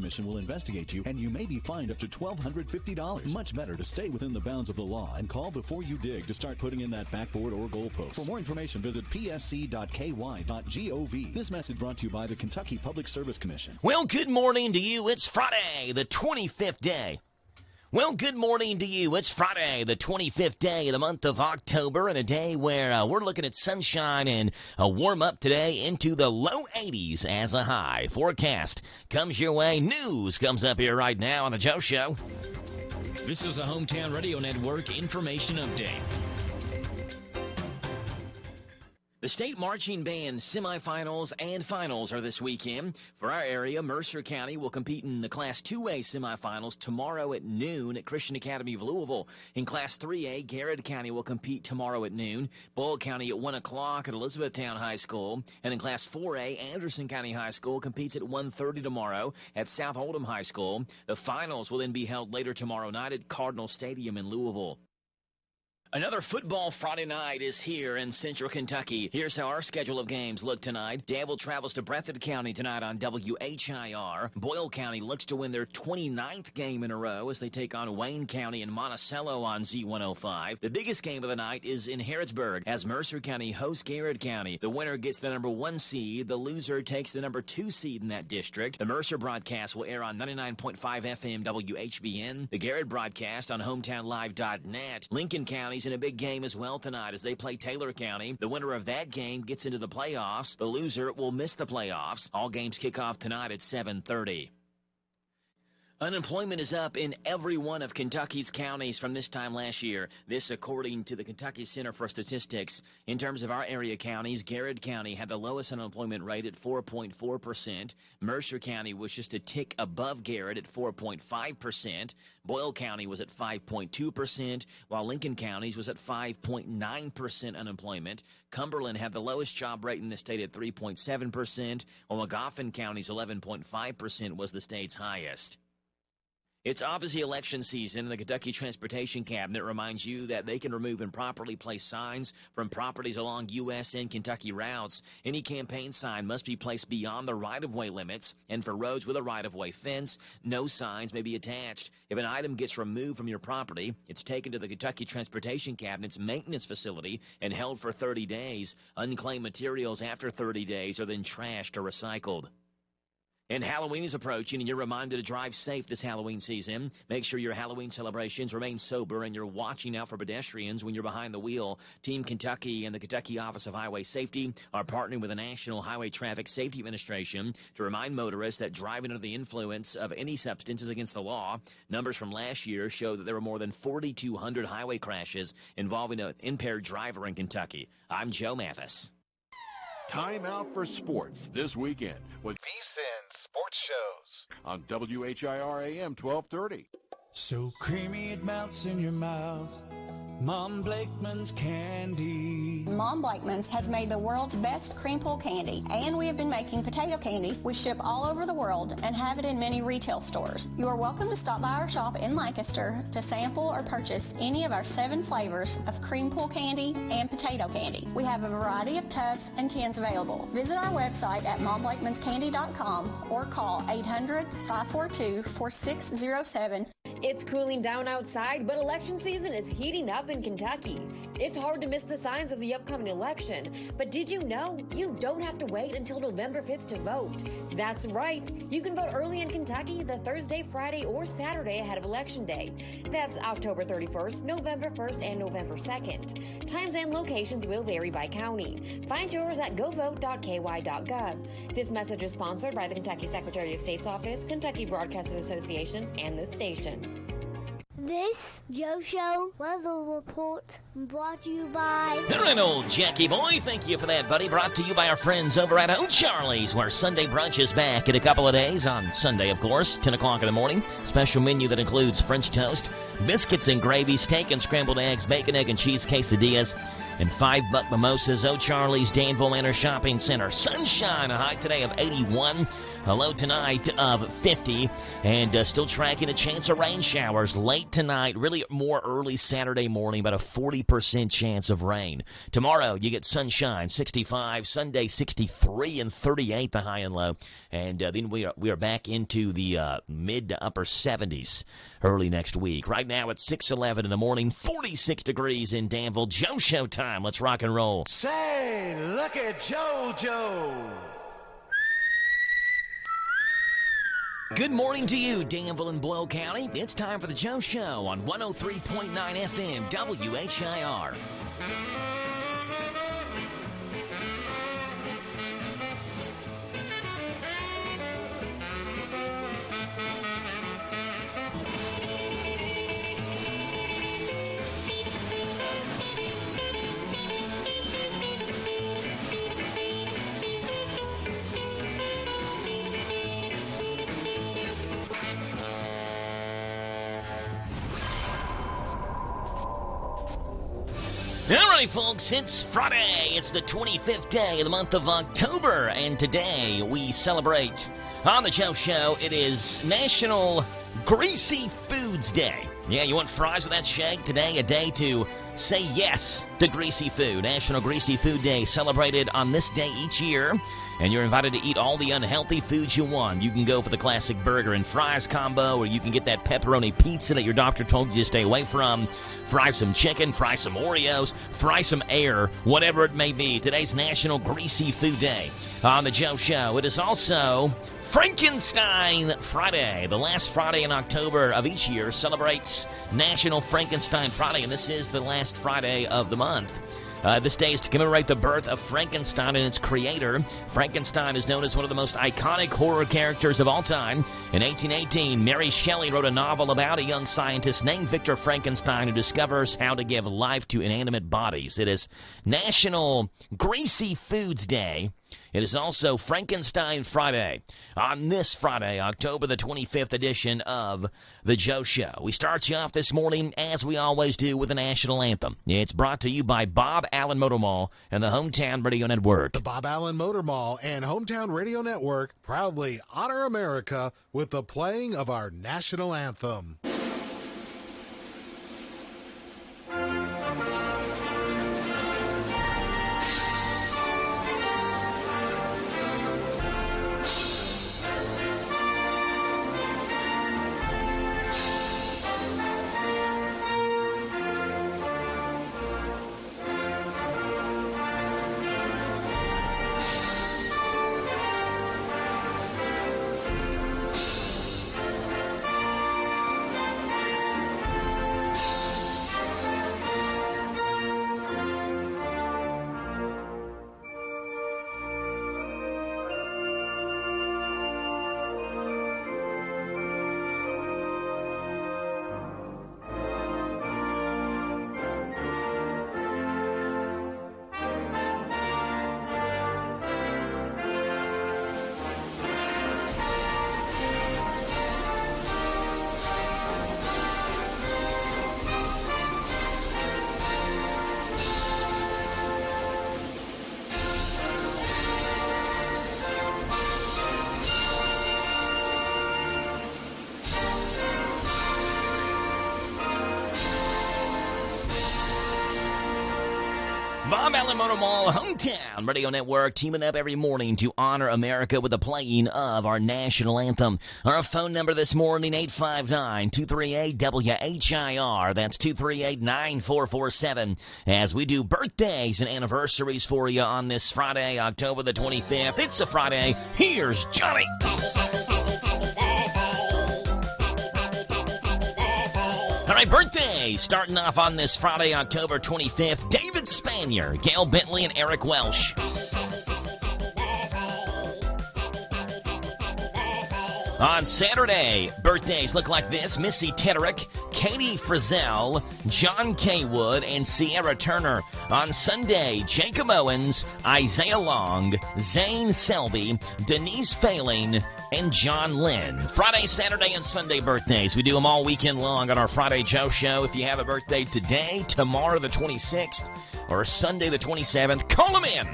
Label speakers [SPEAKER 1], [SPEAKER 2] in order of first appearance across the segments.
[SPEAKER 1] Commission will investigate you, and you may be fined up to $1,250. Much better to stay within the bounds of the law and call before you dig to start putting in that backboard or goalpost. For more information, visit psc.ky.gov. This message brought to you by the Kentucky Public Service Commission.
[SPEAKER 2] Well, good morning to you. It's Friday, the 25th day. Well, good morning to you. It's Friday, the 25th day of the month of October, and a day where we're looking at sunshine and a warm up today into the low 80s as a high. Forecast comes your way. News comes up here right now on The Joe Show.
[SPEAKER 3] This is a Hometown Radio Network information update.
[SPEAKER 2] The state marching band semifinals and finals are this weekend. For our area, Mercer County will compete in the Class 2A semifinals tomorrow at noon at Christian Academy of Louisville. In Class 3A, Garrett County will compete tomorrow at noon. Boyle County at 1 o'clock at Elizabethtown High School. And in Class 4A, Anderson County High School competes at 1:30 tomorrow at South Oldham High School. The finals will then be held later tomorrow night at Cardinal Stadium in Louisville. Another football Friday night is here in Central Kentucky. Here's how our schedule of games look tonight. Danville travels to Breathitt County tonight on WHIR. Boyle County looks to win their 29th game in a row as they take on Wayne County and Monticello on Z105. The biggest game of the night is in Harrodsburg as Mercer County hosts Garrett County. The winner gets the number 1 seed. The loser takes the number 2 seed in that district. The Mercer broadcast will air on 99.5 FM WHBN. The Garrett broadcast on HometownLive.net. Lincoln County's in a big game as well tonight as they play Taylor County. The winner of that game gets into the playoffs. The loser will miss the playoffs. All games kick off tonight at 7:30. Unemployment is up in every one of Kentucky's counties from this time last year. This according to the Kentucky Center for Statistics. In terms of our area counties, Garrett County had the lowest unemployment rate at 4.4%. Mercer County was just a tick above Garrett at 4.5%. Boyle County was at 5.2%, while Lincoln County's was at 5.9% unemployment. Cumberland had the lowest job rate in the state at 3.7%, while Magoffin County's 11.5% was the state's highest. It's obviously election season, and the Kentucky Transportation Cabinet reminds you that they can remove improperly placed signs from properties along U.S. and Kentucky routes. Any campaign sign must be placed beyond the right-of-way limits, and for roads with a right-of-way fence, no signs may be attached. If an item gets removed from your property, it's taken to the Kentucky Transportation Cabinet's maintenance facility and held for 30 days. Unclaimed materials after 30 days are then trashed or recycled. And Halloween is approaching, and you're reminded to drive safe this Halloween season. Make sure your Halloween celebrations remain sober, and you're watching out for pedestrians when you're behind the wheel. Team Kentucky and the Kentucky Office of Highway Safety are partnering with the National Highway Traffic Safety Administration to remind motorists that driving under the influence of any substance is against the law. Numbers from last year show that there were more than 4,200 highway crashes involving an impaired driver in Kentucky. I'm Joe Mathis.
[SPEAKER 4] Time out for sports this weekend with Sports Shows on WHIR AM 1230.
[SPEAKER 5] So creamy it melts in your mouth. Mom Blakeman's candy.
[SPEAKER 6] Mom Blakeman's has made the world's best cream pull candy, and we have been making potato candy. We ship all over the world and have it in many retail stores. You are welcome to stop by our shop in Lancaster to sample or purchase any of our 7 flavors of cream pull candy and potato candy. We have a variety of tubs and tins available. Visit our website at momblakeman'scandy.com or call 800-542-4607.
[SPEAKER 7] It's cooling down outside, but election season is heating up in Kentucky. It's hard to miss the signs of the upcoming election, but did you know you don't have to wait until November 5th to vote? That's right. You can vote early in Kentucky the Thursday, Friday, or Saturday ahead of Election Day. That's October 31st, November 1st, and November 2nd. Times and locations will vary by county. Find yours at govote.ky.gov. This message is sponsored by the Kentucky Secretary of State's Office, Kentucky Broadcasters Association, and this station.
[SPEAKER 8] This Joe Show weather report brought to you by...
[SPEAKER 2] All right, old Jackie boy, thank you for that, buddy. Brought to you by our friends over at O'Charlie's, where Sunday brunch is back in a couple of days. On Sunday, of course, 10 o'clock in the morning. Special menu that includes French toast, biscuits and gravy, steak and scrambled eggs, bacon, egg, and cheese quesadillas, and $5 mimosas. O'Charlie's Danville Manor Shopping Center. Sunshine, a high today of 81. A low tonight of 50, and still tracking a chance of rain showers late tonight, really more early Saturday morning, about a 40% chance of rain. Tomorrow, you get sunshine, 65, Sunday, 63 and 38, the high and low. And then we are back into the mid to upper 70s early next week. Right now, it's 6:11 in the morning, 46 degrees in Danville. Joe Show time. Let's rock and roll.
[SPEAKER 5] Say, look at JoJo.
[SPEAKER 2] Good morning to you, Danville and Boyle County. It's time for the Joe Show on 103.9 FM WHIR. All right, folks, it's Friday. It's the 25th day of the month of October, and today we celebrate on the Joe Show. It is National Greasy Foods Day. Yeah, you want fries with that shake? Today, a day to say yes to greasy food. National Greasy Food Day, celebrated on this day each year. And you're invited to eat all the unhealthy foods you want. You can go for the classic burger and fries combo, or you can get that pepperoni pizza that your doctor told you to stay away from. Fry some chicken, fry some Oreos, fry some air, whatever it may be. Today's National Greasy Food Day on the Joe Show. It is also Frankenstein Friday. The last Friday in October of each year celebrates National Frankenstein Friday, and this is the last Friday of the month. This day is to commemorate the birth of Frankenstein and its creator. Frankenstein is known as one of the most iconic horror characters of all time. In 1818, Mary Shelley wrote a novel about a young scientist named Victor Frankenstein who discovers how to give life to inanimate bodies. It is National Greasy Foods Day. It is also Frankenstein Friday. On this Friday, October the 25th edition of The Joe Show, we start you off this morning, as we always do, with the national anthem. It's brought to you by Bob Allen Motor Mall and the Hometown Radio Network.
[SPEAKER 9] The Bob Allen Motor Mall and Hometown Radio Network proudly honor America with the playing of our national anthem.
[SPEAKER 2] Bob Allen Motor Mall, Hometown Radio Network, teaming up every morning to honor America with the playing of our national anthem. Our phone number this morning, 859-238-WHIR. That's 238-9447. As we do birthdays and anniversaries for you on this Friday, October the 25th. It's a Friday. Here's Johnny. All right, birthdays starting off on this Friday, October 25th. David Spanier, Gail Bentley, and Eric Welsh. On Saturday, birthdays look like this. Missy Tederick, Katie Frizzell, John K. Wood, and Sierra Turner. On Sunday, Jacob Owens, Isaiah Long, Zane Selby, Denise Failing, and John Lynn. Friday, Saturday, and Sunday birthdays. We do them all weekend long on our Friday Joe Show. If you have a birthday today, tomorrow the 26th, or Sunday the 27th, call them in.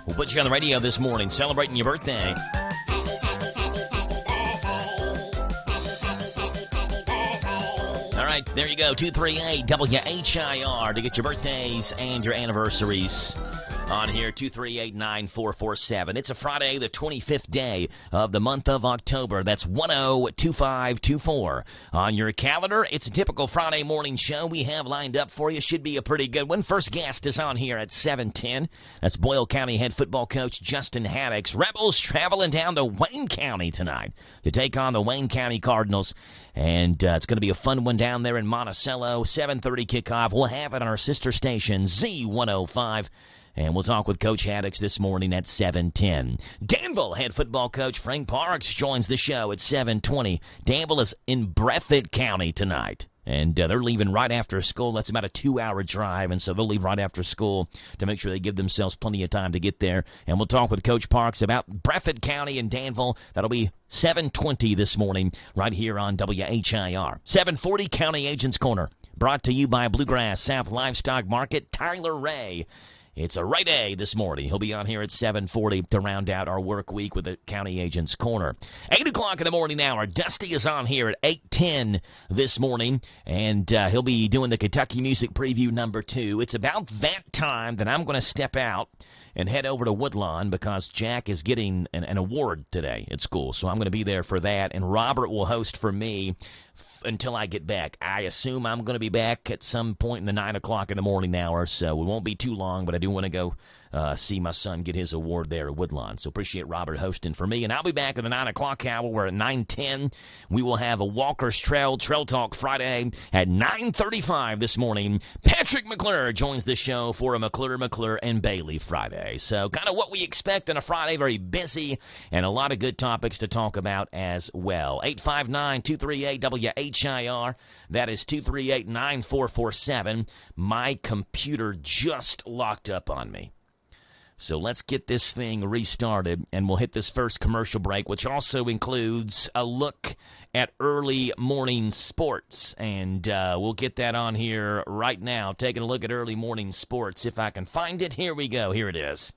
[SPEAKER 2] We'll put you on the radio this morning celebrating your birthday. All right, there you go, 238 WHIR to get your birthdays and your anniversaries on here, 238-9447. It's a Friday, the 25th day of the month of October. That's 102524. On your calendar, it's a typical Friday morning show we have lined up for you. Should be a pretty good one. First guest is on here at 7:10. That's Boyle County head football coach Justin Haddix. Rebels traveling down to Wayne County tonight to take on the Wayne County Cardinals. And it's going to be a fun one down there in Monticello. 7:30 kickoff. We'll have it on our sister station, Z105. And we'll talk with Coach Haddix this morning at 7:10. Danville head football coach Frank Parks joins the show at 7:20. Danville is in Breathitt County tonight. And they're leaving right after school. That's about a 2-hour drive, and so they'll leave right after school to make sure they give themselves plenty of time to get there. And we'll talk with Coach Parks about Breathitt County and Danville. That'll be 7:20 this morning right here on WHIR. 7:40 County Agents Corner, brought to you by Bluegrass South Livestock Market, Tyler Ray. It's a Ray Day this morning. He'll be on here at 7:40 to round out our work week with the County Agents Corner. 8 o'clock in the morning hour, Dusty is on here at 8:10 this morning, and he'll be doing the Kentucky Music Preview number 2. It's about that time that I'm going to step out and head over to Woodlawn because Jack is getting an award today at school, so I'm going to be there for that, and Robert will host for me until I get back. I assume I'm going to be back at some point in the 9 o'clock in the morning hour, so it won't be too long, but I do want to go see my son get his award there at Woodlawn. So appreciate Robert hosting for me, and I'll be back at the 9 o'clock hour where at 9:10 we will have a Walker's Trail Talk Friday at 9:35 this morning. Patrick McClure joins the show for a McClure, and Bailey Friday. So kind of what we expect on a Friday, very busy, and a lot of good topics to talk about as well. 859-238-WHIR. That is 238-9447. My computer just locked up on me. So let's get this thing restarted, and we'll hit this first commercial break, which also includes a look at early morning sports. And we'll get that on here right now, taking a look at early morning sports. If I can find it, here we go. Here it is.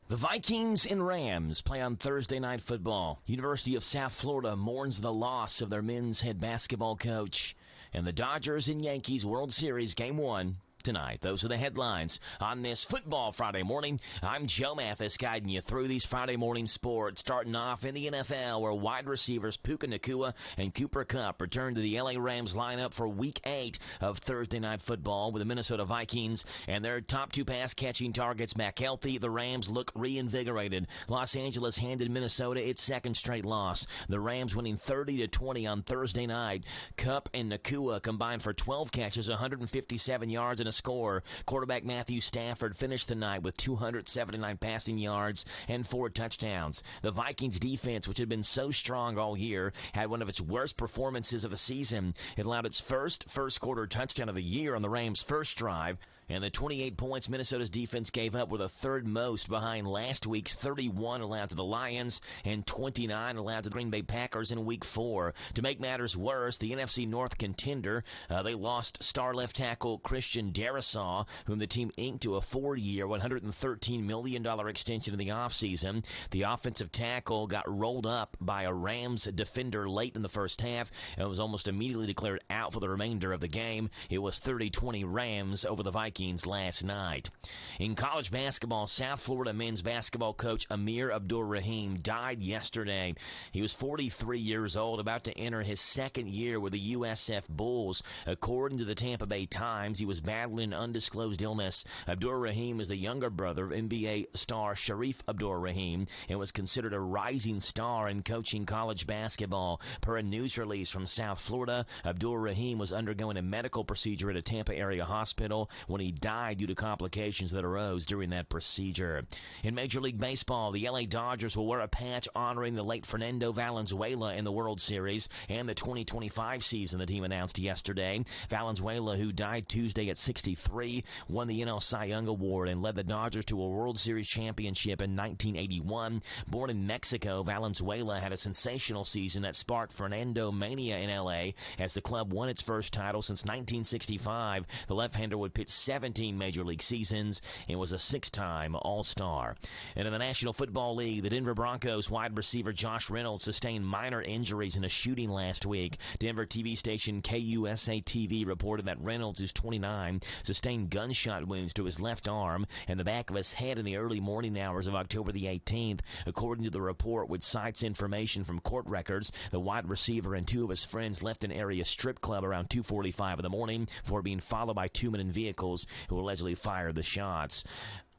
[SPEAKER 2] The Vikings and Rams play on Thursday Night Football. University of South Florida mourns the loss of their men's head basketball coach. And the Dodgers and Yankees World Series Game 1 tonight. Those are the headlines on this Football Friday morning. I'm Joe Mathis guiding you through these Friday morning sports, starting off in the NFL where wide receivers Puka Nacua and Cooper Kupp return to the LA Rams lineup for Week 8 of Thursday Night Football with the Minnesota Vikings and their top 2 pass-catching targets back healthy. The Rams look reinvigorated. Los Angeles handed Minnesota its second straight loss. The Rams winning 30-20 on Thursday night. Kupp and Nacua combined for 12 catches, 157 yards, and a score. Quarterback Matthew Stafford finished the night with 279 passing yards and 4 touchdowns. The Vikings defense, which had been so strong all year, had one of its worst performances of the season. It allowed its first quarter touchdown of the year on the Rams' first drive. And the 28 points Minnesota's defense gave up were the third most behind last week's 31 allowed to the Lions and 29 allowed to the Green Bay Packers in Week 4. To make matters worse, the NFC North contender, they lost star left tackle Christian Darrisaw, whom the team inked to a 4-year, $113 million extension in the offseason. The offensive tackle got rolled up by a Rams defender late in the first half and was almost immediately declared out for the remainder of the game. It was 30-20 Rams over the Vikings last night. In college basketball, South Florida men's basketball coach Amir Abdur-Rahim died yesterday. He was 43 years old, about to enter his second year with the USF Bulls. According to the Tampa Bay Times, he was battling an undisclosed illness. Abdur-Rahim is the younger brother of NBA star Sharif Abdur-Rahim and was considered a rising star in coaching college basketball. Per a news release from South Florida, Abdur-Rahim was undergoing a medical procedure at a Tampa area hospital when he died due to complications that arose during that procedure. In Major League Baseball, the LA Dodgers will wear a patch honoring the late Fernando Valenzuela in the World Series and the 2025 season, the team announced yesterday. Valenzuela, who died Tuesday at 1963, won the NL Cy Young Award, and led the Dodgers to a World Series championship in 1981. Born in Mexico, Valenzuela had a sensational season that sparked Fernando Mania in L.A. as the club won its first title since 1965. The left-hander would pitch 17 Major League seasons and was a 6-time All-Star. And in the National Football League, the Denver Broncos wide receiver Josh Reynolds sustained minor injuries in a shooting last week. Denver TV station KUSA-TV reported that Reynolds, who's 29, sustained gunshot wounds to his left arm and the back of his head in the early morning hours of October the 18th. According to the report, which cites information from court records, the wide receiver and two of his friends left an area strip club around 2:45 in the morning before being followed by two men in vehicles who allegedly fired the shots.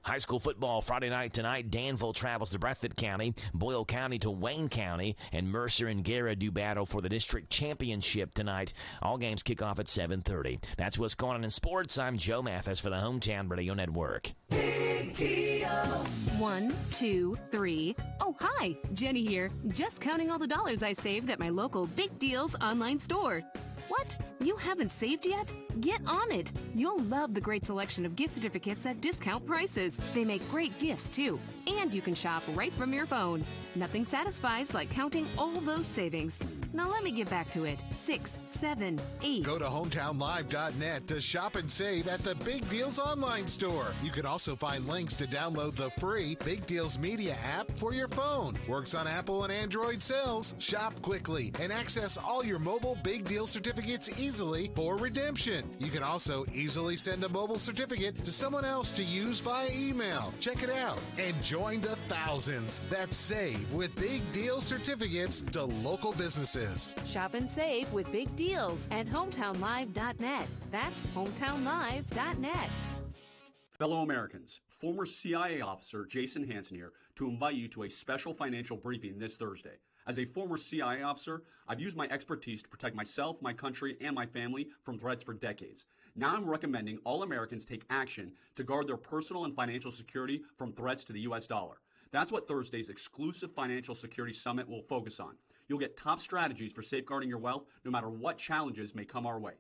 [SPEAKER 2] High school football Friday night tonight. Danville travels to Breathitt County, Boyle County to Wayne County, and Mercer and Guerra do battle for the district championship tonight. All games kick off at 7:30. That's what's going on in sports. I'm Joe Mathis for the Hometown Radio Network.
[SPEAKER 10] Big deals. 1, 2, 3. Oh, hi. Jenny here. Just counting all the dollars I saved at my local Big Deals online store. What? You haven't saved yet? Get on it. You'll love the great selection of gift certificates at discount prices. They make great gifts, too. And you can shop right from your phone. Nothing satisfies like counting all those savings. Now let me get back to it. 6, 7, 8.
[SPEAKER 9] Go to hometownlive.net to shop and save at the Big Deals online store. You can also find links to download the free Big Deals Media app for your phone. Works on Apple and Android cells. Shop quickly and access all your mobile Big Deal certificates easily for redemption. You can also easily send a mobile certificate to someone else to use via email. Check it out and join the thousands that save with Big Deal certificates to local businesses.
[SPEAKER 10] Shop and save with Big Deals at hometownlive.net. That's hometownlive.net.
[SPEAKER 11] Fellow Americans, former CIA officer Jason Hansen here to invite you to a special financial briefing this Thursday. As a former CIA officer, I've used my expertise to protect myself, my country, and my family from threats for decades. Now I'm recommending all Americans take action to guard their personal and financial security from threats to the U.S. dollar. That's what Thursday's exclusive Financial Security Summit will focus on. You'll get top strategies for safeguarding your wealth no matter what challenges may come our way.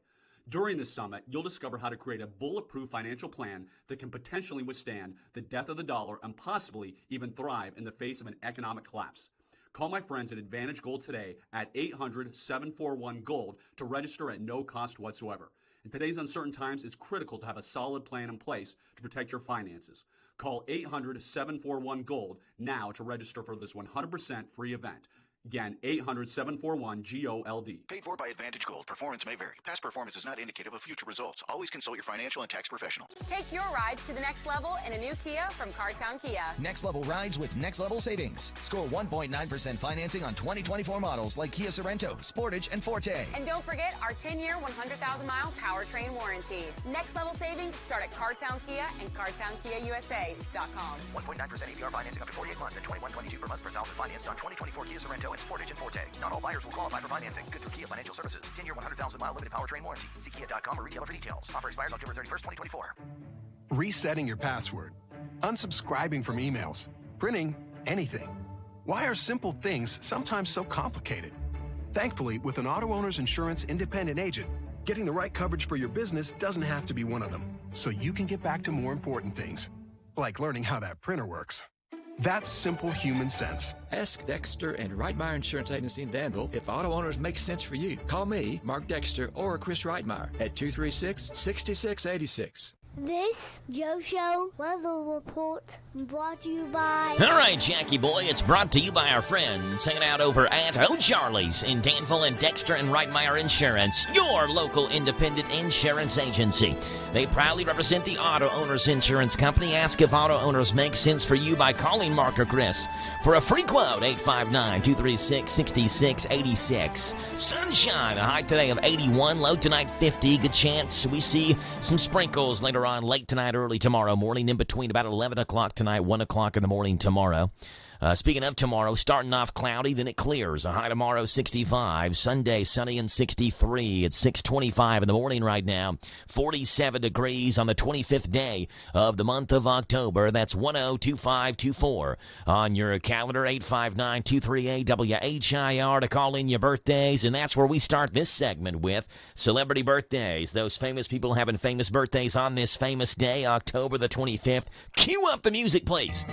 [SPEAKER 11] During this summit, you'll discover how to create a bulletproof financial plan that can potentially withstand the death of the dollar and possibly even thrive in the face of an economic collapse. Call my friends at Advantage Gold today at 800-741-GOLD to register at no cost whatsoever. In today's uncertain times, it's critical to have a solid plan in place to protect your finances. Call 800-741-GOLD now to register for this 100% free event. Again, 800-741-GOLD.
[SPEAKER 12] Paid for by Advantage Gold. Performance may vary. Past performance is not indicative of future results. Always consult your financial and tax professional.
[SPEAKER 13] Take your ride to the next level in a new Kia from Cartown Kia.
[SPEAKER 14] Next level rides with next level savings. Score 1.9% financing on 2024 models like Kia Sorento, Sportage, and Forte.
[SPEAKER 13] And don't forget our 10-year, 100,000-mile powertrain warranty. Next level savings start at Cartown Kia and CartownKiaUSA.com.
[SPEAKER 14] 1.9% APR financing up to 48 months at $21.22 per month per thousand financed on 2024 Kia Sorento and Sportage and Forte. Not all buyers will qualify for financing. Good through Kia Financial Services. 10-year, 100,000-mile limited powertrain warranty. See Kia.com or retailer for details. Offer expires October 31st, 2024.
[SPEAKER 15] Resetting your password. Unsubscribing from emails. Printing anything. Why are simple things sometimes so complicated? Thankfully, with an auto owner's insurance independent agent, getting the right coverage for your business doesn't have to be one of them. So you can get back to more important things, like learning how that printer works. That's simple human sense.
[SPEAKER 16] Ask Dexter and Reitmeyer Insurance Agency in Danville if auto owners make sense for you. Call me, Mark Dexter, or Chris Reitmeyer at 236-6686.
[SPEAKER 8] This Joe Show weather report brought to you by...
[SPEAKER 2] All right, Jackie boy, it's brought to you by our friends hanging out over at O'Charlie's in Danville and Dexter and Reitmeyer Insurance, your local independent insurance agency. They proudly represent the Auto Owners Insurance Company. Ask if auto owners make sense for you by calling Mark or Chris. For a free quote, 859-236-6686. Sunshine, a high today of 81, low tonight 50. Good chance we see some sprinkles later on late tonight, early tomorrow morning, in between about 11 o'clock tonight, 1 o'clock in the morning tomorrow. Speaking of tomorrow, starting off cloudy, then it clears. A high tomorrow, 65. Sunday, sunny and 63. It's 6:25 in the morning right now. 47 degrees on the 25th day of the month of October. That's 102524 on your calendar, 859-238-WHIR to call in your birthdays. And that's where we start this segment with celebrity birthdays. Those famous people having famous birthdays on this famous day, October the 25th. Cue up the music, please.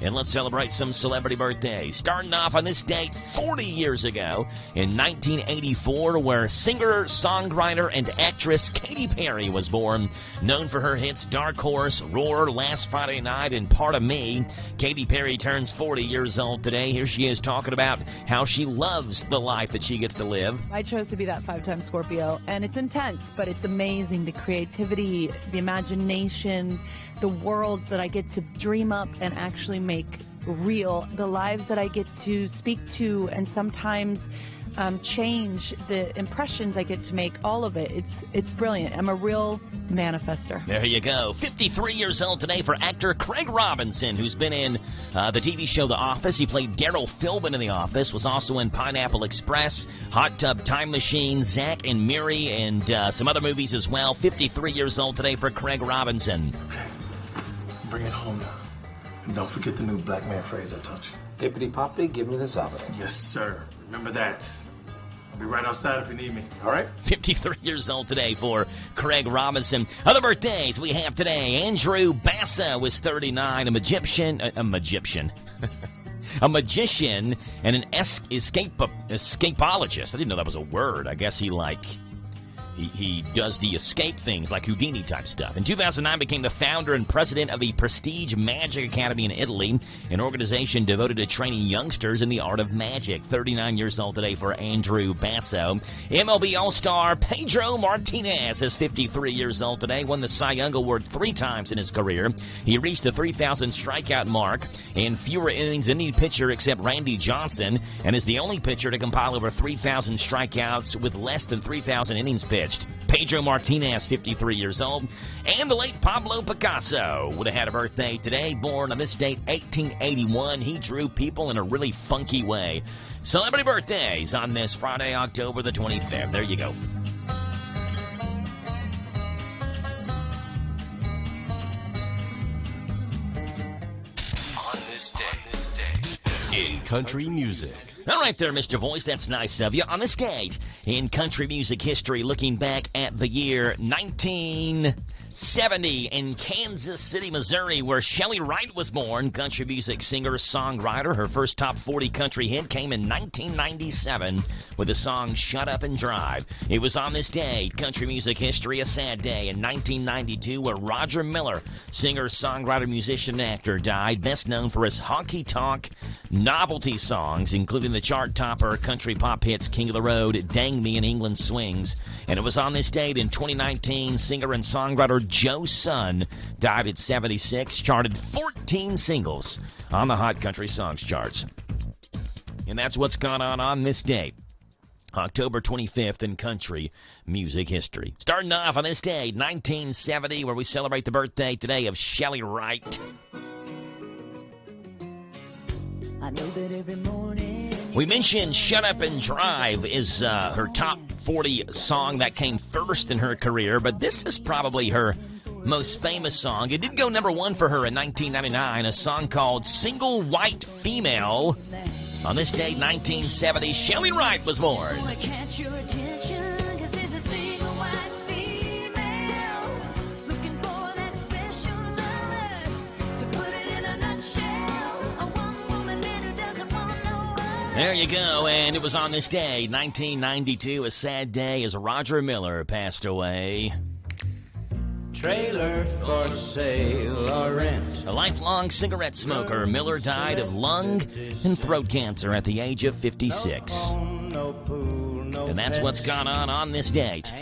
[SPEAKER 2] And let's celebrate some celebrity birthdays. Starting off on this date 40 years ago in 1984, where singer, songwriter, and actress Katy Perry was born. Known for her hits Dark Horse, Roar, Last Friday Night, and Part of Me, Katy Perry turns 40 years old today. Here she is talking about how she loves the life that she gets to live.
[SPEAKER 17] I chose to be that 5-time Scorpio, and it's intense, but it's amazing. The creativity, the imagination, the worlds that I get to dream up and actually make real, the lives that I get to speak to and sometimes change, the impressions I get to make, all of it. It's brilliant. I'm a real manifester.
[SPEAKER 2] There you go. 53 years old today for actor Craig Robinson, who's been in the TV show The Office. He played Daryl Philbin in The Office, was also in Pineapple Express, Hot Tub Time Machine, Zack and Miri, and some other movies as well. 53 years old today for Craig Robinson.
[SPEAKER 18] Bring it home now. And don't forget the new black man phrase I taught you.
[SPEAKER 19] Hippity poppity, give me the salad.
[SPEAKER 18] Yes, sir. Remember that. I'll be right outside if you need me.
[SPEAKER 19] All right.
[SPEAKER 2] 53 years old today for Craig Robinson. Other birthdays we have today. Andrew Bassa was 39, a magician and an escapologist. I didn't know that was a word. I guess he does the escape things like Houdini type stuff. In 2009, became the founder and president of the Prestige Magic Academy in Italy, an organization devoted to training youngsters in the art of magic. 39 years old today for Andrew Basso. MLB All-Star Pedro Martinez is 53 years old today, won the Cy Young Award 3 times in his career. He reached the 3,000 strikeout mark in fewer innings than any pitcher except Randy Johnson, and is the only pitcher to compile over 3,000 strikeouts with less than 3,000 innings pitched. Pedro Martinez, 53 years old. And the late Pablo Picasso would have had a birthday today. Born on this date, 1881. He drew people in a really funky way. Celebrity birthdays on this Friday, October the 25th. There you go.
[SPEAKER 20] On this day in country music.
[SPEAKER 2] All right there, Mr. Voice, that's nice of you. On this date in country music history, looking back at the year 1970 in Kansas City, Missouri, where Shelley Wright was born, country music singer, songwriter. Her first top 40 country hit came in 1997 with the song Shut Up and Drive. It was on this day, country music history, a sad day in 1992, where Roger Miller, singer, songwriter, musician, and actor, died, best known for his honky-tonk novelty songs, including the chart topper country pop hits King of the Road, Dang Me, and England Swings. And it was on this date in 2019, singer and songwriter Joe Sun died at 76, charted 14 singles on the Hot Country Songs charts. And that's what's gone on this date, October 25th in country music history. Starting off on this day, 1970, where we celebrate the birthday today of Shelley Wright.
[SPEAKER 5] I know that every morning.
[SPEAKER 2] We mentioned Shut Up and Drive is her top 40 song that came first in her career, but this is probably her most famous song. It did go number 1 for her in 1999, a song called Single White Female. On this day, 1970, Shelley Wright was born. There you go, and it was on this day, 1992, a sad day as Roger Miller passed away.
[SPEAKER 5] Trailer for sale or rent.
[SPEAKER 2] A lifelong cigarette smoker, Miller died of lung and throat cancer at the age of 56. And that's what's gone on this date,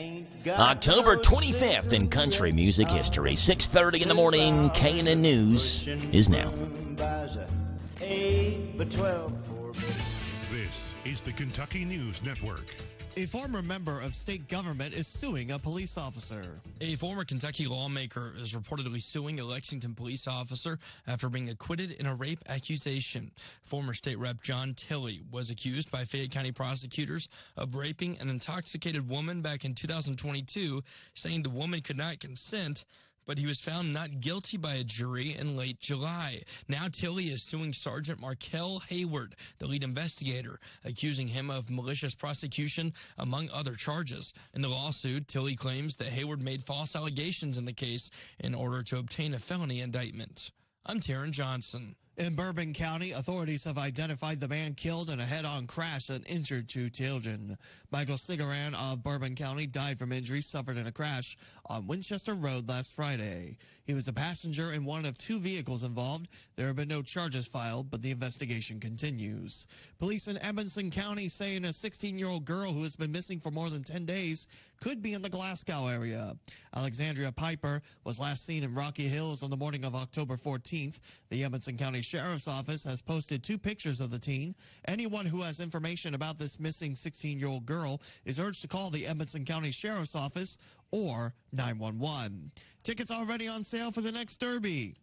[SPEAKER 2] October 25th in country music history. 6:30 in the morning, K&N News is now.
[SPEAKER 21] This is the Kentucky News Network. A former member of state government is suing a police officer.
[SPEAKER 22] A former Kentucky lawmaker is reportedly suing a Lexington police officer after being acquitted in a rape accusation. Former state rep John Tilley was accused by Fayette County prosecutors of raping an intoxicated woman back in 2022, saying the woman could not consent, but he was found not guilty by a jury in late July. Now Tilley is suing Sergeant Markel Hayward, the lead investigator, accusing him of malicious prosecution, among other charges. In the lawsuit, Tilley claims that Hayward made false allegations in the case in order to obtain a felony indictment. I'm Taryn Johnson.
[SPEAKER 21] In Bourbon County, authorities have identified the man killed in a head-on crash that injured 2 children. Michael Cigaran of Bourbon County died from injuries suffered in a crash on Winchester Road last Friday. He was a passenger in one of 2 vehicles involved. There have been no charges filed, but the investigation continues. Police in Edmonson County saying a 16-year-old girl who has been missing for more than 10 days could be in the Glasgow area. Alexandria Piper was last seen in Rocky Hills on the morning of October 14th. The Edmonson County Sheriff's Office has posted 2 pictures of the teen. Anyone who has information about this missing 16-year-old girl is urged to call the Edmonson County Sheriff's Office or 911. Tickets already on sale for the next Derby.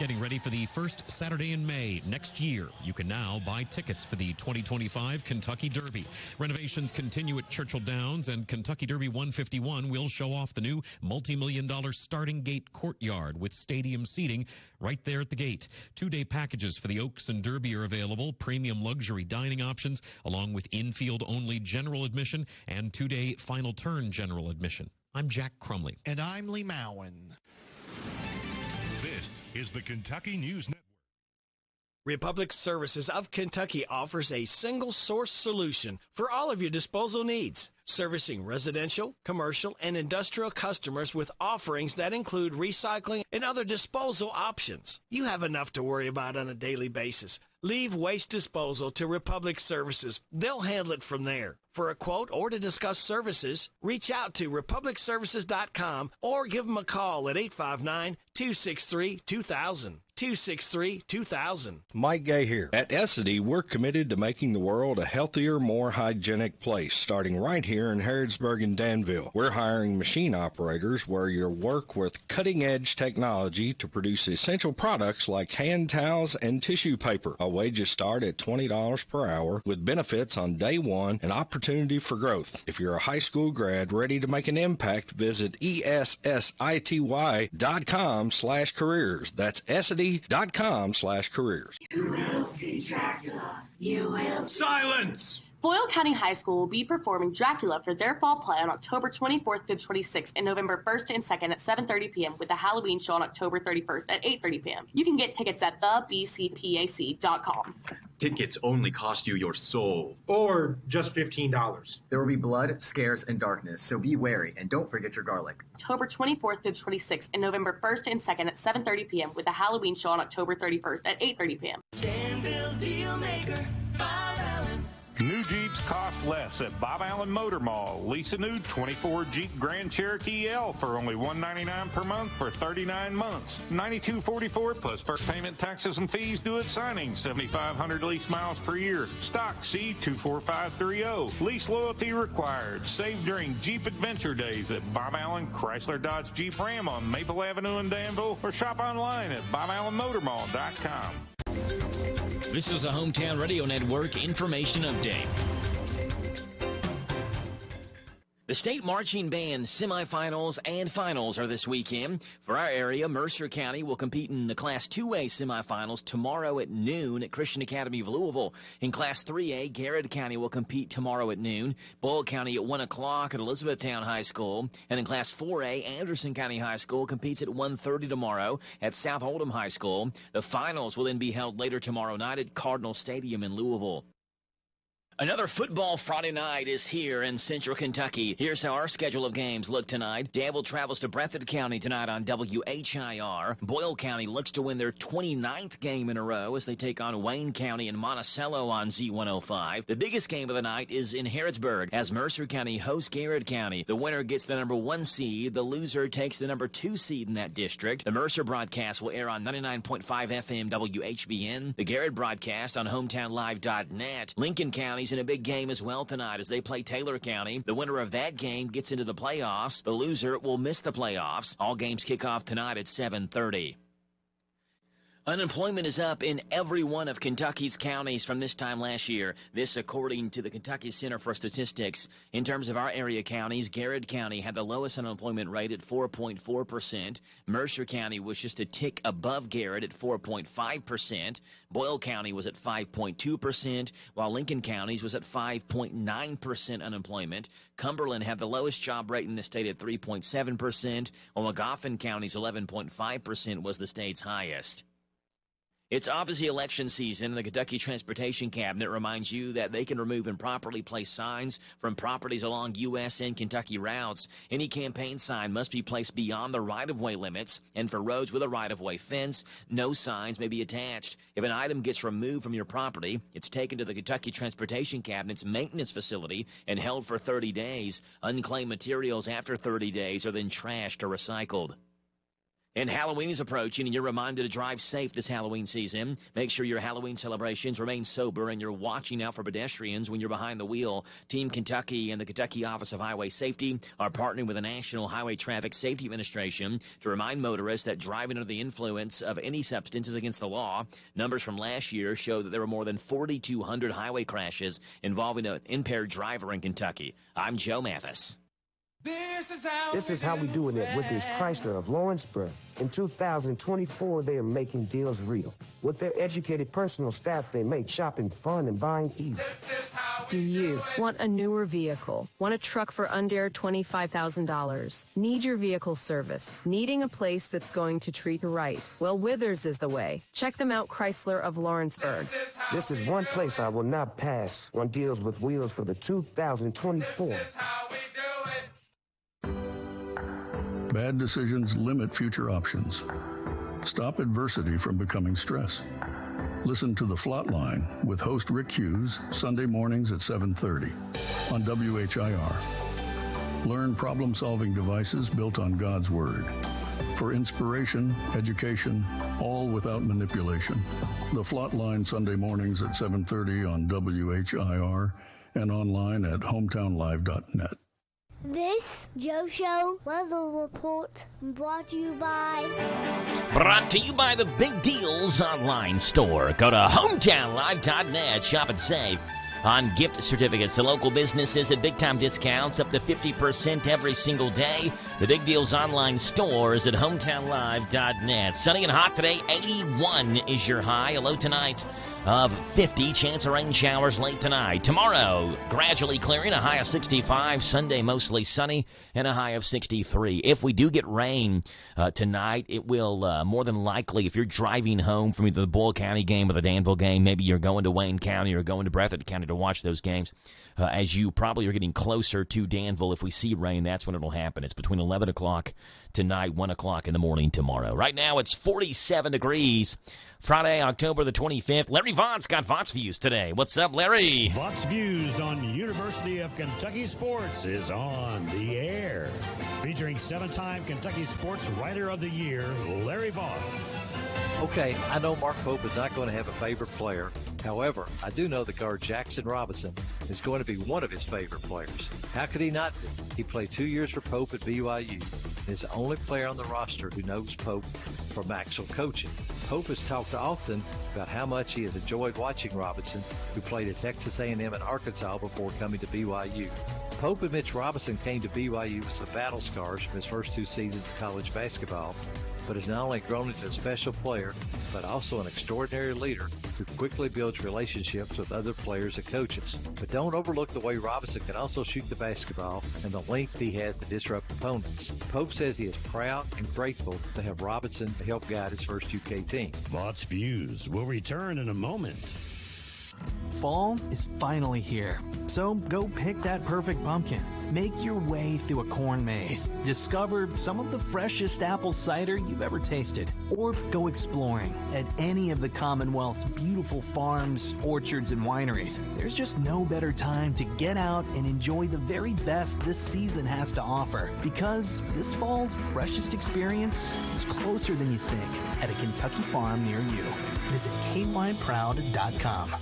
[SPEAKER 23] Getting ready for the first Saturday in May next year. You can now buy tickets for the 2025 Kentucky Derby. Renovations continue at Churchill Downs, and Kentucky Derby 151 will show off the new multi-million-dollar starting gate courtyard with stadium seating right there at the gate. 2-day packages for the Oaks and Derby are available, premium luxury dining options, along with infield-only general admission and 2-day final turn general admission. I'm Jack Crumley.
[SPEAKER 21] And I'm Lee Mowen.
[SPEAKER 24] This is the Kentucky News Network.
[SPEAKER 25] Republic Services of Kentucky offers a single source solution for all of your disposal needs, servicing residential, commercial, and industrial customers with offerings that include recycling and other disposal options. You have enough to worry about on a daily basis. Leave waste disposal to Republic Services. They'll handle it from there. For a quote or to discuss services, reach out to republicservices.com or give them a call at 859-263-2000. 263-2000.
[SPEAKER 26] Mike Gay here. At Essity, we're committed to making the world a healthier, more hygienic place, starting right here in Harrodsburg and Danville. We're hiring machine operators where you'll work with cutting-edge technology to produce essential products like hand towels and tissue paper. Our wages start at $20 per hour with benefits on day one and opportunity for growth. If you're a high school grad ready to make an impact, visit ESSITY.com/careers. That's Essity.com/careers.
[SPEAKER 27] You will see Dracula. You will see.
[SPEAKER 28] Silence!
[SPEAKER 27] Boyle County High School will be performing Dracula for their fall play on October 24th through 26th and November 1st and 2nd at 7:30 p.m. with a Halloween show on October 31st at 8:30 p.m. You can get tickets at thebcpac.com.
[SPEAKER 28] Tickets only cost you your soul. Or just $15.
[SPEAKER 29] There will be blood, scares, and darkness, so be wary and don't forget your garlic.
[SPEAKER 27] October 24th through 26th and November 1st and 2nd at 7:30 p.m. with a Halloween show on October 31st at 8:30 p.m.
[SPEAKER 5] Danville's Deal Maker, Bob Allen.
[SPEAKER 30] New Jeeps cost less at Bob Allen Motor Mall. Lease a new 24 Jeep Grand Cherokee L for only $199 per month for 39 months. $92.44 plus first payment, taxes, and fees due at signing. 7,500 lease miles per year. Stock C24530. Lease loyalty required. Save during Jeep Adventure Days at Bob Allen Chrysler Dodge Jeep Ram on Maple Avenue in Danville, or shop online at BobAllenMotorMall.com.
[SPEAKER 3] This is a Hometown Radio Network information update.
[SPEAKER 2] The state marching band semifinals and finals are this weekend. For our area, Mercer County will compete in the Class 2A semifinals tomorrow at noon at Christian Academy of Louisville. In Class 3A, Garrett County will compete tomorrow at noon. Boyle County at 1 o'clock at Elizabethtown High School. And in Class 4A, Anderson County High School competes at 1:30 tomorrow at South Oldham High School. The finals will then be held later tomorrow night at Cardinal Stadium in Louisville. Another football Friday night is here in Central Kentucky. Here's how our schedule of games look tonight. Danville travels to Breathitt County tonight on WHIR. Boyle County looks to win their 29th game in a row as they take on Wayne County and Monticello on Z105. The biggest game of the night is in Harrodsburg as Mercer County hosts Garrett County. The winner gets the number 1 seed. The loser takes the number 2 seed in that district. The Mercer broadcast will air on 99.5 FM WHBN. The Garrett broadcast on hometownlive.net. Lincoln County in a big game as well tonight as they play Taylor County. The winner of that game gets into the playoffs. The loser will miss the playoffs. All games kick off tonight at 7:30. Unemployment is up in every one of Kentucky's counties from this time last year. This according to the Kentucky Center for Statistics. In terms of our area counties, Garrett County had the lowest unemployment rate at 4.4%. Mercer County was just a tick above Garrett at 4.5%. Boyle County was at 5.2%, while Lincoln County was at 5.9% unemployment. Cumberland had the lowest job rate in the state at 3.7%, while Magoffin County's 11.5% was the state's highest. It's obviously election season, and the Kentucky Transportation Cabinet reminds you that they can remove improperly placed signs from properties along U.S. and Kentucky routes. Any campaign sign must be placed beyond the right-of-way limits, and for roads with a right-of-way fence, no signs may be attached. If an item gets removed from your property, it's taken to the Kentucky Transportation Cabinet's maintenance facility and held for 30 days. Unclaimed materials after 30 days are then trashed or recycled. And Halloween is approaching, and you're reminded to drive safe this Halloween season. Make sure your Halloween celebrations remain sober, and you're watching out for pedestrians when you're behind the wheel. Team Kentucky and the Kentucky Office of Highway Safety are partnering with the National Highway Traffic Safety Administration to remind motorists that driving under the influence of any substance is against the law. Numbers from last year show that there were more than 4,200 highway crashes involving an impaired driver in Kentucky. I'm Joe Mathis.
[SPEAKER 1] This is how we doing it with this Chrysler of Lawrenceburg. In 2024, they are making deals real. With their educated personal staff, they make shopping fun and buying easy.
[SPEAKER 4] Do you want a newer vehicle? Want a truck for under $25,000? Need your vehicle service? Needing a place that's going to treat you right? Well, Withers is the way. Check them out, Chrysler of Lawrenceburg.
[SPEAKER 1] This is one place I will not pass on deals with wheels for the 2024.
[SPEAKER 6] Bad decisions limit future options. Stop adversity from becoming stress. Listen to The Flot Line with host Rick Hughes, Sunday mornings at 7:30 on WHIR. Learn problem-solving devices built on God's Word. For inspiration, education, all without manipulation. The Flot Line Sunday mornings at 7:30 on WHIR and online at hometownlive.net.
[SPEAKER 8] This Joe Show weather report brought to you by
[SPEAKER 2] the Big Deals Online Store. Go to hometownlive.net, shop and save on gift certificates to local businesses at big-time discounts up to 50% every single day. The Big Deals Online Store is at hometownlive.net. Sunny and hot today, 81 is your high. A low tonight of 50. Chance of rain showers late tonight. Tomorrow, gradually clearing, a high of 65. Sunday, mostly sunny, and a high of 63. If we do get rain tonight, it will more than likely, if you're driving home from either the Boyle County game or the Danville game, maybe you're going to Wayne County or going to Breathitt County to watch those games. As you probably are getting closer to Danville, if we see rain, that's when it'll happen. It's between 11 o'clock tonight, 1 o'clock in the morning tomorrow. Right now, it's 47 degrees. Friday, October the 25th. Larry Vought's got Vought's Views today. What's up, Larry?
[SPEAKER 7] Vought's Views on University of Kentucky Sports is on the air. Featuring 7-time Kentucky Sports Writer of the Year, Larry Vaught.
[SPEAKER 9] Okay, I know Mark Pope is not going to have a favorite player. However, I do know that guard Jackson Robinson is going to be one of his favorite players. How could he not be? He played 2 years for Pope at BYU and is the only player on the roster who knows Pope from actual coaching. Pope has talked often about how much he has enjoyed watching Robinson, who played at Texas A&M and Arkansas before coming to BYU. Pope admits Robinson came to BYU with some battle scars from his first 2 seasons of college basketball, but has not only grown into a special player, but also an extraordinary leader who quickly builds relationships with other players and coaches. But don't overlook the way Robinson can also shoot the basketball and the length he has to disrupt opponents. Pope says he is proud and grateful to have Robinson to help guide his first UK team.
[SPEAKER 7] Vought's Views will return in a moment.
[SPEAKER 10] Fall is finally here, so go pick that perfect pumpkin. Make your way through a corn maze. Discover some of the freshest apple cider you've ever tasted. Or go exploring at any of the Commonwealth's beautiful farms, orchards, and wineries. There's just no better time to get out and enjoy the very best this season has to offer. Because this fall's freshest experience is closer than you think at a Kentucky farm near you. Visit kyproud.com.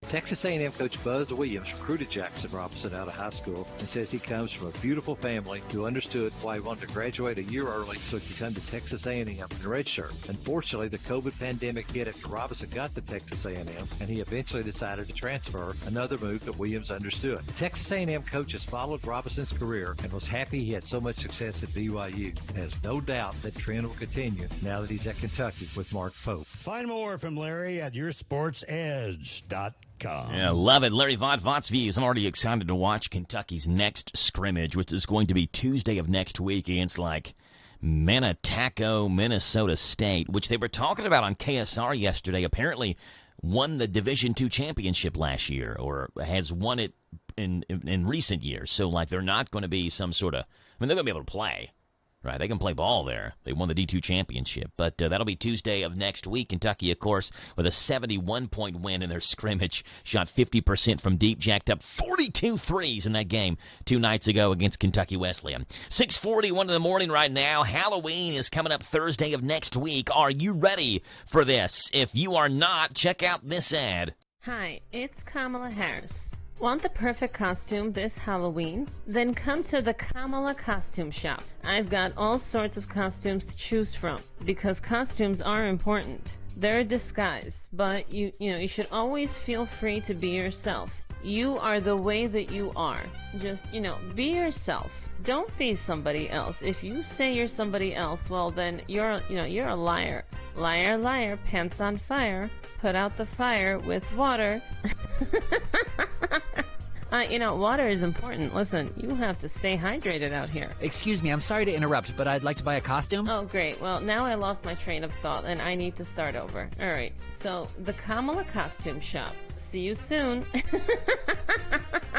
[SPEAKER 9] Texas A&M coach Buzz Williams recruited Jackson Robinson out of high school and says he comes from a beautiful family who understood why he wanted to graduate a year early so he could come to Texas A&M in redshirt. Unfortunately, the COVID pandemic hit after Robinson got to Texas A&M, and he eventually decided to transfer, another move that Williams understood. The Texas A&M coach has followed Robinson's career and was happy he had so much success at BYU and has no doubt that trend will continue now that he's at Kentucky with Mark Pope.
[SPEAKER 7] Find more from Larry at yoursportsedge.com.
[SPEAKER 2] Yeah, love it. Larry Vaught, Vaught's Views. I'm already excited to watch Kentucky's next scrimmage, which is going to be Tuesday of next week against, Manataco, Minnesota State, which they were talking about on KSR yesterday. Apparently won the Division II championship last year, or has won it in recent years. So, they're not going to be some sort of... they're going to be able to play. Right, they can play ball there. They won the D2 championship. But that'll be Tuesday of next week. Kentucky, of course, with a 71-point win in their scrimmage. Shot 50% from deep, jacked up 42 threes in that game 2 nights ago against Kentucky Wesleyan. 6:41 in the morning right now. Halloween is coming up Thursday of next week. Are you ready for this? If you are not, check out this ad.
[SPEAKER 11] Hi, it's Kamala Harris. Want the perfect costume this Halloween? Then come to the Kamala Costume Shop. I've got all sorts of costumes to choose from because costumes are important. They're a disguise, but you should always feel free to be yourself. You are the way that you are. Just, be yourself. Don't be somebody else. If you say you're somebody else, well then you're a liar. Liar, liar, pants on fire. Put out the fire with water. Water is important. Listen, you have to stay hydrated out here.
[SPEAKER 12] Excuse me, I'm sorry to interrupt, but I'd like to buy a costume.
[SPEAKER 11] Oh, great. Well, now I lost my train of thought, and I need to start over. All right, so the Kamala Costume Shop. See you soon.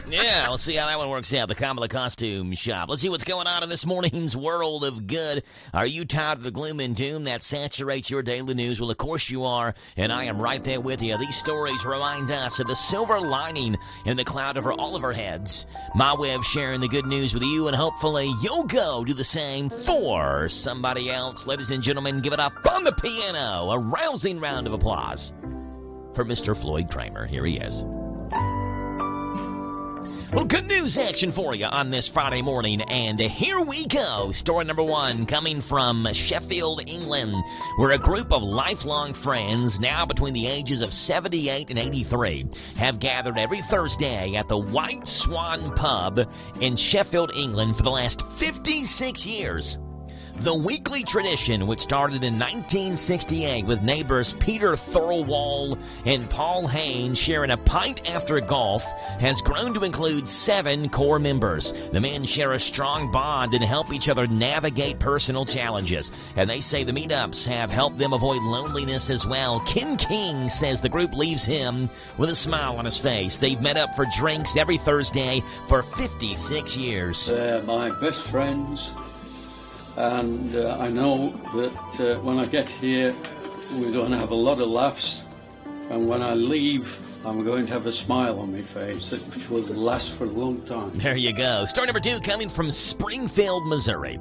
[SPEAKER 2] Yeah, we'll see how that one works out. The Kamala Costume Shop. Let's see what's going on in this morning's world of good. Are you tired of the gloom and doom that saturates your daily news? Well, of course you are, and I am right there with you. These stories remind us of the silver lining in the cloud over all of our heads. My way of sharing the good news with you, and hopefully you'll go do the same for somebody else. Ladies and gentlemen, give it up on the piano. A rousing round of applause for Mr. Floyd Kramer. Here he is. Well, good news action for you on this Friday morning, and here we go. Story number 1 coming from Sheffield, England, where a group of lifelong friends, now between the ages of 78 and 83, have gathered every Thursday at the White Swan Pub in Sheffield, England for the last 56 years. The weekly tradition, which started in 1968 with neighbors Peter Thorwall and Paul Haynes sharing a pint after golf, has grown to include 7 core members. The men share a strong bond and help each other navigate personal challenges. And they say the meetups have helped them avoid loneliness as well. Ken King says the group leaves him with a smile on his face. They've met up for drinks every Thursday for 56 years.
[SPEAKER 13] They're my best friends. And I know that when I get here, we're going to have a lot of laughs. And when I leave, I'm going to have a smile on my face, which will last for a long time.
[SPEAKER 2] There you go. Story number 2 coming from Springfield, Missouri,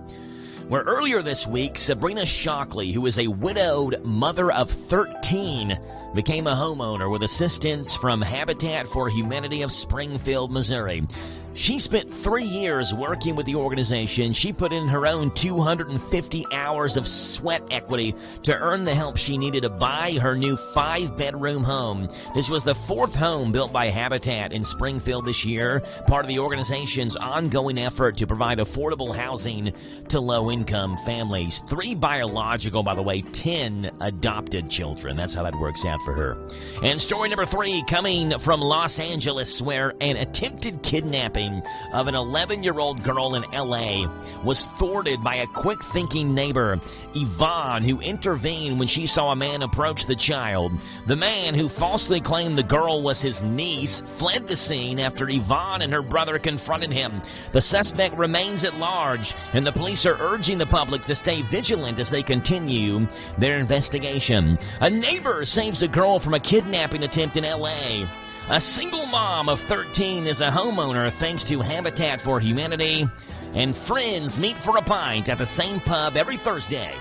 [SPEAKER 2] where earlier this week, Sabrina Shockley, who is a widowed mother of 13, became a homeowner with assistance from Habitat for Humanity of Springfield, Missouri. She spent 3 years working with the organization. She put in her own 250 hours of sweat equity to earn the help she needed to buy her new 5-bedroom home. This was the 4th home built by Habitat in Springfield this year, part of the organization's ongoing effort to provide affordable housing to low-income families. 3 biological, by the way, 10 adopted children. That's how that works out for her. And story number 3 coming from Los Angeles, where an attempted kidnapping kidnapping of an 11-year-old girl in L.A. was thwarted by a quick-thinking neighbor, Yvonne, who intervened when she saw a man approach the child. The man, who falsely claimed the girl was his niece, fled the scene after Yvonne and her brother confronted him. The suspect remains at large, and the police are urging the public to stay vigilant as they continue their investigation. A neighbor saves a girl from a kidnapping attempt in L.A. A single mom of 13 is a homeowner thanks to Habitat for Humanity. And friends meet for a pint at the same pub every Thursday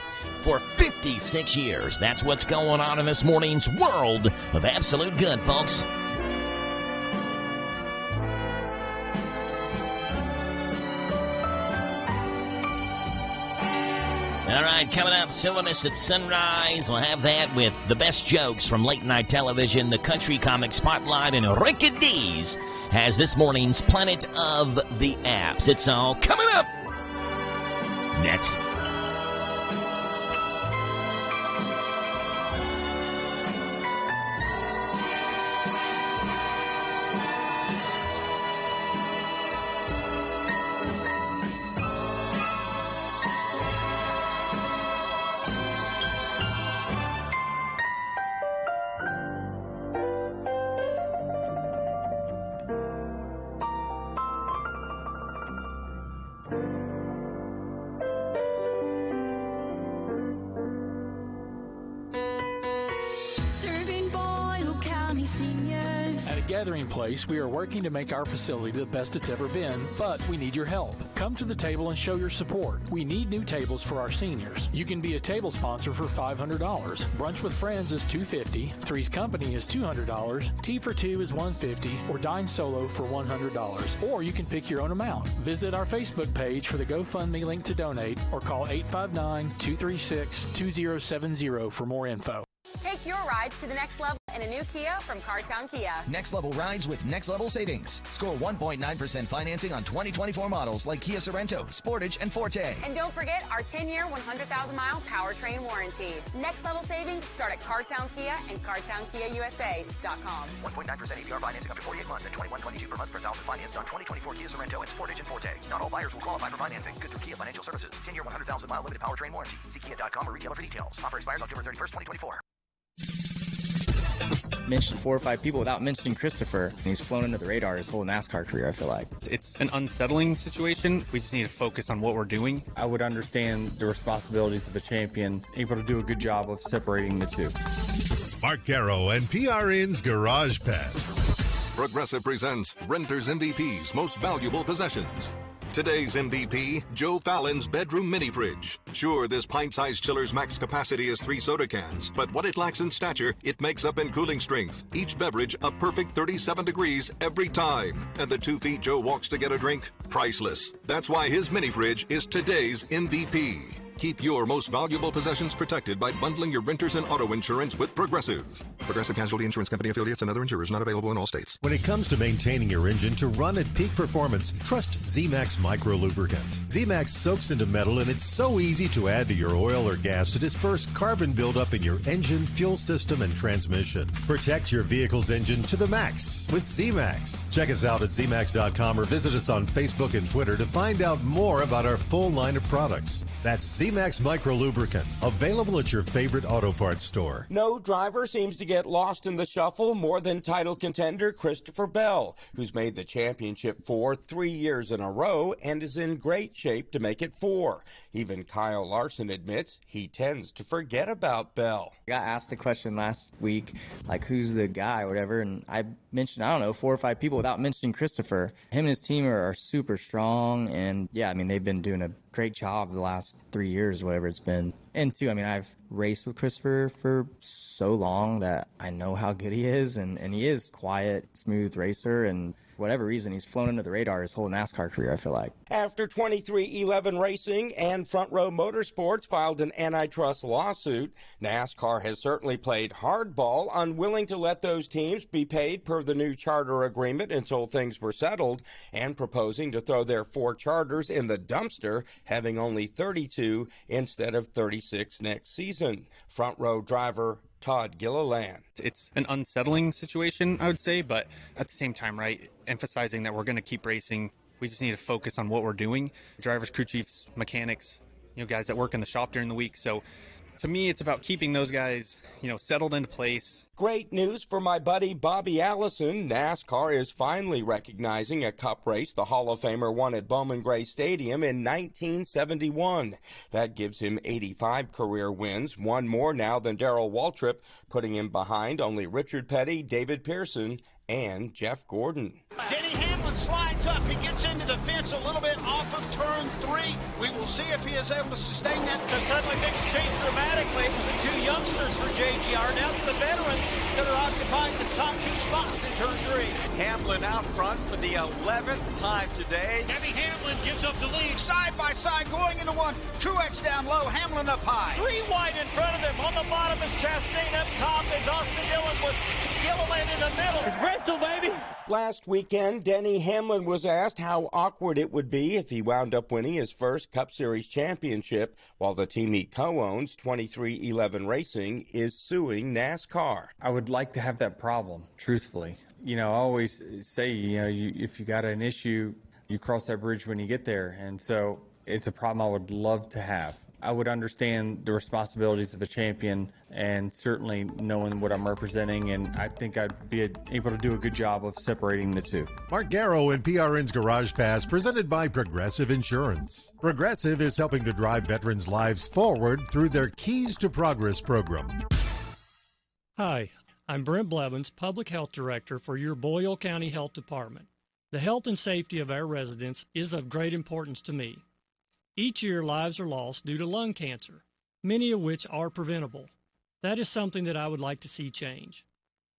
[SPEAKER 2] for 56 years. That's what's going on in this morning's World of Absolute Good, folks. All right, coming up, Silliness at Sunrise. We'll have that with the best jokes from late-night television, the Country Comic Spotlight, and Ricky D's has this morning's Planet of the Apps. It's all coming up next.
[SPEAKER 14] At a gathering place, we are working to make our facility the best it's ever been, but we need your help. Come to the table and show your support. We need new tables for our seniors. You can be a table sponsor for $500. Brunch with Friends is $250. Three's Company is $200. Tea for Two is $150, or Dine Solo for $100. Or you can pick your own amount. Visit our Facebook page for the GoFundMe link to donate, or call 859-236-2070 for more info.
[SPEAKER 15] Take your ride to the next level in a new Kia from Cartown Kia.
[SPEAKER 16] Next level rides with next level savings. Score 1.9% financing on 2024 models like Kia Sorento, Sportage, and Forte.
[SPEAKER 15] And don't forget our 10-year, 100,000-mile powertrain warranty. Next level savings start at Cartown Kia and CartownKiaUSA.com.
[SPEAKER 16] 1.9% APR financing up to 48 months at $21.22 per month per thousand financed on 2024 Kia Sorento and Sportage and Forte. Not all buyers will qualify for financing. Good through Kia Financial Services. 10-year, 100,000-mile limited powertrain warranty. See Kia.com or retailer for details. Offer expires October 31st, 2024.
[SPEAKER 17] Mention 4 or 5 people without mentioning Christopher. He's flown under the radar his whole NASCAR career, I feel like.
[SPEAKER 18] It's an unsettling situation. We just need to focus on what we're doing.
[SPEAKER 19] I would understand the responsibilities of the champion, able to do a good job of separating the two.
[SPEAKER 24] Mark Garrow and PRN's Garage Pass.
[SPEAKER 20] Progressive presents Renter's MVP's Most Valuable Possessions. Today's MVP, Joe Fallon's bedroom mini fridge. Sure, this pint-sized chiller's max capacity is 3 soda cans, but what it lacks in stature, it makes up in cooling strength. Each beverage a perfect 37 degrees every time. And the 2 feet Joe walks to get a drink, priceless. That's why his mini fridge is today's MVP. Keep your most valuable possessions protected by bundling your renters and auto insurance with Progressive. Progressive Casualty Insurance Company affiliates and other insurers not available in all states.
[SPEAKER 24] When it comes to maintaining your engine to run at peak performance, trust ZMAX Micro Lubricant. ZMAX soaks into metal, and it's so easy to add to your oil or gas to disperse carbon buildup in your engine, fuel system, and transmission. Protect your vehicle's engine to the max with ZMAX. Check us out at ZMAX.com or visit us on Facebook and Twitter to find out more about our full line of products. That's ZMAX Micro Lubricant, available at your favorite auto parts store.
[SPEAKER 21] No driver seems to get lost in the shuffle more than title contender Christopher Bell, who's made the championship 3 years in a row and is in great shape to make it 4. Even Kyle Larson admits he tends to forget about Bell.
[SPEAKER 17] I got asked the question last week, like, who's the guy or whatever, and I mentioned, 4 or 5 people without mentioning Christopher. Him and his team are super strong, and yeah, they've been doing a great job the last 3 years, whatever it's been. And two, I've raced with Christopher for so long that I know how good he is, and he is quiet, smooth racer, and for whatever reason, he's flown under the radar his whole NASCAR career, I feel like.
[SPEAKER 21] After 2311 Racing and Front Row Motorsports filed an antitrust lawsuit, NASCAR has certainly played hardball, unwilling to let those teams be paid per the new charter agreement until things were settled, and proposing to throw their 4 charters in the dumpster, having only 32 instead of 36 next season. Front Row driver Todd Gilliland.
[SPEAKER 18] It's an unsettling situation, I would say, but at the same time, right, emphasizing that we're going to keep racing. We just need to focus on what we're doing. Drivers, crew chiefs, mechanics, guys that work in the shop during the week. So to me, it's about keeping those guys, settled into place.
[SPEAKER 21] Great news for my buddy Bobby Allison. NASCAR is finally recognizing a cup race the Hall of Famer won at Bowman Gray Stadium in 1971. That gives him 85 career wins, one more now than Darrell Waltrip, putting him behind only Richard Petty, David Pearson, and Jeff Gordon.
[SPEAKER 3] Denny Hamlin slides up. He gets into the fence a little bit off of turn 3. We will see if he is able to sustain that.
[SPEAKER 5] So suddenly things change dramatically. It was the two youngsters for JGR. Now the veterans that are occupying the top 2 spots in turn 3.
[SPEAKER 3] Hamlin out front for the 11th time today.
[SPEAKER 5] Denny Hamlin gives up the lead.
[SPEAKER 3] Side by side going into one. Truex down low. Hamlin up high.
[SPEAKER 5] 3 wide in front of him. On the bottom is Chastain. Up top is Austin Dillon with Gilliland in the middle.
[SPEAKER 3] It's Bristol, baby.
[SPEAKER 21] Last weekend, Denny Hamlin was asked how awkward it would be if he wound up winning his first Cup Series championship, while the team he co-owns, 2311 Racing, is suing NASCAR.
[SPEAKER 19] I would like to have that problem, truthfully. I always say, if you got an issue, you cross that bridge when you get there. And so it's a problem I would love to have. I would understand the responsibilities of a champion and certainly knowing what I'm representing, and I think I'd be able to do a good job of separating the two.
[SPEAKER 24] Mark Garrow and PRN's Garage Pass, presented by Progressive Insurance. Progressive is helping to drive veterans' lives forward through their Keys to Progress program.
[SPEAKER 22] Hi, I'm Brent Blevins, Public Health Director for your Boyle County Health Department. The health and safety of our residents is of great importance to me. Each year, lives are lost due to lung cancer, many of which are preventable. That is something that I would like to see change.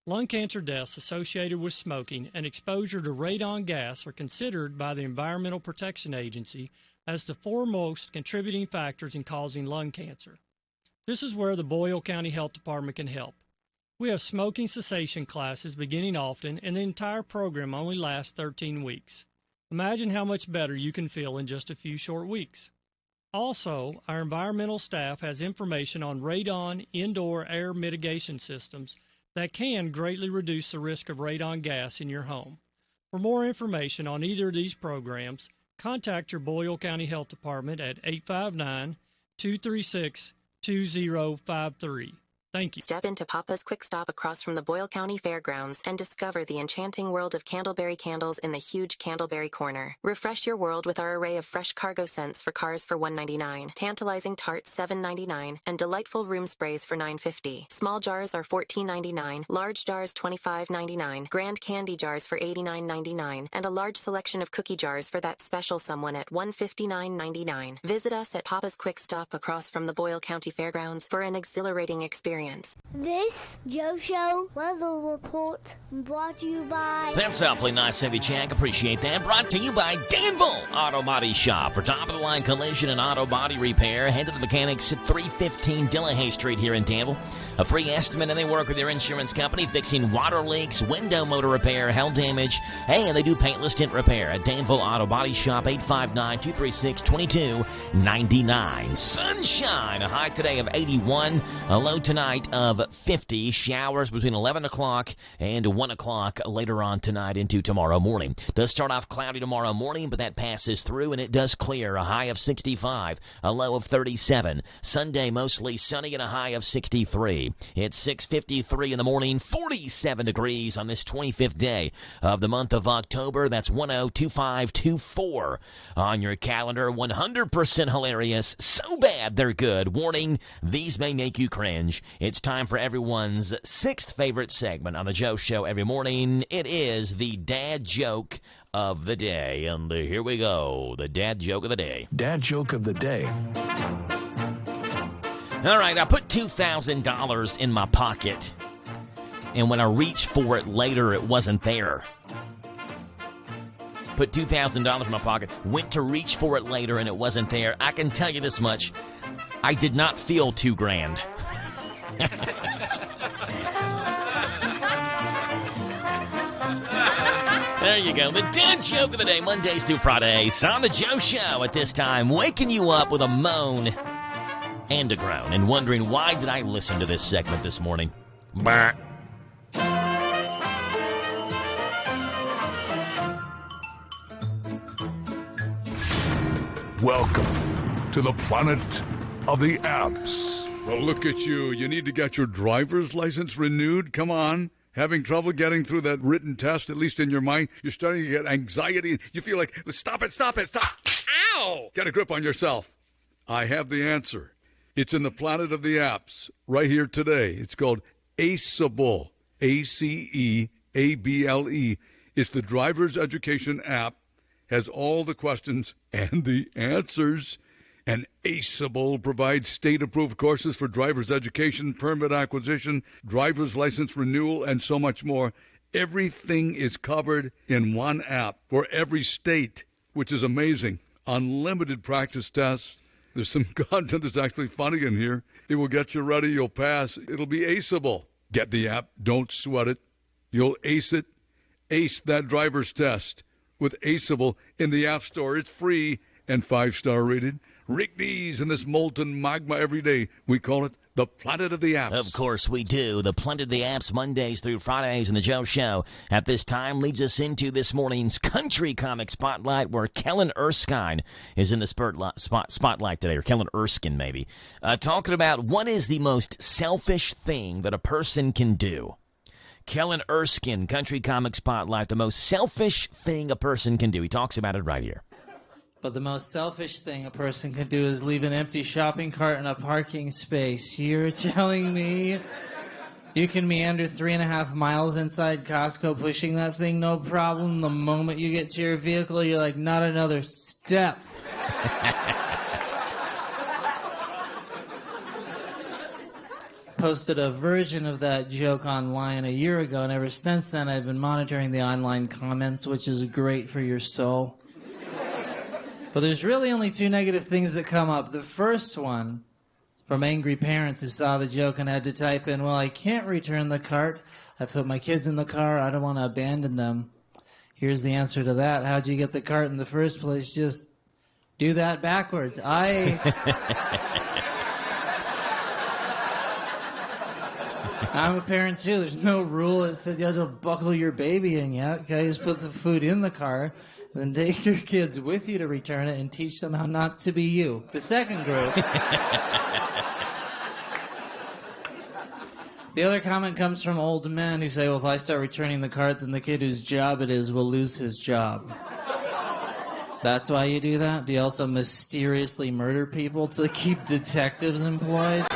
[SPEAKER 22] Lung cancer deaths associated with smoking and exposure to radon gas are considered by the Environmental Protection Agency as the foremost contributing factors in causing lung cancer. This is where the Boyle County Health Department can help. We have smoking cessation classes beginning often, and the entire program only lasts 13 weeks. Imagine how much better you can feel in just a few short weeks. Also, our environmental staff has information on radon indoor air mitigation systems that can greatly reduce the risk of radon gas in your home. For more information on either of these programs, contact your Boyle County Health Department at 859-236-2053. Thank you.
[SPEAKER 23] Step into Papa's Quick Stop across from the Boyle County Fairgrounds and discover the enchanting world of Candleberry candles in the huge Candleberry Corner. Refresh your world with our array of fresh cargo scents for cars for $1.99, tantalizing tarts $7.99, and delightful room sprays for $9.50. Small jars are $14.99, large jars $25.99, grand candy jars for $89.99, and a large selection of cookie jars for that special someone at $159.99. Visit us at Papa's Quick Stop across from the Boyle County Fairgrounds for an exhilarating experience.
[SPEAKER 8] This Joe Show weather report brought to you by...
[SPEAKER 2] That's awfully nice of you, Jack. Appreciate that. Brought to you by Danville Auto Body Shop. For top-of-the-line collision and auto body repair, head to the mechanics at 315 Dillahay Street here in Danville. A free estimate, and they work with their insurance company, fixing water leaks, window motor repair, hail damage, and they do paintless tint repair at Danville Auto Body Shop, 859-236-2299. Sunshine, a high today of 81, a low tonight of 50. Showers between 11 o'clock and 1 o'clock later on tonight into tomorrow morning. Does start off cloudy tomorrow morning, but that passes through and it does clear. A high of 65, a low of 37. Sunday mostly sunny and a high of 63. It's 6:53 in the morning, 47 degrees on this 25th day of the month of October. That's 102524 on your calendar. 100% hilarious. So bad they're good. Warning, these may make you cringe. It's time for everyone's sixth favorite segment on the Joe Show every morning. It is the dad joke of the day. And here we go. The dad joke of the day.
[SPEAKER 6] Dad joke of the day.
[SPEAKER 2] All right, I put $2,000 in my pocket, and when I reached for it later, it wasn't there. Put $2,000 in my pocket, went to reach for it later, and it wasn't there. I can tell you this much. I did not feel $2,000. There you go. The dad joke of the day, Mondays through Fridays on the Joe Show at this time, waking you up with a moan and a groan and wondering, why did I listen to this segment this morning? Bah.
[SPEAKER 1] Welcome to the planet of the apps. Well, look at you. You need to get your driver's license renewed? Come on. Having trouble getting through that written test, at least in your mind? You're starting to get anxiety. You feel like, stop it. Ow! Get a grip on yourself. I have the answer. It's in the planet of the apps right here today. It's called ACEABLE. ACEABLE. It's the driver's education app. Has all the questions and the answers. And ACEABLE provides state-approved courses for driver's education, permit acquisition, driver's license renewal, and so much more. Everything is covered in one app for every state, which is amazing. Unlimited practice tests. There's some content that's actually funny in here. It will get you ready. You'll pass. It'll be ACEABLE. Get the app. Don't sweat it. You'll ace it. Ace that driver's test with ACEABLE in the App Store. It's free and 5-star rated. Rick Dees in this molten magma every day. We call it the Planet of the Apps.
[SPEAKER 2] Of course we do. The Planet of the Apps, Mondays through Fridays in the Joe Show. At this time leads us into this morning's Country Comic Spotlight, where Kellen Erskine is in the spotlight today, or Kellen Erskine maybe, talking about what is the most selfish thing that a person can do. Kellen Erskine, Country Comic Spotlight, the most selfish thing a person can do. He talks about it right here.
[SPEAKER 4] But the most selfish thing a person can do is leave an empty shopping cart in a parking space. You're telling me you can meander 3.5 miles inside Costco pushing that thing, no problem. The moment you get to your vehicle, you're like, not another step. Posted a version of that joke online a year ago, and ever since then I've been monitoring the online comments, which is great for your soul. But there's really only 2 negative things that come up. The first one, from angry parents who saw the joke and had to type in, well, I can't return the cart. I put my kids in the car. I don't want to abandon them. Here's the answer to that. How'd you get the cart in the first place? Just do that backwards. I'm a parent, too. There's no rule that said you have to buckle your baby in yet. Okay, just put the food in the car. Then take your kids with you to return it and teach them how not to be you. The second group. The other comment comes from old men who say, well, if I start returning the cart, then the kid whose job it is will lose his job. That's why you do that? Do you also mysteriously murder people to keep detectives employed?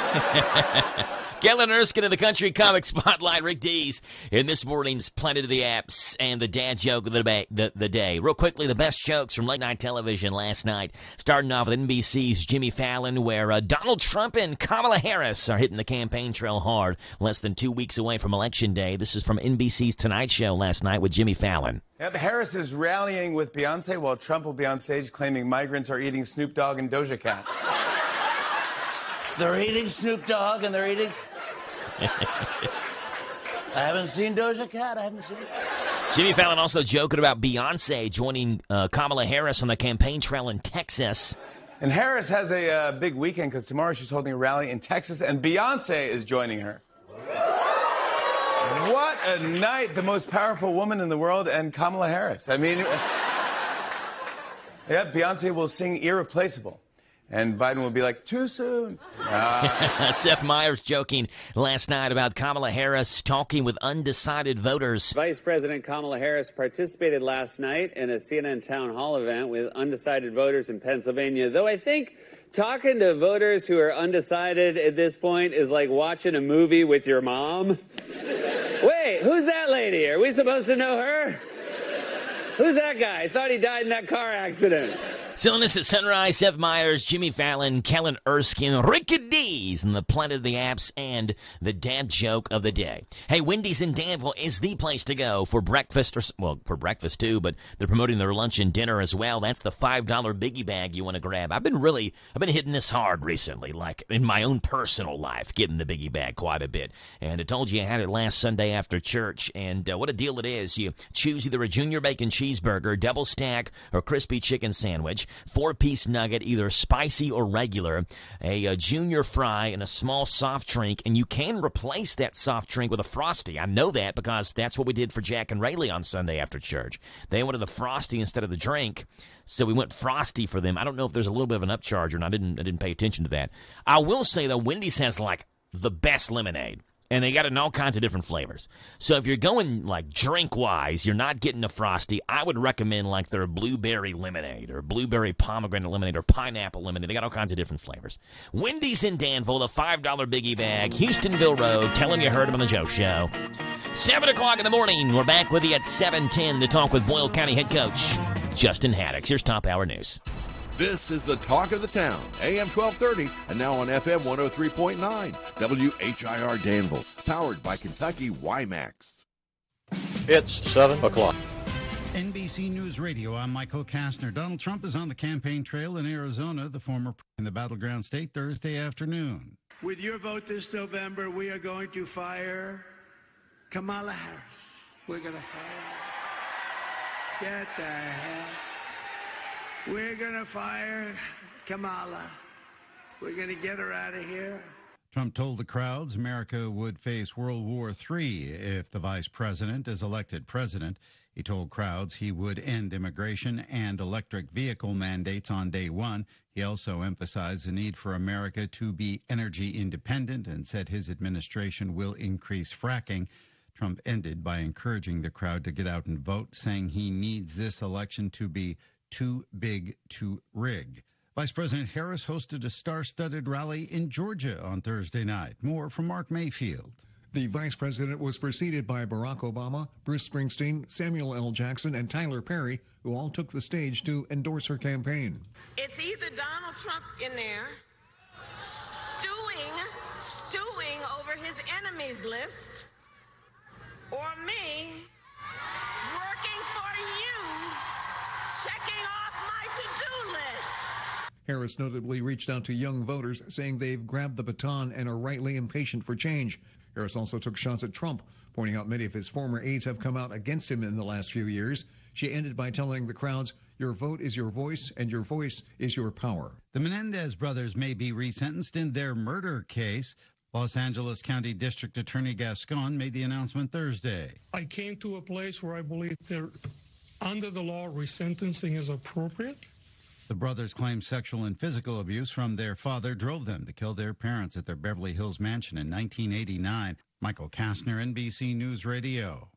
[SPEAKER 2] Kellen Erskine of the Country Comic Spotlight, Rick Dees, in this morning's Planet of the Apps and the dad joke of the day. Real quickly, the best jokes from late night television last night, starting off with NBC's Jimmy Fallon, where Donald Trump and Kamala Harris are hitting the campaign trail hard, less than 2 weeks away from Election Day. This is from NBC's Tonight Show last night with Jimmy Fallon.
[SPEAKER 9] Yep, Harris is rallying with Beyonce while Trump will be on stage claiming migrants are eating Snoop Dogg and Doja Cat.
[SPEAKER 10] They're eating Snoop Dogg and they're eating... I haven't seen Doja Cat. I haven't seen it.
[SPEAKER 2] Jimmy Fallon also joking about Beyonce joining Kamala Harris on the campaign trail in Texas.
[SPEAKER 9] And Harris has a big weekend because tomorrow she's holding a rally in Texas and Beyonce is joining her. What a night. The most powerful woman in the world and Kamala Harris. I mean, yeah, Beyonce will sing Irreplaceable. And Biden will be like, too soon.
[SPEAKER 2] Seth Meyers joking last night about Kamala Harris talking with undecided voters.
[SPEAKER 25] Vice President Kamala Harris participated last night in a CNN town hall event with undecided voters in Pennsylvania, though I think talking to voters who are undecided at this point is like watching a movie with your mom. Wait, who's that lady? Are we supposed to know her? Who's that guy? I thought he died in that car accident.
[SPEAKER 2] Still in this at Sunrise, Seth Meyers, Jimmy Fallon, Kellen Erskine, Ricky Dees, and the Planet of the Apps and the dad joke of the day. Hey, Wendy's in Danville is the place to go for breakfast, for breakfast too, but they're promoting their lunch and dinner as well. That's the $5 biggie bag you want to grab. I've been hitting this hard recently, like in my own personal life, getting the biggie bag quite a bit. And I told you I had it last Sunday after church, and what a deal it is. You choose either a junior bacon cheeseburger, double stack, or crispy chicken sandwich. large 4-piece nugget, either spicy or regular, a junior fry, and a small soft drink. And you can replace that soft drink with a Frosty. I know that because that's what we did for Jack and Rayleigh on Sunday after church. They wanted the Frosty instead of the drink, so we went Frosty for them. I don't know if there's a little bit of an upcharge, and I didn't pay attention to that. I will say, though, Wendy's has, like, the best lemonade. And they got it in all kinds of different flavors. So if you're going, like, drink-wise, you're not getting a Frosty, I would recommend, like, their blueberry lemonade or blueberry pomegranate lemonade or pineapple lemonade. They got all kinds of different flavors. Wendy's in Danville, the $5 biggie bag, Houstonville Road. Tell them you heard them on the Joe Show. 7 o'clock in the morning. We're back with you at 7:10 to talk with Boyle County head coach Justin Haddix. Here's Top Hour News.
[SPEAKER 7] This is the talk of the town, AM 1230, and now on FM 103.9, WHIR Danville, powered by Kentucky WiMAX.
[SPEAKER 11] It's 7 o'clock.
[SPEAKER 12] NBC News Radio, I'm Michael Kastner. Donald Trump is on the campaign trail in Arizona, the former in the battleground state, Thursday afternoon.
[SPEAKER 13] With your vote this November, we are going to fire Kamala Harris. We're going to fire her. Get the hell. We're going to fire Kamala. We're going to get her out of here.
[SPEAKER 12] Trump told the crowds America would face World War III if the vice president is elected president. He told crowds he would end immigration and electric vehicle mandates on day one. He also emphasized the need for America to be energy independent and said his administration will increase fracking. Trump ended by encouraging the crowd to get out and vote, saying he needs this election to be too big to rig. Vice President Harris hosted a star-studded rally in Georgia on Thursday night. More from Mark Mayfield.
[SPEAKER 14] The vice president was preceded by Barack Obama, Bruce Springsteen, Samuel L. Jackson, and Tyler Perry, who all took the stage to endorse her campaign.
[SPEAKER 26] It's either Donald Trump in there stewing over his enemies list, or me working for you, checking off my to-do list.
[SPEAKER 14] Harris notably reached out to young voters, saying they've grabbed the baton and are rightly impatient for change. Harris also took shots at Trump, pointing out many of his former aides have come out against him in the last few years. She ended by telling the crowds, your vote is your voice, and your voice is your power.
[SPEAKER 12] The Menendez brothers may be resentenced in their murder case. Los Angeles County District Attorney Gascon made the announcement Thursday.
[SPEAKER 27] I came to a place where I believe that under the law, resentencing is appropriate.
[SPEAKER 12] The brothers claim sexual and physical abuse from their father drove them to kill their parents at their Beverly Hills mansion in 1989. Michael Kastner, NBC News Radio.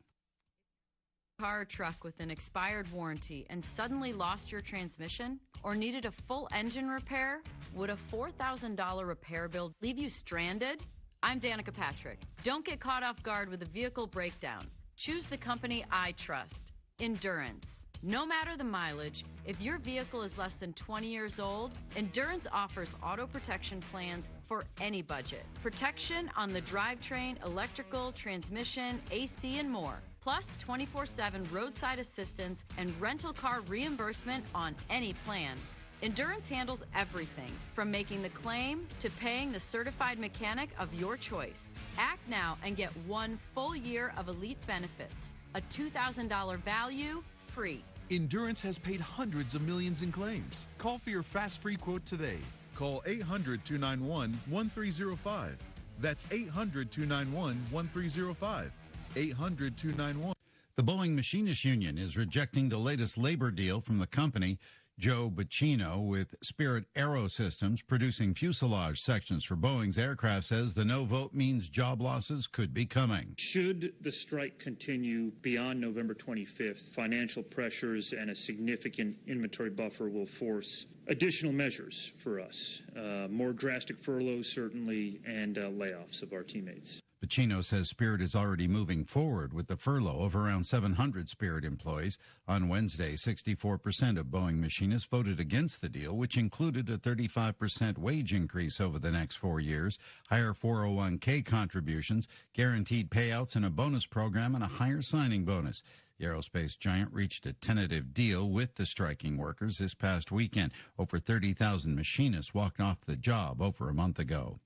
[SPEAKER 28] Car or truck with an expired warranty and suddenly lost your transmission or needed a full engine repair? Would a $4,000 repair bill leave you stranded? I'm Danica Patrick. Don't get caught off guard with a vehicle breakdown. Choose the company I trust. Endurance. No matter the mileage, if your vehicle is less than 20 years old, Endurance offers auto protection plans for any budget. Protection on the drivetrain, electrical, transmission, AC, and more. Plus 24/7 roadside assistance and rental car reimbursement on any plan. Endurance handles everything, from making the claim to paying the certified mechanic of your choice. Act now and get 1 full year of elite benefits. A $2,000 value, free.
[SPEAKER 29] Endurance has paid hundreds of millions in claims. Call for your fast free quote today. Call 800-291-1305. That's 800-291-1305. 800-291.
[SPEAKER 12] The Boeing Machinists Union is rejecting the latest labor deal from the company. Joe Bacino with Spirit Aerosystems, producing fuselage sections for Boeing's aircraft, says the no vote means job losses could be coming.
[SPEAKER 30] Should the strike continue beyond November 25th, financial pressures and a significant inventory buffer will force additional measures for us. More drastic furloughs, certainly, and layoffs of our teammates.
[SPEAKER 12] Bacino says Spirit is already moving forward with the furlough of around 700 Spirit employees. On Wednesday, 64% of Boeing machinists voted against the deal, which included a 35% wage increase over the next 4 years, higher 401k contributions, guaranteed payouts in a bonus program, and a higher signing bonus. The aerospace giant reached a tentative deal with the striking workers this past weekend. Over 30,000 machinists walked off the job over a month ago.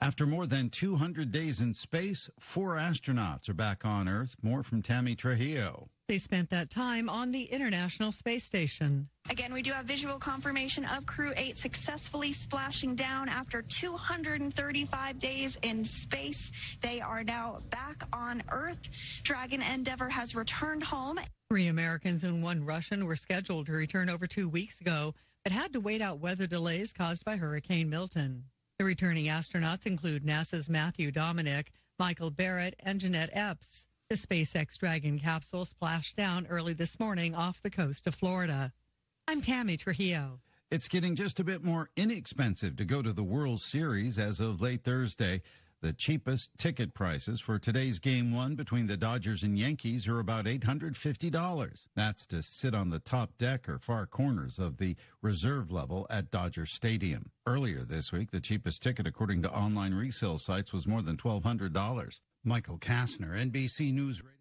[SPEAKER 12] After more than 200 days in space, 4 astronauts are back on Earth. More from Tammy Trujillo.
[SPEAKER 31] They spent that time on the International Space Station.
[SPEAKER 3] Again, we do have visual confirmation of Crew 8 successfully splashing down after 235 days in space. They are now back on Earth. Dragon Endeavour has returned home.
[SPEAKER 5] 3 Americans and 1 Russian were scheduled to return over 2 weeks ago, but had to wait out weather delays caused by Hurricane Milton. The returning astronauts include NASA's Matthew Dominic, Michael Barrett, and Jeanette Epps. The SpaceX Dragon capsule splashed down early this morning off the coast of Florida. I'm Tammy Trujillo.
[SPEAKER 12] It's getting just a bit more inexpensive to go to the World Series as of late Thursday. The cheapest ticket prices for today's Game 1 between the Dodgers and Yankees are about $850. That's to sit on the top deck or far corners of the reserve level at Dodger Stadium. Earlier this week, the cheapest ticket, according to online resale sites, was more than $1,200. Michael Kastner, NBC News Radio.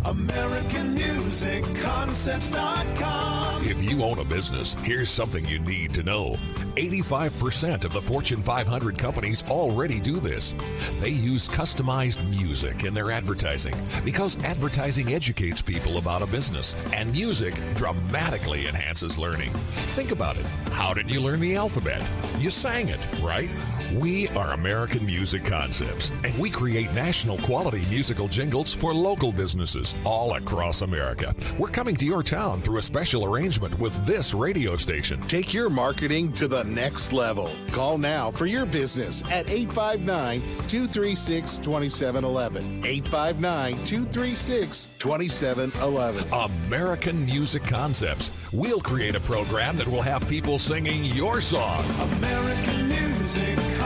[SPEAKER 15] AmericanMusicConcepts.com. If you own a business, here's something you need to know. 85% of the Fortune 500 companies already do this. They use customized music in their advertising because advertising educates people about a business, and music dramatically enhances learning. Think about it. How did you learn the alphabet? You sang it, right? We are American Music Concepts, and we create national quality musical jingles for local businesses all across America. We're coming to your town through a special arrangement with this radio station.
[SPEAKER 16] Take your marketing to the next level. Call now for your business at 859-236-2711. 859-236-2711.
[SPEAKER 15] American Music Concepts. We'll create a program that will have people singing your song. AmericanMusicConcepts.com.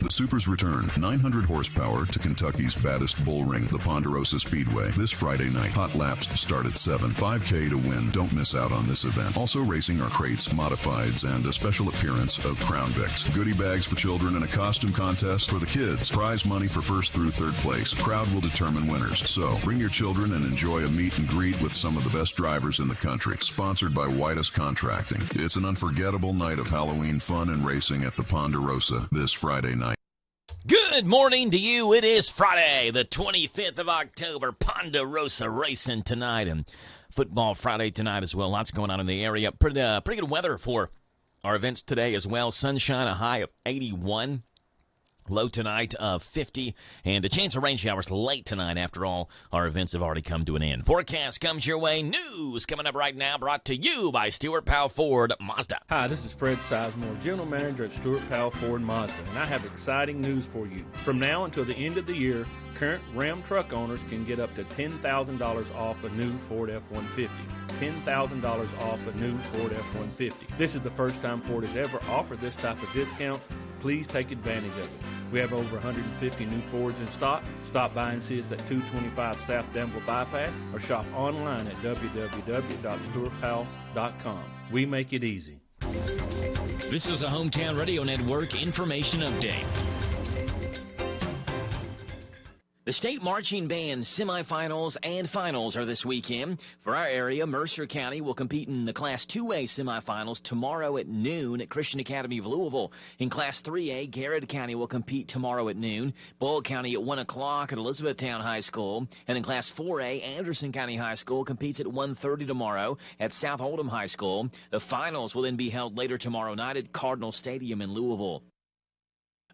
[SPEAKER 17] The Supers return 900 horsepower to Kentucky's baddest bull ring, the Ponderosa Speedway, this Friday night. Hot laps start at 7. 5K to win. Don't miss out on this event. Also racing are crates, modifieds, and a special appearance of Crown Vics. Goodie bags for children and a costume contest for the kids. Prize money for first through third place. Crowd will determine winners. So bring your children and enjoy a meet and greet with some of the best drivers in the country. Sponsored by Whitus Contracting. It's an unforgettable night of Halloween fun and racing at the Ponderosa this Friday night.
[SPEAKER 2] Good morning to you. It is Friday, the 25th of October. Ponderosa racing tonight, and football Friday tonight as well. Lots going on in the area. Pretty good weather for our events today as well. Sunshine, a high of 81. Low tonight of 50, and a chance of rain showers late tonight. After all, our events have already come to an end. Forecast comes your way. News coming up right now, brought to you by Stuart Powell Ford Mazda.
[SPEAKER 18] Hi, this is Fred Sizemore, General Manager at Stuart Powell Ford Mazda, and I have exciting news for you. From now until the end of the year, current Ram truck owners can get up to $10,000 off a new Ford F-150. $10,000 off a new Ford F-150. This is the first time Ford has ever offered this type of discount. Please take advantage of it. We have over 150 new Fords in stock. Stop by and see us at 225 South Danville Bypass or shop online at www.stuartpowell.com. We make it easy.
[SPEAKER 2] This is a Hometown Radio Network information update. The state marching band semifinals and finals are this weekend. For our area, Mercer County will compete in the Class 2A semifinals tomorrow at noon at Christian Academy of Louisville. In Class 3A, Garrett County will compete tomorrow at noon. Boyle County at 1 o'clock at Elizabethtown High School. And in Class 4A, Anderson County High School competes at 1:30 tomorrow at South Oldham High School. The finals will then be held later tomorrow night at Cardinal Stadium in Louisville.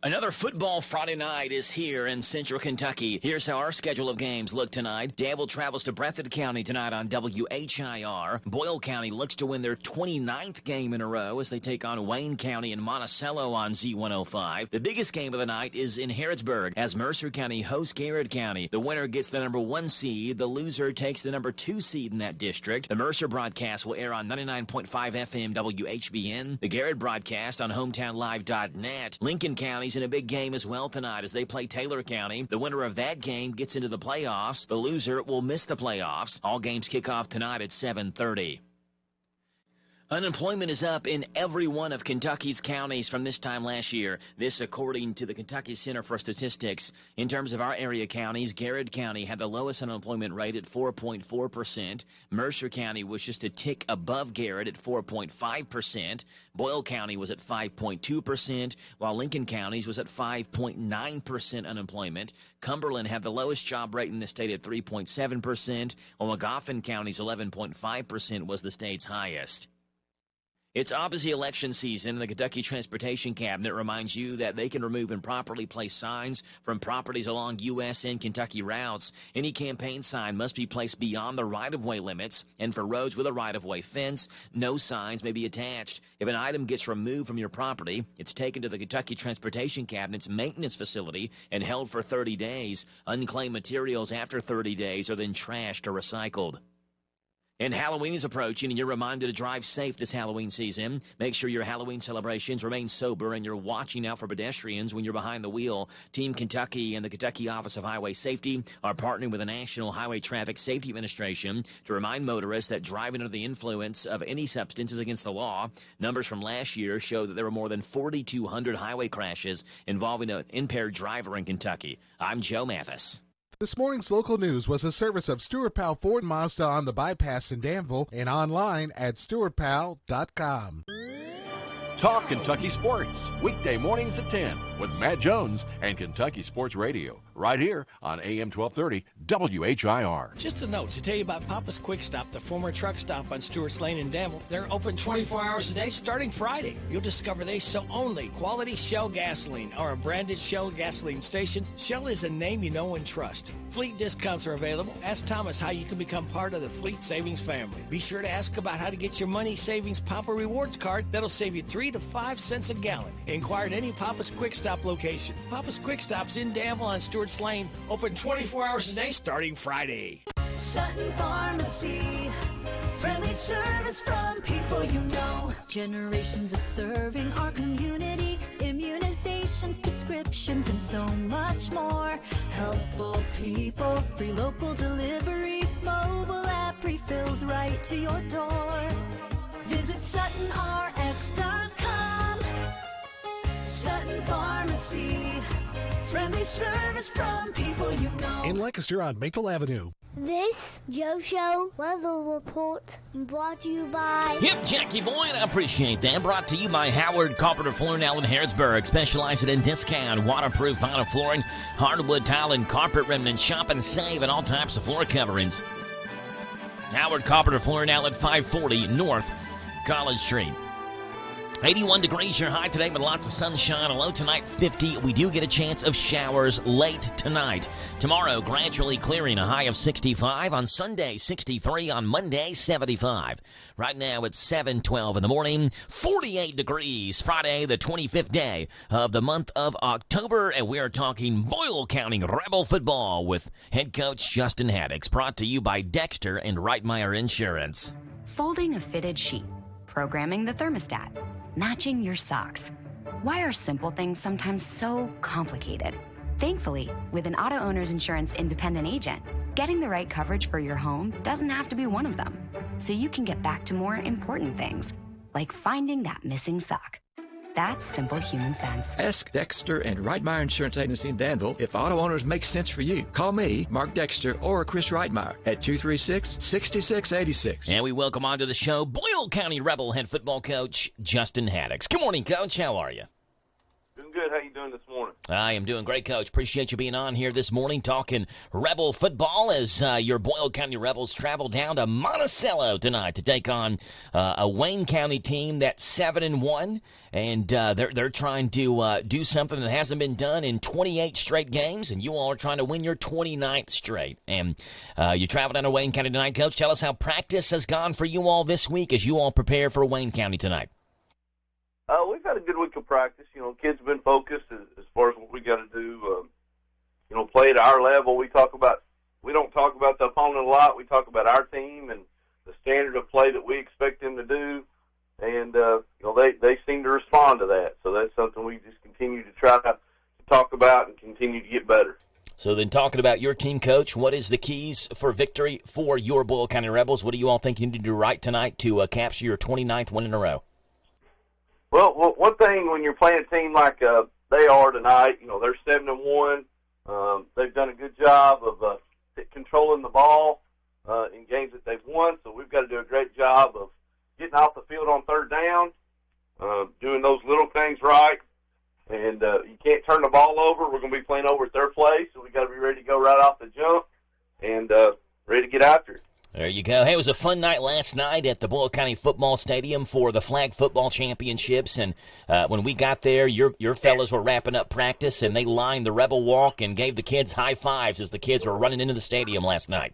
[SPEAKER 2] Another football Friday night is here in Central Kentucky. Here's how our schedule of games look tonight. Danville travels to Breathitt County tonight on WHIR. Boyle County looks to win their 29th game in a row as they take on Wayne County and Monticello on Z105. The biggest game of the night is in Harrodsburg as Mercer County hosts Garrett County. The winner gets the number 1 seed. The loser takes the number 2 seed in that district. The Mercer broadcast will air on 99.5 FM WHBN. The Garrett broadcast on HometownLive.net. Lincoln County in a big game as well tonight as they play Taylor County. The winner of that game gets into the playoffs. The loser will miss the playoffs. All games kick off tonight at 7:30. Unemployment is up in every one of Kentucky's counties from this time last year. This according to the Kentucky Center for Statistics. In terms of our area counties, Garrett County had the lowest unemployment rate at 4.4%. Mercer County was just a tick above Garrett at 4.5%. Boyle County was at 5.2%, while Lincoln County was at 5.9% unemployment. Cumberland had the lowest job rate in the state at 3.7%, while Magoffin County's 11.5% was the state's highest. It's obviously election season, and the Kentucky Transportation Cabinet reminds you that they can remove improperly placed signs from properties along U.S. and Kentucky routes. Any campaign sign must be placed beyond the right-of-way limits, and for roads with a right-of-way fence, no signs may be attached. If an item gets removed from your property, it's taken to the Kentucky Transportation Cabinet's maintenance facility and held for 30 days. Unclaimed materials after 30 days are then trashed or recycled. And Halloween is approaching, and you're reminded to drive safe this Halloween season. Make sure your Halloween celebrations remain sober, and you're watching out for pedestrians when you're behind the wheel. Team Kentucky and the Kentucky Office of Highway Safety are partnering with the National Highway Traffic Safety Administration to remind motorists that driving under the influence of any substance is against the law. Numbers from last year show that there were more than 4,200 highway crashes involving an impaired driver in Kentucky. I'm Joe Mathis.
[SPEAKER 1] This morning's local news was a service of Stewart Powell Ford Mazda on the bypass in Danville and online at stewartpowell.com.
[SPEAKER 7] Talk Kentucky Sports, weekday mornings at 10 with Matt Jones and Kentucky Sports Radio, right here on AM 1230 WHIR.
[SPEAKER 4] Just a note to tell you about Papa's Quick Stop, the former truck stop on Stewart's Lane in Danville. They're open 24 hours a day starting Friday. You'll discover they sell only quality Shell gasoline or a branded Shell gasoline station. Shell is a name you know and trust. Fleet discounts are available. Ask Thomas how you can become part of the Fleet Savings family. Be sure to ask about how to get your money savings Papa Rewards card that'll save you 3 to 5 cents a gallon. Inquire at any Papa's Quick Stop location. Papa's Quick Stop's in Danville on Stewart's Lane, open 24 hours a day starting Friday.
[SPEAKER 6] Sutton Pharmacy, friendly service from people you know. Generations of serving our community, immunizations, prescriptions, and so much more. Helpful people, free local delivery, mobile app refills right to your door. Visit SuttonRx.com. Sutton Pharmacy, friendly service from people you know.
[SPEAKER 1] In Lancaster on Maple Avenue.
[SPEAKER 8] This Joe Show weather report brought to you by...
[SPEAKER 2] Yep, Jackie Boyd, I appreciate that. Brought to you by Howard Carpenter Flooring out in Harrisburg, specializing in discount, waterproof vinyl flooring, hardwood tile, and carpet remnant. Shop and save on all types of floor coverings. Howard Carpenter Flooring Outlet, 540 North College Street. 81 degrees your high today with lots of sunshine. A low tonight, 50. We do get a chance of showers late tonight. Tomorrow, gradually clearing, a high of 65. On Sunday, 63. On Monday, 75. Right now, it's 7:12 in the morning. 48 degrees. Friday, the 25th day of the month of October. And we are talking Boyle County Rebel football with head coach Justin Haddix. Brought to you by Dexter and Reitmeyer Insurance.
[SPEAKER 19] Folding a fitted sheet. Programming the thermostat. Matching your socks. Why are simple things sometimes so complicated? Thankfully, with an auto owner's insurance independent agent, getting the right coverage for your home doesn't have to be one of them. So you can get back to more important things, like finding that missing sock. That's simple human sense.
[SPEAKER 20] Ask Dexter and Reitmeyer Insurance Agency in Danville if auto owners make sense for you. Call me, Mark Dexter, or Chris Reitmeyer at 236-6686.
[SPEAKER 2] And we welcome onto the show Boyle County Rebel head football coach Justin Haddix. Good morning, Coach. How are you?
[SPEAKER 21] Doing good. How you doing this morning?
[SPEAKER 2] I am doing great, Coach. Appreciate you being on here this morning talking Rebel football as your Boyle County Rebels travel down to Monticello tonight to take on a Wayne County team that's 7-1, and they're trying to do something that hasn't been done in 28 straight games, and you all are trying to win your 29th straight. And you travel down to Wayne County tonight, Coach. Tell us how practice has gone for you all this week as you all prepare for Wayne County tonight.
[SPEAKER 21] We've had a good week of practice. You know, kids have been focused as far as what we got to do. Play at our level. We don't talk about the opponent a lot. We talk about our team and the standard of play that we expect them to do. And, they seem to respond to that. So that's something we just continue to try to talk about and continue to get better.
[SPEAKER 2] So then talking about your team, Coach, what is the keys for victory for your Boyle County Rebels? What do you all think you need to do right tonight to capture your 29th win in a row?
[SPEAKER 21] Well, one thing when you're playing a team like they are tonight, they're 7-1. They've done a good job of controlling the ball in games that they've won. So we've got to do a great job of getting off the field on third down, doing those little things right. And you can't turn the ball over. We're going to be playing over at their place, so we've got to be ready to go right off the jump and ready to get after it.
[SPEAKER 2] There you go. Hey, it was a fun night last night at the Boyle County Football Stadium for the Flag Football Championships. And when we got there, your fellas were wrapping up practice, and they lined the Rebel Walk and gave the kids high fives as the kids were running into the stadium last night.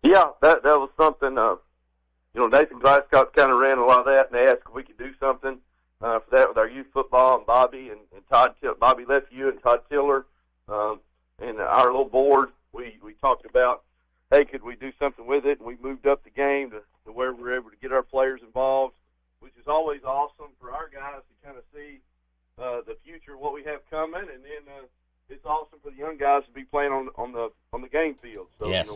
[SPEAKER 21] Yeah, that was something. Nathan Glascock kind of ran a lot of that, and they asked if we could do something for that with our youth football, and Bobby and Todd, Bobby Lefew and Todd Tiller, and our little board. We talked about, hey, could we do something with it? And we moved up the game to where we were able to get our players involved, which is always awesome for our guys to kind of see the future, what we have coming, and then it's awesome for the young guys to be playing on the game field. So
[SPEAKER 2] yes.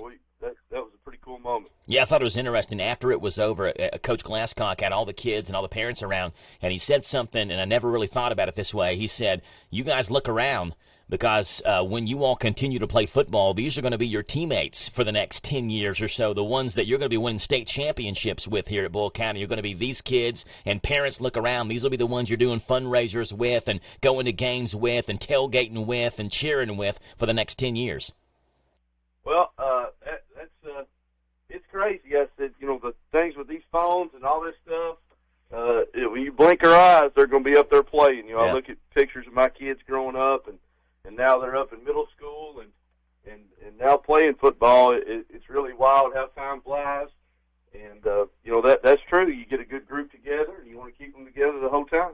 [SPEAKER 21] That was a pretty cool moment.
[SPEAKER 2] Yeah, I thought it was interesting. After it was over, Coach Glasscock had all the kids and all the parents around, and he said something, and I never really thought about it this way. He said, you guys look around, because when you all continue to play football, these are going to be your teammates for the next 10 years or so, the ones that you're going to be winning state championships with here at Boyle County. You're going to be these kids, and parents look around. These will be the ones you're doing fundraisers with and going to games with and tailgating with and cheering with for the next 10 years.
[SPEAKER 21] Well, it's crazy. I said, the things with these phones and all this stuff, when you blink our eyes, they're going to be up there playing. I look at pictures of my kids growing up, and now they're up in middle school and now playing football. It's really wild how time flies. And, that's true. You get a good group together, and you want to keep them together the whole time.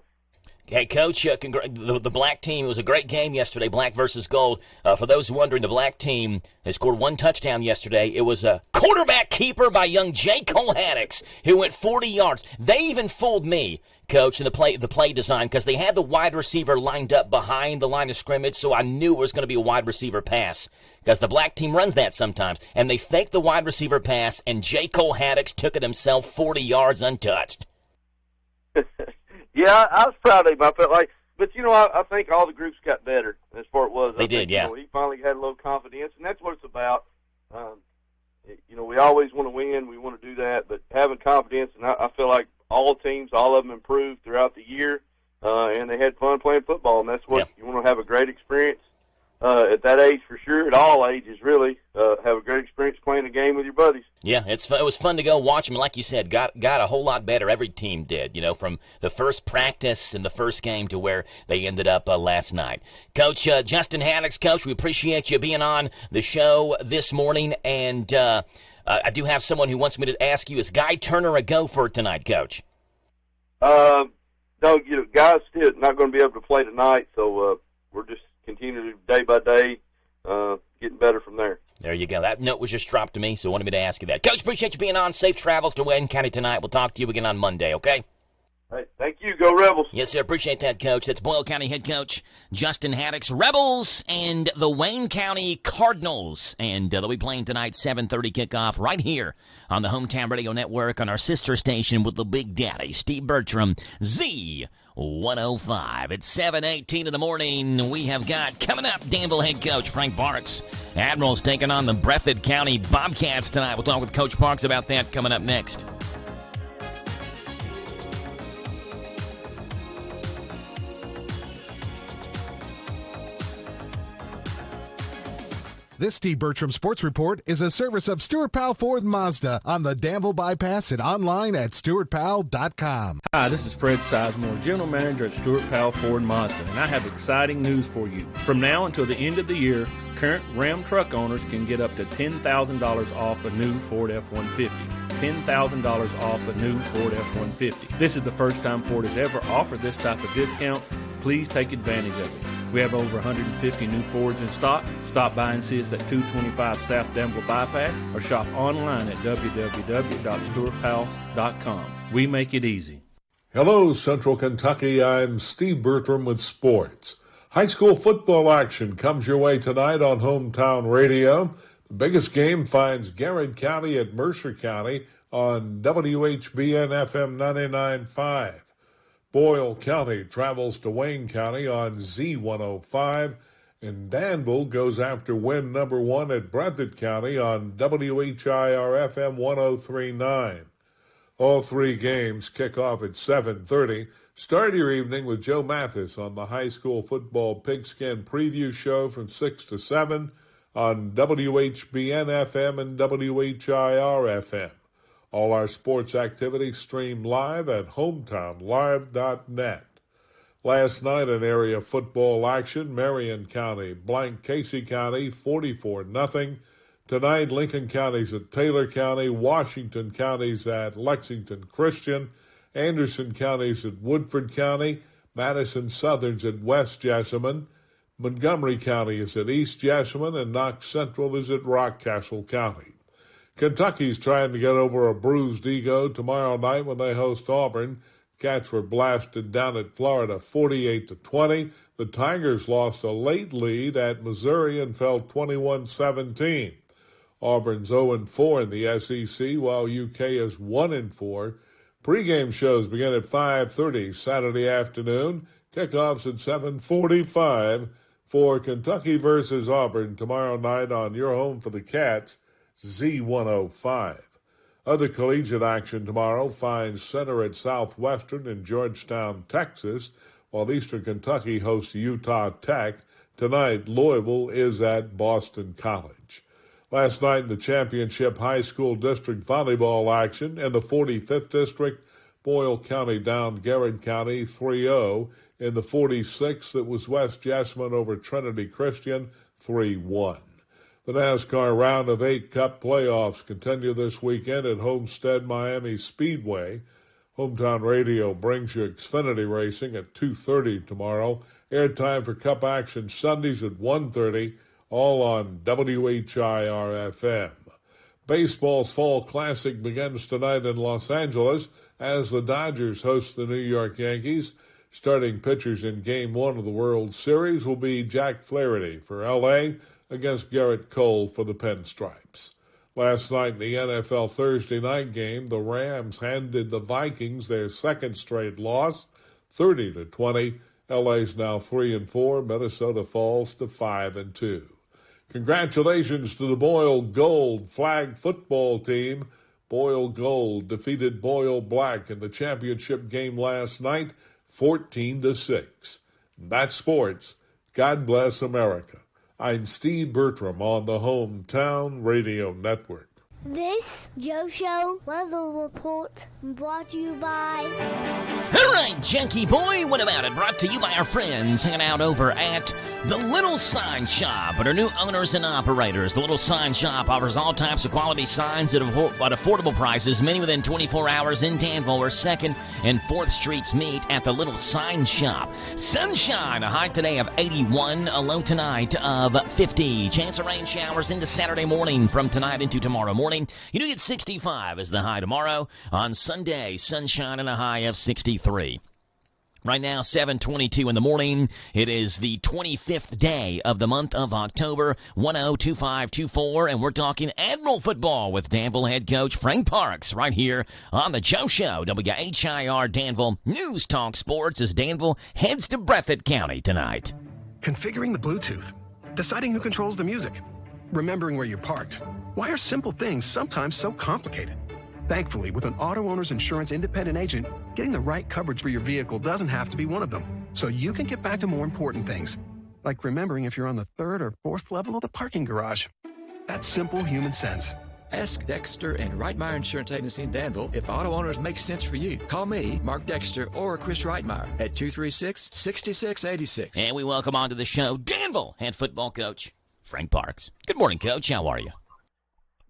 [SPEAKER 2] Hey, Coach, the black team, it was a great game yesterday, black versus gold. For those wondering, the black team has scored one touchdown yesterday. It was a quarterback keeper by young J. Cole Haddix, who went 40 yards. They even fooled me, Coach, in the play design, because they had the wide receiver lined up behind the line of scrimmage, so I knew it was going to be a wide receiver pass, because the black team runs that sometimes. And they faked the wide receiver pass, and J. Cole Haddix took it himself 40 yards untouched.
[SPEAKER 21] Yeah, I was proud of him. I felt like, but I think all the groups got better as far as it was.
[SPEAKER 2] They did, yeah.
[SPEAKER 21] He finally had a little confidence, and that's what it's about. We always want to win. We want to do that, but having confidence, and I feel like all teams, all of them improved throughout the year, and they had fun playing football, and that's what you want to have a great experience at that age for sure, at all ages really, have a great experience playing a game with your buddies.
[SPEAKER 2] Yeah, it was fun to go watch them. Like you said, got a whole lot better. Every team did, from the first practice and the first game to where they ended up last night. Coach Justin Haddix, Coach, we appreciate you being on the show this morning. And I do have someone who wants me to ask you, is Guy Turner a go for tonight, Coach?
[SPEAKER 21] No, Guy's still not going to be able to play tonight, so we're just continuing day by day, getting better from there.
[SPEAKER 2] There you go. That note was just dropped to me, so wanted me to ask you that. Coach, appreciate you being on. Safe travels to Wayne County tonight. We'll talk to you again on Monday, okay?
[SPEAKER 21] All right, thank you. Go Rebels.
[SPEAKER 2] Yes, sir. Appreciate that, Coach. That's Boyle County head coach Justin Haddix. Rebels and the Wayne County Cardinals. And they'll be playing tonight, 7:30 kickoff right here on the Hometown Radio Network on our sister station with the Big Daddy, Steve Bertram, Z105. It's 7:18 in the morning. We have got coming up Danville head coach Frank Parks. Admirals taking on the Breathitt County Bobcats tonight. We'll talk with Coach Parks about that coming up next.
[SPEAKER 1] This Steve Bertram Sports Report is a service of Stuart Powell Ford Mazda on the Danville Bypass and online at stuartpowell.com.
[SPEAKER 18] Hi, this is Fred Sizemore, General Manager at Stuart Powell Ford Mazda, and I have exciting news for you. From now until the end of the year, current Ram truck owners can get up to $10,000 off a new Ford F-150. $10,000 off a new Ford F-150. This is the first time Ford has ever offered this type of discount. Please take advantage of it. We have over 150 new Fords in stock. Stop by and see us at 225 South Danville Bypass or shop online at www.stuartpowell.com. We make it easy.
[SPEAKER 9] Hello, Central Kentucky. I'm Steve Bertram with sports. High school football action comes your way tonight on Hometown Radio. The biggest game finds Garrett County at Mercer County on WHBN FM 99.5. Boyle County travels to Wayne County on Z105. And Danville goes after win number 1 at Breathitt County on WHIR FM 103.9. All three games kick off at 7:30. Start your evening with Joe Mathis on the high school football pigskin preview show from 6 to 7 on WHBN FM and WHIR FM. All our sports activities streamed live at hometownlive.net. Last night in area football action, Marion County blanked Casey County 44-0. Tonight, Lincoln County's at Taylor County, Washington County's at Lexington Christian, Anderson County's at Woodford County, Madison Southern's at West Jessamine, Montgomery County is at East Jessamine, and Knox Central is at Rockcastle County. Kentucky's trying to get over a bruised ego tomorrow night when they host Auburn. Cats were blasted down at Florida 48-20. The Tigers lost a late lead at Missouri and fell 21-17. Auburn's 0-4 in the SEC, while UK is 1-4. Pre-game shows begin at 5:30 Saturday afternoon. Kickoffs at 7:45 for Kentucky versus Auburn tomorrow night on your home for the Cats, Z105. Other collegiate action tomorrow finds Center at Southwestern in Georgetown, Texas, while Eastern Kentucky hosts Utah Tech. Tonight, Louisville is at Boston College. Last night in the championship high school district volleyball action in the 45th district, Boyle County downed Garrett County 3-0. In the 46th, it was West Jessamine over Trinity Christian 3-1. The NASCAR Round of 8 Cup playoffs continue this weekend at Homestead Miami Speedway. Hometown Radio brings you Xfinity Racing at 2:30 tomorrow. Airtime for Cup action Sundays at 1:30, all on WHIR-FM. Baseball's Fall Classic begins tonight in Los Angeles as the Dodgers host the New York Yankees. Starting pitchers in Game 1 of the World Series will be Jack Flaherty for L.A., against Garrett Cole for the Pinstripes. Last night in the NFL Thursday night game, the Rams handed the Vikings their second straight loss, 30-20. LA's now 3-4. Minnesota falls to 5-2. Congratulations to the Boyle Gold flag football team. Boyle Gold defeated Boyle Black in the championship game last night, 14-6. That's sports. God bless America. I'm Steve Bertram on the Hometown Radio Network.
[SPEAKER 8] This Joe Show weather report brought to you by...
[SPEAKER 2] All right, Junkie Boy, what about it? Brought to you by our friends hanging out over at The Little Sign Shop and our new owners and operators. The Little Sign Shop offers all types of quality signs at affordable prices, many within 24 hours in Danville, where 2nd and 4th Streets meet at The Little Sign Shop. Sunshine, a high today of 81, a low tonight of 50. Chance of rain showers into Saturday morning from tonight into tomorrow morning. You do get 65 as the high tomorrow. On Sunday, sunshine and a high of 63. Right now, 7:22 in the morning. It is the 25th day of the month of October, 102524, and we're talking Admiral football with Danville head coach Frank Parks right here on the Joe Show, WHIR Danville News Talk Sports, as Danville heads to Breathitt County tonight.
[SPEAKER 10] Configuring the Bluetooth, deciding who controls the music, remembering where you're parked. Why are simple things sometimes so complicated? Thankfully, with an auto owner's insurance independent agent, getting the right coverage for your vehicle doesn't have to be one of them. So you can get back to more important things, like remembering if you're on the 3rd or 4th level of the parking garage. That's simple human sense.
[SPEAKER 20] Ask Dexter and Reitmeyer Insurance Agency in Danville if auto owners make sense for you. Call me, Mark Dexter, or Chris Reitmeyer at 236-6686.
[SPEAKER 2] And we welcome onto the show Danville head football coach Frank Parks. Good morning, Coach. How are you?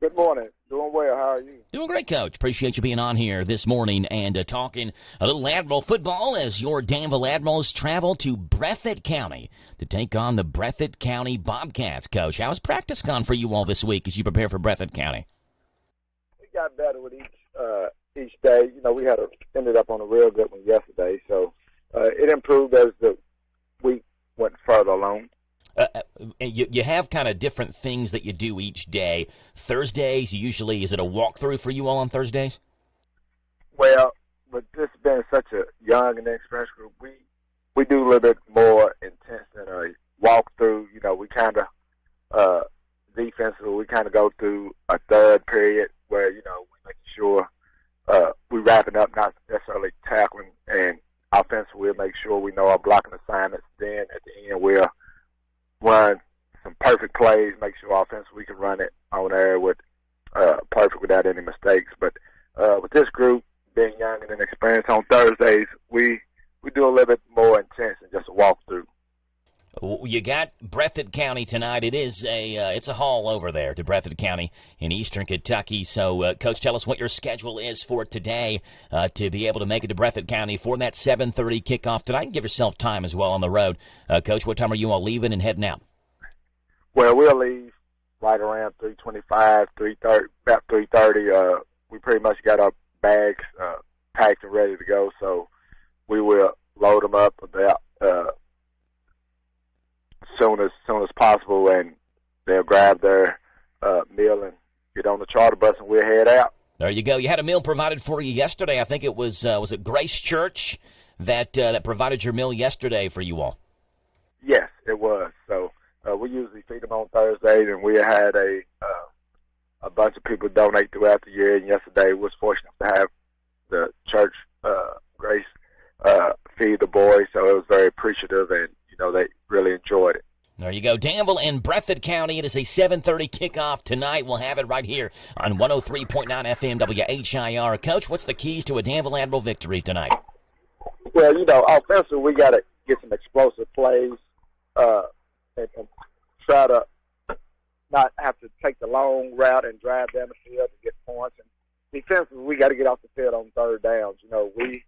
[SPEAKER 11] Good morning. Doing well. How are you?
[SPEAKER 2] Doing great, Coach. Appreciate you being on here this morning and talking a little Admiral football as your Danville Admirals travel to Breathitt County to take on the Breathitt County Bobcats. Coach, how has practice gone for you all this week as you prepare for Breathitt County?
[SPEAKER 11] We got better with each day. You know, we ended up on a real good one yesterday, so it improved as the week went further along.
[SPEAKER 2] You have kind of different things that you do each day. Thursdays, usually, is it a walkthrough for you all on Thursdays?
[SPEAKER 11] Well, with this being such a young and inexperienced group, we do a little bit more intense than a walkthrough. You know, we kind of defensively, we kind of go through a third period where, you know, we're making sure we're wrapping up, not necessarily tackling, and offensively we'll make sure we know our blocking assignments. Then at the end we'll run some perfect plays, make sure offensively we can run it on air with perfect without any mistakes. But with this group being young and inexperienced on Thursdays, we do a little bit more intense than just a walkthrough.
[SPEAKER 2] You got Breathitt County tonight. It's a haul over there to Breathitt County in eastern Kentucky. So, Coach, tell us what your schedule is for today to be able to make it to Breathitt County for that 7:30 kickoff tonight. And give yourself time as well on the road. Coach, what time are you all leaving and heading out?
[SPEAKER 11] Well, we'll leave right around 3:25, 3:30, about 3:30. We pretty much got our bags packed and ready to go, so we will load them up about soon as possible, and they'll grab their meal and get on the charter bus, and we'll head out.
[SPEAKER 2] There you go. You had a meal provided for you yesterday. I think it was it Grace Church that provided your meal yesterday for you all?
[SPEAKER 11] Yes, it was. So we usually feed them on Thursdays, and we had a bunch of people donate throughout the year. And yesterday was fortunate to have the church Grace feed the boys, so it was very appreciative, and you know they really enjoyed it.
[SPEAKER 2] There you go. Danville and Breathitt County. It is a 7:30 kickoff tonight. We'll have it right here on 103.9 FM WHIR. Coach, what's the keys to a Danville Admiral victory tonight?
[SPEAKER 11] Well, you know, offensively, we got to get some explosive plays and try to not have to take the long route and drive down the field to get points. And defensively, we got to get off the field on third downs. You know, we've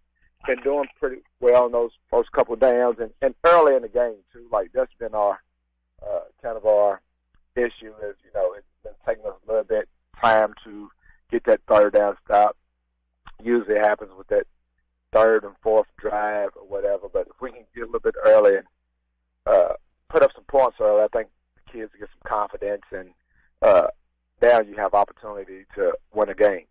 [SPEAKER 11] been doing pretty well on those first couple of downs and early in the game, too. Like, that's been our kind of our issue is, you know, it's been taking us a little bit time to get that third down stop. Usually it happens with that third and fourth drive or whatever, but if we can get a little bit early and put up some points early, I think the kids will get some confidence, and now you have opportunity to win a game.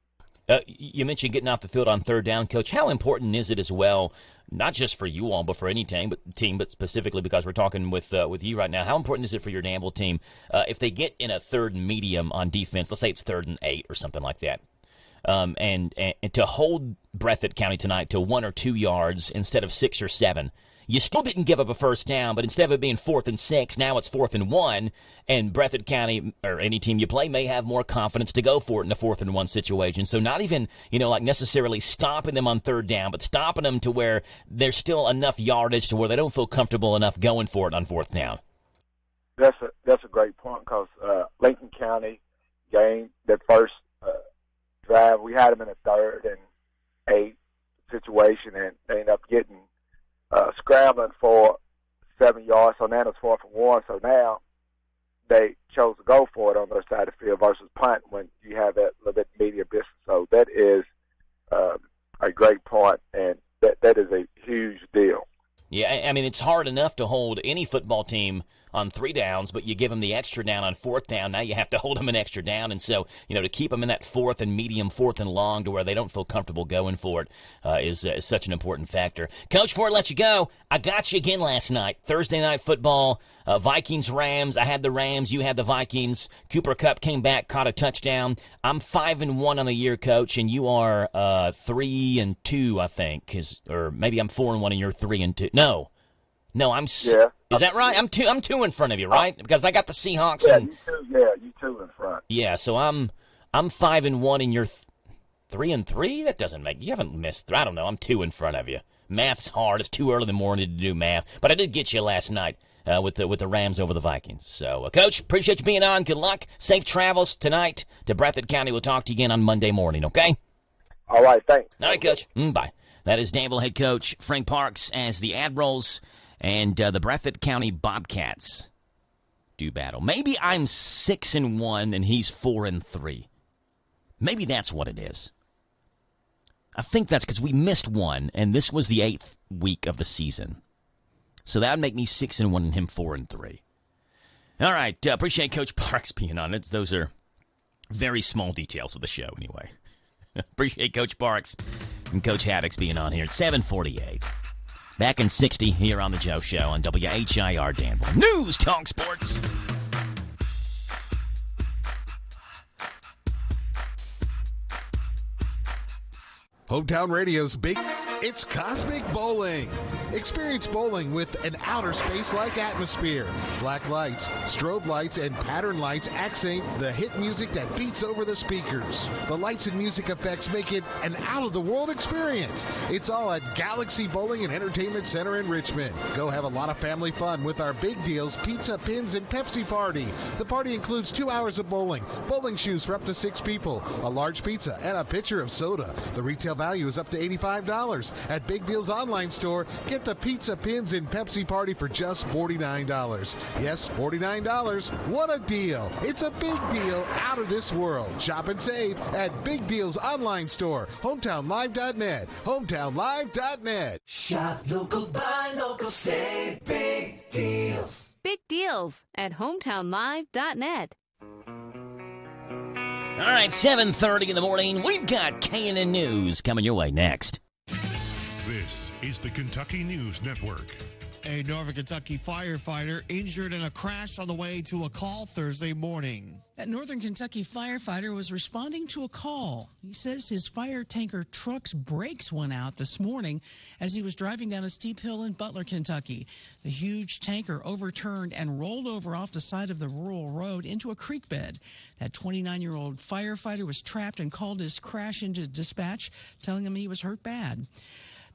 [SPEAKER 2] You mentioned getting off the field on third down, Coach. How important is it as well, not just for you all, but for any team, but specifically because we're talking with you right now, how important is it for your Danville team if they get in a third and medium on defense, let's say it's 3rd and 8 or something like that, and to hold Breathitt County tonight to 1 or 2 yards instead of 6 or 7? You still didn't give up a first down, but instead of it being 4th and 6, now it's 4th and 1, and Breathitt County, or any team you play, may have more confidence to go for it in a 4th and 1 situation. So not even, you know, like necessarily stopping them on third down, but stopping them to where there's still enough yardage to where they don't feel comfortable enough going for it on 4th down.
[SPEAKER 11] That's a great point, because Lincoln County game, that first drive, we had them in a 3rd and 8 situation, and they ended up getting scrambling for 7 yards, so now it's 4th and 1. So now they chose to go for it on their side of the field versus punt when you have that little bit medium distance. So that is a great point, and that is a huge deal.
[SPEAKER 2] Yeah, I mean, it's hard enough to hold any football team on 3 downs, but you give them the extra down on 4th down. Now you have to hold them an extra down. And so, you know, to keep them in that 4th and medium, 4th and long to where they don't feel comfortable going for it is such an important factor. Coach, before I let you go, I got you again last night. Thursday night football, Vikings-Rams. I had the Rams. You had the Vikings. Cooper Kupp came back, caught a touchdown. I'm 5-1 on the year, Coach, and you are 3-2, I think. Or maybe I'm 4-1 and you're 3-2. No, I'm.
[SPEAKER 11] Yeah.
[SPEAKER 2] Is that right? I'm two in front of you, right? Because I got the Seahawks.
[SPEAKER 11] Yeah,
[SPEAKER 2] and
[SPEAKER 11] you two in front.
[SPEAKER 2] Yeah, so I'm 5-1 and you're 3-3. That doesn't make, you haven't missed. I don't know. I'm 2 in front of you. Math's hard. It's too early in the morning to do math, but I did get you last night with the Rams over the Vikings. So, Coach, appreciate you being on. Good luck. Safe travels tonight to Breathitt County. We'll talk to you again on Monday morning. Okay.
[SPEAKER 11] All right. Thanks.
[SPEAKER 2] All right, Coach. Bye. That is Danville head coach Frank Parks as the Admirals and the Breathitt County Bobcats do battle. Maybe I'm 6-1 and he's 4-3. Maybe that's what it is. I think that's because we missed one, and this was the 8th week of the season. So that would make me 6-1 and him 4-3. All right. Appreciate Coach Parks being on it. Those are very small details of the show anyway. Appreciate Coach Parks and Coach Haddix being on here at 7:48. Back in 60 here on the Joe Show on WHIR Danville. News Talk Sports.
[SPEAKER 1] Hometown Radio's big, it's Cosmic Bowling. Experience bowling with an outer space-like atmosphere. Black lights, strobe lights, and pattern lights accent the hit music that beats over the speakers. The lights and music effects make it an out-of-the-world experience. It's all at Galaxy Bowling and Entertainment Center in Richmond. Go have a lot of family fun with our big deals, pizza, pins, and Pepsi party. The party includes 2 hours of bowling shoes for up to 6 people, a large pizza, and a pitcher of soda. The retail value is up to $85. At Big Deal's online store, get the pizza, pins, and Pepsi party for just $49. Yes, $49. What a deal. It's a big deal out of this world. Shop and save at Big Deal's online store, hometownlive.net, hometownlive.net.
[SPEAKER 6] Shop local, buy local, save big deals.
[SPEAKER 13] Big deals at hometownlive.net.
[SPEAKER 2] All right, 7:30 in the morning. We've got K&N News coming your way next.
[SPEAKER 14] This is the Kentucky News Network.
[SPEAKER 22] A Northern Kentucky firefighter injured in a crash on the way to a call Thursday morning.
[SPEAKER 23] That Northern Kentucky firefighter was responding to a call. He says his fire tanker truck's brakes went out this morning as he was driving down a steep hill in Butler, Kentucky. The huge tanker overturned and rolled over off the side of the rural road into a creek bed. That 29-year-old firefighter was trapped and called his crash into dispatch, telling him he was hurt bad.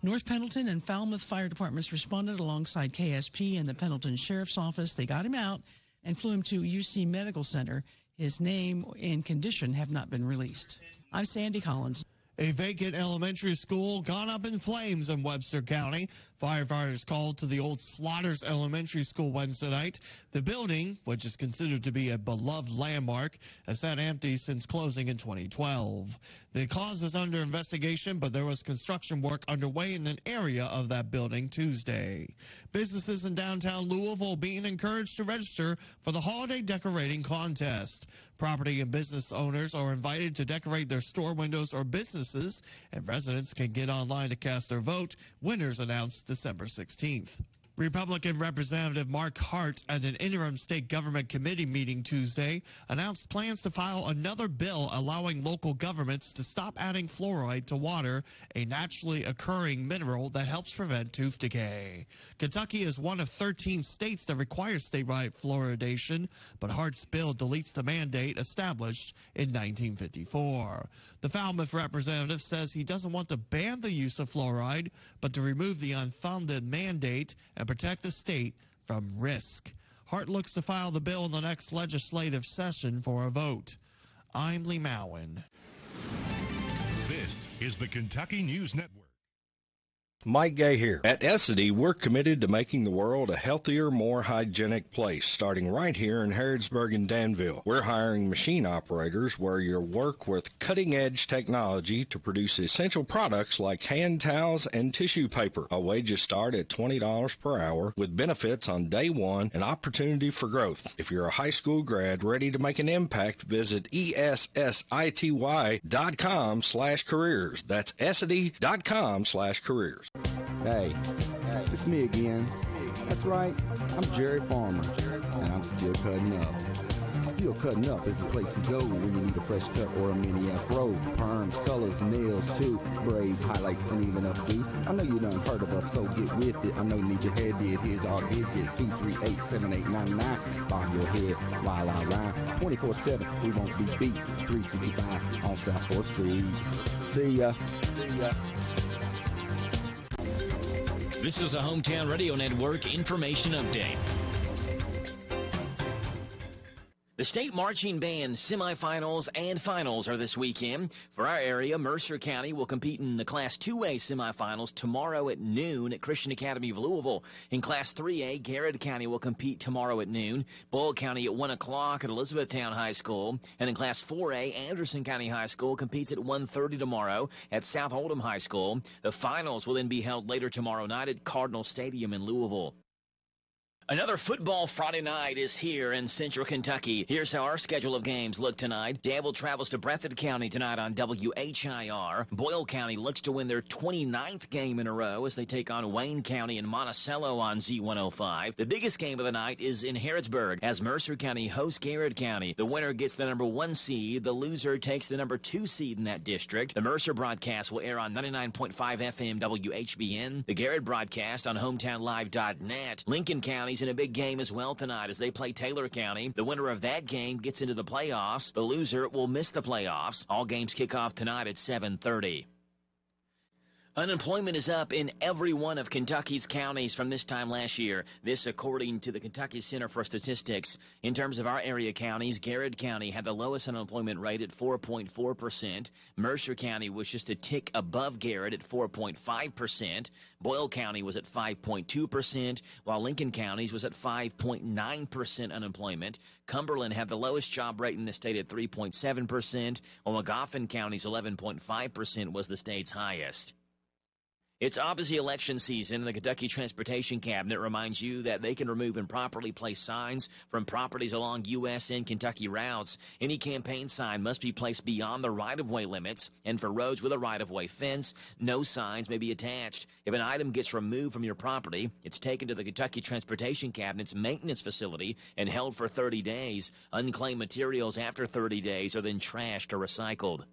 [SPEAKER 23] North Pendleton and Falmouth fire departments responded alongside KSP and the Pendleton Sheriff's Office. They got him out and flew him to UC Medical Center. His name and condition have not been released. I'm Sandy Collins.
[SPEAKER 22] A vacant elementary school gone up in flames in Webster County. Firefighters called to the old Slaughters Elementary School Wednesday night. The building, which is considered to be a beloved landmark, has sat empty since closing in 2012. The cause is under investigation, but there was construction work underway in an area of that building Tuesday. Businesses in downtown Louisville being encouraged to register for the holiday decorating contest. Property and business owners are invited to decorate their store windows or businesses, and residents can get online to cast their vote. Winners announced December 16th. Republican Representative Mark Hart at an interim state government committee meeting Tuesday announced plans to file another bill allowing local governments to stop adding fluoride to water, a naturally occurring mineral that helps prevent tooth decay. Kentucky is one of 13 states that require statewide fluoridation, but Hart's bill deletes the mandate established in 1954. The Falmouth representative says he doesn't want to ban the use of fluoride, but to remove the unfounded mandate and protect the state from risk. Hart looks to file the bill in the next legislative session for a vote. I'm Lee Mowen.
[SPEAKER 14] This is the Kentucky News Network.
[SPEAKER 24] Mike Gay here. At Essity, we're committed to making the world a healthier, more hygienic place, starting right here in Harrodsburg and Danville. We're hiring machine operators where you'll work with cutting-edge technology to produce essential products like hand towels and tissue paper. Our wages start at $20 per hour with benefits on day one and opportunity for growth. If you're a high school grad ready to make an impact, visit ESSITY.com/careers. That's Essity.com/careers.
[SPEAKER 25] Hey, it's me again. That's right, I'm Jerry Farmer, and I'm still cutting up. Still Cutting Up is the place to go when you need a fresh cut or a mini afro. Perms, colors, nails, too, braids, highlights, and even updo. I know you done heard of us, so get with it. I know you need your hair did. Here's our digit, 238-7899. Bob your head while I rhyme. 24/7, we won't be beat. 365 on South 4th Street. See ya. See ya.
[SPEAKER 2] This is a Hometown Radio Network information update. The state marching band semifinals and finals are this weekend. For our area, Mercer County will compete in the Class 2A semifinals tomorrow at noon at Christian Academy of Louisville. In Class 3A, Garrett County will compete tomorrow at noon. Boyle County at 1 o'clock at Elizabethtown High School. And in Class 4A, Anderson County High School competes at 1:30 tomorrow at South Oldham High School. The finals will then be held later tomorrow night at Cardinal Stadium in Louisville. Another football Friday night is here in Central Kentucky. Here's how our schedule of games look tonight. Danville travels to Breathitt County tonight on WHIR. Boyle County looks to win their 29th game in a row as they take on Wayne County and Monticello on Z105. The biggest game of the night is in Harrodsburg as Mercer County hosts Garrett County. The winner gets the number 1 seed. The loser takes the number 2 seed in that district. The Mercer broadcast will air on 99.5 FM WHBN. The Garrett broadcast on hometownlive.net. Lincoln County's in a big game as well tonight as they play Taylor County. The winner of that game gets into the playoffs. The loser will miss the playoffs. All games kick off tonight at 7:30. Unemployment is up in every one of Kentucky's counties from this time last year. This according to the Kentucky Center for Statistics. In terms of our area counties, Garrett County had the lowest unemployment rate at 4.4%. Mercer County was just a tick above Garrett at 4.5%. Boyle County was at 5.2%, while Lincoln County's was at 5.9% unemployment. Cumberland had the lowest job rate in the state at 3.7%, while Magoffin County's 11.5% was the state's highest. It's obviously election season, and the Kentucky Transportation Cabinet reminds you that they can remove improperly placed signs from properties along U.S. and Kentucky routes. Any campaign sign must be placed beyond the right-of-way limits, and for roads with a right-of-way fence, no signs may be attached. If an item gets removed from your property, it's taken to the Kentucky Transportation Cabinet's maintenance facility and held for 30 days. Unclaimed materials after 30 days are then trashed or recycled.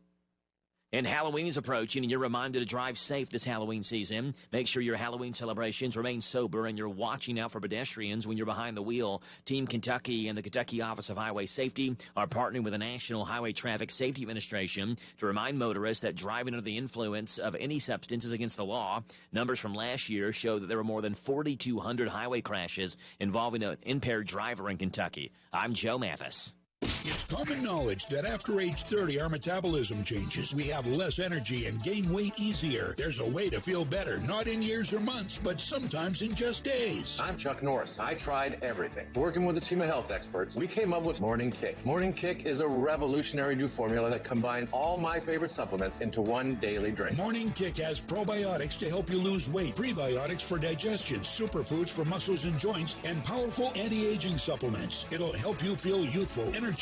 [SPEAKER 2] And Halloween is approaching, and you're reminded to drive safe this Halloween season. Make sure your Halloween celebrations remain sober, and you're watching out for pedestrians when you're behind the wheel. Team Kentucky and the Kentucky Office of Highway Safety are partnering with the National Highway Traffic Safety Administration to remind motorists that driving under the influence of any substance is against the law. Numbers from last year show that there were more than 4,200 highway crashes involving an impaired driver in Kentucky. I'm Joe Mathis.
[SPEAKER 3] It's common knowledge that after age 30, our metabolism changes. We have less energy and gain weight easier. There's a way to feel better, not in years or months, but sometimes in just days.
[SPEAKER 5] I'm Chuck Norris. I tried everything. Working with a team of health experts, we came up with Morning Kick. Morning Kick is a revolutionary new formula that combines all my favorite supplements into one daily drink.
[SPEAKER 3] Morning Kick has probiotics to help you lose weight, prebiotics for digestion, superfoods for muscles and joints, and powerful anti-aging supplements. It'll help you feel youthful, energized,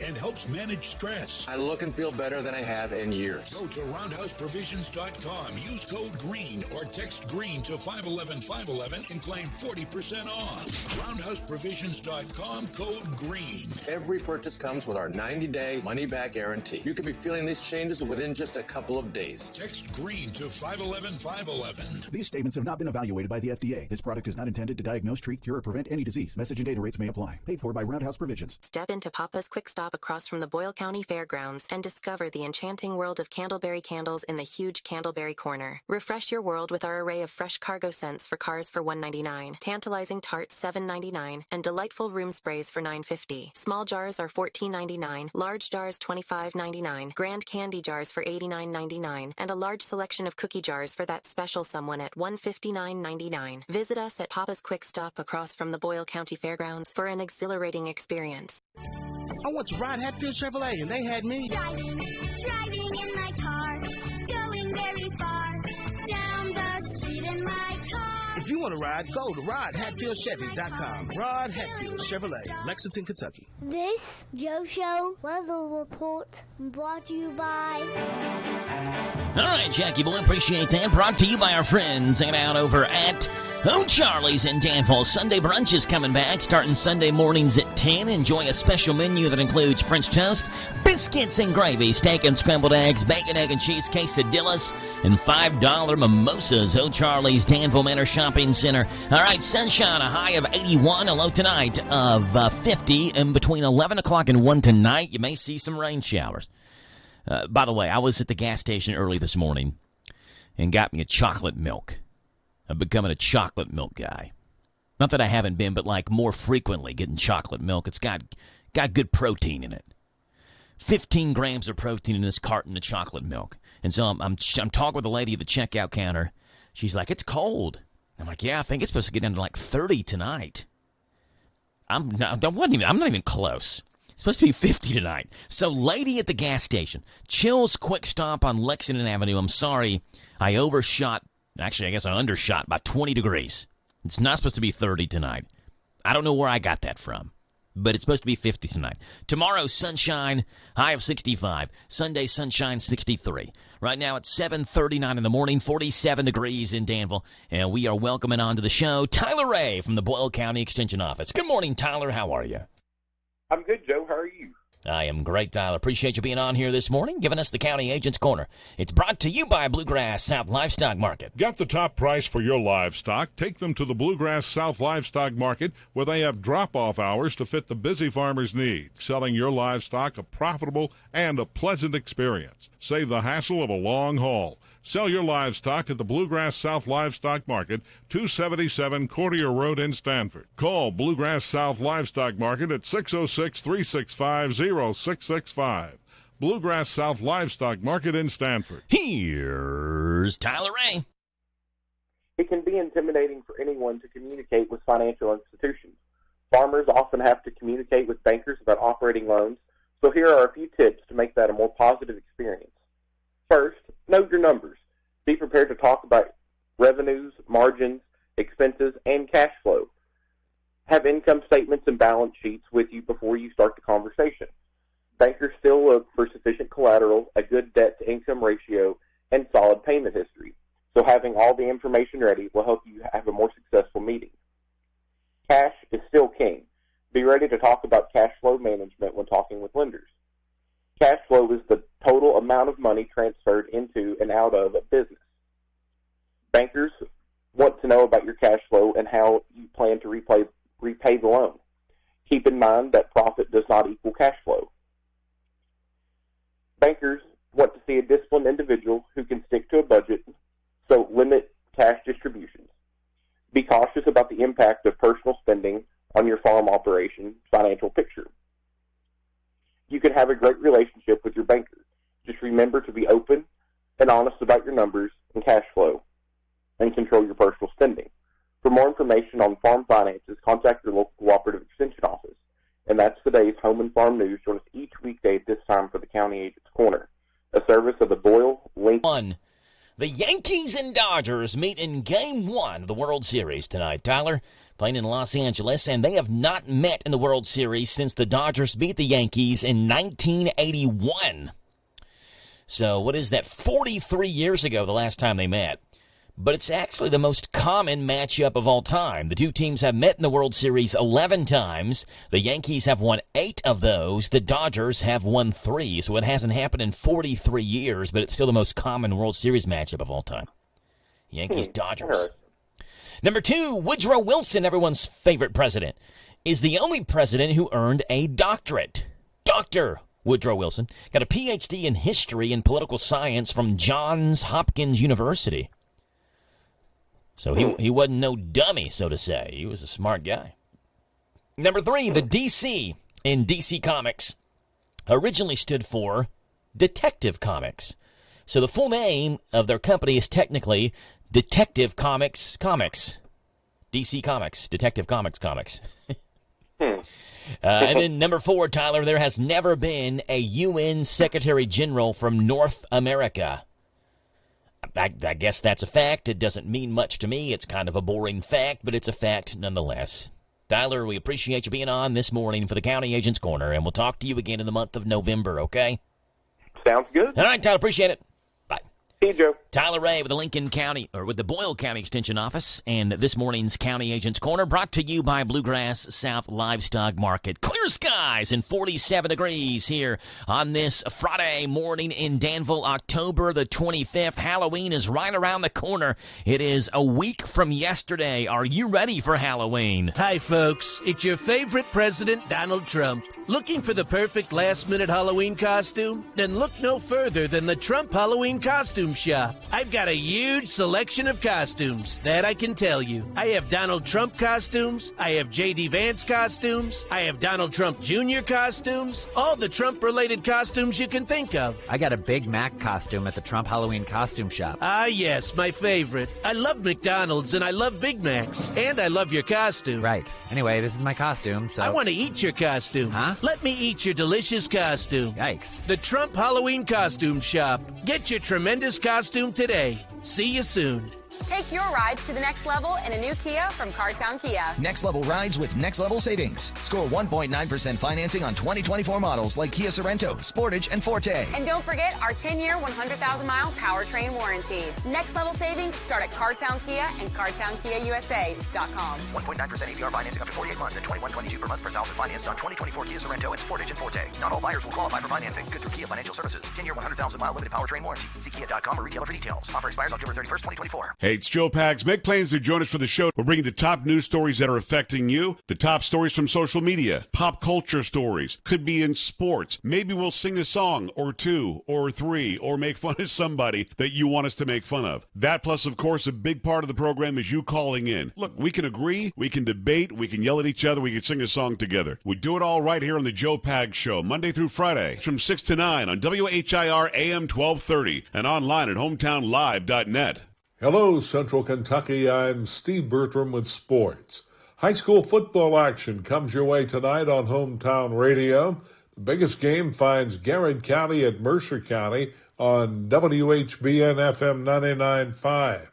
[SPEAKER 3] and helps manage stress.
[SPEAKER 5] I look and feel better than I have in years.
[SPEAKER 3] Go to roundhouseprovisions.com. Use code GREEN or text GREEN to 511-511 and claim 40% off. Roundhouseprovisions.com, code GREEN.
[SPEAKER 5] Every purchase comes with our 90-day money-back guarantee. You could be feeling these changes within just a couple of days.
[SPEAKER 3] Text GREEN to 511-511.
[SPEAKER 12] These statements have not been evaluated by the FDA. This product is not intended to diagnose, treat, cure, or prevent any disease. Message and data rates may apply. Paid for by Roundhouse Provisions.
[SPEAKER 15] Step into Papa's Quick Stop across from the Boyle County Fairgrounds and discover the enchanting world of Candleberry candles in the huge Candleberry Corner. Refresh your world with our array of fresh cargo scents for cars for $1.99, tantalizing tarts $7.99, and delightful room sprays for $9.50. Small jars are $14.99, large jars $25.99, grand candy jars for $89.99, and a large selection of cookie jars for that special someone at $159.99. Visit us at Papa's Quick Stop across from the Boyle County Fairgrounds for an exhilarating experience.
[SPEAKER 16] I want to ride Hatfield Chevrolet, and they had me
[SPEAKER 8] driving in my car, going very far, down the street in my car.
[SPEAKER 16] If you want to ride, go to RodHatfieldChevy.com. Rod Hatfield Chevrolet, Lexington, Kentucky.
[SPEAKER 8] This Joe Show weather report brought to you by...
[SPEAKER 2] All right, Jackie boy, appreciate that. Brought to you by our friends hanging out over at O'Charlie's in Danville. Sunday brunch is coming back, starting Sunday mornings at 10. Enjoy a special menu that includes French toast, biscuits and gravy, steak and scrambled eggs, bacon, egg, and cheese quesadillas, and $5 mimosas. O'Charlie's Danville Manor Shopping Center. All right, sunshine, a high of 81, a low tonight of 50, and between 11 o'clock and 1 tonight, you may see some rain showers. By the way, I was at the gas station early this morning and got me a chocolate milk. I'm becoming a chocolate milk guy. Not that I haven't been, but like more frequently getting chocolate milk. It's got good protein in it. 15 grams of protein in this carton of chocolate milk. And so I'm talking with the lady at the checkout counter. She's like, it's cold. I'm like, yeah, I think it's supposed to get down to like 30 tonight. I'm not even close. It's supposed to be 50 tonight. So, lady at the gas station, Chill's Quick Stop on Lexington Avenue. I'm sorry, I overshot. Actually, I guess I undershot by 20 degrees. It's not supposed to be 30 tonight. I don't know where I got that from, but it's supposed to be 50 tonight. Tomorrow, sunshine, high of 65. Sunday, sunshine, 63. Right now, it's 7:39 in the morning, 47 degrees in Danville, and we are welcoming onto the show Tyler Ray from the Boyle County Extension Office. Good morning, Tyler. How are you?
[SPEAKER 4] I'm good, Joe. How are you?
[SPEAKER 2] I am great, Tyler. Appreciate you being on here this morning, giving us the County Agent's Corner. It's brought to you by Bluegrass South Livestock Market.
[SPEAKER 14] Get the top price for your livestock. Take them to the Bluegrass South Livestock Market, where they have drop-off hours to fit the busy farmer's need. Selling your livestock a profitable and a pleasant experience. Save the hassle of a long haul. Sell your livestock at the Bluegrass South Livestock Market, 277 Courtier Road in Stanford. Call Bluegrass South Livestock Market at 606-365-0665. Bluegrass South Livestock Market in Stanford.
[SPEAKER 2] Here's Tyler Ray.
[SPEAKER 4] It can be intimidating for anyone to communicate with financial institutions. Farmers often have to communicate with bankers about operating loans, so here are a few tips to make that a more positive experience. First, know your numbers. Be prepared to talk about revenues, margins, expenses, and cash flow. Have income statements and balance sheets with you before you start the conversation. Bankers still look for sufficient collateral, a good debt-to-income ratio, and solid payment history. So having all the information ready will help you have a more successful meeting. Cash is still king. Be ready to talk about cash flow management when talking with lenders. Cash flow is the total amount of money transferred into and out of a business. Bankers want to know about your cash flow and how you plan to repay the loan. Keep in mind that profit does not equal cash flow. Bankers want to see a disciplined individual who can stick to a budget, so limit cash distributions. Be cautious about the impact of personal spending on your farm operation financial picture. You can have a great relationship with your banker. Just remember to be open and honest about your numbers and cash flow, and control your personal spending. For more information on farm finances, contact your local cooperative extension office. And that's today's Home and Farm News. Join us each weekday at this time for the County Agent's Corner, a service of the Boyle Lincoln.
[SPEAKER 2] The Yankees and Dodgers meet in Game 1 of the World Series tonight, Tyler, playing in Los Angeles, and they have not met in the World Series since the Dodgers beat the Yankees in 1981. So what is that, 43 years ago, the last time they met. But it's actually the most common matchup of all time. The two teams have met in the World Series 11 times. The Yankees have won 8 of those. The Dodgers have won 3. So it hasn't happened in 43 years, but it's still the most common World Series matchup of all time. Yankees-Dodgers. Number 2, Woodrow Wilson, everyone's favorite president, is the only president who earned a doctorate. Dr. Woodrow Wilson got a Ph.D. in history and political science from Johns Hopkins University. So he wasn't no dummy, so to say. He was a smart guy. Number 3, the DC in DC Comics originally stood for Detective Comics. So the full name of their company is technically Detective Comics Comics. DC Comics, Detective Comics Comics. And then number 4, Tyler, there has never been a UN Secretary General from North America. I guess that's a fact. It doesn't mean much to me. It's kind of a boring fact, but it's a fact nonetheless. Tyler, we appreciate you being on this morning for the County Agent's Corner, and we'll talk to you again in the month of November, okay?
[SPEAKER 4] Sounds good.
[SPEAKER 2] All right, Tyler, appreciate it. Bye.
[SPEAKER 4] See you, Joe.
[SPEAKER 2] Tyler Ray with the Lincoln County, or with the Boyle County Extension Office, and this morning's County Agent's Corner brought to you by Bluegrass South Livestock Market. Clear skies and 47 degrees here on this Friday morning in Danville, October the 25th. Halloween is right around the corner. It is a week from yesterday. Are you ready for Halloween?
[SPEAKER 16] Hi, folks. It's your favorite president, Donald Trump. Looking for the perfect last-minute Halloween costume? Then look no further than the Trump Halloween Costume Shop. I've got a huge selection of costumes, that I can tell you. I have Donald Trump costumes, I have J.D. Vance costumes, I have Donald Trump Jr. costumes, all the Trump-related costumes you can think of.
[SPEAKER 7] I got a Big Mac costume at the Trump Halloween Costume Shop.
[SPEAKER 16] Ah, yes, my favorite. I love McDonald's and I love Big Macs, and I love your costume.
[SPEAKER 7] Right. Anyway, this is my costume, so...
[SPEAKER 16] I want to eat your costume.
[SPEAKER 7] Huh?
[SPEAKER 16] Let me eat your delicious costume.
[SPEAKER 7] Yikes.
[SPEAKER 16] The Trump Halloween Costume Shop. Get your tremendous costume today. See you soon.
[SPEAKER 9] Take your ride to the next level in a new Kia from Cartown Kia.
[SPEAKER 17] Next level rides with next level savings. Score 1.9% financing on 2024 models like Kia Sorento, Sportage, and Forte.
[SPEAKER 9] And don't forget our 10-year, 100,000-mile powertrain warranty. Next level savings start at Cartown Kia and CartownKiaUSA.com.
[SPEAKER 17] 1.9% APR financing up to 48 months and $21.22 per month per thousand financed on 2024 Kia Sorento and Sportage and Forte. Not all buyers will qualify for financing. Good through Kia Financial Services. 10-year, 100,000-mile limited powertrain warranty. See Kia.com or retailer for details. Offer expires October 31st, 2024.
[SPEAKER 18] Hey, it's Joe Pags. Make plans to join us for the show. We're bringing the top news stories that are affecting you, the top stories from social media, pop culture stories, could be in sports. Maybe we'll sing a song or two or three or make fun of somebody that you want us to make fun of. That plus, of course, a big part of the program is you calling in. Look, we can agree, we can debate, we can yell at each other, we can sing a song together. We do it all right here on the Joe Pags Show, Monday through Friday from 6 to 9 on WHIR AM 1230 and online at hometownlive.net.
[SPEAKER 19] Hello, Central Kentucky. I'm Steve Bertram with sports. High school football action comes your way tonight on Hometown Radio. The biggest game finds Garrett County at Mercer County on WHBN FM 99.5.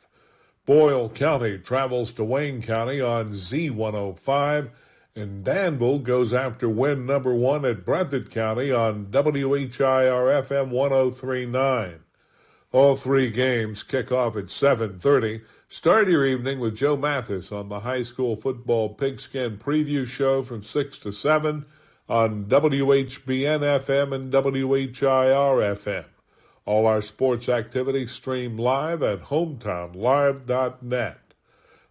[SPEAKER 19] Boyle County travels to Wayne County on Z105. And Danville goes after win number 1 at Breathitt County on WHIR FM 103.9. All three games kick off at 7:30. Start your evening with Joe Mathis on the high school football pigskin preview show from 6 to 7 on WHBN FM and WHIR FM. All our sports activities stream live at hometownlive.net.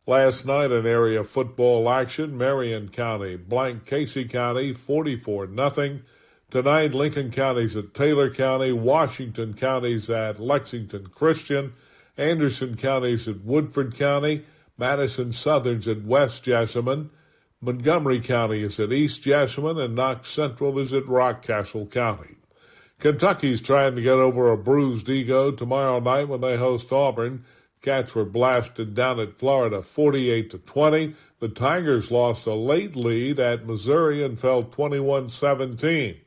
[SPEAKER 19] Last night in area football action, Marion County blanked Casey County 44-0. Tonight, Lincoln County's at Taylor County, Washington County's at Lexington Christian, Anderson County's at Woodford County, Madison Southern's at West Jessamine, Montgomery County is at East Jessamine, and Knox Central is at Rockcastle County. Kentucky's trying to get over a bruised ego tomorrow night when they host Auburn. Cats were blasted down at Florida 48-20. The Tigers lost a late lead at Missouri and fell 21-17.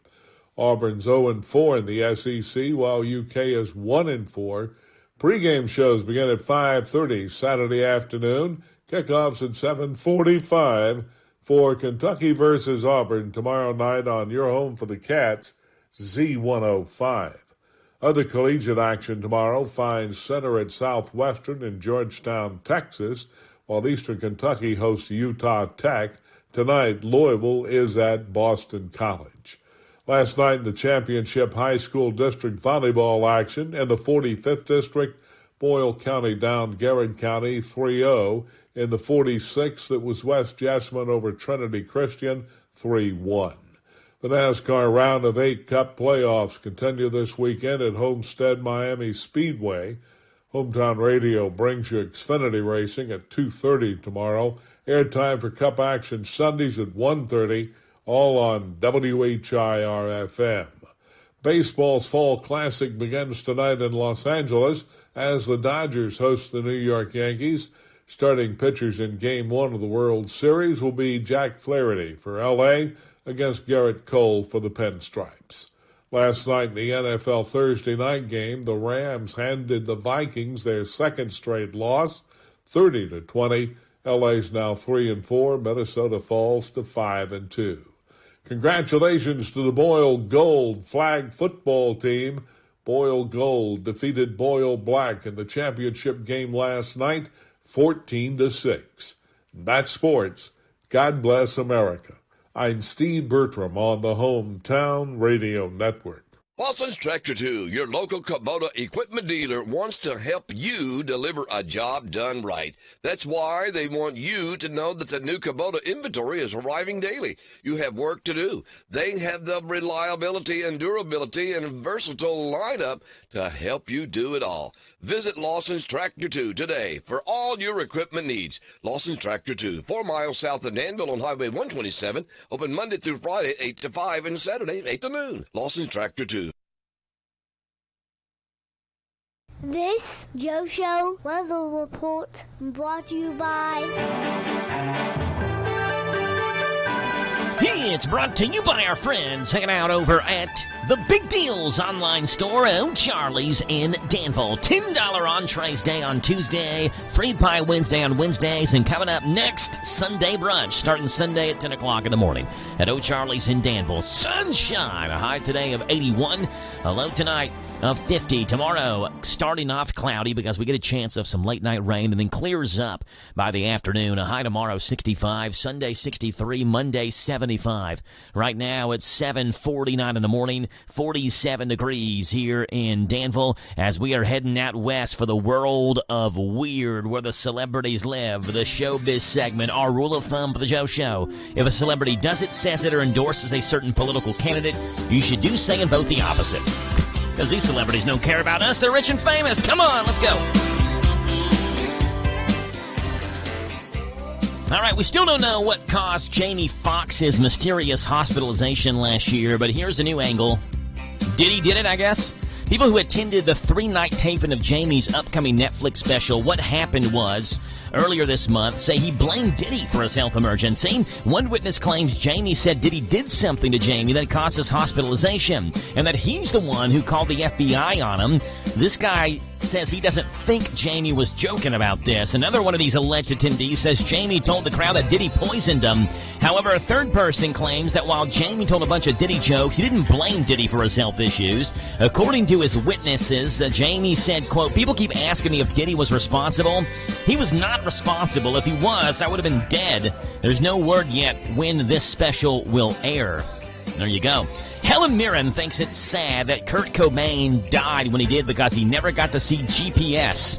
[SPEAKER 19] Auburn's 0-4 in the SEC, while UK is 1-4. Pre-game shows begin at 5:30 Saturday afternoon. Kickoffs at 7:45 for Kentucky versus Auburn tomorrow night on your home for the Cats, Z105. Other collegiate action tomorrow finds Center at Southwestern in Georgetown, Texas, while Eastern Kentucky hosts Utah Tech. Tonight, Louisville is at Boston College. Last night in the championship high school district volleyball action in the 45th district, Boyle County downed Garrett County 3-0. In the 46th, it was West Jessamine over Trinity Christian 3-1. The NASCAR Round of 8 Cup playoffs continue this weekend at Homestead Miami Speedway. Hometown Radio brings you Xfinity Racing at 2:30 tomorrow. Airtime for Cup action Sundays at 1:30. All on WHIR-FM. Baseball's Fall Classic begins tonight in Los Angeles as the Dodgers host the New York Yankees. Starting pitchers in Game 1 of the World Series will be Jack Flaherty for L.A. against Garrett Cole for the Pinstripes. Last night in the NFL Thursday night game, the Rams handed the Vikings their second straight loss, 30-20. L.A.'s now 3-4. Minnesota falls to 5-2. Congratulations to the Boyle Gold flag football team. Boyle Gold defeated Boyle Black in the championship game last night, 14-6. That's sports. God bless America. I'm Steve Bertram on the Hometown Radio Network.
[SPEAKER 21] Lawson's Tractor 2, your local Kubota equipment dealer, wants to help you deliver a job done right. That's why they want you to know that the new Kubota inventory is arriving daily. You have work to do. They have the reliability and durability and versatile lineup to help you do it all. Visit Lawson's Tractor 2 today for all your equipment needs. Lawson's Tractor 2, 4 miles south of Danville on Highway 127, open Monday through Friday, 8 to 5, and Saturday, 8 to noon. Lawson's Tractor 2.
[SPEAKER 8] This Joe Show weather report brought to you by...
[SPEAKER 2] It's brought to you by our friends hanging out over at The Big Deals online store at O'Charlie's in Danville. $10 entrees day on Tuesday, free pie Wednesday on Wednesdays, and coming up next, Sunday brunch, starting Sunday at 10 o'clock in the morning at O'Charlie's in Danville. Sunshine, a high today of 81, a low tonight of 50. Tomorrow, starting off cloudy because we get a chance of some late-night rain and then clears up by the afternoon. A high tomorrow, 65. Sunday, 63. Monday, 75. Right now, it's 7:49 in the morning, 47 degrees here in Danville as we are heading out west for the world of weird, where the celebrities live, the showbiz segment. Our rule of thumb for the Joe Show: if a celebrity does it, says it, or endorses a certain political candidate, you should do, say, and vote the opposite. Because these celebrities don't care about us. They're rich and famous. Come on, let's go. All right, we still don't know what caused Jamie Foxx's mysterious hospitalization last year, but here's a new angle. Diddy did it, I guess. People who attended the 3-night taping of Jamie's upcoming Netflix special, What Happened Was, earlier this month, say he blamed Diddy for his health emergency. One witness claims Jamie said Diddy did something to Jamie that caused his hospitalization, and that he's the one who called the FBI on him. This guy says he doesn't think Jamie was joking about this. Another one of these alleged attendees says Jamie told the crowd that Diddy poisoned him. However, a third person claims that while Jamie told a bunch of Diddy jokes, he didn't blame Diddy for his health issues. According to his witnesses, Jamie said, quote, "People keep asking me if Diddy was responsible. He was not responsible. If he was, I would have been dead. There's no word yet when this special will air." There you go. Helen Mirren thinks it's sad that Kurt Cobain died when he did because he never got to see GPS.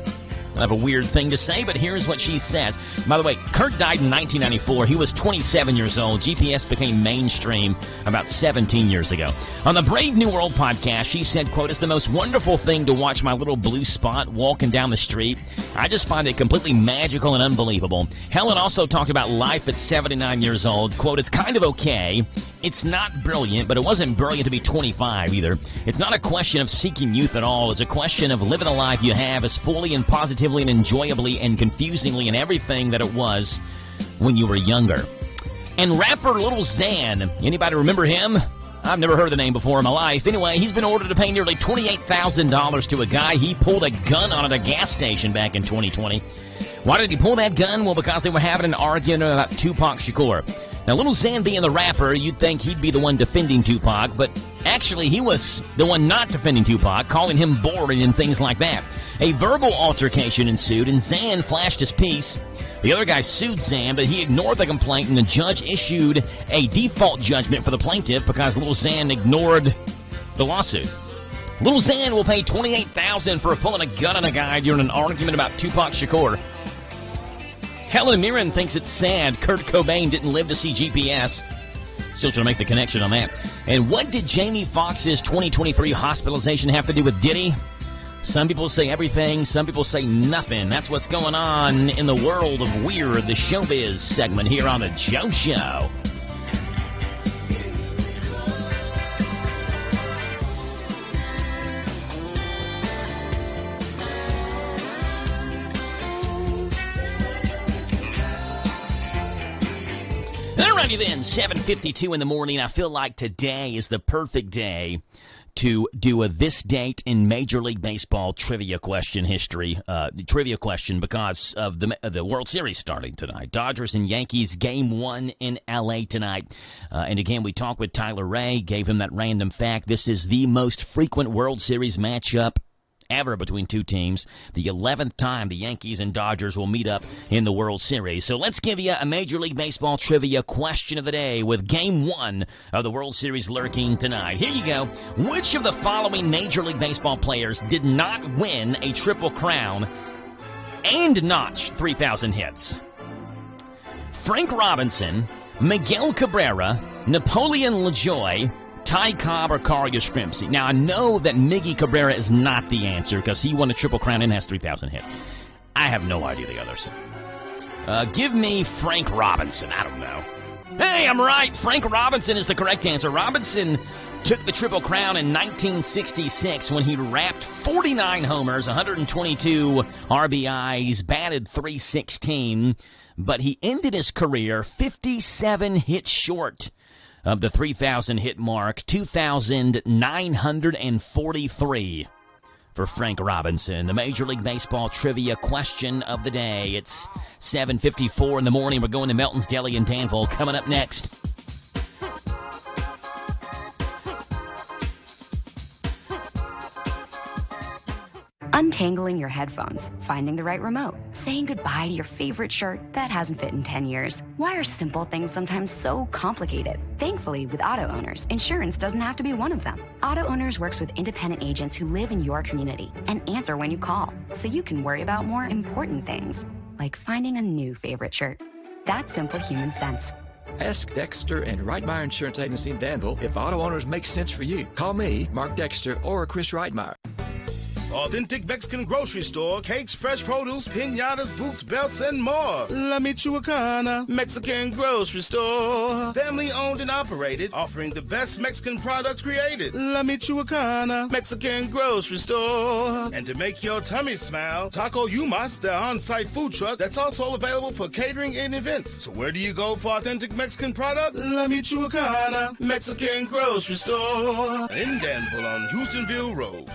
[SPEAKER 2] I have a weird thing to say, but here's what she says. By the way, Kurt died in 1994. He was 27 years old. GPS became mainstream about 17 years ago. On the Brave New World podcast, she said, quote, "It's the most wonderful thing to watch my little blue spot walking down the street. I just find it completely magical and unbelievable." Helen also talked about life at 79 years old. Quote, "It's kind of okay. It's not brilliant, but it wasn't brilliant to be 25 either. It's not a question of seeking youth at all. It's a question of living the life you have as fully and positively and enjoyably and confusingly and everything that it was when you were younger." And rapper Lil Xan, anybody remember him? I've never heard the name before in my life. Anyway, he's been ordered to pay nearly $28,000 to a guy he pulled a gun on at a gas station back in 2020. Why did he pull that gun? Well, because they were having an argument about Tupac Shakur. Now, Lil Xan being the rapper, you'd think he'd be the one defending Tupac, but actually he was the one not defending Tupac, calling him boring and things like that. A verbal altercation ensued, and Xan flashed his piece. The other guy sued Xan, but he ignored the complaint, and the judge issued a default judgment for the plaintiff because Lil Xan ignored the lawsuit. Lil Xan will pay $28,000 for pulling a gun on a guy during an argument about Tupac Shakur. Helen Mirren thinks it's sad Kurt Cobain didn't live to see GPS. Still trying to make the connection on that. And what did Jamie Foxx's 2023 hospitalization have to do with Diddy? Some people say everything, some people say nothing. That's what's going on in the world of WHIR, the showbiz segment here on The Joe Show. Alrighty then, 7:52 in the morning. I feel like today is the perfect day to do a this date in Major League Baseball trivia question trivia question because of the World Series starting tonight. Dodgers and Yankees, Game 1 in L.A. tonight. And again, we talked with Tyler Ray, gave him that random fact. This is the most frequent World Series matchup ever between two teams. The 11th time the Yankees and Dodgers will meet up in the World Series. So let's give you a Major League Baseball trivia question of the day with Game 1 of the World Series lurking tonight. Here you go. Which of the following Major League Baseball players did not win a Triple Crown and notch 3,000 hits? Frank Robinson, Miguel Cabrera, Napoleon LaJoie, Ty Cobb, or Carl Yastrzemski. Now, I know that Miggy Cabrera is not the answer because he won a Triple Crown and has 3,000 hits. I have no idea the others. Give me Frank Robinson. I don't know. Hey, I'm right. Frank Robinson is the correct answer. Robinson took the Triple Crown in 1966 when he rapped 49 homers, 122 RBIs, batted .316, but he ended his career 57 hits short of the 3,000 hit mark, 2,943 for Frank Robinson. The Major League Baseball trivia question of the day. It's 7:54 in the morning. We're going to Melton's Deli in Danville. Coming up next.
[SPEAKER 1] Untangling your headphones, finding the right remote, saying goodbye to your favorite shirt that hasn't fit in 10 years. Why are simple things sometimes so complicated? Thankfully, with Auto Owners, insurance doesn't have to be one of them. Auto Owners works with independent agents who live in your community and answer when you call, so you can worry about more important things, like finding a new favorite shirt. That's simple human sense.
[SPEAKER 6] Ask Dexter and Reitmeyer Insurance Agency in Danville if Auto Owners makes sense for you. Call me, Mark Dexter, or Chris Reitmeyer.
[SPEAKER 10] Authentic Mexican grocery store, cakes, fresh produce, piñatas, boots, belts, and more. La Michoacana Mexican grocery store. Family owned and operated, offering the best Mexican products created. La Michoacana Mexican grocery store. And to make your tummy smile, Taco Yumas, their on-site food truck that's also available for catering and events. So where do you go for authentic Mexican product? La Michoacana Mexican grocery store. In Danville on Houstonville Road.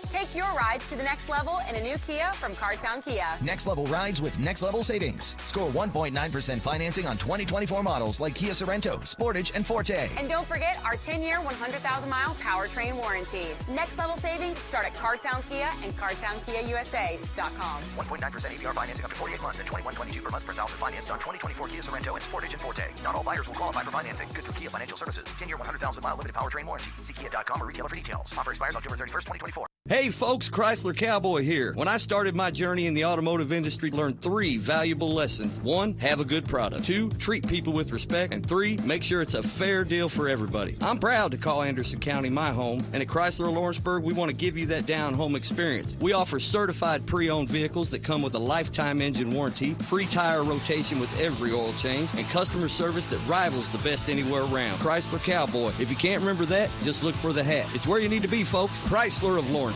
[SPEAKER 9] Take your ride to the next level in a new Kia from Cartown Kia.
[SPEAKER 17] Next level rides with next level savings. Score 1.9% financing on 2024 models like Kia Sorento, Sportage, and Forte.
[SPEAKER 9] And don't forget our 10-year, 100,000-mile powertrain warranty. Next level savings start at Cartown Kia and CartownKiaUSA.com.
[SPEAKER 17] 1.9% APR financing up to 48 months at $21.22 per month per thousand financed on 2024 Kia Sorento and Sportage and Forte. Not all buyers will qualify for financing. Good through Kia Financial Services. 10-year, 100,000-mile limited powertrain warranty. See Kia.com or retailer for details. Offer expires October 31st, 2024.
[SPEAKER 11] Hey folks, Chrysler Cowboy here. When I started my journey in the automotive industry, I learned 3 valuable lessons. 1, have a good product. 2, treat people with respect. And 3, make sure it's a fair deal for everybody. I'm proud to call Anderson County my home, and at Chrysler Lawrenceburg, we want to give you that down-home experience. We offer certified pre-owned vehicles that come with a lifetime engine warranty, free tire rotation with every oil change, and customer service that rivals the best anywhere around. Chrysler Cowboy. If you can't remember that, just look for the hat. It's where you need to be, folks. Chrysler of Lawrenceburg.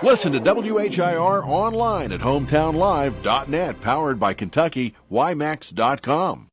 [SPEAKER 20] Listen to WHIR online at hometownlive.net, powered by Kentucky, WhyMax.com.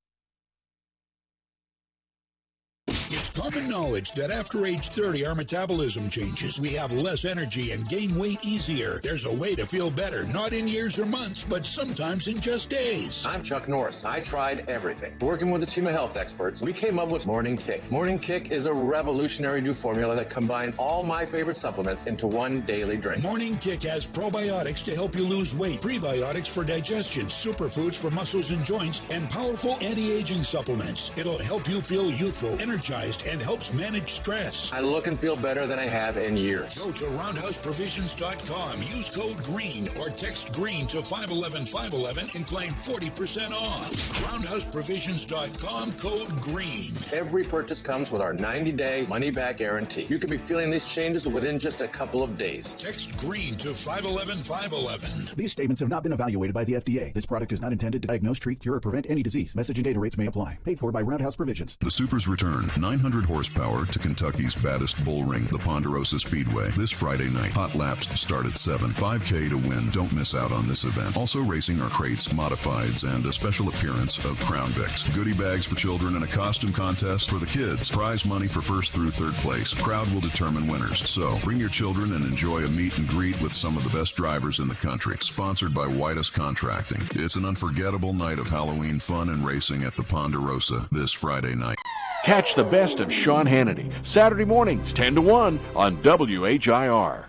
[SPEAKER 3] It's common knowledge that after age 30, our metabolism changes. We have less energy and gain weight easier. There's a way to feel better, not in years or months, but sometimes in just days.
[SPEAKER 5] I'm Chuck Norris. I tried everything. Working with the team of health experts, we came up with Morning Kick. Morning Kick is a revolutionary new formula that combines all my favorite supplements into one daily drink.
[SPEAKER 3] Morning Kick has probiotics to help you lose weight, prebiotics for digestion, superfoods for muscles and joints, and powerful anti-aging supplements. It'll help you feel youthful, energized, and helps manage stress.
[SPEAKER 5] I look and feel better than I have in years.
[SPEAKER 3] Go to roundhouseprovisions.com. Use code GREEN or text GREEN to 511-511 and claim 40% off. Roundhouseprovisions.com, code GREEN.
[SPEAKER 5] Every purchase comes with our 90-day money-back guarantee. You could be feeling these changes within just a couple of days.
[SPEAKER 3] Text GREEN to 511-511.
[SPEAKER 12] These statements have not been evaluated by the FDA. This product is not intended to diagnose, treat, cure, or prevent any disease. Message and data rates may apply. Paid for by Roundhouse Provisions.
[SPEAKER 26] The Supers return. 900 horsepower to Kentucky's baddest bull ring, the Ponderosa Speedway, this Friday night. Hot laps start at 7. 5K to win. Don't miss out on this event. Also racing are crates, modifieds, and a special appearance of Crown Vics. Goodie bags for children and a costume contest for the kids. Prize money for first through third place. Crowd will determine winners. So bring your children and enjoy a meet and greet with some of the best drivers in the country. Sponsored by Whitus Contracting. It's an unforgettable night of Halloween fun and racing at the Ponderosa this Friday night.
[SPEAKER 20] Catch the best of Sean Hannity, Saturday mornings, 10 to 1 on WHIR.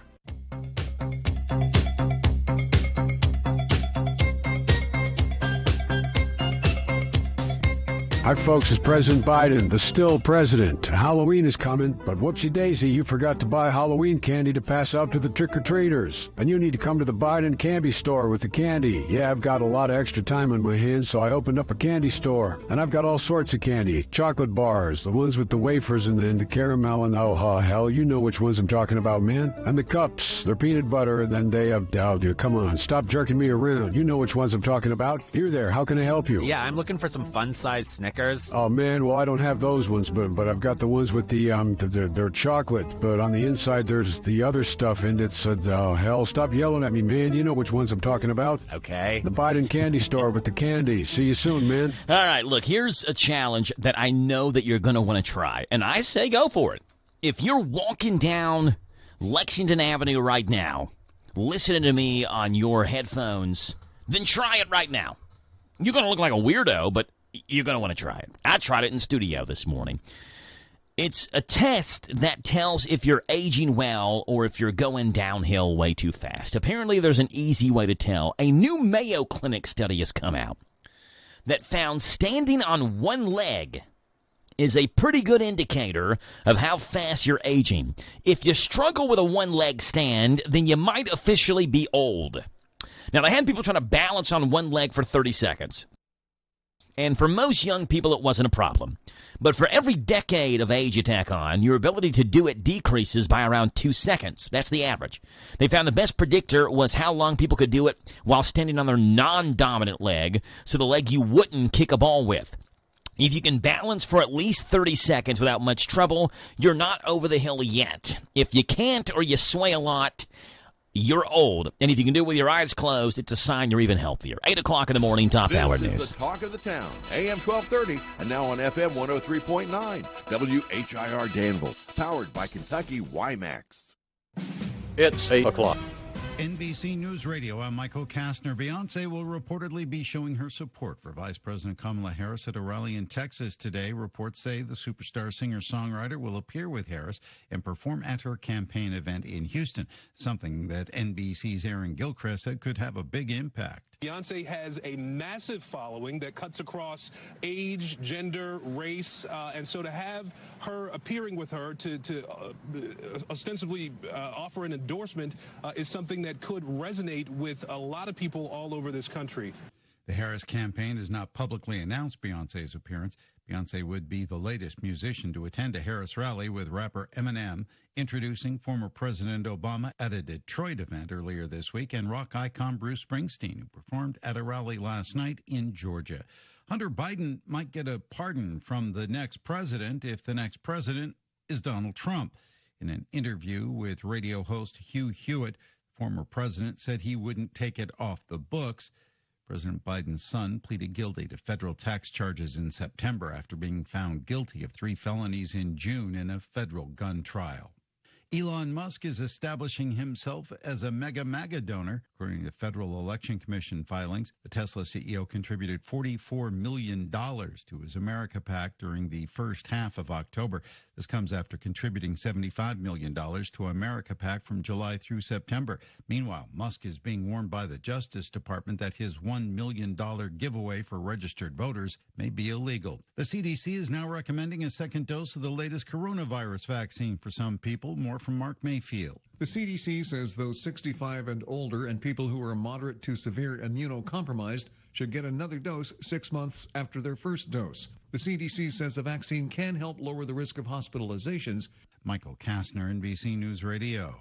[SPEAKER 27] Hi, folks. It's President Biden, the still president. Halloween is coming, but whoopsie-daisy, you forgot to buy Halloween candy to pass out to the trick-or-treaters. And you need to come to the Biden Candy Store with the candy. Yeah, I've got a lot of extra time on my hands, so I opened up a candy store. And I've got all sorts of candy. Chocolate bars, the ones with the wafers and the caramel, and oh, hell, you know which ones I'm talking about, man. And the cups, they're peanut butter, and then they have, come on, stop jerking me around. You know which ones I'm talking about. You're there. How can I help you?
[SPEAKER 7] Yeah, I'm looking for some fun-sized Snickers Snickers.
[SPEAKER 27] Oh, man, well, I don't have those ones, but I've got the ones with they're chocolate, but on the inside there's the other stuff, and it's, oh, hell, stop yelling at me, man. You know which ones I'm talking about.
[SPEAKER 7] Okay.
[SPEAKER 27] The Biden candy store with the candy. See you soon, man.
[SPEAKER 2] All right, look, here's a challenge that I know that you're going to want to try, and I say go for it. If you're walking down Lexington Avenue right now, listening to me on your headphones, then try it right now. You're going to look like a weirdo, but you're going to want to try it. I tried it in studio this morning. It's a test that tells if you're aging well or if you're going downhill way too fast. Apparently, there's an easy way to tell. A new Mayo Clinic study has come out that found standing on one leg is a pretty good indicator of how fast you're aging. If you struggle with a one-leg stand, then you might officially be old. Now, they had people trying to balance on one leg for 30 seconds. And for most young people, it wasn't a problem. But for every decade of age you tack on, your ability to do it decreases by around 2 seconds. That's the average. They found the best predictor was how long people could do it while standing on their non-dominant leg, so the leg you wouldn't kick a ball with. If you can balance for at least 30 seconds without much trouble, you're not over the hill yet. If you can't or you sway a lot, you're old. And if you can do it with your eyes closed, it's a sign you're even healthier. 8 o'clock in the morning, Top Hour News.
[SPEAKER 20] This is the talk of the town, AM 1230, and now on FM 103.9, WHIR Danville, powered by Kentucky WiMAX.
[SPEAKER 13] It's 8 o'clock.
[SPEAKER 14] NBC News Radio, I'm Michael Kastner. Beyonce will reportedly be showing her support for Vice President Kamala Harris at a rally in Texas today. Reports say the superstar singer-songwriter will appear with Harris and perform at her campaign event in Houston, something that NBC's Aaron Gilchrist said could have a big impact.
[SPEAKER 15] Beyonce has a massive following that cuts across age, gender, race, and so to have her appearing with her to ostensibly offer an endorsement is something that could resonate with a lot of people all over this country.
[SPEAKER 14] The Harris campaign has not publicly announced Beyonce's appearance. Beyonce would be the latest musician to attend a Harris rally, with rapper Eminem introducing former President Obama at a Detroit event earlier this week, and rock icon Bruce Springsteen, who performed at a rally last night in Georgia. Hunter Biden might get a pardon from the next president if the next president is Donald Trump. In an interview with radio host Hugh Hewitt, former president said he wouldn't take it off the books. President Biden's son pleaded guilty to federal tax charges in September after being found guilty of 3 felonies in June in a federal gun trial. Elon Musk is establishing himself as a MAGA donor. According to the Federal Election Commission filings, the Tesla CEO contributed $44 million to his America PAC during the first half of October. This comes after contributing $75 million to America PAC from July through September. Meanwhile, Musk is being warned by the Justice Department that his $1 million giveaway for registered voters may be illegal. The CDC is now recommending a second dose of the latest coronavirus vaccine for some people. More from Mark Mayfield.
[SPEAKER 22] The CDC says those 65 and older and people who are moderate to severe immunocompromised should get another dose 6 months after their first dose. The CDC says the vaccine can help lower the risk of hospitalizations.
[SPEAKER 14] Michael Kastner, NBC News Radio.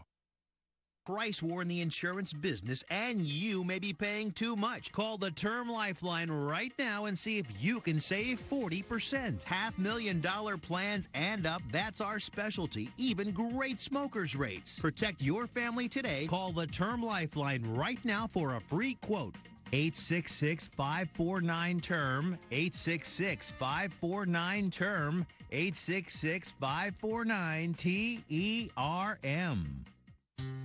[SPEAKER 23] Price war in the insurance business, and you may be paying too much. Call the Term Lifeline right now and see if you can save 40%. $500,000 plans and up, that's our specialty. Even great smokers rates. Protect your family today. Call the Term Lifeline right now for a free quote. 866-549-TERM, 866-549-TERM, 866-549-TERM.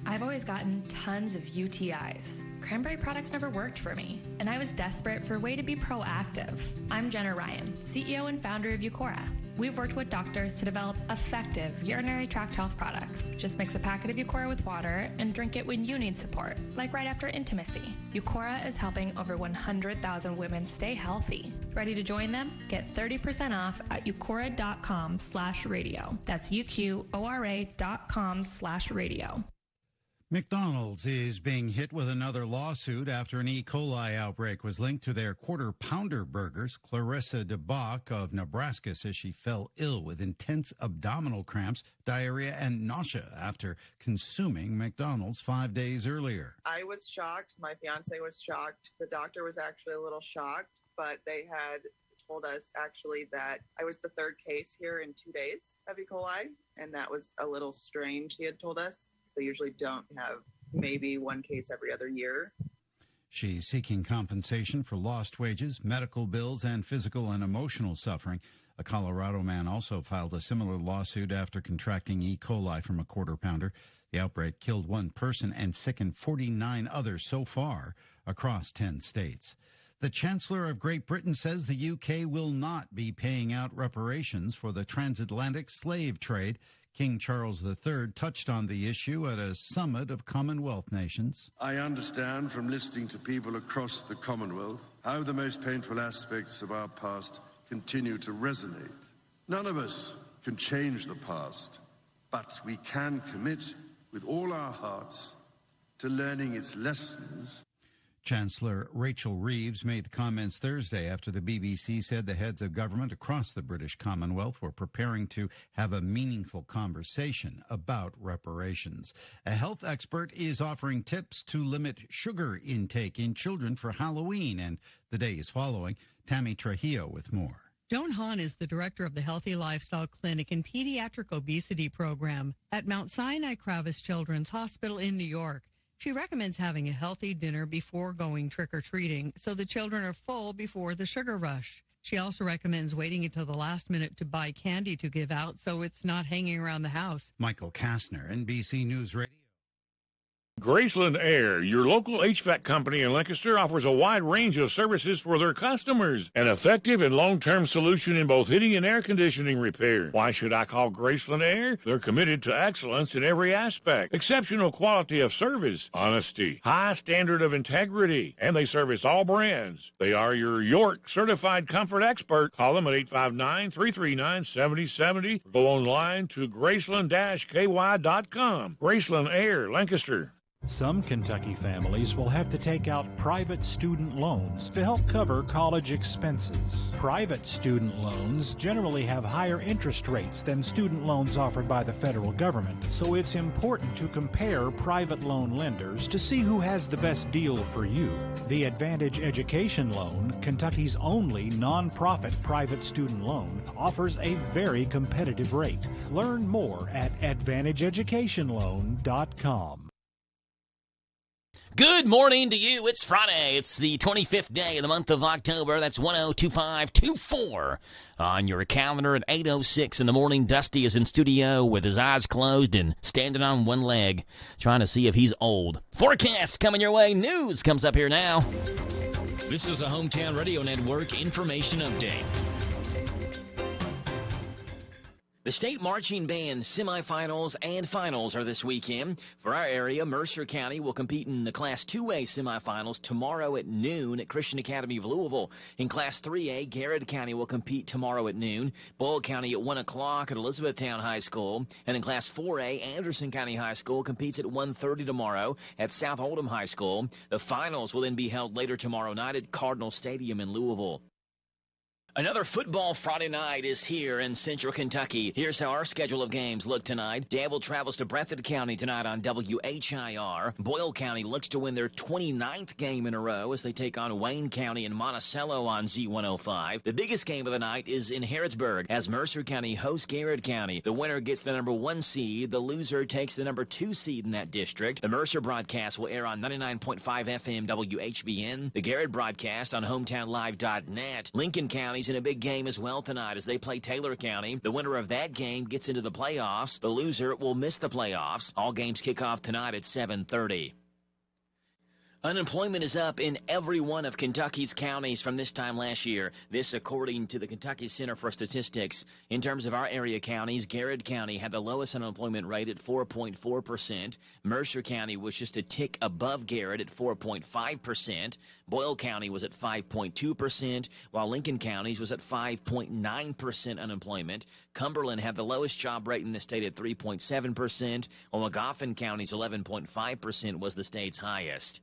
[SPEAKER 24] I've always gotten tons of UTIs. Cranberry products never worked for me, and I was desperate for a way to be proactive. I'm Jenna Ryan, CEO and founder of Eucora. We've worked with doctors to develop effective urinary tract health products. Just mix a packet of Eucora with water and drink it when you need support, like right after intimacy. Eucora is helping over 100,000 women stay healthy. Ready to join them? Get 30% off at eucora.com/radio. That's UQORA.com/radio.
[SPEAKER 14] McDonald's is being hit with another lawsuit after an E. coli outbreak was linked to their Quarter Pounder burgers. Clarissa DeBach of Nebraska says she fell ill with intense abdominal cramps, diarrhea, and nausea after consuming McDonald's 5 days earlier.
[SPEAKER 25] I was shocked. My fiance was shocked. The doctor was actually a little shocked, but they had
[SPEAKER 4] told us actually that I was the third case here in 2 days of E. coli, and that was a little strange, he had told us. They usually don't have maybe one case every other year.
[SPEAKER 14] She's seeking compensation for lost wages, medical bills, and physical and emotional suffering. A Colorado man also filed a similar lawsuit after contracting E. coli from a quarter pounder. The outbreak killed one person and sickened 49 others so far across 10 states. The Chancellor of Great Britain says the UK will not be paying out reparations for the transatlantic slave trade. King Charles III touched on the issue at a summit of Commonwealth nations.
[SPEAKER 8] I understand from listening to people across the Commonwealth how the most painful aspects of our past continue to resonate. None of us can change the past, but we can commit with all our hearts to learning its lessons.
[SPEAKER 14] Chancellor Rachel Reeves made the comments Thursday after the BBC said the heads of government across the British Commonwealth were preparing to have a meaningful conversation about reparations. A health expert is offering tips to limit sugar intake in children for Halloween and the days following. Tammy Trujillo with more.
[SPEAKER 16] Joan Hahn is the director of the Healthy Lifestyle Clinic and Pediatric Obesity Program at Mount Sinai Kravis Children's Hospital in New York. She recommends having a healthy dinner before going trick-or-treating so the children are full before the sugar rush. She also recommends waiting until the last minute to buy candy to give out so it's not hanging around the house.
[SPEAKER 14] Michael Kastner, NBC News Radio.
[SPEAKER 13] Graceland Air, your local HVAC company in Lancaster, offers a wide range of services for their customers. An effective and long-term solution in both heating and air conditioning repair. Why should I call Graceland Air? They're committed to excellence in every aspect. Exceptional quality of service, honesty, high standard of integrity, and they service all brands. They are your York certified comfort expert. Call them at 859-339-7070. Go online to graceland-ky.com. Graceland Air, Lancaster.
[SPEAKER 18] Some Kentucky families will have to take out private student loans to help cover college expenses. Private student loans generally have higher interest rates than student loans offered by the federal government, so it's important to compare private loan lenders to see who has the best deal for you. The Advantage Education Loan, Kentucky's only nonprofit private student loan, offers a very competitive rate. Learn more at AdvantageEducationLoan.com.
[SPEAKER 2] Good morning to you. It's Friday. It's the 25th day of the month of October. That's 102524 on your calendar at 8:06 in the morning. Dusty is in studio with his eyes closed and standing on one leg, trying to see if he's old. Forecast coming your way. News comes up here now. This is a Hometown Radio Network information update. The state marching band semifinals and finals are this weekend. For our area, Mercer County will compete in the Class 2A semifinals tomorrow at noon at Christian Academy of Louisville. In Class 3A, Garrett County will compete tomorrow at noon. Boyle County at 1 o'clock at Elizabethtown High School. And in Class 4A, Anderson County High School competes at 1:30 tomorrow at South Oldham High School. The finals will then be held later tomorrow night at Cardinal Stadium in Louisville. Another football Friday night is here in Central Kentucky. Here's how our schedule of games look tonight. Danville travels to Breathitt County tonight on WHIR. Boyle County looks to win their 29th game in a row as they take on Wayne County and Monticello on Z105. The biggest game of the night is in Harrodsburg as Mercer County hosts Garrett County. The winner gets the number 1 seed. The loser takes the number 2 seed in that district. The Mercer broadcast will air on 99.5 FM WHBN. The Garrett broadcast on HometownLive.net. Lincoln County in a big game as well tonight as they play Taylor County. The winner of that game gets into the playoffs. The loser will miss the playoffs. All games kick off tonight at 7:30. Unemployment is up in every one of Kentucky's counties from this time last year. This according to the Kentucky Center for Statistics. In terms of our area counties, Garrett County had the lowest unemployment rate at 4.4%. Mercer County was just a tick above Garrett at 4.5%. Boyle County was at 5.2%, while Lincoln County was at 5.9% unemployment. Cumberland had the lowest job rate in the state at 3.7%, while Magoffin County's 11.5% was the state's highest.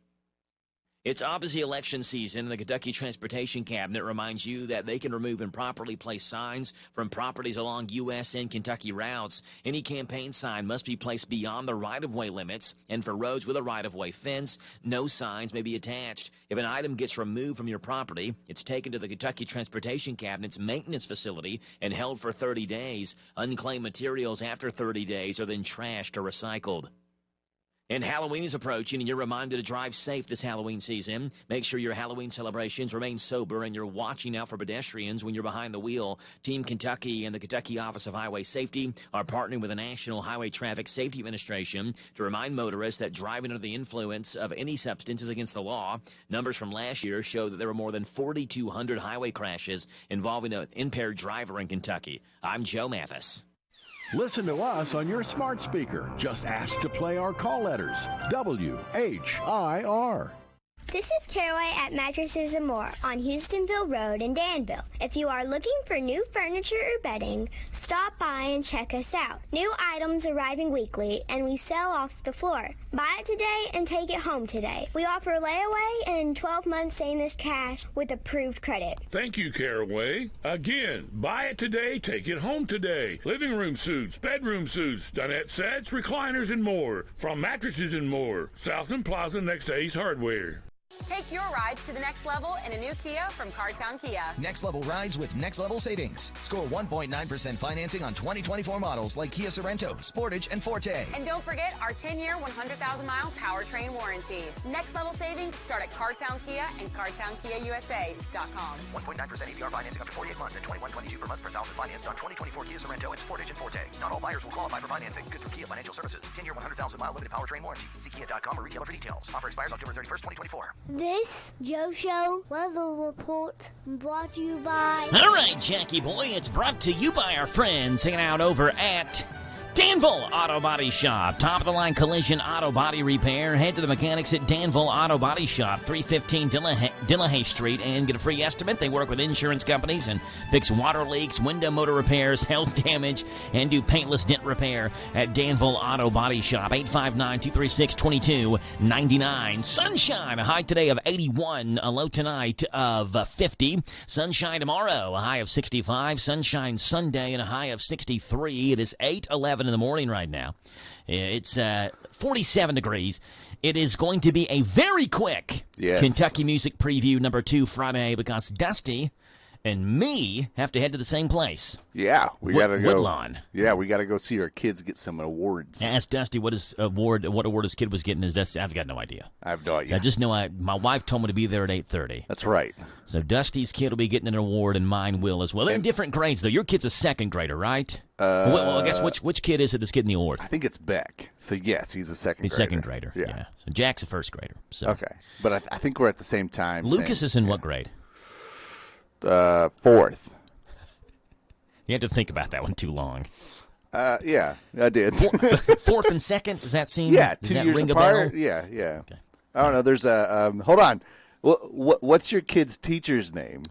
[SPEAKER 2] It's obviously election season, and the Kentucky Transportation Cabinet reminds you that they can remove improperly placed signs from properties along U.S. and Kentucky routes. Any campaign sign must be placed beyond the right-of-way limits, and for roads with a right-of-way fence, no signs may be attached. If an item gets removed from your property, it's taken to the Kentucky Transportation Cabinet's maintenance facility and held for 30 days. Unclaimed materials after 30 days are then trashed or recycled. And Halloween is approaching, and you're reminded to drive safe this Halloween season. Make sure your Halloween celebrations remain sober, and you're watching out for pedestrians when you're behind the wheel. Team Kentucky and the Kentucky Office of Highway Safety are partnering with the National Highway Traffic Safety Administration to remind motorists that driving under the influence of any substance is against the law. Numbers from last year show that there were more than 4,200 highway crashes involving an impaired driver in Kentucky. I'm Joe Mathis.
[SPEAKER 20] Listen to us on your smart speaker. Just ask to play our call letters. WHIR.
[SPEAKER 1] This is Caraway at Mattresses and More on Houstonville Road in Danville. If you are looking for new furniture or bedding, stop by and check us out. New items arriving weekly, and we sell off the floor. Buy it today and take it home today. We offer layaway and 12 months same as cash with approved credit.
[SPEAKER 13] Thank you, Caraway. Again, buy it today, take it home today. Living room suits, bedroom suits, dinette sets, recliners, and more. From Mattresses and More, Southland Plaza next to Ace Hardware.
[SPEAKER 6] Take your ride to the next level in a new Kia from Cartown Kia.
[SPEAKER 17] Next level rides with next level savings. Score 1.9% financing on 2024 models like Kia Sorento, Sportage, and Forte.
[SPEAKER 6] And don't forget our 10-year, 100,000-mile powertrain warranty. Next level savings start at Cartown Kia and CartownKiaUSA.com.
[SPEAKER 17] 1.9% APR financing up to 48 months and $21.22 per month per thousand financed on 2024 Kia Sorento and Sportage and Forte. Not all buyers will qualify for financing. Good through Kia Financial Services. 10-year, 100,000-mile limited powertrain warranty. See Kia.com or retailer for details. Offer expires October 31st, 2024.
[SPEAKER 1] This Joe Show weather report brought to you by...
[SPEAKER 2] All right, Jackie boy, it's brought to you by our friends hanging out over at Danville Auto Body Shop. Top-of-the-line collision auto body repair. Head to the mechanics at Danville Auto Body Shop, 315 Dillahay Street, and get a free estimate. They work with insurance companies and fix water leaks, window motor repairs, hail damage, and do paintless dent repair at Danville Auto Body Shop, 859-236-2299. Sunshine, a high today of 81, a low tonight of 50. Sunshine tomorrow, a high of 65. Sunshine Sunday, and a high of 63. It is 8:11 in the morning right now. It's 47 degrees. It is going to be a very quick Kentucky Music Preview number 2 Friday because Dusty and me have to head to the same place.
[SPEAKER 9] Yeah, we got to go.
[SPEAKER 2] Woodlawn.
[SPEAKER 9] Yeah, we got to go see our kids get some awards.
[SPEAKER 2] Ask Dusty what award his kid was getting. I've got no idea.
[SPEAKER 9] I have no idea.
[SPEAKER 2] I just know my wife told me to be there at 8:30.
[SPEAKER 9] That's right.
[SPEAKER 2] So Dusty's kid will be getting an award, and mine will as well. They're in different grades, though. Your kid's a second grader, right? Well, I guess which kid is it that's getting the award?
[SPEAKER 9] I think it's Beck. So, yes, he's a second grader.
[SPEAKER 2] He's second grader, yeah. So Jack's a first grader. So.
[SPEAKER 9] Okay. But I think we're at the same time.
[SPEAKER 2] Lucas is in what grade?
[SPEAKER 9] Fourth.
[SPEAKER 2] You had to think about that one too long.
[SPEAKER 9] Yeah, I did.
[SPEAKER 2] Fourth and second, does that seem?
[SPEAKER 9] Yeah,
[SPEAKER 2] does
[SPEAKER 9] 2
[SPEAKER 2] that
[SPEAKER 9] years
[SPEAKER 2] ring
[SPEAKER 9] apart.
[SPEAKER 2] A bell?
[SPEAKER 9] Yeah.
[SPEAKER 2] Okay.
[SPEAKER 9] I don't know. There's a hold on. What's your kid's teacher's name?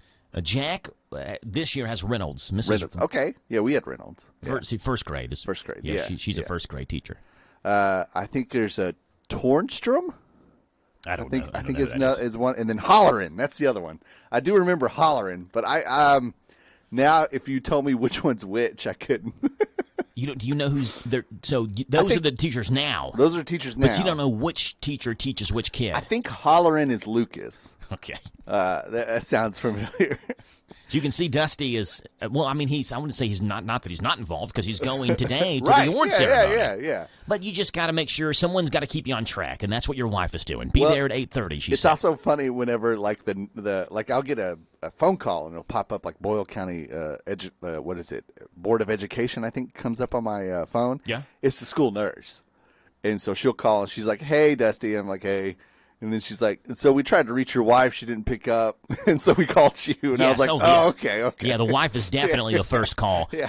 [SPEAKER 2] Jack this year has Reynolds. Mrs.
[SPEAKER 9] Reynolds. Okay. Yeah, we had Reynolds. Yeah.
[SPEAKER 2] First grade is
[SPEAKER 9] first grade.
[SPEAKER 2] Yeah, she's a first grade teacher.
[SPEAKER 9] I think there's a Tornstrom.
[SPEAKER 2] I think
[SPEAKER 9] it's one, and then Hollerin. That's the other one. I do remember Hollerin, but I now if you told me which one's which, I couldn't.
[SPEAKER 2] Do you know who's there? So those are the teachers now.
[SPEAKER 9] Those are teachers now.
[SPEAKER 2] But you don't know which teacher teaches which kid.
[SPEAKER 9] I think Hollerin is Lucas.
[SPEAKER 2] Okay.
[SPEAKER 9] That sounds familiar.
[SPEAKER 2] You can see Dusty is well. I mean, I wouldn't say he's not that he's not involved because he's going today to
[SPEAKER 9] right.
[SPEAKER 2] the award ceremony.
[SPEAKER 9] Yeah.
[SPEAKER 2] But you just got to make sure someone's got to keep you on track, and that's what your wife is doing. Be there at 8:30.
[SPEAKER 9] It's also funny whenever like the I'll get a phone call and it'll pop up like Boyle County what is it, Board of Education, I think, comes up on my phone.
[SPEAKER 2] Yeah,
[SPEAKER 9] it's the school nurse, and so she'll call and she's like, "Hey, Dusty," I'm like, "Hey." And then she's like, so we tried to reach your wife. She didn't pick up. And so we called you. And I was like, okay.
[SPEAKER 2] Yeah, the wife is definitely the first call.
[SPEAKER 9] Yeah.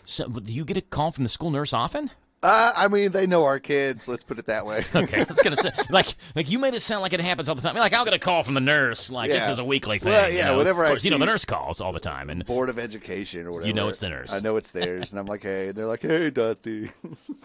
[SPEAKER 2] So do you get a call from the school nurse often?
[SPEAKER 9] I mean, they know our kids. Let's put it that way.
[SPEAKER 2] Okay, I was gonna say, like you made it sound like it happens all the time. Like I'll get a call from the nurse, like this is a weekly thing.
[SPEAKER 9] Well, yeah, whatever.
[SPEAKER 2] Of course, the nurse calls all the time, and
[SPEAKER 9] Board of Education or whatever.
[SPEAKER 2] You know it's the nurse.
[SPEAKER 9] I know it's theirs, and I'm like, hey, they're like, hey, Dusty.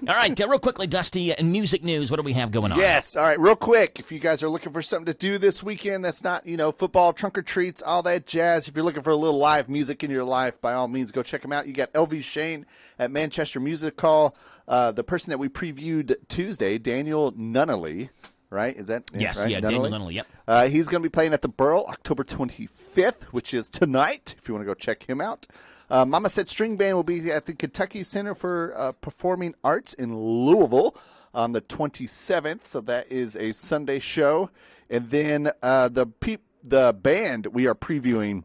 [SPEAKER 2] All right, real quickly, Dusty, and music news. What do we have going on?
[SPEAKER 9] Yes, all right, real quick. If you guys are looking for something to do this weekend, that's not football, trunk or treats, all that jazz. If you're looking for a little live music in your life, by all means, go check them out. You got LV Shane at Manchester Music Hall. The person that we previewed Tuesday, Daniel Nunnally, right? Is that
[SPEAKER 2] yes?
[SPEAKER 9] Right?
[SPEAKER 2] Yeah, Daniel Nunnally. Yep.
[SPEAKER 9] He's going to be playing at the Burl October 25th, which is tonight. If you want to go check him out, Mama Said String Band will be at the Kentucky Center for Performing Arts in Louisville on the 27th. So that is a Sunday show, and then the band we are previewing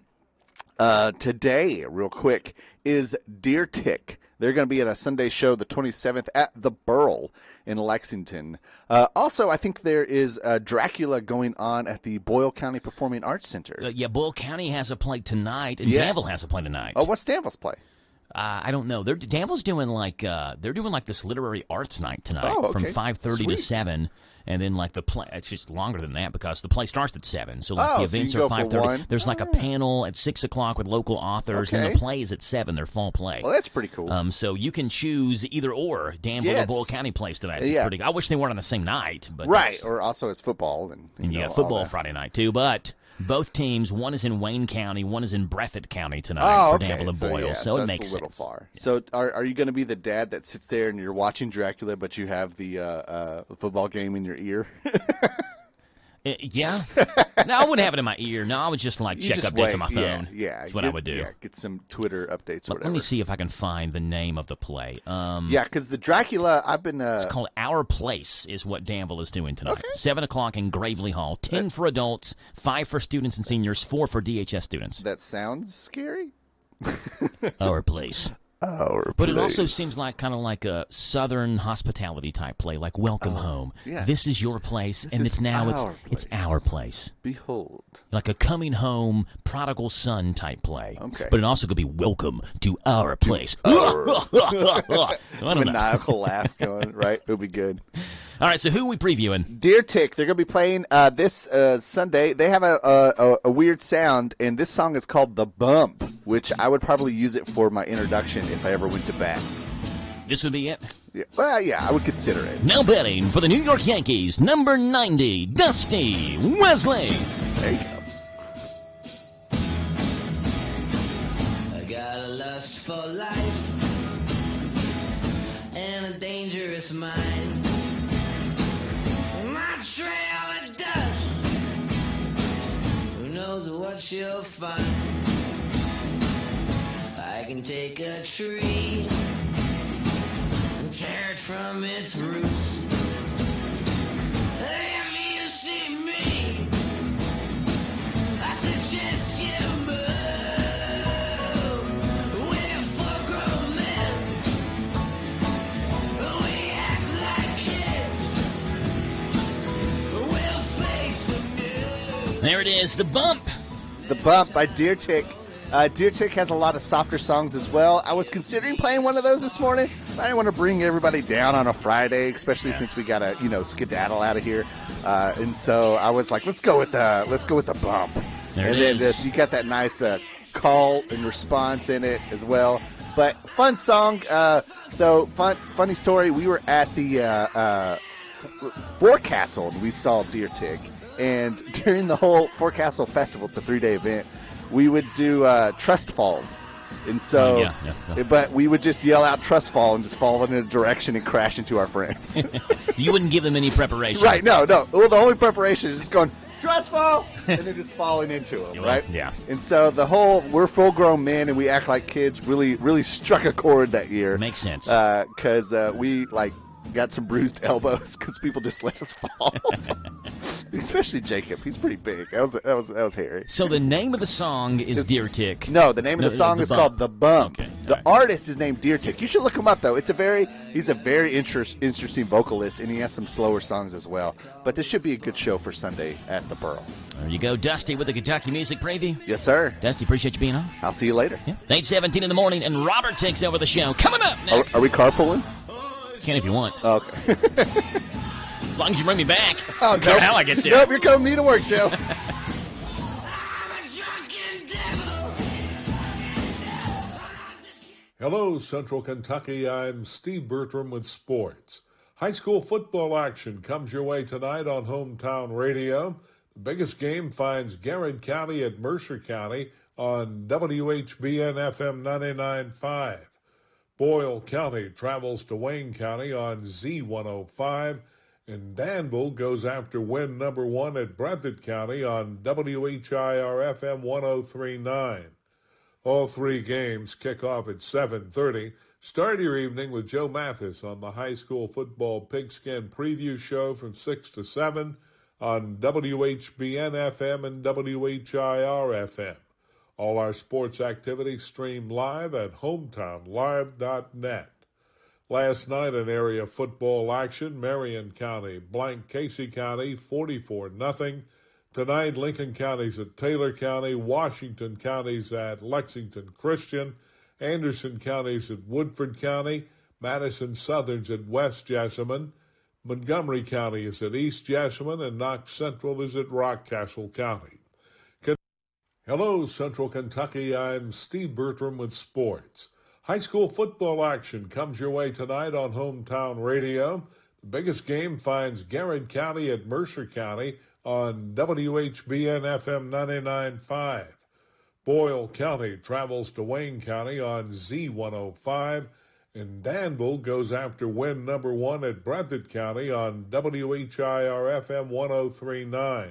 [SPEAKER 9] today, real quick, is Deer Tick. They're going to be at a Sunday show the 27th at the Burl in Lexington. Also, I think there is Dracula going on at the Boyle County Performing Arts Center.
[SPEAKER 2] Yeah, Boyle County has a play tonight, and Danville has a play tonight.
[SPEAKER 9] Oh, what's Danville's play?
[SPEAKER 2] I don't know. Danville's doing they're doing this literary arts night tonight from 5:30 to 7. And then, the play, it's just longer than that because the play starts at 7. So, the events are 5:30. There's a panel at 6 o'clock with local authors, and the play is at 7, their fall play.
[SPEAKER 9] Well, that's pretty cool.
[SPEAKER 2] So, you can choose either or. Danville or Boyle County plays tonight. It's pretty. I wish they weren't on the same night. But
[SPEAKER 9] right, or also it's football.
[SPEAKER 2] And you got football Friday night, too. But both teams, one is in Wayne County, one is in Breathitt County tonight for Danville and Boyle. So it makes
[SPEAKER 9] a little
[SPEAKER 2] sense.
[SPEAKER 9] Far. Yeah. So are you going to be the dad that sits there and you're watching Dracula, but you have the football game in your ear?
[SPEAKER 2] Yeah. No, I wouldn't have it in my ear. No, I would just check updates on my phone.
[SPEAKER 9] Yeah.
[SPEAKER 2] That's what I would do.
[SPEAKER 9] Yeah, get some Twitter updates or whatever.
[SPEAKER 2] Let me see if I can find the name of the play.
[SPEAKER 9] Yeah, because the Dracula, I've been...
[SPEAKER 2] It's called Our Place is what Danville is doing tonight. Okay. 7 o'clock in Gravely Hall. 10 for adults, 5 for students and seniors, 4 for DHS students.
[SPEAKER 9] That sounds scary.
[SPEAKER 2] Our Place. But it also seems kind of like a Southern hospitality type play, like Welcome Home.
[SPEAKER 9] Yeah.
[SPEAKER 2] This is your place, and it's our place.
[SPEAKER 9] Behold,
[SPEAKER 2] like a coming home, prodigal son type play.
[SPEAKER 9] Okay,
[SPEAKER 2] but it also could be Welcome to Our Place.
[SPEAKER 9] So maniacal laugh going right. It'll be good.
[SPEAKER 2] All right, so who are we previewing?
[SPEAKER 9] Deer Tick. They're going to be playing this Sunday. They have a weird sound, and this song is called The Bump, which I would probably use it for my introduction if I ever went to bat.
[SPEAKER 2] This would be it?
[SPEAKER 9] Yeah. Well, yeah, I would consider it.
[SPEAKER 2] Now betting for the New York Yankees, number 90, Dusty Wesley.
[SPEAKER 9] There you go.
[SPEAKER 3] I got a lust for life and a dangerous mind. Trail of dust. Who knows what you'll find? I can take a tree and tear it from its roots. Let me see me. I suggest you move. We're full-grown men. We act like kids.
[SPEAKER 2] There it is, The Bump.
[SPEAKER 9] The Bump by Deer Tick. Deer Tick has a lot of softer songs as well. I was considering playing one of those this morning, but I didn't want to bring everybody down on a Friday, especially since we got to, skedaddle out of here. And so I was like, let's go with the Bump.
[SPEAKER 2] There
[SPEAKER 9] and
[SPEAKER 2] it
[SPEAKER 9] then
[SPEAKER 2] is.
[SPEAKER 9] You got that nice call and response in it as well. But fun song. Funny story. We were at the Forecastle and we saw Deer Tick. And during the whole Forecastle Festival, it's a 3-day event, we would do Trust Falls. And so, but we would just yell out Trust Fall and just fall in a direction and crash into our friends.
[SPEAKER 2] You wouldn't give them any preparation.
[SPEAKER 9] Right, no. Well, the only preparation is just going, Trust Fall, and then just falling into them, right?
[SPEAKER 2] Yeah.
[SPEAKER 9] And so the whole, we're full-grown men and we act like kids really, really struck a chord that year.
[SPEAKER 2] Makes sense.
[SPEAKER 9] Because we, got some bruised elbows because people just let us fall. Especially Jacob. He's pretty big. That was hairy.
[SPEAKER 2] So the name of the song is Deer Tick.
[SPEAKER 9] No, the name of the song is called The Bump.
[SPEAKER 2] Okay.
[SPEAKER 9] The artist is named Deer Tick. You should look him up, though. He's a very interesting vocalist, and he has some slower songs as well. But this should be a good show for Sunday at the Burl.
[SPEAKER 2] There you go, Dusty, with the Kentucky Music Preview.
[SPEAKER 9] Yes, sir.
[SPEAKER 2] Dusty, appreciate you being on.
[SPEAKER 9] I'll see you later.
[SPEAKER 2] Yeah. 8:17 in the morning, and Robert takes over the show. Coming up next.
[SPEAKER 9] Are we carpooling?
[SPEAKER 2] Can if you want.
[SPEAKER 9] Okay.
[SPEAKER 2] As long as you bring me back.
[SPEAKER 9] Oh,
[SPEAKER 2] no matter how I get there.
[SPEAKER 9] Nope, you're coming me to work, Joe.
[SPEAKER 5] Hello, Central Kentucky. I'm Steve Bertram with sports. High school football action comes your way tonight on Hometown Radio. The biggest game finds Garrett County at Mercer County on WHBN FM 99.5. Boyle County travels to Wayne County on Z105. And Danville goes after win number 1 at Breathitt County on WHIR FM 103.9. All three games kick off at 7:30. Start your evening with Joe Mathis on the high school football pigskin preview show from 6 to 7 on WHBN FM and WHIR FM. All our sports activities stream live at hometownlive.net. Last night in area football action, Marion County blank Casey County 44-0. Tonight, Lincoln County's at Taylor County, Washington County's at Lexington Christian, Anderson County's at Woodford County, Madison Southern's at West Jessamine, Montgomery County is at East Jessamine, and Knox Central is at Rockcastle County. Hello, Central Kentucky. I'm Steve Bertram with sports. High school football action comes your way tonight on Hometown Radio. The biggest game finds Garrett County at Mercer County on WHBN FM 99.5. Boyle County travels to Wayne County on Z105. And Danville goes after win number 1 at Breathitt County on WHIR FM 103.9.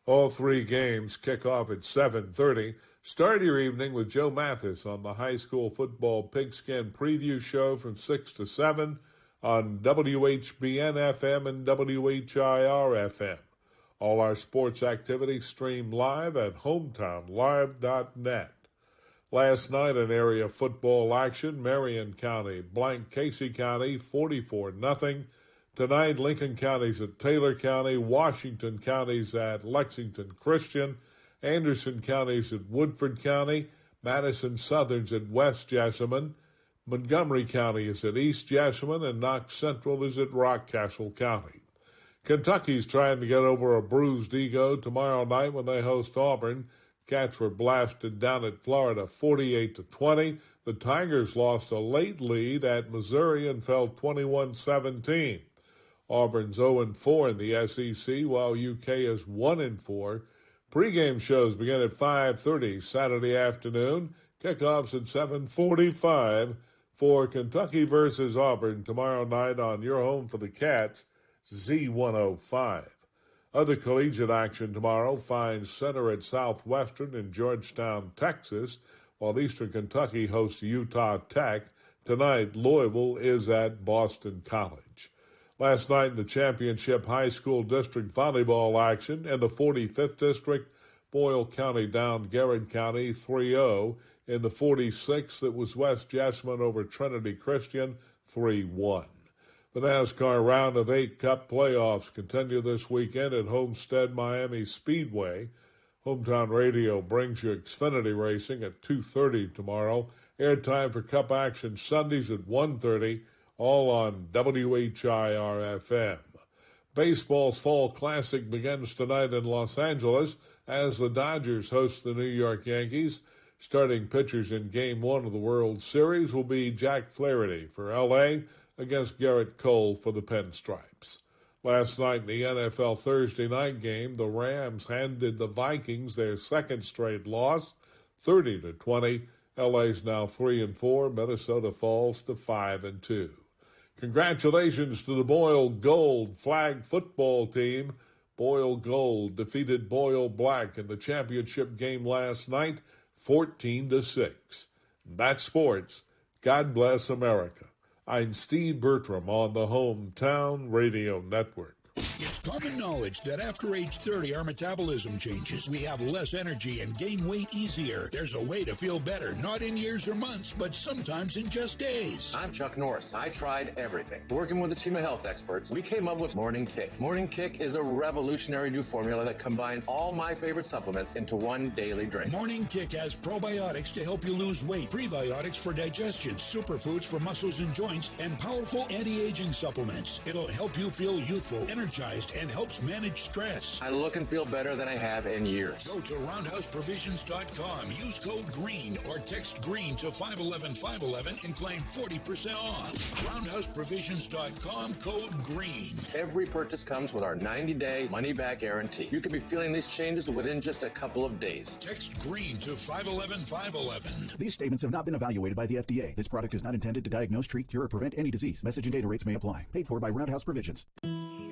[SPEAKER 5] All three games kick off at 7:30. Start your evening with Joe Mathis on the high school football pigskin preview show from 6 to 7 on WHBN FM and WHIR FM. All our sports activities stream live at hometownlive.net. Last night in area football action, Marion County blank Casey County 44-0. Tonight, Lincoln County's at Taylor County, Washington County's at Lexington Christian, Anderson County's at Woodford County, Madison Southern's at West Jessamine, Montgomery County is at East Jessamine, and Knox Central is at Rockcastle County. Kentucky's trying to get over a bruised ego tomorrow night when they host Auburn. Cats were blasted down at Florida 48-20. The Tigers lost a late lead at Missouri and fell 21-17. Auburn's 0-4 in the SEC, while UK is 1-4. Pre-game shows begin at 5:30 Saturday afternoon. Kickoffs at 7:45 for Kentucky versus Auburn tomorrow night on your home for the Cats, Z105. Other collegiate action tomorrow finds Center at Southwestern in Georgetown, Texas, while Eastern Kentucky hosts Utah Tech. Tonight, Louisville is at Boston College. Last night in the championship high school district volleyball action in the 45th district, Boyle County down Garrett County 3-0. In the 46th, it was West Jessamine over Trinity Christian 3-1. The NASCAR Round of 8 Cup playoffs continue this weekend at Homestead Miami Speedway. Hometown Radio brings you Xfinity Racing at 2:30 tomorrow. Airtime for Cup action Sundays at 1:30, all on WHIR-FM. Baseball's Fall Classic begins tonight in Los Angeles as the Dodgers host the New York Yankees. Starting pitchers in Game 1 of the World Series will be Jack Flaherty for L.A., against Garrett Cole for the Pinstripes. Last night in the NFL Thursday night game, the Rams handed the Vikings their second straight loss, 30-20. LA's now 3-4. Minnesota falls to 5-2. Congratulations to the Boyle Gold flag football team. Boyle Gold defeated Boyle Black in the championship game last night, 14-6. That's sports. God bless America. I'm Steve Bertram on the Hometown Radio Network.
[SPEAKER 10] It's common knowledge that after age 30, our metabolism changes. We have less energy and gain weight easier. There's a way to feel better, not in years or months, but sometimes in just days.
[SPEAKER 11] I'm Chuck Norris. I tried everything. Working with a team of health experts, we came up with Morning Kick. Morning Kick is a revolutionary new formula that combines all my favorite supplements into one daily drink.
[SPEAKER 10] Morning Kick has probiotics to help you lose weight, prebiotics for digestion, superfoods for muscles and joints, and powerful anti-aging supplements. It'll help you feel youthful, energized, and helps manage stress.
[SPEAKER 11] I look and feel better than I have in years.
[SPEAKER 10] Go to roundhouseprovisions.com, use code GREEN or text GREEN to 511-511 and claim 40% off. Roundhouseprovisions.com, code GREEN.
[SPEAKER 11] Every purchase comes with our 90-day money-back guarantee. You could be feeling these changes within just a couple of days.
[SPEAKER 10] Text GREEN to 511-511.
[SPEAKER 12] These statements have not been evaluated by the FDA. This product is not intended to diagnose, treat, cure, or prevent any disease. Message and data rates may apply. Paid for by Roundhouse Provisions.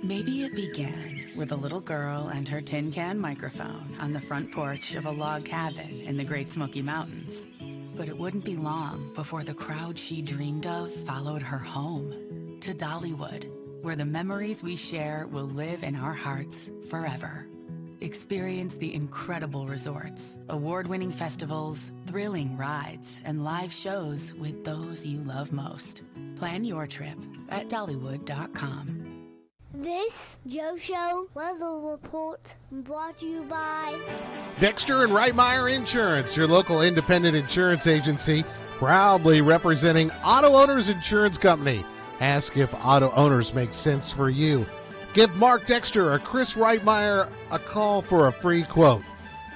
[SPEAKER 19] Maybe it began with a little girl and her tin can microphone on the front porch of a log cabin in the Great Smoky Mountains. But it wouldn't be long before the crowd she dreamed of followed her home to Dollywood, where the memories we share will live in our hearts forever. Experience the incredible resorts, award-winning festivals, thrilling rides, and live shows with those you love most. Plan your trip at Dollywood.com.
[SPEAKER 1] This Joe Show weather report brought to you by
[SPEAKER 21] Dexter and Reitmeyer Insurance, your local independent insurance agency, proudly representing Auto Owners Insurance Company. Ask if auto owners make sense for you. Give Mark Dexter or Chris Reitmeyer a call for a free quote.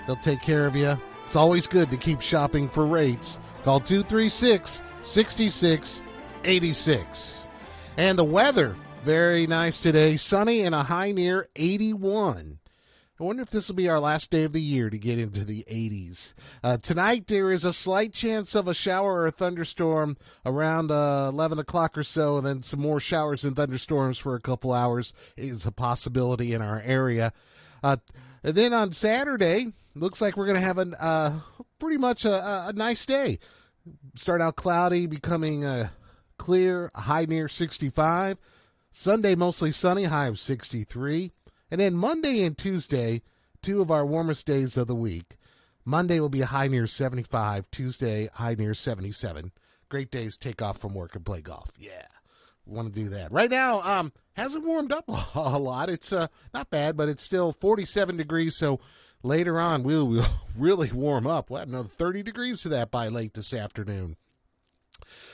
[SPEAKER 21] They'll take care of you. It's always good to keep shopping for rates. Call 236-6686. And the weather, very nice today. Sunny and a high near 81. I wonder if this will be our last day of the year to get into the 80s. Tonight, there is a slight chance of a shower or a thunderstorm around 11 o'clock or so, and then some more showers and thunderstorms for a couple hours is a possibility in our area. And then on Saturday, looks like we're going to have pretty much a nice day. Start out cloudy, becoming clear, a high near 65. Sunday, mostly sunny, high of 63. And then Monday and Tuesday, two of our warmest days of the week. Monday will be a high near 75. Tuesday, high near 77. Great days to take off from work and play golf. Yeah, we want to do that. Right now, hasn't warmed up a lot. It's not bad, but it's still 47 degrees. So later on, we'll really warm up. We'll add another 30 degrees to that by late this afternoon.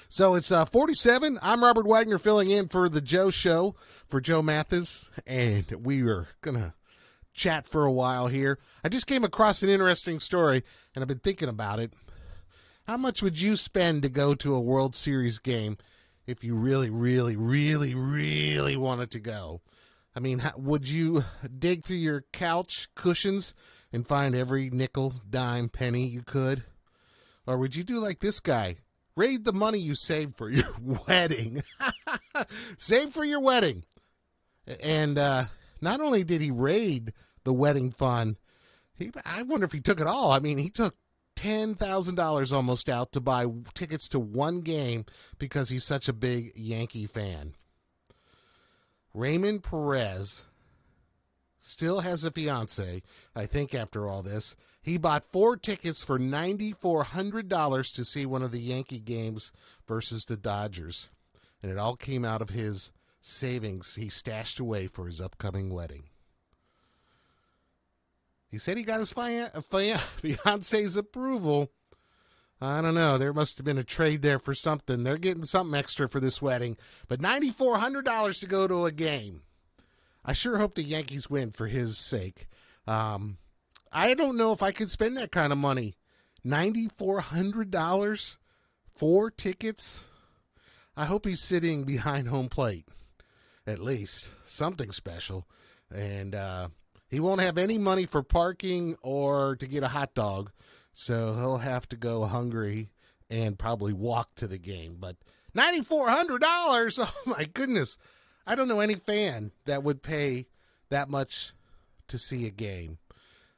[SPEAKER 21] So it's 47. I'm Robert Wagner filling in for the Joe Show for Joe Mathis, and we are going to chat for a while here. I just came across an interesting story, and I've been thinking about it. How much would you spend to go to a World Series game if you really, really, really, really wanted to go? I mean, would you dig through your couch cushions and find every nickel, dime, penny you could? Or would you do like this guy? Raid the money you saved for your wedding. Save for your wedding. And not only did he raid the wedding fund, I wonder if he took it all. I mean, he took $10,000 almost out to buy tickets to one game because he's such a big Yankee fan. Raymond Perez still has a fiance, I think, after all this. He bought 4 tickets for $9,400 to see one of the Yankee games versus the Dodgers. And it all came out of his savings he stashed away for his upcoming wedding. He said he got his fiance's approval. I don't know. There must have been a trade there for something. They're getting something extra for this wedding. But $9,400 to go to a game. I sure hope the Yankees win for his sake. I don't know if I could spend that kind of money. $9,400 for tickets? I hope he's sitting behind home plate. At least. Something special. And he won't have any money for parking or to get a hot dog. So he'll have to go hungry and probably walk to the game. But $9,400? Oh, my goodness. I don't know any fan that would pay that much to see a game.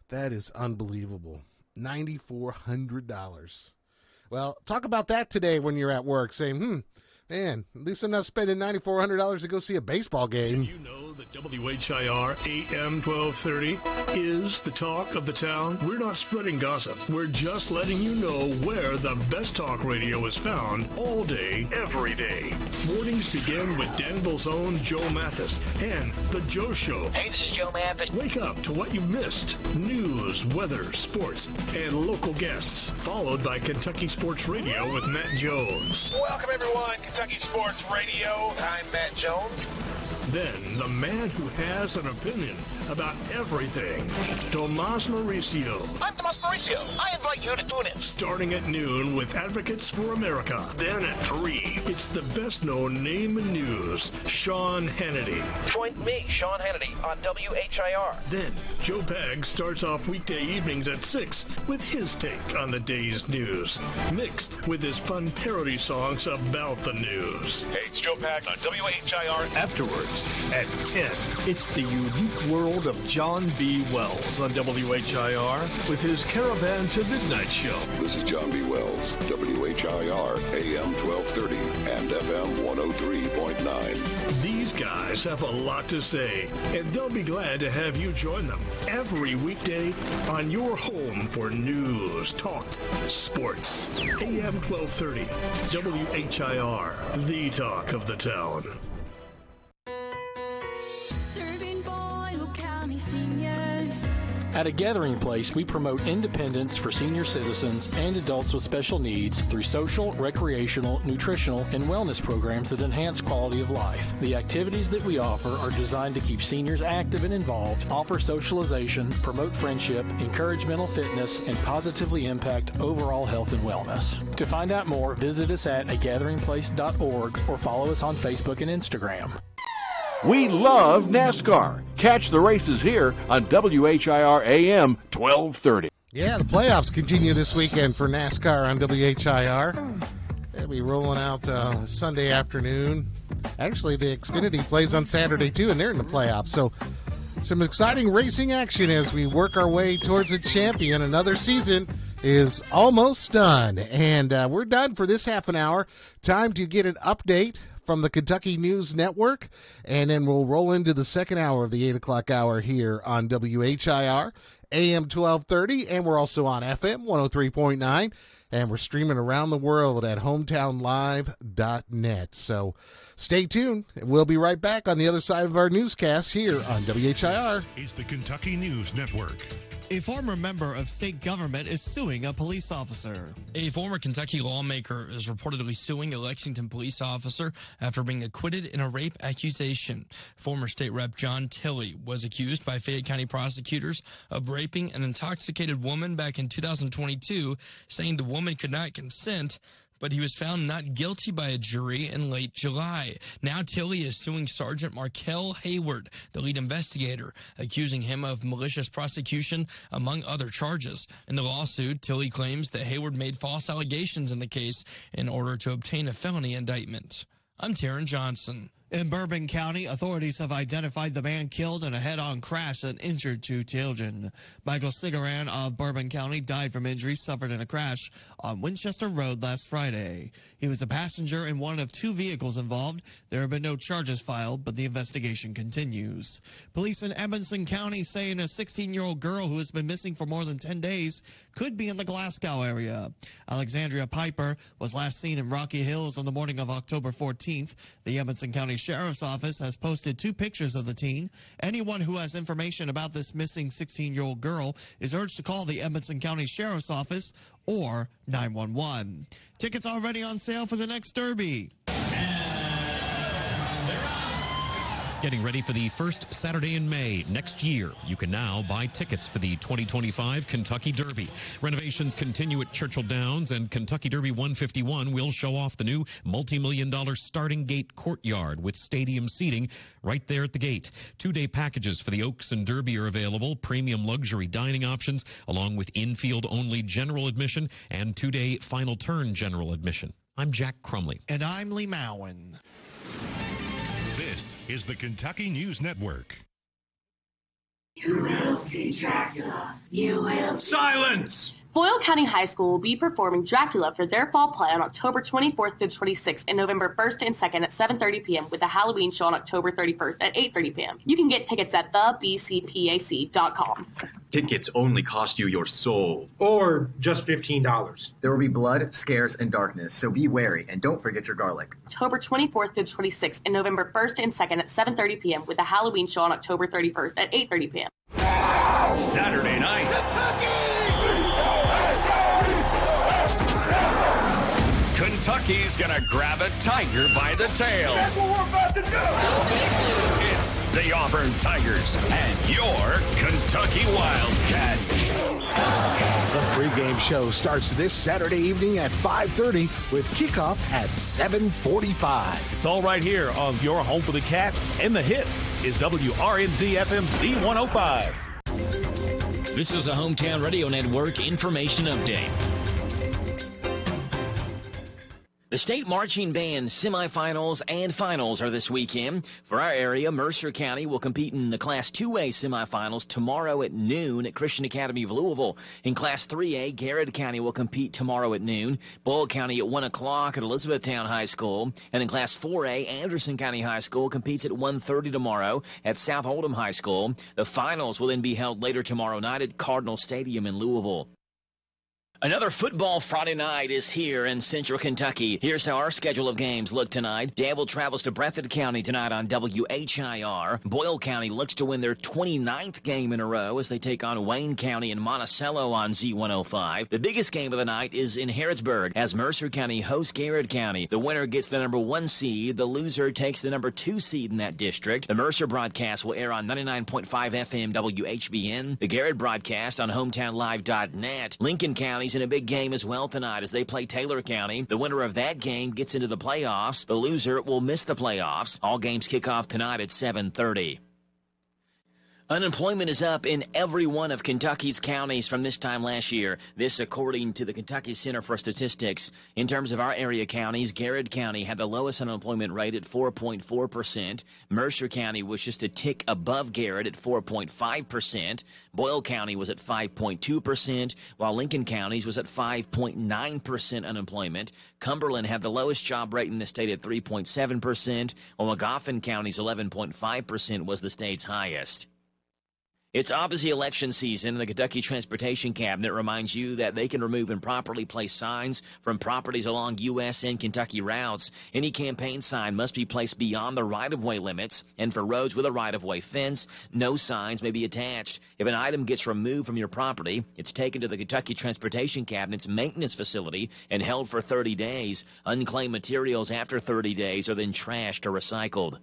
[SPEAKER 21] That is unbelievable. $9,400. Well, talk about that today when you're at work, saying, man, at least I'm not spending $9,400 to go see a baseball game.
[SPEAKER 25] Did you know
[SPEAKER 7] that WHIR AM 1230 is the talk of the town? We're not spreading gossip. We're just letting you know where the best talk radio is found all day, every day. Mornings begin with Danville's own Joe Mathis and The Joe Show.
[SPEAKER 17] Hey, this is Joe Mathis.
[SPEAKER 7] Wake up to what you missed. News, weather, sports, and local guests. Followed by Kentucky Sports Radio with Matt Jones.
[SPEAKER 15] Welcome, everyone. Kentucky Sports Radio. I'm Matt Jones.
[SPEAKER 7] Then, the man who has an opinion about everything, Tomas Mauricio.
[SPEAKER 15] I'm Tomas Mauricio. I invite you to tune in.
[SPEAKER 7] Starting at noon with Advocates for America. Then at 3, it's the best-known name in news, Sean Hannity.
[SPEAKER 15] Join me, Sean Hannity, on WHIR.
[SPEAKER 7] Then, Joe Pag starts off weekday evenings at 6 with his take on the day's news, mixed with his fun parody songs about the news.
[SPEAKER 15] Hey, it's Joe Pag on WHIR.
[SPEAKER 7] Afterwards, at 10, it's the unique world of John B. Wells on WHIR with his Caravan to Midnight show.
[SPEAKER 22] This is John B. Wells, WHIR, AM 1230 and FM 103.9.
[SPEAKER 7] These guys have a lot to say, and they'll be glad to have you join them every weekday on your home for news, talk, sports. AM 1230, WHIR, the talk of the town.
[SPEAKER 23] Serving Boyle County seniors.
[SPEAKER 25] At A Gathering Place, we promote independence for senior citizens and adults with special needs through social, recreational, nutritional, and wellness programs that enhance quality of life. The activities that we offer are designed to keep seniors active and involved, offer socialization, promote friendship, encourage mental fitness, and positively impact overall health and wellness. To find out more, visit us at agatheringplace.org or follow us on Facebook and Instagram.
[SPEAKER 20] We love NASCAR. Catch the races here on WHIR AM 1230.
[SPEAKER 21] Yeah, the playoffs continue this weekend for NASCAR on WHIR. They'll be rolling out Sunday afternoon. Actually, the Xfinity plays on Saturday, too, and they're in the playoffs. So some exciting racing action as we work our way towards a champion. Another season is almost done, and we're done for this half an hour. Time to get an update from the Kentucky News Network, and then we'll roll into the second hour of the 8 o'clock hour here on WHIR, AM 1230, and we're also on FM 103.9, and we're streaming around the world at hometownlive.net. So stay tuned. We'll be right back on the other side of our newscast here on WHIR.
[SPEAKER 26] Is the Kentucky News Network.
[SPEAKER 27] A former member of state government is suing a police officer.
[SPEAKER 28] A former Kentucky lawmaker is reportedly suing a Lexington police officer after being acquitted in a rape accusation. Former state rep John Tilley was accused by Fayette County prosecutors of raping an intoxicated woman back in 2022, saying the woman could not consent, but he was found not guilty by a jury in late July. Now Tilley is suing Sergeant Markel Hayward, the lead investigator, accusing him of malicious prosecution, among other charges. In the lawsuit, Tilley claims that Hayward made false allegations in the case in order to obtain a felony indictment. I'm Taryn Johnson.
[SPEAKER 27] In Bourbon County, authorities have identified the man killed in a head-on crash that injured 2 children. Michael Cigaran of Bourbon County died from injuries suffered in a crash on Winchester Road last Friday. He was a passenger in one of 2 vehicles involved. There have been no charges filed, but the investigation continues. Police in Edmonson County saying a 16-year-old girl who has been missing for more than 10 days could be in the Glasgow area. Alexandria Piper was last seen in Rocky Hills on the morning of October 14th. The Edmonson County Sheriff's Office has posted 2 pictures of the teen. Anyone who has information about this missing 16-year-old girl is urged to call the Edmonson County Sheriff's Office or 911. Tickets already on sale for the next Derby.
[SPEAKER 29] Getting ready for the first Saturday in May next year. You can now buy tickets for the 2025 Kentucky Derby. Renovations continue at Churchill Downs, and Kentucky Derby 151 will show off the new multi-million-dollar starting gate courtyard with stadium seating right there at the gate. 2-day packages for the Oaks and Derby are available, premium luxury dining options, along with infield-only general admission and 2-day final turn general admission. I'm Jack Crumley.
[SPEAKER 27] And I'm Lee Mowen.
[SPEAKER 26] This is the Kentucky News Network.
[SPEAKER 23] You will see Dracula. You will see...
[SPEAKER 30] Silence!
[SPEAKER 3] Boyle County High School will be performing Dracula for their fall play on October 24th through 26th and November 1st and 2nd at 7:30 p.m. with a Halloween show on October 31st at 8:30 p.m. You can get tickets at thebcpac.com.
[SPEAKER 4] Tickets only cost you your soul. Or just $15.
[SPEAKER 6] There will be blood, scares, and darkness, so be wary and don't forget your garlic.
[SPEAKER 3] October 24th through 26th and November 1st and 2nd at 7:30 p.m. with a Halloween show on October 31st at 8:30 p.m.
[SPEAKER 8] Saturday night. Kentucky's gonna grab a tiger by the tail.
[SPEAKER 15] That's what we're about to do.
[SPEAKER 8] It's the Auburn Tigers and your Kentucky Wildcats.
[SPEAKER 21] The pregame show starts this Saturday evening at 5:30 with kickoff at 7:45.
[SPEAKER 13] It's all right here on your home for the Cats and the hits is WRNZ FM Z105.
[SPEAKER 2] This is a Hometown Radio Network information update. The state marching band semifinals and finals are this weekend. For our area, Mercer County will compete in the Class 2A semifinals tomorrow at noon at Christian Academy of Louisville. In Class 3A, Garrett County will compete tomorrow at noon. Boyle County at 1 o'clock at Elizabethtown High School. And in Class 4A, Anderson County High School competes at 1:30 tomorrow at South Oldham High School. The finals will then be held later tomorrow night at Cardinal Stadium in Louisville. Another football Friday night is here in Central Kentucky. Here's how our schedule of games look tonight. Danville travels to Breathitt County tonight on WHIR. Boyle County looks to win their 29th game in a row as they take on Wayne County and Monticello on Z105. The biggest game of the night is in Harrodsburg as Mercer County hosts Garrett County. The winner gets the number 1 seed. The loser takes the number 2 seed in that district. The Mercer broadcast will air on 99.5 FM WHBN. The Garrett broadcast on HometownLive.net. Lincoln County's in a big game as well tonight as they play Taylor County. The winner of that game gets into the playoffs. The loser will miss the playoffs. All games kick off tonight at 7:30. Unemployment is up in every one of Kentucky's counties from this time last year. This according to the Kentucky Center for Statistics. In terms of our area counties, Garrett County had the lowest unemployment rate at 4.4%. Mercer County was just a tick above Garrett at 4.5%. Boyle County was at 5.2%, while Lincoln County's was at 5.9% unemployment. Cumberland had the lowest job rate in the state at 3.7%, while Magoffin County's 11.5% was the state's highest. It's obviously election season, and the Kentucky Transportation Cabinet reminds you that they can remove improperly placed signs from properties along U.S. and Kentucky routes. Any campaign sign must be placed beyond the right-of-way limits, and for roads with a right-of-way fence, no signs may be attached. If an item gets removed from your property, it's taken to the Kentucky Transportation Cabinet's maintenance facility and held for 30 days. Unclaimed materials after 30 days are then trashed or recycled.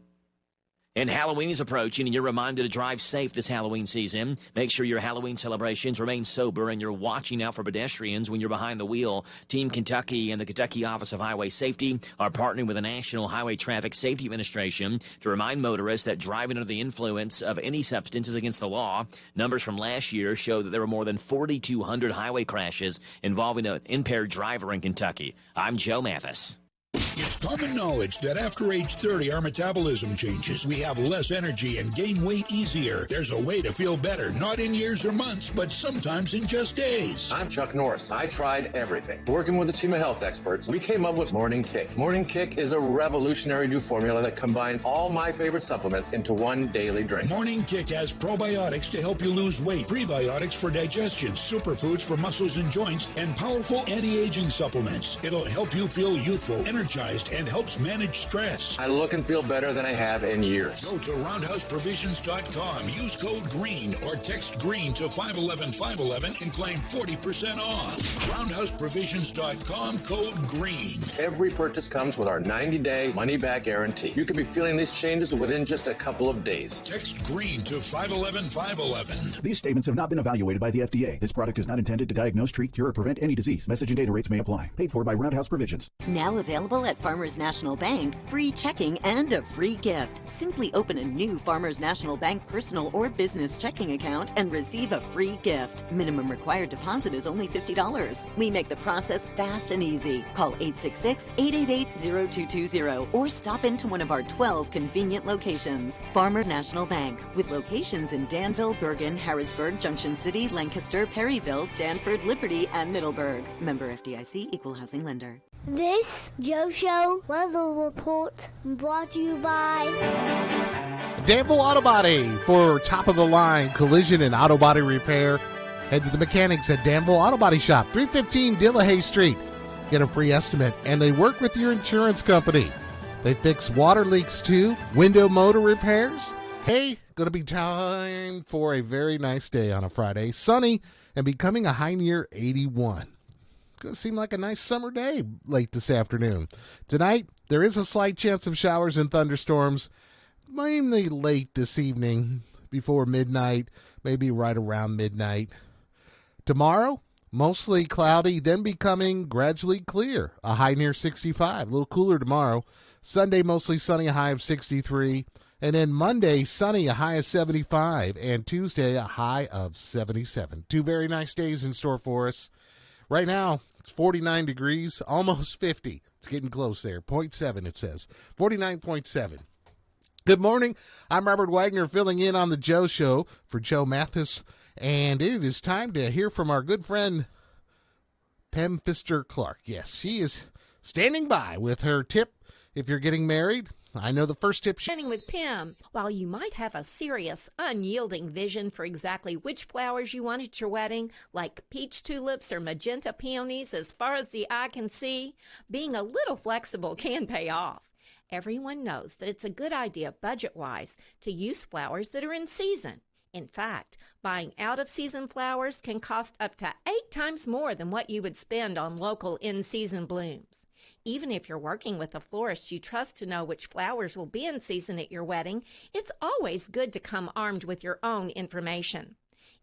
[SPEAKER 2] And Halloween is approaching, and you're reminded to drive safe this Halloween season. Make sure your Halloween celebrations remain sober and you're watching out for pedestrians when you're behind the wheel. Team Kentucky and the Kentucky Office of Highway Safety are partnering with the National Highway Traffic Safety Administration to remind motorists that driving under the influence of any substance is against the law. Numbers from last year show that there were more than 4,200 highway crashes involving an impaired driver in Kentucky. I'm Joe Mathis.
[SPEAKER 10] It's common knowledge that after age 30, our metabolism changes. We have less energy and gain weight easier. There's a way to feel better, not in years or months, but sometimes in just days.
[SPEAKER 11] I'm Chuck Norris. I tried everything. Working with a team of health experts, we came up with Morning Kick. Morning Kick is a revolutionary new formula that combines all my favorite supplements into one daily drink.
[SPEAKER 10] Morning Kick has probiotics to help you lose weight, prebiotics for digestion, superfoods for muscles and joints, and powerful anti-aging supplements. It'll help you feel youthful, energized, and helps manage stress.
[SPEAKER 11] I look and feel better than I have in years.
[SPEAKER 10] Go to roundhouseprovisions.com. Use code GREEN or text GREEN to 511-511 and claim 40% off. Roundhouseprovisions.com, code GREEN.
[SPEAKER 11] Every purchase comes with our 90-day money-back guarantee. You could be feeling these changes within just a couple of days.
[SPEAKER 10] Text GREEN to 511-511.
[SPEAKER 12] These statements have not been evaluated by the FDA. This product is not intended to diagnose, treat, cure, or prevent any disease. Message and data rates may apply. Paid for by Roundhouse Provisions.
[SPEAKER 14] Now available at
[SPEAKER 1] At Farmers National Bank, free checking and a free gift. Simply open a new Farmers National Bank personal or business checking account and receive a free gift. Minimum required deposit is only $50. We make the process fast and easy. Call 866-888-0220 or stop into one of our 12 convenient locations. Farmers National Bank, with locations in Danville, Bergen, Harrodsburg, Junction City, Lancaster, Perryville, Stanford, Liberty, and Middleburg. Member FDIC, Equal Housing Lender.
[SPEAKER 5] This Joe Show weather report brought to you by
[SPEAKER 21] Danville Auto Body for top-of-the-line collision and auto body repair. Head to the mechanics at Danville Auto Body Shop, 315 Dillahay Street. Get a free estimate, and they work with your insurance company. They fix water leaks, too, window motor repairs. Hey, going to be time for a very nice day on a Friday. Sunny and becoming a high near 81. Going to seem like a nice summer day late this afternoon. Tonight, there is a slight chance of showers and thunderstorms, mainly late this evening, before midnight, maybe right around midnight. Tomorrow, mostly cloudy, then becoming gradually clear, a high near 65, a little cooler tomorrow. Sunday, mostly sunny, a high of 63. And then Monday, sunny, a high of 75. And Tuesday, a high of 77. 2 very nice days in store for us. Right now, it's 49 degrees, almost 50. It's getting close there. 0.7, it says. 49.7. Good morning. I'm Robert Wagner filling in on the Joe Show for Joe Mathis. And it is time to hear from our good friend, Pam Pfister-Clark. Yes, she is standing by with her tip if you're getting married. I know the first tip.
[SPEAKER 9] Beginning with Pam. While you might have a serious, unyielding vision for exactly which flowers you want at your wedding, like peach tulips or magenta peonies as far as the eye can see, being a little flexible can pay off. Everyone knows that it's a good idea budget-wise to use flowers that are in season. In fact, buying out-of-season flowers can cost up to 8 times more than what you would spend on local in-season blooms. Even if you're working with a florist you trust to know which flowers will be in season at your wedding, it's always good to come armed with your own information.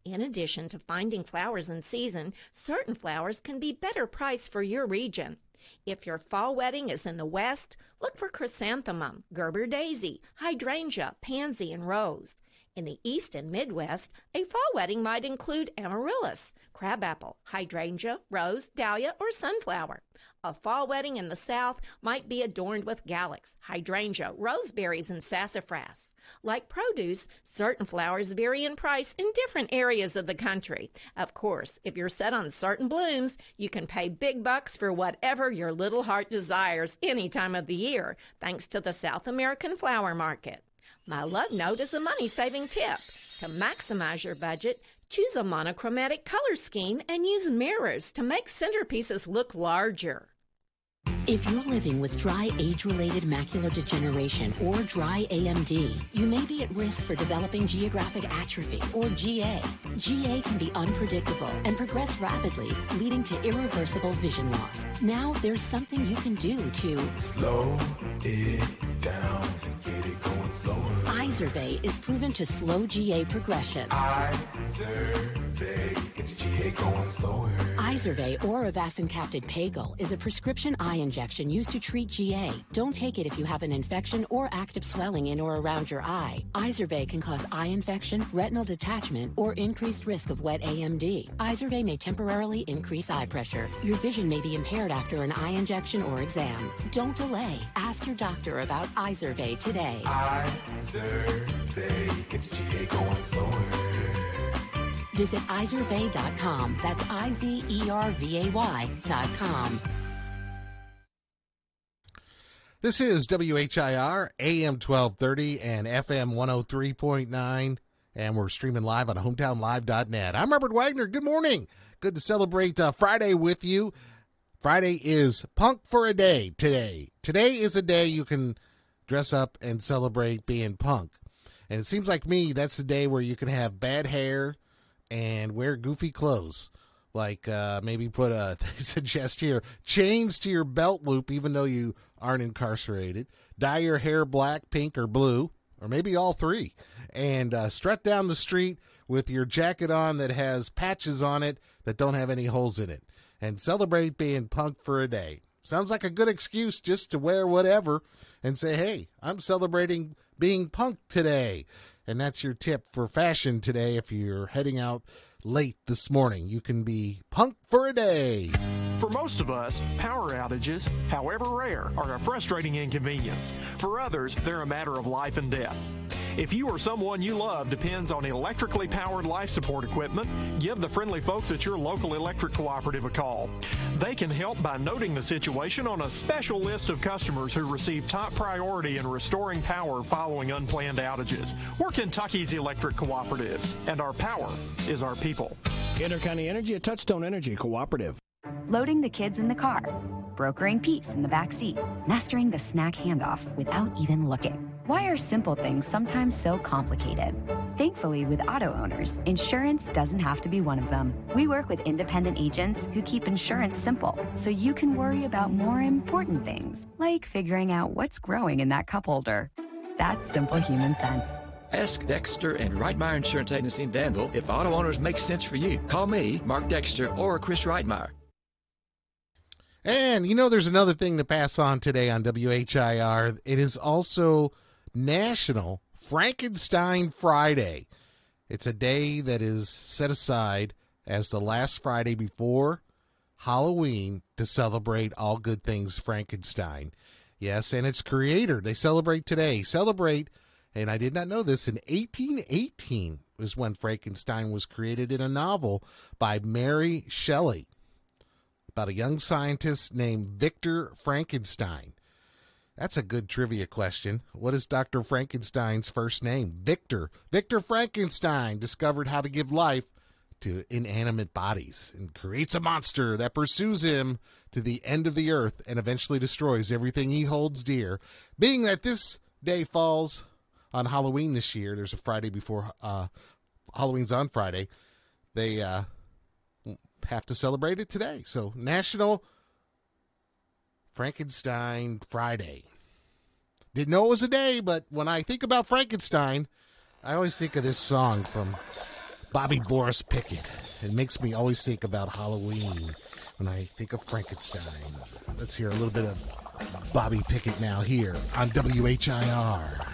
[SPEAKER 9] In addition to finding flowers in season, certain flowers can be better priced for your region. If your fall wedding is in the west, look for chrysanthemum, Gerber daisy, hydrangea, pansy, and rose. In the east and midwest, a fall wedding might include amaryllis, crabapple, hydrangea, rose, dahlia, or sunflower. A fall wedding in the south might be adorned with galax, hydrangea, roseberries, and sassafras. Like produce, certain flowers vary in price in different areas of the country. Of course, if you're set on certain blooms, you can pay big bucks for whatever your little heart desires any time of the year, thanks to the South American flower market. My love note is a money-saving tip. To maximize your budget, choose a monochromatic color scheme and use mirrors to make centerpieces look larger.
[SPEAKER 14] If you're living with dry age-related macular degeneration or dry AMD, you may be at risk for developing geographic atrophy or GA. GA can be unpredictable and progress rapidly, leading to irreversible vision loss. Now there's something you can do to
[SPEAKER 16] slow it down and get it going slower.
[SPEAKER 14] Izervay is proven to slow GA progression.
[SPEAKER 16] Izervay gets GA going slower.
[SPEAKER 14] Izervay or avacincaptad pagel is a prescription eye injection used to treat GA. Don't take it if you have an infection or active swelling in or around your eye. Izervay can cause eye infection, retinal detachment, or increased risk of wet AMD. Izervay may temporarily increase eye pressure. Your vision may be impaired after an eye injection or exam. Don't delay. Ask your doctor about Izervay today.
[SPEAKER 16] Izervay gets GA going slower.
[SPEAKER 14] Visit Izervay.com. That's IZERVAY.com.
[SPEAKER 21] This is WHIR, AM 1230 and FM 103.9, and we're streaming live on hometownlive.net. I'm Robert Wagner. Good morning. Good to celebrate Friday with you. Friday is Punk for a Day today. Today is a day you can dress up and celebrate being punk. And it seems like me, that's the day where you can have bad hair and wear goofy clothes. Like maybe put they suggest here, chains to your belt loop even though you aren't incarcerated. Dye your hair black, pink, or blue, or maybe all three. And strut down the street with your jacket on that has patches on it that don't have any holes in it. And celebrate being punk for a day. Sounds like a good excuse just to wear whatever and say, hey, I'm celebrating being punk today. And that's your tip for fashion today. If you're heading out late this morning, you can be punk for a day.
[SPEAKER 7] For most of us, power outages, however rare, are a frustrating inconvenience. For others, they're a matter of life and death. If you or someone you love depends on electrically powered life support equipment, give the friendly folks at your local electric cooperative a call. They can help by noting the situation on a special list of customers who receive top priority in restoring power following unplanned outages. We're Kentucky's electric cooperative, and our power is our people.
[SPEAKER 17] Intercounty Energy, a Touchstone Energy cooperative.
[SPEAKER 18] Loading the kids in the car, brokering peace in the back seat, mastering the snack handoff without even looking. Why are simple things sometimes so complicated? Thankfully, with auto owners, insurance doesn't have to be one of them. We work with independent agents who keep insurance simple, so you can worry about more important things, like figuring out what's growing in that cup holder. That's simple human sense.
[SPEAKER 19] Ask Dexter and Reitmeyer Insurance Agency in Danville if auto owners make sense for you. Call me, Mark Dexter, or Chris Reitmeyer.
[SPEAKER 21] And, there's another thing to pass on today on WHIR. It is also National Frankenstein Friday. It's a day that is set aside as the last Friday before Halloween to celebrate all good things Frankenstein. Yes, and its creator, they celebrate today. And I did not know this, in 1818 was when Frankenstein was created in a novel by Mary Shelley about a young scientist named Victor Frankenstein. That's a good trivia question. What is Dr. Frankenstein's first name? Victor. Victor Frankenstein discovered how to give life to inanimate bodies and creates a monster that pursues him to the end of the earth and eventually destroys everything he holds dear. Being that this day falls on Halloween this year, there's a Friday before Halloween's on Friday, they have to celebrate it today. So National Frankenstein Friday. Didn't know it was a day, but when I think about Frankenstein, I always think of this song from Bobby Boris Pickett. It makes me always think about Halloween when I think of Frankenstein. Let's hear a little bit of Bobby Pickett now here on WHIR.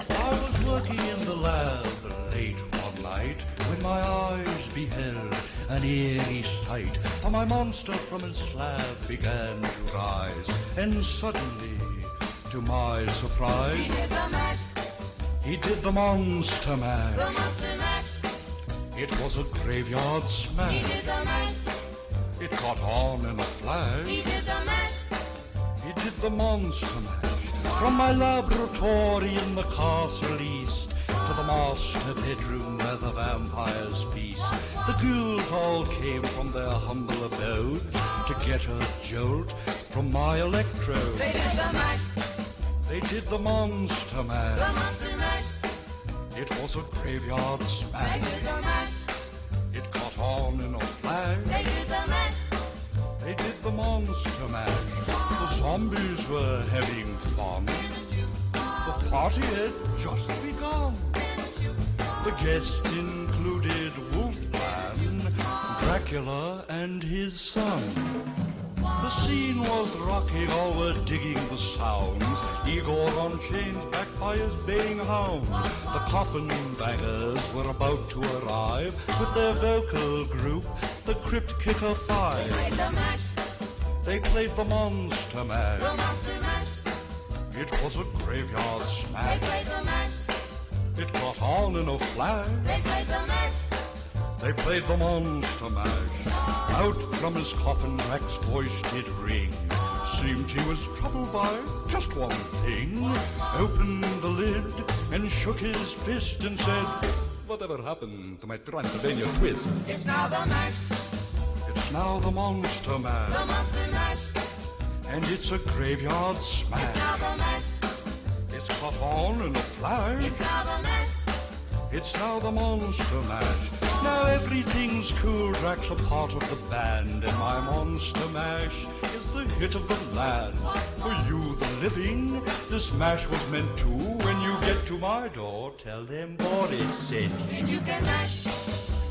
[SPEAKER 20] I was working in the lab late one night when my eyes beheld an eerie sight. For my monster from his slab began to rise, and suddenly, to my surprise,
[SPEAKER 23] He did the mash.
[SPEAKER 20] He did the monster mash.
[SPEAKER 23] The monster mash.
[SPEAKER 20] It was a graveyard smash.
[SPEAKER 23] He did the mash.
[SPEAKER 20] It caught on in a flash.
[SPEAKER 23] He did the mash.
[SPEAKER 20] He did the monster mash. From my laboratory in the castle east to the master bedroom where the vampires feast, the ghouls all came from their humble abodes to get a jolt from my electrode.
[SPEAKER 23] They did the mash.
[SPEAKER 20] They did the monster mash.
[SPEAKER 23] The monster mash.
[SPEAKER 20] It was a graveyard
[SPEAKER 23] They
[SPEAKER 20] smash.
[SPEAKER 23] did the mash.
[SPEAKER 20] It caught on in a flash.
[SPEAKER 23] They did the mash.
[SPEAKER 20] They did the monster mash. The zombies were having fun. The party had just begun. The guests included Wolfman, Dracula, and his son. The scene was rocking, all were digging the sounds. Igor on chains, backed by his baying hounds. The coffin bangers were about to arrive with their vocal group, the Crypt Kicker Five.
[SPEAKER 23] They played the mash.
[SPEAKER 20] They played the monster mash.
[SPEAKER 23] The monster mash.
[SPEAKER 20] It was a graveyard
[SPEAKER 23] They
[SPEAKER 20] smash.
[SPEAKER 23] played the mash.
[SPEAKER 20] It got on in a flash.
[SPEAKER 23] They played the mash.
[SPEAKER 20] They played the monster mash. Out from his coffin, Drac's voice did ring. Seemed he was troubled by just one thing. Opened the lid and shook his fist and said, "Whatever happened to my Transylvania twist?"
[SPEAKER 23] It's now the mash.
[SPEAKER 20] It's now the monster mash.
[SPEAKER 23] The monster mash.
[SPEAKER 20] And it's a graveyard
[SPEAKER 23] It's
[SPEAKER 20] smash.
[SPEAKER 23] now the mash.
[SPEAKER 20] It's caught on in a flash.
[SPEAKER 23] It's now the mash.
[SPEAKER 20] It's now the monster mash. Now everything's cool. Drac's a part of the band, and my monster mash is the hit of the land. For you, the living, this mash was meant to. When you get to my door, tell them Boris sent you.
[SPEAKER 23] Then you can mash.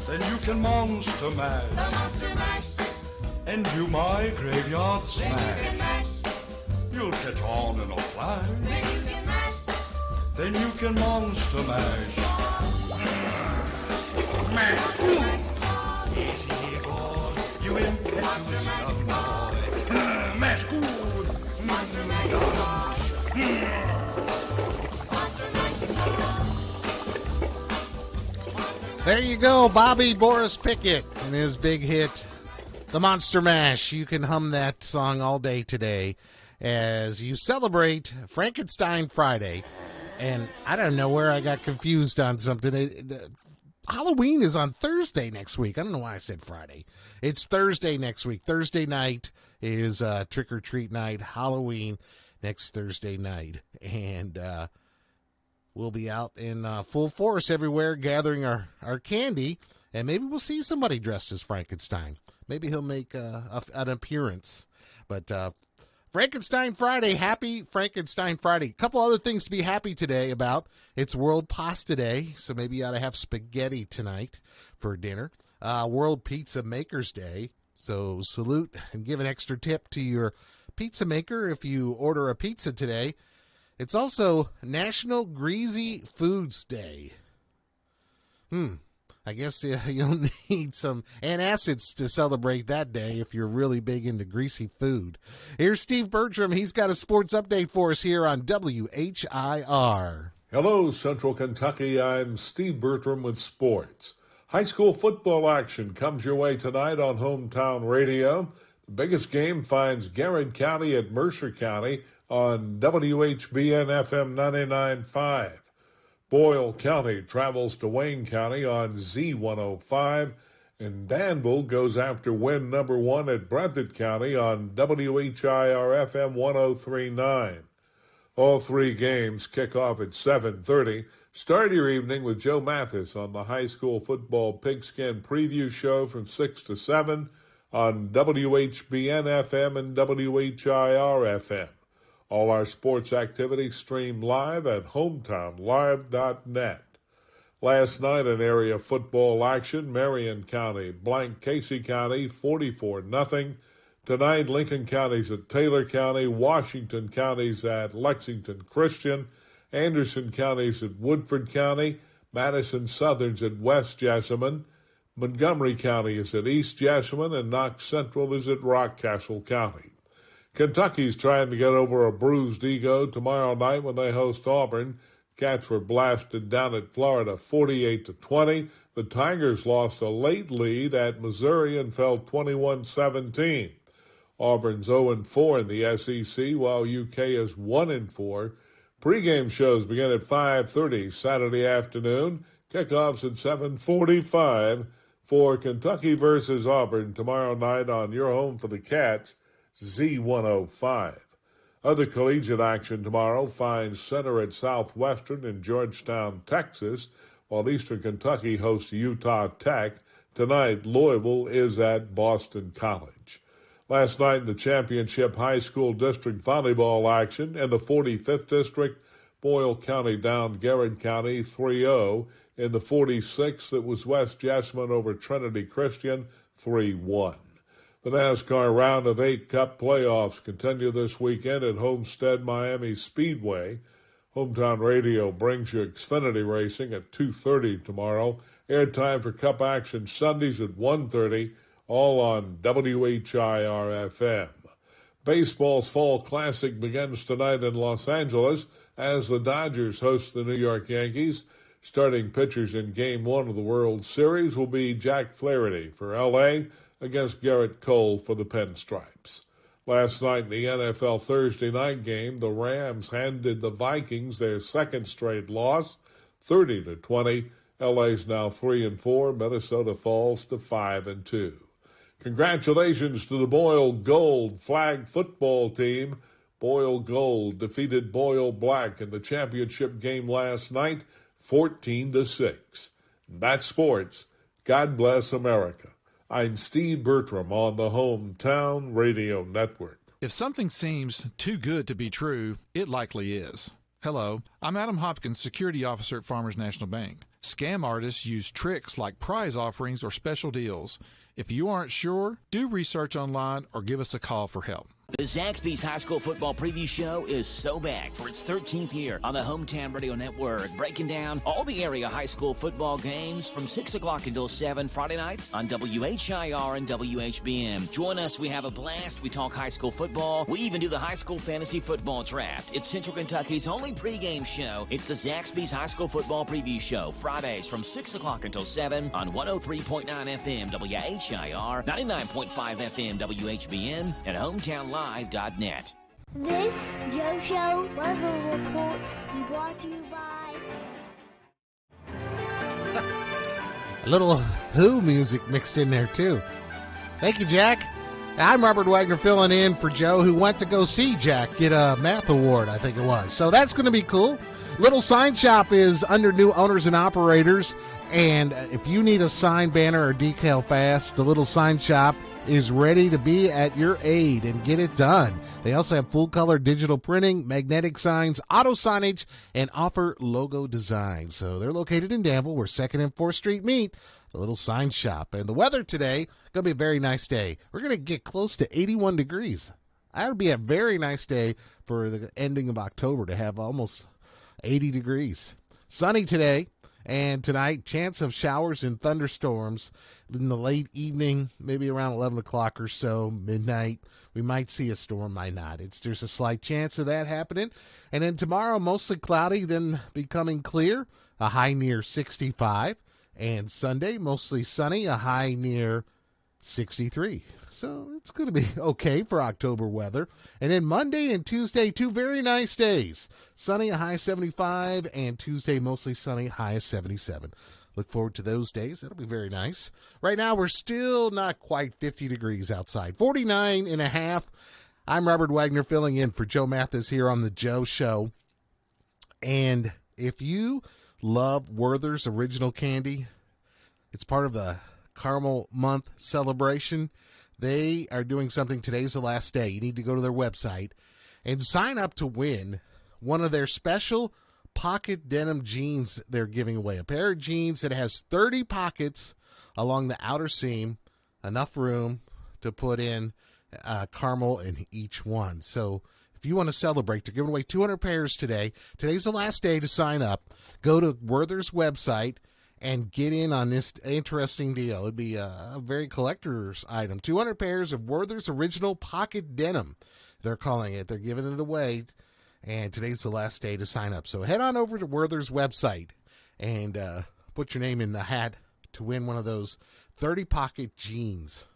[SPEAKER 20] Then you can monster mash.
[SPEAKER 23] The monster mash.
[SPEAKER 20] and do my graveyard smash. You'll catch on in a flash. Then you can monster mash. Mash. Easy, boy. You impetuous young boy. Mash good.
[SPEAKER 21] There you go, Bobby Boris Pickett and his big hit, The Monster Mash. You can hum that song all day today as you celebrate Frankenstein Friday. And I don't know where I got confused on something. Halloween is on Thursday next week. I don't know why I said Friday. It's Thursday next week. Thursday night is trick-or-treat night. Halloween next Thursday night. And we'll be out in full force everywhere gathering our candy. And maybe we'll see somebody dressed as Frankenstein. Maybe he'll make an appearance. But Frankenstein Friday, happy Frankenstein Friday. A couple other things to be happy today about. It's World Pasta Day, so maybe you ought to have spaghetti tonight for dinner. World Pizza Makers Day, so salute and give an extra tip to your pizza maker if you order a pizza today. It's also National Greasy Foods Day. I guess you'll need some antacids to celebrate that day if you're really big into greasy food. Here's Steve Bertram. He's got a sports update for us here on WHIR.
[SPEAKER 4] Hello, Central Kentucky. I'm Steve Bertram with sports. High school football action comes your way tonight on Hometown Radio. The biggest game finds Garrett County at Mercer County on WHBN FM 99.5. Boyle County travels to Wayne County on Z105, and Danville goes after win number 1 at Breathitt County on WHIR FM 103.9. All three games kick off at 7:30. Start your evening with Joe Mathis on the high school football pigskin preview show from 6 to 7 on WHBN FM and WHIR FM. All our sports activities stream live at hometownlive.net. Last night in area football action, Marion County blanked Casey County 44-0. Tonight, Lincoln County's at Taylor County, Washington County's at Lexington Christian, Anderson County's at Woodford County, Madison Southern's at West Jessamine, Montgomery County is at East Jessamine, and Knox Central is at Rockcastle County. Kentucky's trying to get over a bruised ego tomorrow night when they host Auburn. Cats were blasted down at Florida 48-20. The Tigers lost a late lead at Missouri and fell 21-17. Auburn's 0-4 in the SEC, while UK is 1-4. Pre-game shows begin at 5:30 Saturday afternoon. Kickoffs at 7:45 for Kentucky versus Auburn tomorrow night on your home for the Cats, Z105. Other collegiate action tomorrow finds Center at Southwestern in Georgetown, Texas, while Eastern Kentucky hosts Utah Tech. Tonight, Louisville is at Boston College. Last night in the championship high school district volleyball action in the 45th district, Boyle County downed Garrett County 3-0. In the 46th, it was West Jessamine over Trinity Christian 3-1. The NASCAR Round of 8 Cup playoffs continue this weekend at Homestead Miami Speedway. Hometown Radio brings you Xfinity Racing at 2:30 tomorrow. Airtime for Cup action Sundays at 1:30, all on WHIR-FM. Baseball's Fall Classic begins tonight in Los Angeles as the Dodgers host the New York Yankees. Starting pitchers in Game 1 of the World Series will be Jack Flaherty for L.A., against Garrett Cole for the Pinstripes. Last night in the NFL Thursday night game, the Rams handed the Vikings their second straight loss, 30-20. LA's now 3-4. Minnesota falls to 5-2. Congratulations to the Boyle Gold flag football team. Boyle Gold defeated Boyle Black in the championship game last night, 14-6. That's sports. God bless America. I'm Steve Bertram on the Hometown Radio Network.
[SPEAKER 6] If something seems too good to be true, it likely is. Hello, I'm Adam Hopkins, Security Officer at Farmers National Bank. Scam artists use tricks like prize offerings or special deals. If you aren't sure, do research online or give us a call for help.
[SPEAKER 2] The ZAXBY'S High School Football Preview Show is so back for its 13th year on the Hometown Radio Network, breaking down all the area high school football games from 6 o'clock until 7 Friday nights on WHIR and WHBN. Join us. We have a blast. We talk high school football. We even do the high school fantasy football draft. It's Central Kentucky's only pregame show. It's the ZAXBY'S High School Football Preview Show, Fridays from 6 o'clock until 7 on 103.9 FM WHIR, 99.5 FM WHBN, and HometownLive.net.
[SPEAKER 5] This Joe Show weather report brought to you by
[SPEAKER 21] a little Who music mixed in there too. Thank you, Jack. I'm Robert Wagner filling in for Joe, who went to go see Jack get a math award, I think it was. So that's going to be cool. Little Sign Shop is under new owners and operators, and if you need a sign, banner, or decal fast, the Little Sign Shop is ready to be at your aid and get it done. They also have full-color digital printing, magnetic signs, auto signage, and offer logo design. So they're located in Danville, where 2nd and 4th Street meet, the Little Sign Shop. And the weather today, going to be a very nice day. We're going to get close to 81 degrees. That would be a very nice day for the ending of October to have almost 80 degrees. Sunny today. And tonight, chance of showers and thunderstorms in the late evening, maybe around 11 o'clock or so, midnight. We might see a storm, might not. There's a slight chance of that happening. And then tomorrow, mostly cloudy, then becoming clear, a high near 65. And Sunday, mostly sunny, a high near 63. So it's going to be okay for October weather. And then Monday and Tuesday, 2 very nice days. Sunny, a high 75, and Tuesday, mostly sunny, high 77. Look forward to those days. That'll be very nice. Right now, we're still not quite 50 degrees outside. 49 and a half. I'm Robert Wagner filling in for Joe Mathis here on The Joe Show. And if you love Werther's Original Candy, it's part of the Caramel Month celebration. They are doing something. Today's the last day. You need to go to their website and sign up to win one of their special pocket denim jeans they're giving away. A pair of jeans that has 30 pockets along the outer seam, enough room to put in caramel in each one. So if you want to celebrate, they're giving away 200 pairs today. Today's the last day to sign up. Go to Werther's website and get in on this interesting deal. It'd be a very collector's item. 200 pairs of Werther's Original Pocket Denim, they're calling it. They're giving it away, and today's the last day to sign up. So head on over to Werther's website and put your name in the hat to win one of those 30-pocket jeans.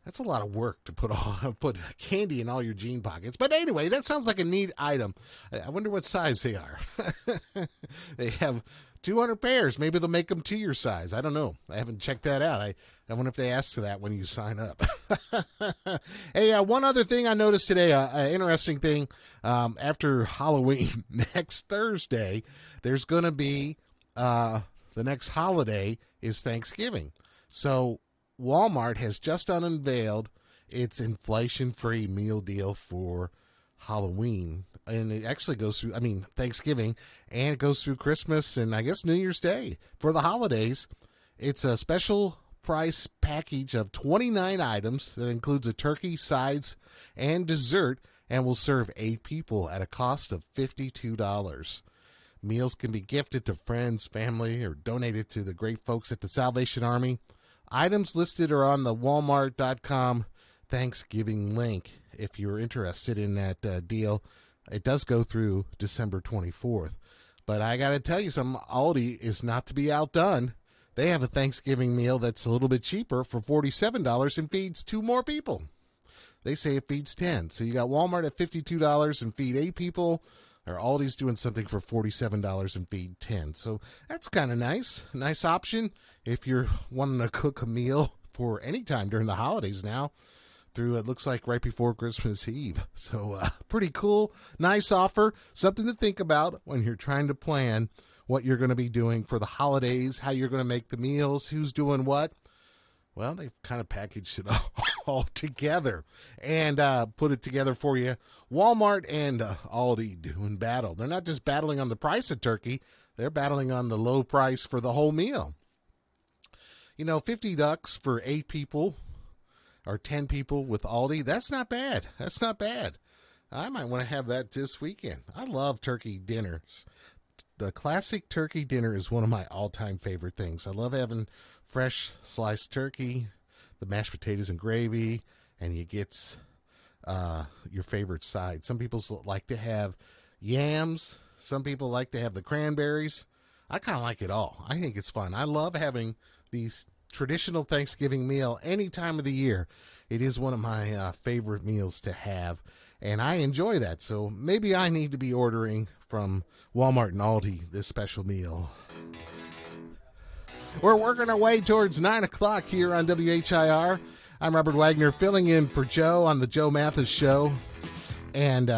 [SPEAKER 21] That's a lot of work to put candy in all your jean pockets. But anyway, that sounds like a neat item. I wonder what size they are. They have 200 pairs. Maybe they'll make them to your size. I don't know. I haven't checked that out. I wonder if they ask that when you sign up. Hey, one other thing I noticed today, an interesting thing. After Halloween, next Thursday, there's going to be the next holiday is Thanksgiving. So Walmart has just unveiled its inflation-free meal deal for Halloween. And it actually goes through, Thanksgiving, and it goes through Christmas and I guess New Year's Day. For the holidays, it's a special price package of 29 items that includes a turkey, sides, and dessert, and will serve 8 people at a cost of $52. Meals can be gifted to friends, family, or donated to the great folks at the Salvation Army. Items listed are on the Walmart.com Thanksgiving link if you're interested in that deal. It does go through December 24th. But I got to tell you something, Aldi is not to be outdone. They have a Thanksgiving meal that's a little bit cheaper for $47 and feeds 2 more people. They say it feeds 10. So you got Walmart at $52 and feed 8 people, or Aldi's doing something for $47 and feed 10. So that's kind of nice. Nice option if you're wanting to cook a meal for any time during the holidays now, through it looks like right before Christmas Eve. So pretty cool, nice offer, something to think about when you're trying to plan what you're going to be doing for the holidays, how you're going to make the meals, who's doing what. Well, they've kind of packaged it all together and put it together for you. Walmart and Aldi doing battle. They're not just battling on the price of turkey, they're battling on the low price for the whole meal. $50 for 8 people or 10 people with Aldi. That's not bad. That's not bad. I might want to have that this weekend. I love turkey dinners. The classic turkey dinner is one of my all-time favorite things. I love having fresh sliced turkey, the mashed potatoes and gravy, and you get your favorite side. Some people like to have yams. Some people like to have the cranberries. I kind of like it all. I think it's fun. I love having these traditional Thanksgiving meal any time of the year. It is one of my favorite meals to have, and I enjoy that. So maybe I need to be ordering from Walmart and Aldi this special meal. We're working our way towards 9 o'clock here on WHIR. I'm Robert Wagner, filling in for Joe on the Joe Mathis Show. And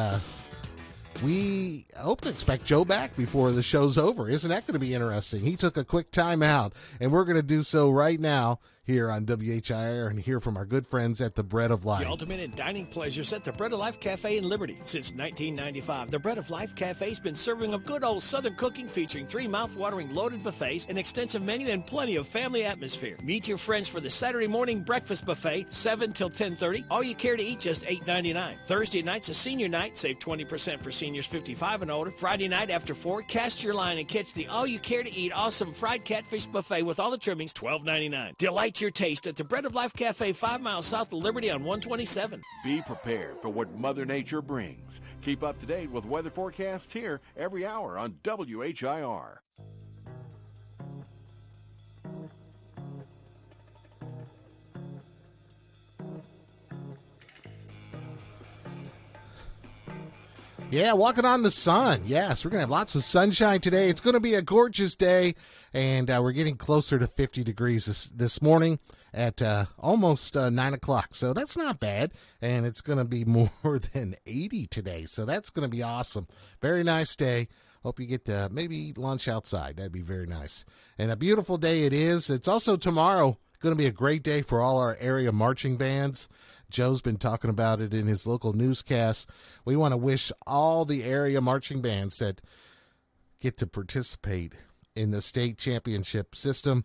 [SPEAKER 21] we hope to expect Joe back before the show's over. Isn't that going to be interesting? He took a quick time out, and we're going to do so right now here on WHIR and hear from our good friends at the Bread of Life.
[SPEAKER 17] The ultimate in dining pleasures at the Bread of Life Cafe in Liberty. Since 1995, the Bread of Life Cafe's been serving up good old Southern cooking featuring 3 mouth-watering loaded buffets, an extensive menu, and plenty of family atmosphere. Meet your friends for the Saturday morning breakfast buffet, 7 till 10:30. All you care to eat, just $8.99. Thursday night's a senior night. Save 20% for seniors 55 and older. Friday night after 4, cast your line and catch the all you care to eat awesome fried catfish buffet with all the trimmings, $12.99. Delight your taste at the Bread of Life Cafe, 5 miles south of Liberty on 127.
[SPEAKER 3] Be prepared for what Mother Nature brings. Keep up to date with weather forecasts here every hour on WHIR.
[SPEAKER 21] Yeah, walking on the sun. Yes, we're going to have lots of sunshine today. It's going to be a gorgeous day, and we're getting closer to 50 degrees this morning at almost 9 o'clock. So that's not bad, and it's going to be more than 80 today. So that's going to be awesome. Very nice day. Hope you get to maybe eat lunch outside. That'd be very nice. And a beautiful day it is. It's also tomorrow going to be a great day for all our area marching bands. Joe's been talking about it in his local newscast. We want to wish all the area marching bands that get to participate in the state championship system.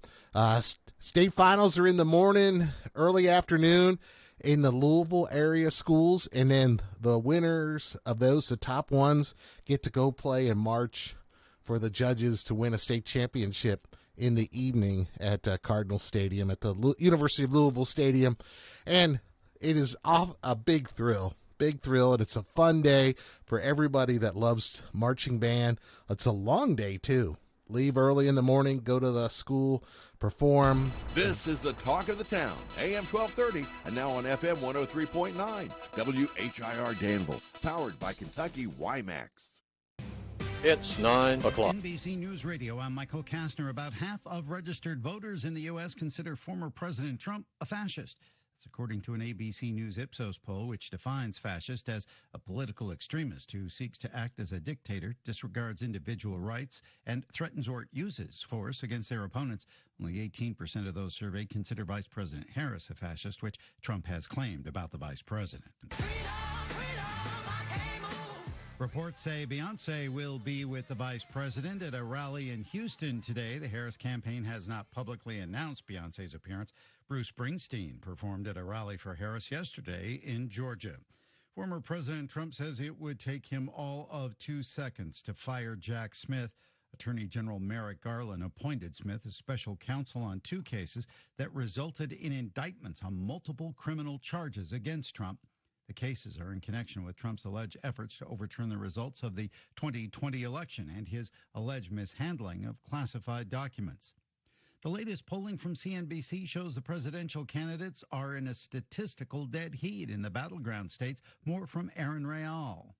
[SPEAKER 21] State finals are in the morning, early afternoon in the Louisville area schools, and then the winners of those, the top ones, get to go play and march for the judges to win a state championship in the evening at Cardinal Stadium, at the University of Louisville Stadium. And it is a big thrill, and it's a fun day for everybody that loves marching band. It's a long day, too. Leave early in the morning, go to the school, perform.
[SPEAKER 3] This is the talk of the town, AM 1230, and now on FM 103.9, WHIR Danville, powered by Kentucky WiMAX.
[SPEAKER 15] It's 9 o'clock.
[SPEAKER 22] NBC News Radio, I'm Michael Kastner. About half of registered voters in the U.S. consider former President Trump a fascist. That's according to an ABC News Ipsos poll, which defines fascist as a political extremist who seeks to act as a dictator, disregards individual rights, and threatens or uses force against their opponents. Only 18% of those surveyed consider Vice President Harris a fascist, which Trump has claimed about the vice president. Reports say Beyonce will be with the vice president at a rally in Houston today. The Harris campaign has not publicly announced Beyonce's appearance. Bruce Springsteen performed at a rally for Harris yesterday in Georgia. Former President Trump says it would take him all of 2 seconds to fire Jack Smith. Attorney General Merrick Garland appointed Smith as special counsel on 2 cases that resulted in indictments on multiple criminal charges against Trump. The cases are in connection with Trump's alleged efforts to overturn the results of the 2020 election and his alleged mishandling of classified documents. The latest polling from CNBC shows the presidential candidates are in a statistical dead heat in the battleground states. More from Aaron Real.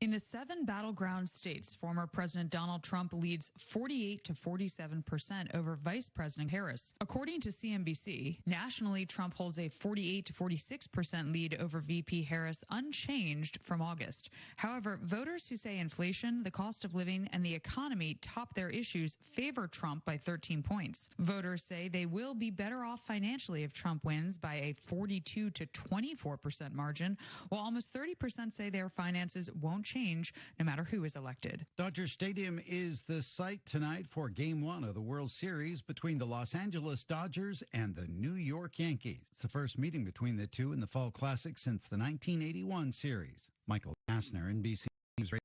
[SPEAKER 24] In the 7 battleground states, former President Donald Trump leads 48 to 47% over Vice President Harris. According to CNBC, nationally, Trump holds a 48 to 46% lead over VP Harris, unchanged from August. However, voters who say inflation, the cost of living, and the economy top their issues favor Trump by 13 points. Voters say they will be better off financially if Trump wins by a 42 to 24% margin, while almost 30% say their finances won't change, no matter who is elected.
[SPEAKER 22] Dodger Stadium is the site tonight for Game 1 of the World Series between the Los Angeles Dodgers and the New York Yankees. It's the first meeting between the two in the Fall Classic since the 1981 series. Michael Kastner, NBC News Radio.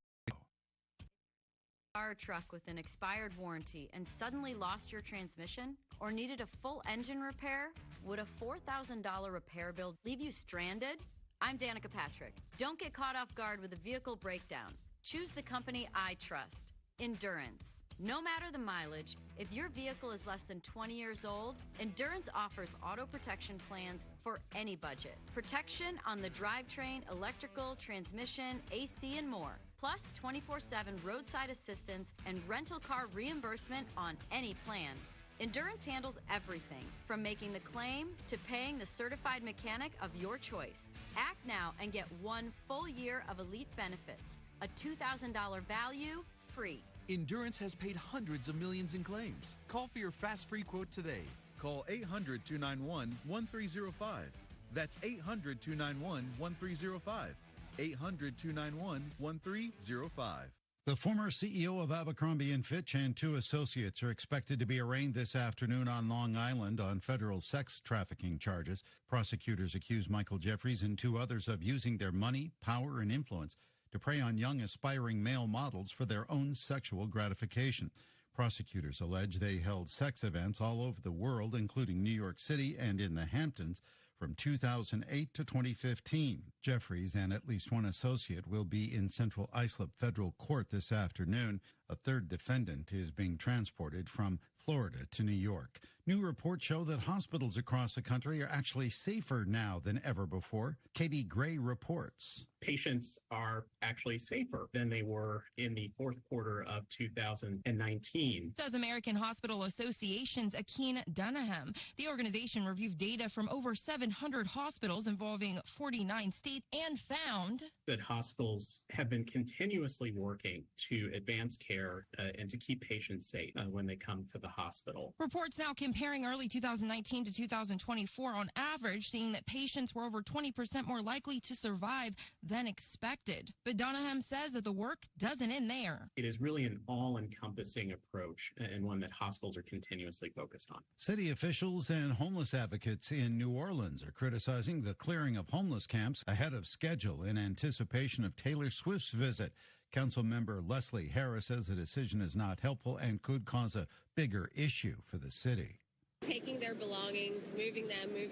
[SPEAKER 8] Car truck with an expired warranty and suddenly lost your transmission or needed a full engine repair? Would a $4,000 repair bill leave you stranded? I'm Danica Patrick. Don't get caught off guard with a vehicle breakdown. Choose the company I trust. Endurance. No matter the mileage, if your vehicle is less than 20 years old, Endurance offers auto protection plans for any budget. Protection on the drivetrain, electrical, transmission, AC, and more. Plus 24/7 roadside assistance and rental car reimbursement on any plan. Endurance handles everything, from making the claim to paying the certified mechanic of your choice. Act now and get 1 full year of elite benefits. A $2,000 value, free.
[SPEAKER 10] Endurance has paid hundreds of millions in claims. Call for your fast free quote today. Call 800-291-1305. That's 800-291-1305. 800-291-1305.
[SPEAKER 22] The former CEO of Abercrombie & Fitch and 2 associates are expected to be arraigned this afternoon on Long Island on federal sex trafficking charges. Prosecutors accuse Michael Jeffries and 2 others of using their money, power, and influence to prey on young aspiring male models for their own sexual gratification. Prosecutors allege they held sex events all over the world, including New York City and in the Hamptons, from 2008 to 2015. Jeffries and at least 1 associate will be in Central Islip Federal Court this afternoon. A 3rd defendant is being transported from Florida to New York. New reports show that hospitals across the country are actually safer now than ever before. Katie Gray reports.
[SPEAKER 11] Patients are actually safer than they were in the 4th quarter of 2019.
[SPEAKER 13] Says American Hospital Association's Akeen Dunham. The organization reviewed data from over 700 hospitals involving 49 states and found
[SPEAKER 11] that hospitals have been continuously working to advance care and to keep patients safe when they come to the hospital.
[SPEAKER 13] Reports now comparing early 2019 to 2024 on average, seeing that patients were over 20% more likely to survive than expected. But Dunham says that the work doesn't end there.
[SPEAKER 11] It is really an all-encompassing approach and one that hospitals are continuously focused on.
[SPEAKER 22] City officials and homeless advocates in New Orleans are criticizing the clearing of homeless camps ahead of schedule in anticipation of Taylor Swift's visit. Council member Leslie Harris says the decision is not helpful and could cause a bigger issue for the city.
[SPEAKER 25] Taking their belongings, moving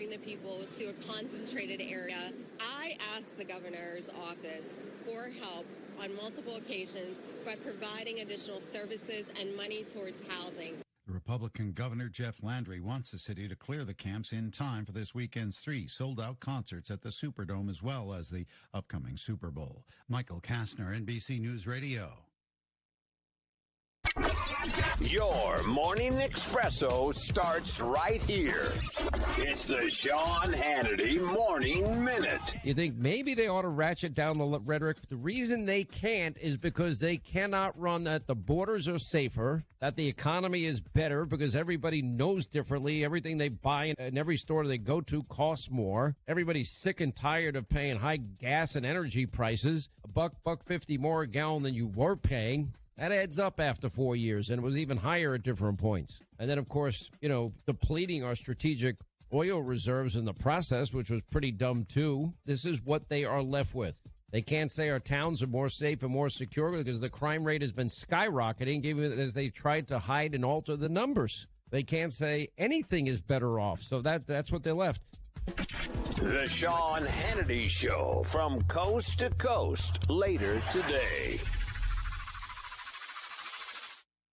[SPEAKER 25] the people to a concentrated area. I asked the governor's office for help on multiple occasions by providing additional services and money towards housing.
[SPEAKER 22] The Republican Governor Jeff Landry wants the city to clear the camps in time for this weekend's 3 sold-out concerts at the Superdome as well as the upcoming Super Bowl. Michael Kastner, NBC News Radio.
[SPEAKER 26] Your morning espresso starts right here. It's the Sean Hannity Morning Minute.
[SPEAKER 27] You think maybe they ought to ratchet down the rhetoric. The reason they can't is because they cannot run that the borders are safer, that the economy is better because everybody knows differently. Everything they buy in every store they go to costs more. Everybody's sick and tired of paying high gas and energy prices, $1.50 more a gallon than you were paying. That adds up after 4 years, and it was even higher at different points. And then, of course, depleting our strategic oil reserves in the process, which was pretty dumb, too. This is what they are left with. They can't say our towns are more safe and more secure because the crime rate has been skyrocketing, even as they tried to hide and alter the numbers. They can't say anything is better off, so that's what they're left.
[SPEAKER 26] The Sean Hannity Show from coast to coast later today.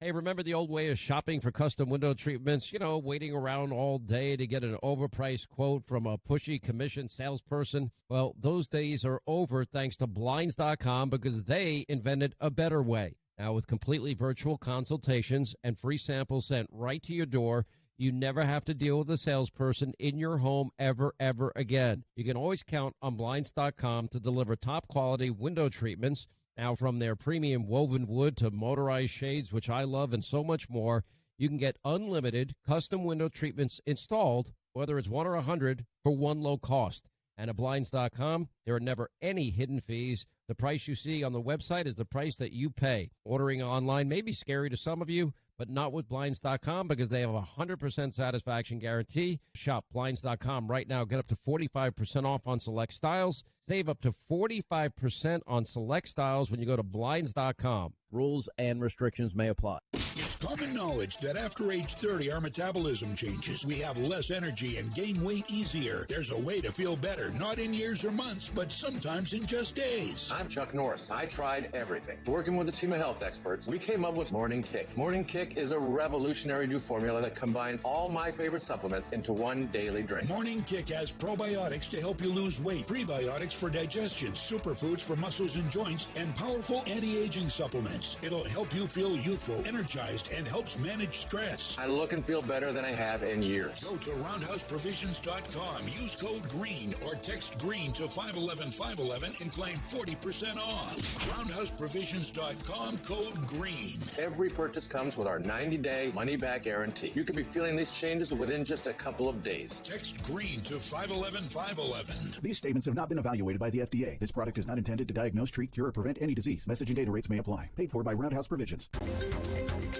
[SPEAKER 27] Hey, remember the old way of shopping for custom window treatments? Waiting around all day to get an overpriced quote from a pushy commission salesperson? Well, those days are over thanks to Blinds.com because they invented a better way. Now, with completely virtual consultations and free samples sent right to your door, you never have to deal with a salesperson in your home ever again. You can always count on Blinds.com to deliver top-quality window treatments. Now, from their premium woven wood to motorized shades, which I love, and so much more, you can get unlimited custom window treatments installed, whether it's 1 or 100, for one low cost. And at Blinds.com, there are never any hidden fees. The price you see on the website is the price that you pay. Ordering online may be scary to some of you, but not with Blinds.com because they have a 100% satisfaction guarantee. Shop Blinds.com right now. Get up to 45% off on select styles. Save up to 45% on select styles when you go to Blinds.com.
[SPEAKER 1] Rules and restrictions may apply.
[SPEAKER 7] It's common knowledge that after age 30, our metabolism changes. We have less energy and gain weight easier. There's a way to feel better, not in years or months, but sometimes in just days.
[SPEAKER 15] I'm Chuck Norris. I tried everything. Working with a team of health experts, we came up with Morning Kick. Morning Kick is a revolutionary new formula that combines all my favorite supplements into one daily drink.
[SPEAKER 7] Morning Kick has probiotics to help you lose weight, prebiotics for digestion, superfoods for muscles and joints, and powerful anti-aging supplements. It'll help you feel youthful, energized, and helps manage stress.
[SPEAKER 15] I look and feel better than I have in years.
[SPEAKER 7] Go to roundhouseprovisions.com, use code GREEN, or text GREEN to 511-511 and claim 40% off. Roundhouseprovisions.com, code GREEN.
[SPEAKER 15] Every purchase comes with our 90-day money-back guarantee. You could be feeling these changes within just a couple of days.
[SPEAKER 7] Text GREEN to 511-511.
[SPEAKER 9] These statements have not been evaluated by the FDA. This product is not intended to diagnose, treat, cure, or prevent any disease. Message and data rates may apply. Paid for by Roundhouse Provisions.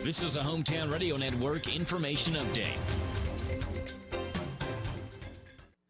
[SPEAKER 2] This is a Hometown Radio Network information update.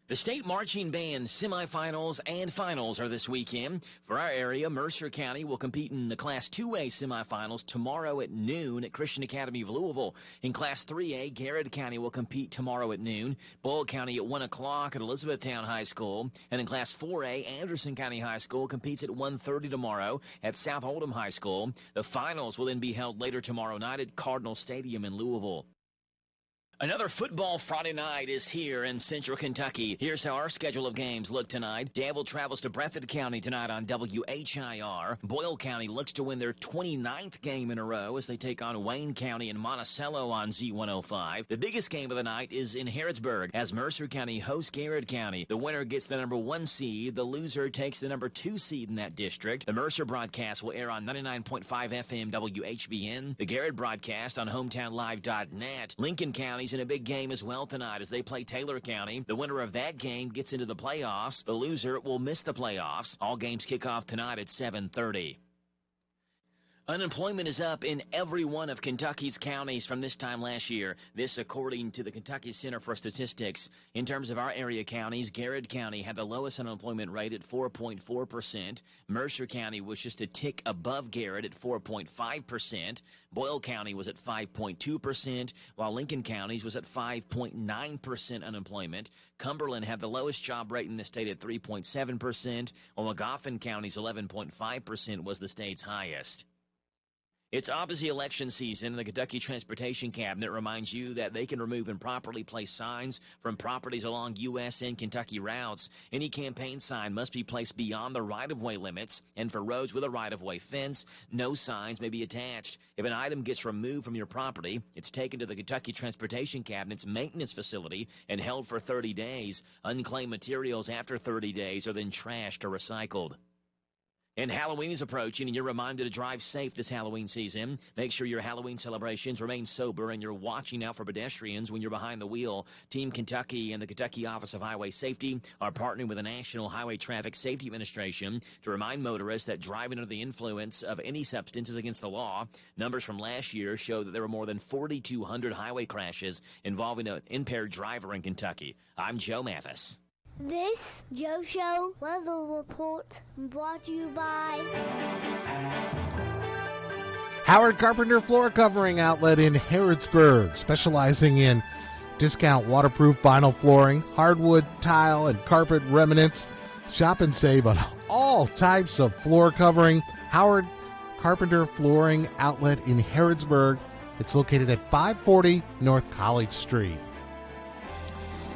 [SPEAKER 2] The state marching band semifinals and finals are this weekend. For our area, Mercer County will compete in the Class 2A semifinals tomorrow at noon at Christian Academy of Louisville. In Class 3A, Garrett County will compete tomorrow at noon. Boyle County at 1 o'clock at Elizabethtown High School. And in Class 4A, Anderson County High School competes at 1:30 tomorrow at South Oldham High School. The finals will then be held later tomorrow night at Cardinal Stadium in Louisville. Another football Friday night is here in Central Kentucky. Here's how our schedule of games look tonight. Danville travels to Breathitt County tonight on WHIR. Boyle County looks to win their 29th game in a row as they take on Wayne County and Monticello on Z105. The biggest game of the night is in Harrodsburg as Mercer County hosts Garrett County. The winner gets the number 1 seed. The loser takes the number 2 seed in that district. The Mercer broadcast will air on 99.5 FM WHBN. The Garrett broadcast on HometownLive.net. Lincoln County's in a big game as well tonight as they play Taylor County. The winner of that game gets into the playoffs. The loser will miss the playoffs. All games kick off tonight at 7:30. Unemployment is up in every one of Kentucky's counties from this time last year. This according to the Kentucky Center for Statistics. In terms of our area counties, Garrett County had the lowest unemployment rate at 4.4%. Mercer County was just a tick above Garrett at 4.5%. Boyle County was at 5.2%, while Lincoln County's was at 5.9% unemployment. Cumberland had the lowest job rate in the state at 3.7%, while Magoffin County's 11.5% was the state's highest. It's obviously election season, and the Kentucky Transportation Cabinet reminds you that they can remove improperly placed signs from properties along U.S. and Kentucky routes. Any campaign sign must be placed beyond the right-of-way limits, and for roads with a right-of-way fence, no signs may be attached. If an item gets removed from your property, it's taken to the Kentucky Transportation Cabinet's maintenance facility and held for 30 days. Unclaimed materials after 30 days are then trashed or recycled. And Halloween is approaching, and you're reminded to drive safe this Halloween season. Make sure your Halloween celebrations remain sober, and you're watching out for pedestrians when you're behind the wheel. Team Kentucky and the Kentucky Office of Highway Safety are partnering with the National Highway Traffic Safety Administration to remind motorists that driving under the influence of any substance is against the law. Numbers from last year show that there were more than 4,200 highway crashes involving an impaired driver in Kentucky. I'm Joe Mathis.
[SPEAKER 5] This Joe Show weather report brought to you by
[SPEAKER 21] Howard Carpenter Floor Covering Outlet in Harrodsburg, specializing in discount waterproof vinyl flooring, hardwood, tile, and carpet remnants. Shop and save on all types of floor covering. Howard Carpenter Flooring Outlet in Harrodsburg. It's located at 540 North College Street.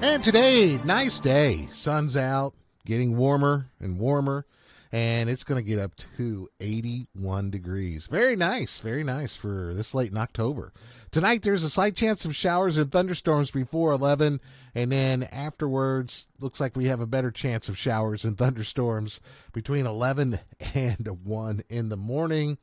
[SPEAKER 21] And today, nice day. Sun's out, getting warmer and warmer, and it's going to get up to 81 degrees. Very nice for this late in October. Tonight, there's a slight chance of showers and thunderstorms before 11, and then afterwards, looks like we have a better chance of showers and thunderstorms between 11 and 1 in the morning,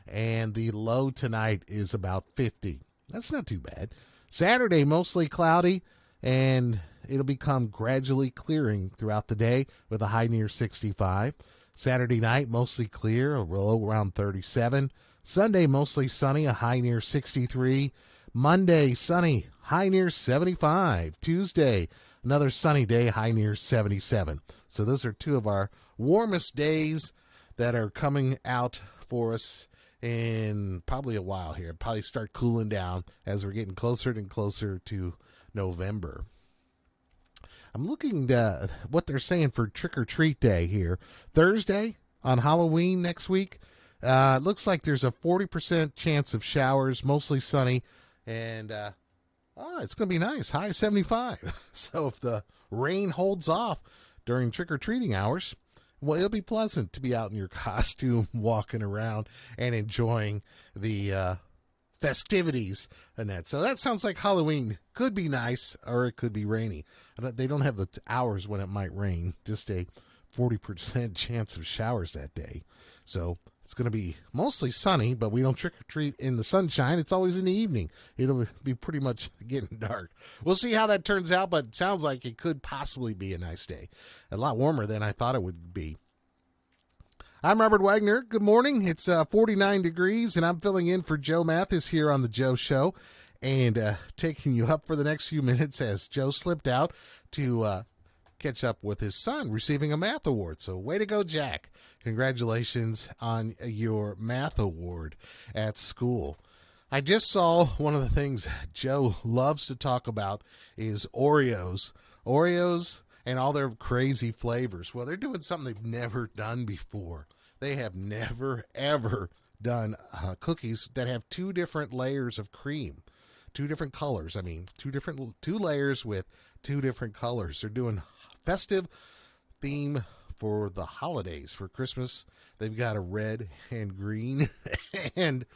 [SPEAKER 21] and the low tonight is about 50. That's not too bad. Saturday, mostly cloudy, and it'll become gradually clearing throughout the day with a high near 65. Saturday night, mostly clear, a low around 37. Sunday, mostly sunny, a high near 63. Monday, sunny, high near 75. Tuesday, another sunny day, high near 77. So those are two of our warmest days that are coming out for us in probably a while here. Probably start cooling down as we're getting closer and closer to November. I'm looking at what they're saying for Trick or Treat Day here. Thursday on Halloween next week, it looks like there's a 40% chance of showers, mostly sunny, and it's going to be nice, high 75. So if the rain holds off during trick-or-treating hours, well, it'll be pleasant to be out in your costume, walking around, and enjoying the festivities and that. So that sounds like Halloween could be nice, or it could be rainy. They don't have the hours when it might rain, just a 40% chance of showers that day. So it's going to be mostly sunny, but we don't trick-or-treat in the sunshine. It's always in the evening. It'll be pretty much getting dark. We'll see how that turns out, but it sounds like it could possibly be a nice day. A lot warmer than I thought it would be. I'm Robert Wagner. Good morning. It's 49 degrees, and I'm filling in for Joe Mathis here on the Joe Show, and taking you up for the next few minutes as Joe slipped out to catch up with his son receiving a math award. So way to go, Jack. Congratulations on your math award at school. I just saw one of the things Joe loves to talk about is Oreos. Oreos and all their crazy flavors. Well, they're doing something they've never done before. They have never, ever done cookies that have two different layers of cream. Two different colors. I mean, two layers with two different colors. They're doing festive theme for the holidays. For Christmas, they've got a red and green. And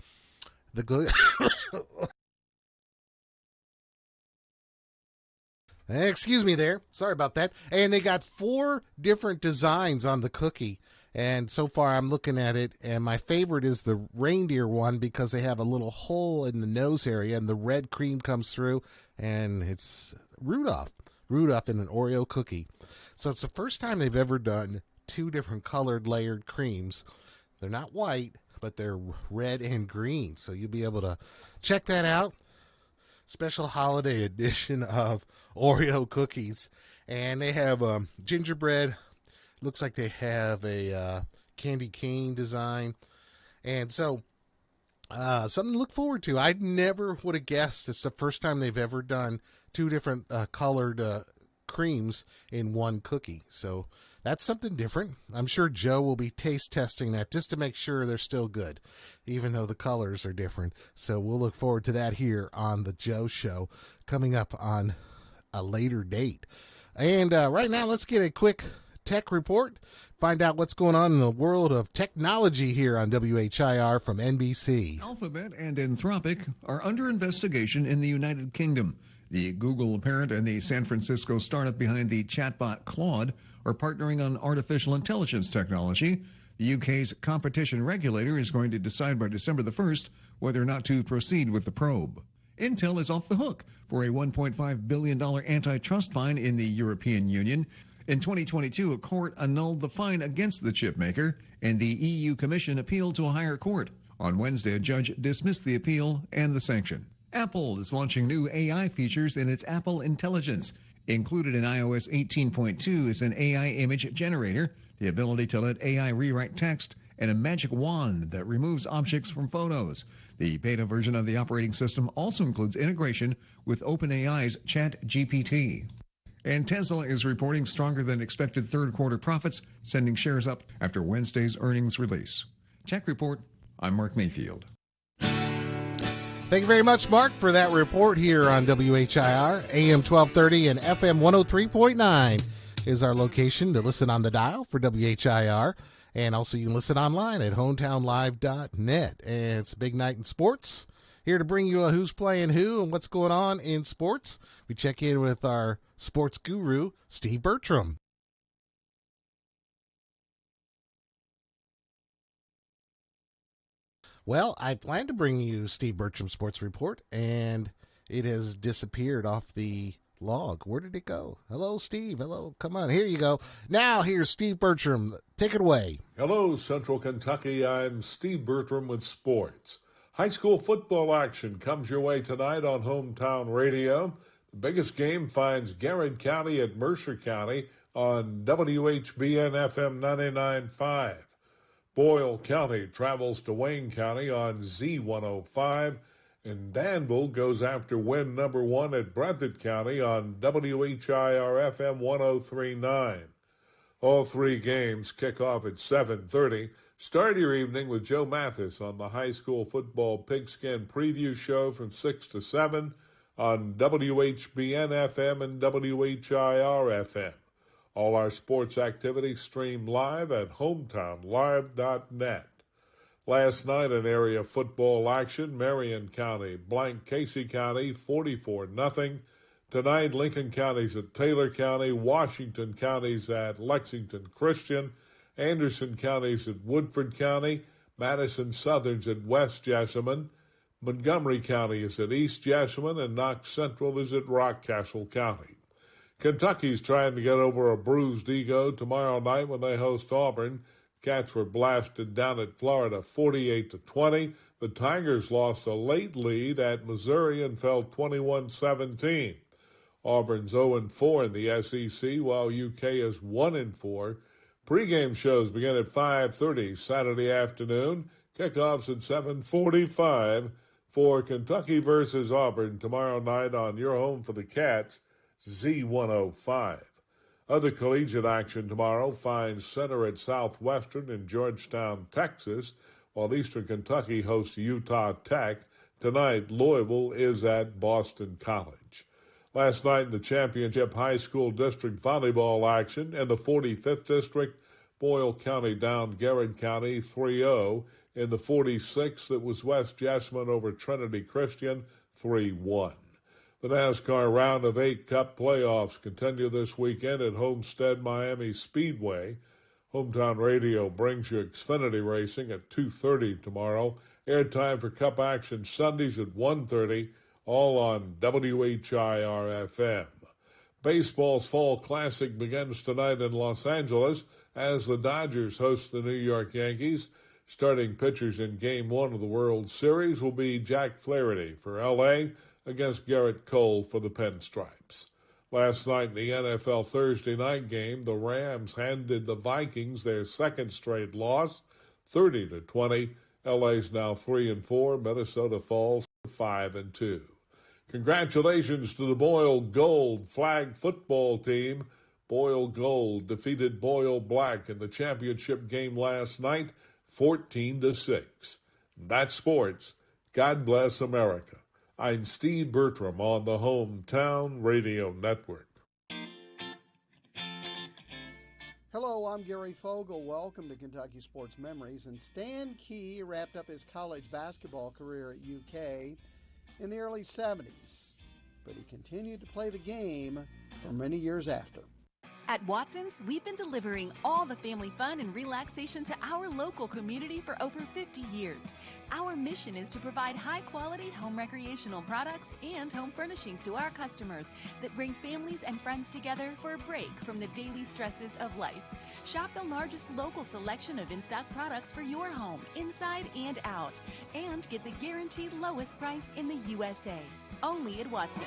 [SPEAKER 21] the good... Excuse me there. Sorry about that. And they got 4 different designs on the cookie. And so far I'm looking at it, and my favorite is the reindeer one because they have a little hole in the nose area, and the red cream comes through, and it's Rudolph in an Oreo cookie. So it's the first time they've ever done 2 different colored layered creams. They're not white, but they're red and green. So you'll be able to check that out. Special holiday edition of Oreo cookies. And they have gingerbread. Looks like they have a candy cane design. And so something to look forward to. I never would have guessed it's the first time they've ever done 2 different colored creams in one cookie. So that's something different. I'm sure Joe will be taste testing that just to make sure they're still good, even though the colors are different. So we'll look forward to that here on the Joe Show coming up on a later date. And right now, let's get a quick tech report. Find out what's going on in the world of technology here on WHIR from NBC.
[SPEAKER 12] Alphabet and Anthropic are under investigation in the United Kingdom. The Google parent and the San Francisco startup behind the chatbot Claude are partnering on artificial intelligence technology. The UK's competition regulator is going to decide by December the 1st whether or not to proceed with the probe. Intel is off the hook for a $1.5 billion antitrust fine in the European Union. In 2022, a court annulled the fine against the chipmaker, and the EU Commission appealed to a higher court. On Wednesday, a judge dismissed the appeal and the sanction. Apple is launching new AI features in its Apple Intelligence. Included in iOS 18.2 is an AI image generator, the ability to let AI rewrite text, and a magic wand that removes objects from photos. The beta version of the operating system also includes integration with OpenAI's ChatGPT. And Tesla is reporting stronger than expected third-quarter profits, sending shares up after Wednesday's earnings release. Tech Report, I'm Mark Mayfield.
[SPEAKER 21] Thank you very much, Mark, for that report here on WHIR. AM 1230 and FM 103.9 is our location to listen on the dial for WHIR. And also you can listen online at hometownlive.net. And it's a big night in sports. Here to bring you a who's playing who and what's going on in sports. We check in with our sports guru, Steve Bertram. Well, I planned to bring you Steve Bertram's sports report, and it has disappeared off the log. Where did it go? Hello, Steve. Hello. Come on. Here you go. Now here's Steve Bertram. Take it away.
[SPEAKER 4] Hello, Central Kentucky. I'm Steve Bertram with sports. High school football action comes your way tonight on Hometown Radio. The biggest game finds Garrett County at Mercer County on WHBN FM 99.5. Boyle County travels to Wayne County on Z105. And Danville goes after win number 1 at Breathitt County on WHIR FM 103.9. All three games kick off at 7:30. Start your evening with Joe Mathis on the high school football pigskin preview show from 6 to 7 on WHBN FM and WHIR FM. All our sports activities stream live at hometownlive.net. Last night in area football action, Marion County blanked Casey County 44-0. Tonight, Lincoln County's at Taylor County, Washington County's at Lexington Christian, Anderson County's at Woodford County, Madison Southern's at West Jessamine, Montgomery County is at East Jessamine, and Knox Central is at Rockcastle County. Kentucky's trying to get over a bruised ego tomorrow night when they host Auburn. Cats were blasted down at Florida 48-20. The Tigers lost a late lead at Missouri and fell 21-17. Auburn's 0-4 in the SEC, while UK is 1-4. Pre-game shows begin at 5:30 Saturday afternoon. Kickoffs at 7:45 for Kentucky versus Auburn tomorrow night on your home for the Cats, Z105. Other collegiate action tomorrow finds Center at Southwestern in Georgetown, Texas, while Eastern Kentucky hosts Utah Tech. Tonight, Louisville is at Boston College. Last night in the championship high school district volleyball action in the 45th district, Boyle County downed Garrett County 3-0. In the 46th, it was West Jessamine over Trinity Christian 3-1. The NASCAR Round of 8 Cup playoffs continue this weekend at Homestead Miami Speedway. Hometown Radio brings you Xfinity Racing at 2:30 tomorrow. Airtime for Cup action Sundays at 1:30, all on WHIR-FM. Baseball's Fall Classic begins tonight in Los Angeles as the Dodgers host the New York Yankees. Starting pitchers in Game 1 of the World Series will be Jack Flaherty for L.A., against Garrett Cole for the Pinstripes. Last night in the NFL Thursday night game, the Rams handed the Vikings their second straight loss, 30-20. LA's now 3-4. Minnesota falls to 5-2. Congratulations to the Boyle Gold flag football team. Boyle Gold defeated Boyle Black in the championship game last night, 14-6. That's sports. God bless America. I'm Steve Bertram on the Hometown Radio Network.
[SPEAKER 14] Hello, I'm Gary Fogle. Welcome to Kentucky Sports Memories. And Stan Key wrapped up his college basketball career at UK in the early 70s, but he continued to play the game for many years after.
[SPEAKER 16] At Watson's, we've been delivering all the family fun and relaxation to our local community for over 50 years. Our mission is to provide high-quality home recreational products and home furnishings to our customers that bring families and friends together for a break from the daily stresses of life. Shop the largest local selection of in-stock products for your home, inside and out, and get the guaranteed lowest price in the USA. Only at Watson's.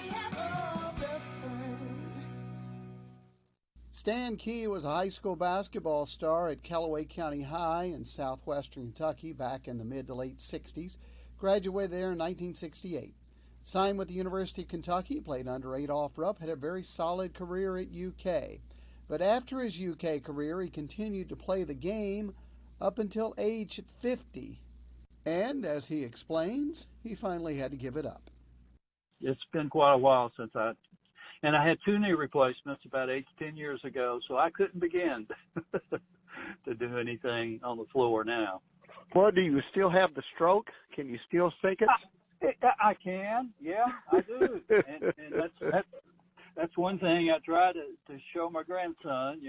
[SPEAKER 14] Stan Key was a high school basketball star at Callaway County High in southwestern Kentucky back in the mid to late 60s. Graduated there in 1968. Signed with the University of Kentucky, played under Adolph Rupp, had a very solid career at UK. But after his UK career, he continued to play the game up until age 50. And as he explains, he finally had to give it up.
[SPEAKER 18] It's been quite a while since I had 2 knee replacements about 8 to 10 years ago, so I couldn't begin to do anything on the floor now.
[SPEAKER 19] Well, do you still have the stroke? Can you still sink it?
[SPEAKER 18] I can, yeah, I do. and that's one thing I try to show my grandson,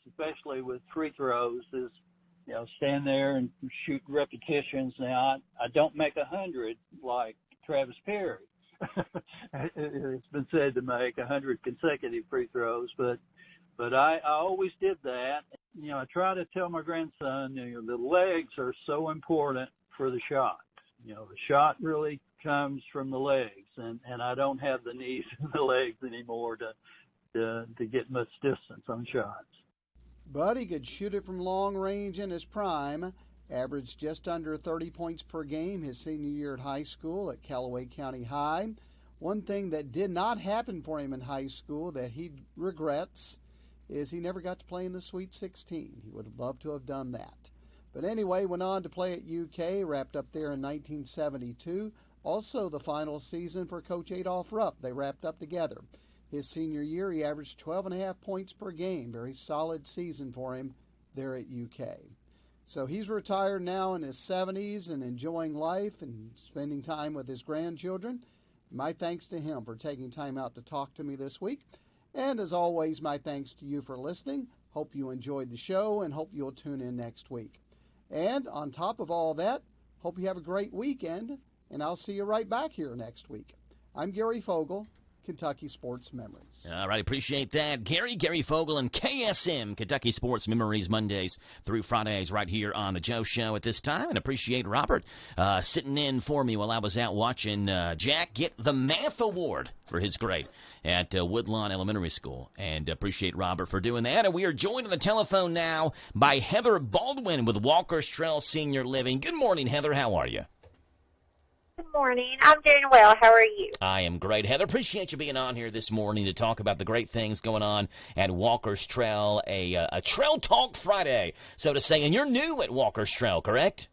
[SPEAKER 18] especially with free throws, is, stand there and shoot repetitions. Now, I don't make 100 like Travis Perry, it's been said to make 100 consecutive free throws, but I always did that. I try to tell my grandson, the legs are so important for the shot. The shot really comes from the legs, and I don't have the knees and the legs anymore to get much distance on shots.
[SPEAKER 14] But he could shoot it from long range in his prime, averaged just under 30 points per game his senior year at high school at Callaway County High. One thing that did not happen for him in high school that he regrets is he never got to play in the Sweet 16. He would have loved to have done that. But anyway, went on to play at UK, wrapped up there in 1972. Also the final season for Coach Adolph Rupp. They wrapped up together. His senior year, he averaged 12.5 points per game. Very solid season for him there at UK. So he's retired now in his 70s and enjoying life and spending time with his grandchildren. My thanks to him for taking time out to talk to me this week. And as always, my thanks to you for listening. Hope you enjoyed the show and hope you'll tune in next week. And on top of all that, hope you have a great weekend, and I'll see you right back here next week. I'm Gary Fogle, Kentucky Sports Memories.
[SPEAKER 2] All right, appreciate that. Gary Fogle, and KSM, Kentucky Sports Memories, Mondays through Fridays right here on the Joe Show at this time. And appreciate Robert sitting in for me while I was out watching Jack get the math award for his grade at Woodlawn Elementary School. And appreciate Robert for doing that. And we are joined on the telephone now by Heather Baldwin with Walker's Trail Senior Living. Good morning, Heather. How are you?
[SPEAKER 3] Good morning. I'm doing well. How are you?
[SPEAKER 2] I am great, Heather. Appreciate you being on here this morning to talk about the great things going on at Walker's Trail, a Trail Talk Friday, so to say. And you're new at Walker's Trail, correct?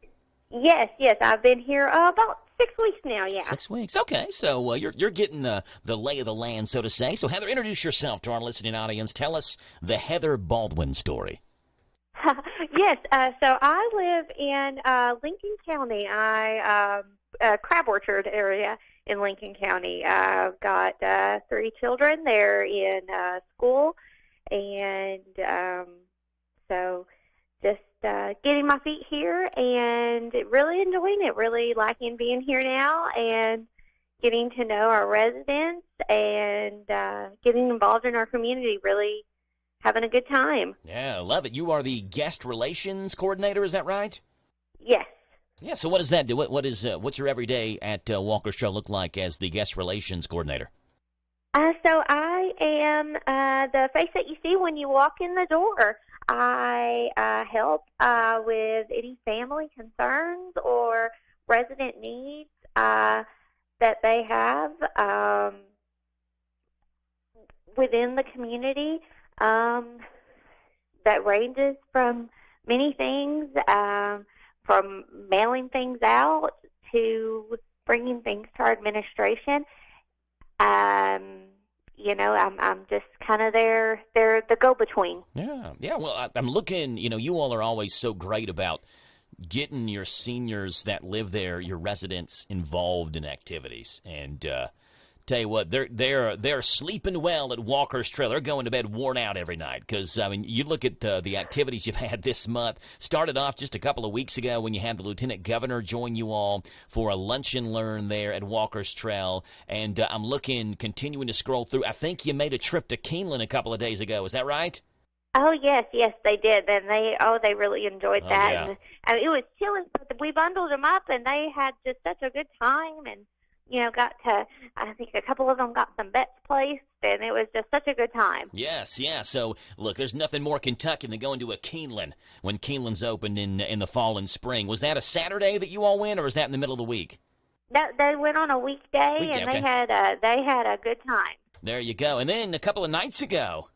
[SPEAKER 3] Yes. I've been here about 6 weeks now, yeah.
[SPEAKER 2] 6 weeks. Okay, so you're getting the lay of the land, so to say. So, Heather, introduce yourself to our listening audience. Tell us the Heather Baldwin story.
[SPEAKER 3] Yes, so I live in Lincoln County. Crab Orchard area in Lincoln County. I've got 3 children. They're in school, and so just getting my feet here and really enjoying it, really liking being here now and getting to know our residents and getting involved in our community, really having a good time.
[SPEAKER 2] Yeah, I love it. You are the guest relations coordinator, is that right?
[SPEAKER 3] Yes.
[SPEAKER 2] Yeah, so what does that do? What's your everyday at Walker's Trail look like as the guest relations coordinator?
[SPEAKER 3] So I am the face that you see when you walk in the door. I help with any family concerns or resident needs that they have within the community. That ranges from many things. From mailing things out to bringing things to our administration. I'm just kind of they're the go-between.
[SPEAKER 2] Yeah. Well, I'm looking. You all are always so great about getting your seniors that live there, your residents, involved in activities. And tell you what, they're sleeping well at Walker's Trail. They're going to bed worn out every night because, you look at the activities you've had this month. Started off just a couple of weeks ago when you had the Lieutenant Governor join you all for a lunch and learn there at Walker's Trail. And I'm continuing to scroll through. I think you made a trip to Keeneland a couple of days ago. Is that right?
[SPEAKER 3] Oh, yes, they did. And they really enjoyed that.
[SPEAKER 2] Yeah.
[SPEAKER 3] And it was chilly, but we bundled them up, and they had just such a good time. And got to, I think a couple of them got some bets placed, and it was just such a good time.
[SPEAKER 2] Yes, yeah. So, look, there's nothing more Kentucky than going to a Keeneland when Keeneland's opened in the fall and spring. Was that a Saturday that you all went, or was that in the middle of the week?
[SPEAKER 3] They went on a weekday, and
[SPEAKER 2] okay.
[SPEAKER 3] they had a good time.
[SPEAKER 2] There you go. And then a couple of nights ago,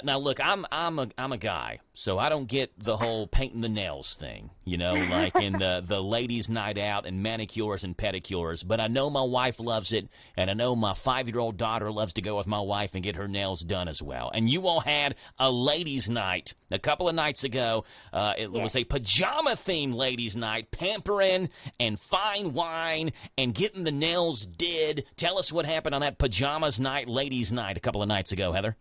[SPEAKER 2] now look, I'm a guy, so I don't get the whole painting the nails thing, like in the ladies' night out and manicures and pedicures. But I know my wife loves it, and I know my 5-year-old daughter loves to go with my wife and get her nails done as well. And you all had a ladies' night a couple of nights ago. It was a pajama-themed ladies' night, pampering and fine wine and getting the nails did. Tell us what happened on that pajamas night, ladies' night a couple of nights ago, Heather.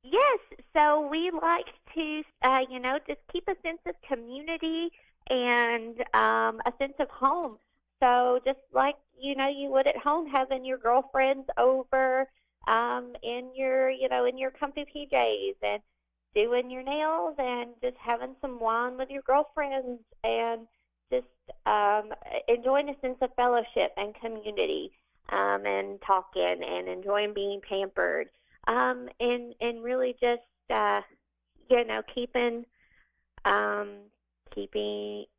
[SPEAKER 3] Yes, so we like to, just keep a sense of community and a sense of home. So just like, you would at home, having your girlfriends over in your comfy PJs and doing your nails and just having some wine with your girlfriends and just enjoying a sense of fellowship and community and talking and enjoying being pampered and really just,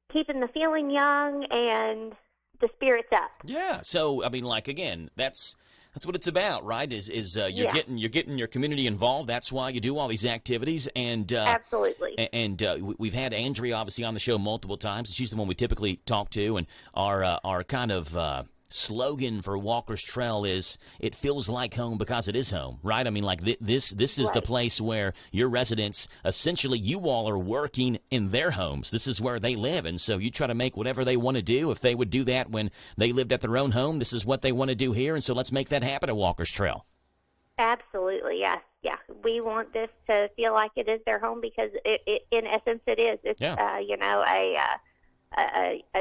[SPEAKER 3] keeping the feeling young and the spirits up.
[SPEAKER 2] Yeah. So, I mean, like, again, that's what it's about, right? You're getting your community involved. That's why you do all these activities. And
[SPEAKER 3] absolutely.
[SPEAKER 2] And we've had Andrea obviously on the show multiple times. She's the one we typically talk to, and our kind of slogan for Walker's Trail is "It feels like home because it is home," right? I mean, like this is the place where your residents, essentially, you all are working in their homes. This is where they live, and so you try to make whatever they want to do. If they would do that when they lived at their own home, this is what they want to do here, and so let's make that happen at Walker's Trail.
[SPEAKER 3] Absolutely, yes. Yeah, we want this to feel like it is their home because it in essence, it is. It's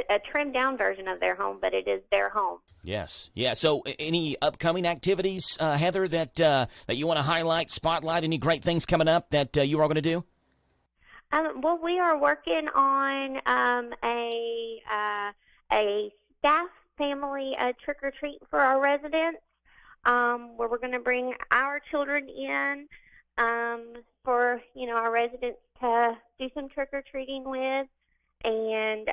[SPEAKER 3] a trimmed down version of their home, but it is their home.
[SPEAKER 2] Yes. Yeah. So any upcoming activities, Heather, that you want to highlight, spotlight, any great things coming up that you are going to do?
[SPEAKER 3] Well, we are working on a staff family trick-or-treat for our residents, where we're going to bring our children in for, our residents to do some trick-or-treating with. And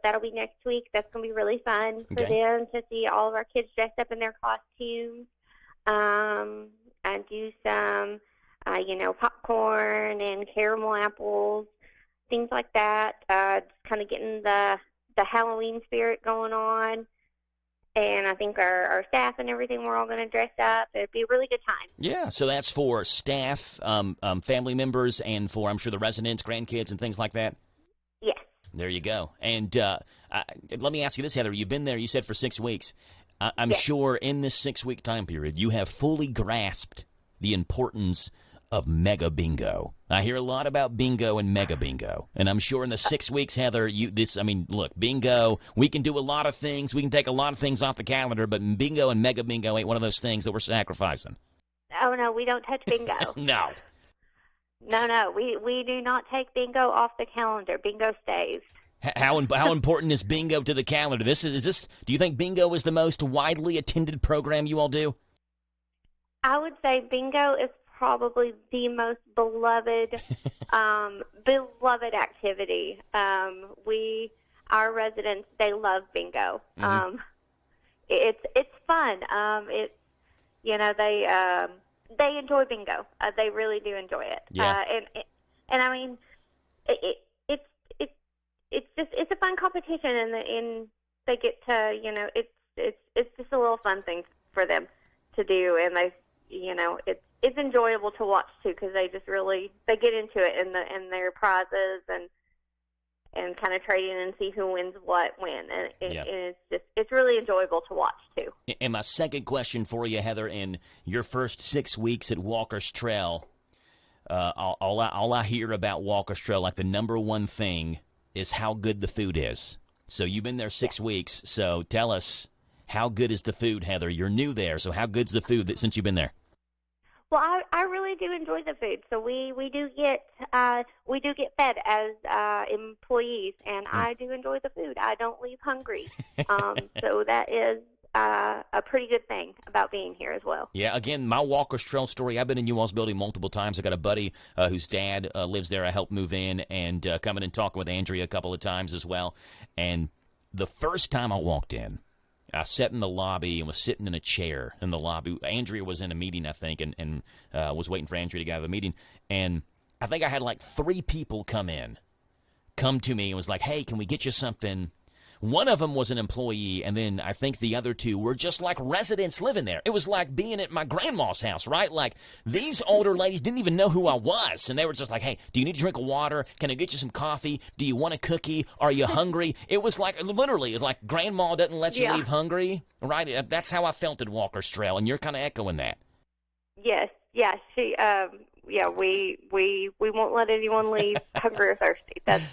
[SPEAKER 3] that'll be next week. That's going to be really fun for them to see all of our kids dressed up in their costumes, and do some, popcorn and caramel apples, things like that. Just kind of getting the Halloween spirit going on. And I think our staff and everything, we're all going to dress up. It'll be a really good time. Yeah,
[SPEAKER 2] so that's for staff, family members, and for, I'm sure, the residents, grandkids, and things like that?
[SPEAKER 3] Yes.
[SPEAKER 2] There you go. And let me ask you this, Heather. You've been there, you said, for 6 weeks. I'm sure in this 6-week time period, you have fully grasped the importance of Mega Bingo. I hear a lot about bingo and Mega Bingo. And I'm sure in the 6 weeks, Heather, look, bingo, we can do a lot of things. We can take a lot of things off the calendar, but bingo and Mega Bingo ain't one of those things that we're sacrificing.
[SPEAKER 3] Oh, no, we don't touch bingo.
[SPEAKER 2] No.
[SPEAKER 3] No, we do not take bingo off the calendar. Bingo stays.
[SPEAKER 2] How important is bingo to the calendar? Is this? Do you think bingo is the most widely attended program you all do?
[SPEAKER 3] I would say bingo is probably the most beloved activity. Our residents, they love bingo.
[SPEAKER 2] Mm-hmm.
[SPEAKER 3] It's fun. They enjoy bingo. They really do enjoy it.
[SPEAKER 2] Yeah.
[SPEAKER 3] And I mean, it's a fun competition, and they get to, it's just a little fun thing for them to do, and it's enjoyable to watch too, because they get into it in their prizes and kind of trade in and see who wins what when, and it's really enjoyable to watch too.
[SPEAKER 2] And my second question for you, Heather, in your first 6 weeks at Walker's Trail, all I hear about Walker's Trail, like the number one thing, is how good the food is. So you've been there 6 weeks, so tell us, how good is the food, Heather? You're new there, so how good's the food since you've been there?
[SPEAKER 3] Well, I really do enjoy the food. So we do get fed as employees, and I do enjoy the food. I don't leave hungry. So that is a pretty good thing about being here as well.
[SPEAKER 2] Yeah, again, my Walker's Trail story, I've been in you all's building multiple times. I got a buddy whose dad lives there. I helped move in, and coming and talking with Andrea a couple of times as well. And the first time I walked in, I sat in the lobby and was sitting in a chair in the lobby. Andrea was in a meeting, I think, and was waiting for Andrea to get out of the meeting. And I think I had like 3 people come to me and was like, hey, can we get you something? One of them was an employee, and then I think the other 2 were just like residents living there. It was like being at my grandma's house, right? Like, these older ladies didn't even know who I was, and they were just like, hey, do you need a drink of water? Can I get you some coffee? Do you want a cookie? Are you hungry? It was like, literally, it's like grandma doesn't let you leave hungry, right? That's how I felt at Walker's Trail, and you're kind of echoing that.
[SPEAKER 3] Yes, she, we won't let anyone leave hungry or thirsty. That's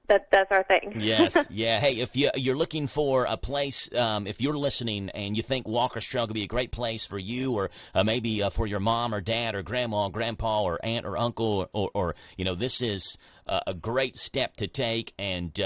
[SPEAKER 3] that's our thing.
[SPEAKER 2] Yes, yeah. Hey, if you're looking for a place, if you're listening and you think Walker's Trail could be a great place for you, or maybe for your mom or dad or grandma, grandpa, or aunt or uncle, or this is a great step to take. And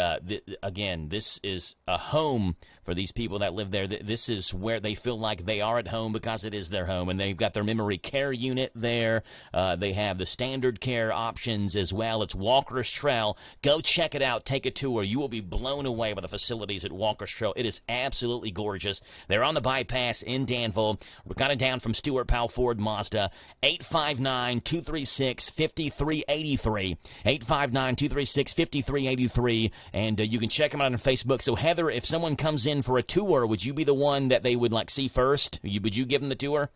[SPEAKER 2] again, this is a home for these people that live there. This is where they feel like they are at home because it is their home, and they've got their memory care unit there. They have the standard care options as well. It's Walker's Trail. Go check it out. Take a tour. You will be blown away by the facilities at Walker's Trail. It is absolutely gorgeous. They're on the bypass in Danville. We're kind of down from Stuart Powell Ford Mazda. 859-236-5383. 859-236-5383. And you can check them out on Facebook. So, Heather, if someone comes in for a tour, would you be the one that they would see first? Would you give them the tour?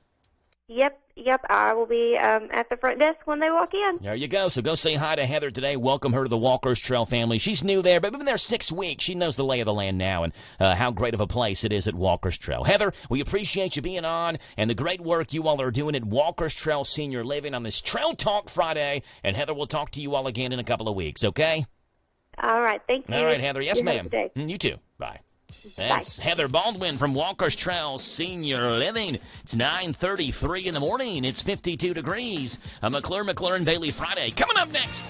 [SPEAKER 3] Yep. I will be at the front desk when they walk in.
[SPEAKER 2] There you go. So go say hi to Heather today. Welcome her to the Walker's Trail family. She's new there, but been there 6 weeks. She knows the lay of the land now and how great of a place it is at Walker's Trail. Heather, we appreciate you being on and the great work you all are doing at Walker's Trail Senior Living on this Trail Talk Friday. And Heather, we'll talk to you all again in a couple of weeks, okay?
[SPEAKER 3] All right. Thank you.
[SPEAKER 2] All right, Heather. Yes, ma'am. You too. Bye. That's Heather Baldwin from Walker's Trail Senior Living. It's 9:33 in the morning. It's 52 degrees. A McClure Bailey Friday. Coming up next.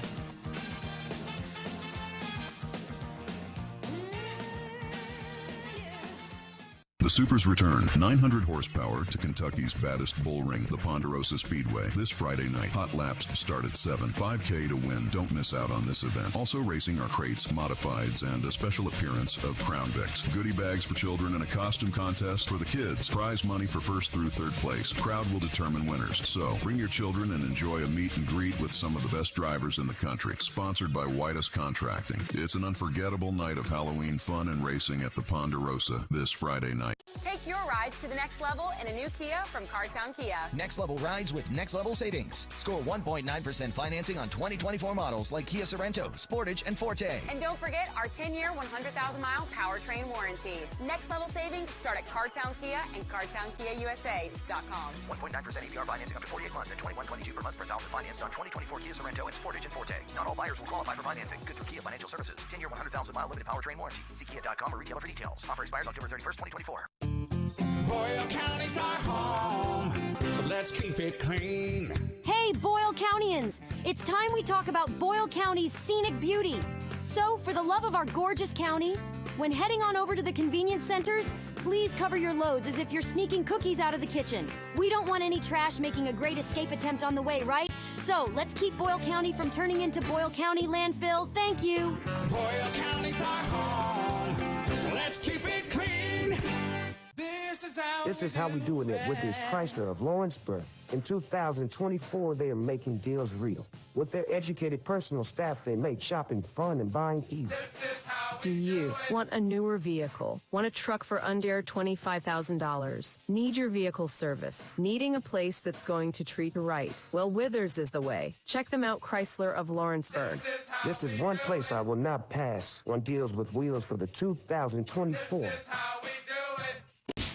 [SPEAKER 6] The Supers return 900 horsepower to Kentucky's baddest bull ring, the Ponderosa Speedway, this Friday night. Hot laps start at 7. 5K to win. Don't miss out on this event. Also racing are crates, modifieds, and a special appearance of Crown Vics. Goodie bags for children and a costume contest for the kids. Prize money for first through third place. Crowd will determine winners. So bring your children and enjoy a meet and greet with some of the best drivers in the country. Sponsored by Whitus Contracting. It's an unforgettable night of Halloween fun and racing at the Ponderosa this Friday night.
[SPEAKER 8] Take your ride to the next level in a new Kia from Cartown Kia.
[SPEAKER 10] Next level rides with next level savings. Score 1.9% financing on 2024 models like Kia Sorento, Sportage, and Forte.
[SPEAKER 8] And don't forget our 10-year, 100,000-mile powertrain warranty. Next level savings start at Cartown Kia and CartownKiaUSA.com.
[SPEAKER 10] 1.9% APR financing up to 48 months at $21.22 per month per thousand financed on 2024 Kia Sorento and Sportage and Forte. Not all buyers will qualify for financing. Good through Kia Financial Services. 10-year, 100,000-mile limited powertrain warranty. See Kia.com or retailer for details. Offer expires October 31st, 2024.
[SPEAKER 17] Boyle County's our home, so let's keep it clean.
[SPEAKER 20] Hey, Boyle Countyans! It's time we talk about Boyle County's scenic beauty. So, for the love of our gorgeous county, when heading on over to the convenience centers, please cover your loads as if you're sneaking cookies out of the kitchen. We don't want any trash making a great escape attempt on the way, right? So, let's keep Boyle County from turning into Boyle County landfill. Thank you.
[SPEAKER 17] Boyle County's our home, so let's keep it clean.
[SPEAKER 23] This is how we doing it with this Chrysler of Lawrenceburg. In 2024, they are making deals real. With their educated personal staff, they make shopping fun and buying easy.
[SPEAKER 24] Do you want a newer vehicle? Want a truck for under $25,000? Need your vehicle service? Needing a place that's going to treat you right? Well, Withers is the way. Check them out, Chrysler of Lawrenceburg.
[SPEAKER 23] This is one place I will not pass on deals with wheels for the 2024.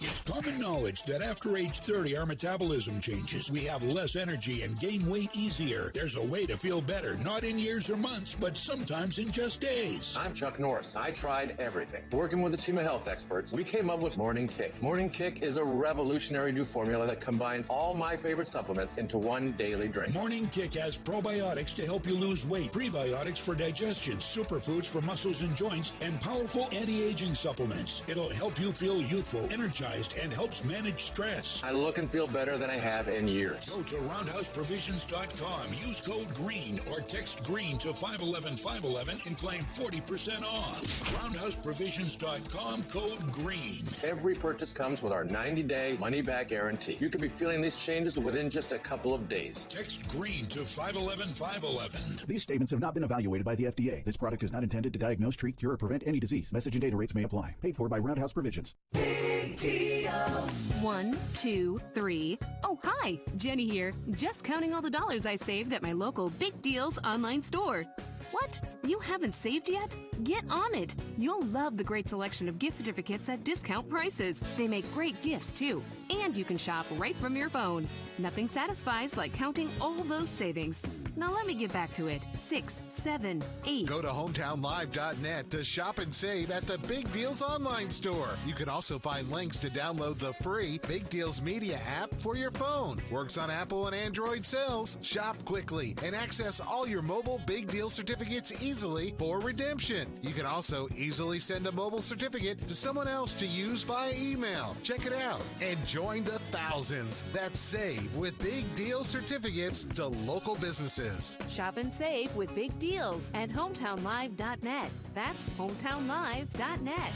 [SPEAKER 7] It's common knowledge that after age 30, our metabolism changes. We have less energy and gain weight easier. There's a way to feel better, not in years or months, but sometimes in just days.
[SPEAKER 15] I'm Chuck Norris. I tried everything. Working with a team of health experts, we came up with Morning Kick. Morning Kick is a revolutionary new formula that combines all my favorite supplements into one daily drink.
[SPEAKER 7] Morning Kick has probiotics to help you lose weight, prebiotics for digestion, superfoods for muscles and joints, and powerful anti-aging supplements. It'll help you feel youthful, energized, and helps manage stress.
[SPEAKER 15] I look and feel better than I have in years.
[SPEAKER 7] Go to roundhouseprovisions.com, use code GREEN or text GREEN to 511-511 and claim 40% off. Roundhouseprovisions.com, code GREEN.
[SPEAKER 15] Every purchase comes with our 90-day money-back guarantee. You could be feeling these changes within just a couple of days.
[SPEAKER 7] Text GREEN to 511-511.
[SPEAKER 9] These statements have not been evaluated by the FDA. This product is not intended to diagnose, treat, cure, or prevent any disease. Message and data rates may apply. Paid for by Roundhouse Provisions.
[SPEAKER 28] Big deals. 1, 2, 3. Oh, hi. Jenny here. Just counting all the dollars I saved at my local Big Deals online store. What? You haven't saved yet? Get on it. You'll love the great selection of gift certificates at discount prices. They make great gifts, too. And you can shop right from your phone. Nothing satisfies like counting all those savings. Now let me get back to it. 6, 7, 8.
[SPEAKER 21] Go to hometownlive.net to shop and save at the Big Deals online store. You can also find links to download the free Big Deals Media app for your phone. Works on Apple and Android cells. Shop quickly and access all your mobile Big Deal certificates easily for redemption. You can also easily send a mobile certificate to someone else to use via email. Check it out and join the thousands that save with Big Deal certificates to local businesses.
[SPEAKER 28] Shop and save with big deals at hometownlive.net. That's hometownlive.net.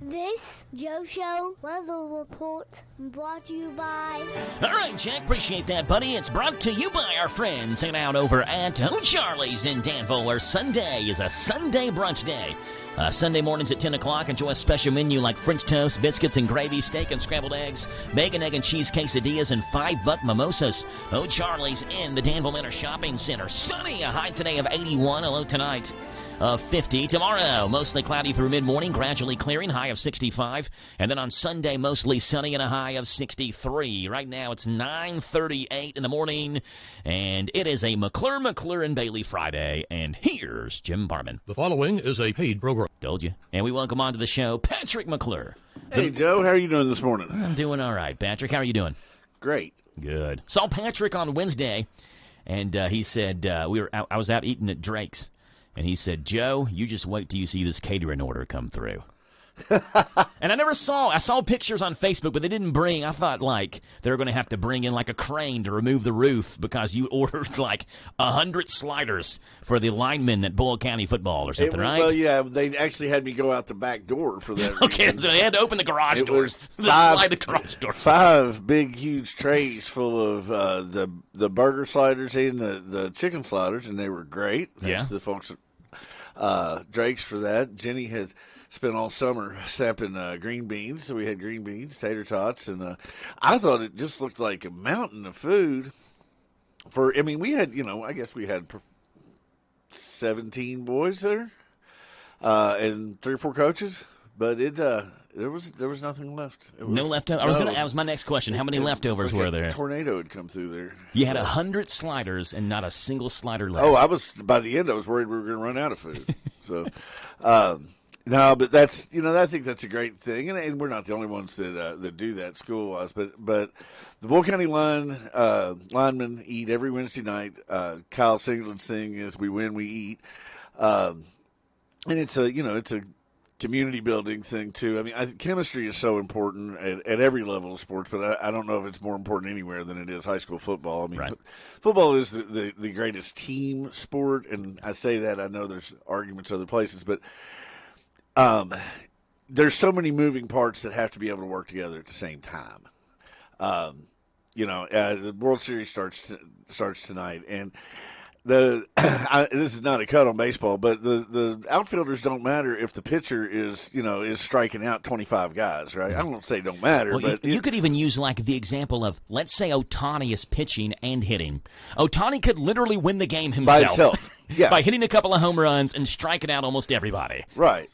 [SPEAKER 1] This Joe Show weather report brought to you by...
[SPEAKER 2] All right, Jack, appreciate that, buddy. It's brought to you by our friends hanging out over at O'Charlie's in Danville, where Sunday is a Sunday brunch day. Sunday mornings at 10 o'clock, enjoy a special menu like French toast, biscuits and gravy, steak and scrambled eggs, bacon, egg, and cheese quesadillas, and $5 mimosas. O'Charlie's in the Danville Manor Shopping Center. Sunny, a high today of 81, a low tonight of 50. Tomorrow, mostly cloudy through mid-morning, gradually clearing, high of 65. And then on Sunday, mostly sunny and a high of 63. Right now, it's 9:38 in the morning, and it is a McClure and Bailey Friday. And here's Jim Barman.
[SPEAKER 5] The following is a paid program.
[SPEAKER 2] Told you. And we welcome onto the show Patrick McClure.
[SPEAKER 11] Hey, Joe. How are you doing this morning?
[SPEAKER 2] I'm doing all right, Patrick. How are you doing?
[SPEAKER 11] Great.
[SPEAKER 2] Good. Saw Patrick on Wednesday, and he said, I was out eating at Drake's. And he said, Joe, you just wait till you see this catering order come through. And I saw pictures on Facebook, but they didn't bring, I thought like they were going to have to bring in like a crane to remove the roof because you ordered like 100 sliders for the linemen at Boyle County football or something, right?
[SPEAKER 11] Well, yeah, they actually had me go out the back door for that.
[SPEAKER 2] Okay, so they had to open the garage doors. Slide the garage doors.
[SPEAKER 11] 5 big, huge trays full of the burger sliders and the chicken sliders, and they were great. Thanks to the folks at Drake's for that. Jenny has spent all summer sampling green beans, so we had green beans, tater tots, and I thought it just looked like a mountain of food. We had, I guess we had 17 boys there, and 3 or 4 coaches, but there was nothing left.
[SPEAKER 2] No leftovers. That was my next question. How many leftovers were there?
[SPEAKER 11] A tornado had come through there.
[SPEAKER 2] You had 100 sliders and not a single slider left.
[SPEAKER 11] Oh, by the end I was worried we were going to run out of food. So, no, but that's I think that's a great thing, and we're not the only ones that do that school wise. But the Boyle County linemen eat every Wednesday night. Kyle Singleton's thing is we win, we eat, and it's a community building thing too. I mean, chemistry is so important at every level of sports, but I don't know if it's more important anywhere than it is high school football. I mean, football is the greatest team sport, and I say that. I know there's arguments other places, but there's so many moving parts that have to be able to work together at the same time. The World Series starts tonight, and this is not a cut on baseball, but the outfielders don't matter if the pitcher is striking out 25 guys, right? I don't say don't matter, but
[SPEAKER 2] you could even use like the example of, let's say Ohtani is pitching and hitting. Ohtani could literally win the game himself.
[SPEAKER 11] By himself, yeah.
[SPEAKER 2] By hitting a couple of home runs and striking out almost everybody.
[SPEAKER 11] Right.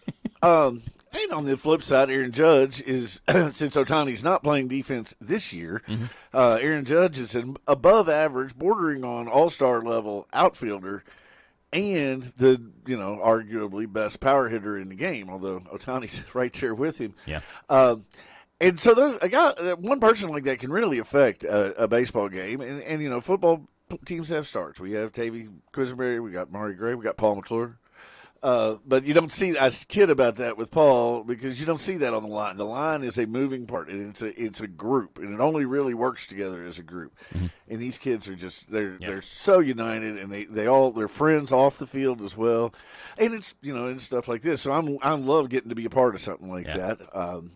[SPEAKER 11] And on the flip side, Aaron Judge is, since Ohtani's not playing defense this year, Aaron Judge is an above average, bordering on all-star level outfielder and the, arguably best power hitter in the game, although Ohtani's right there with him.
[SPEAKER 2] Yeah.
[SPEAKER 11] And so one person like that can really affect a baseball game. And football teams have starts. We have Tavy Quisenberry, we got Maury Gray, we got Paul McClure. But you don't see, I kid about that with Paul, because you don't see that on the line. The line is a moving part, and it's a group, and it only really works together as a group. Mm-hmm. And these kids are just, they're so united, and they're friends off the field as well. And it's, and stuff like this. So I love getting to be a part of something like that.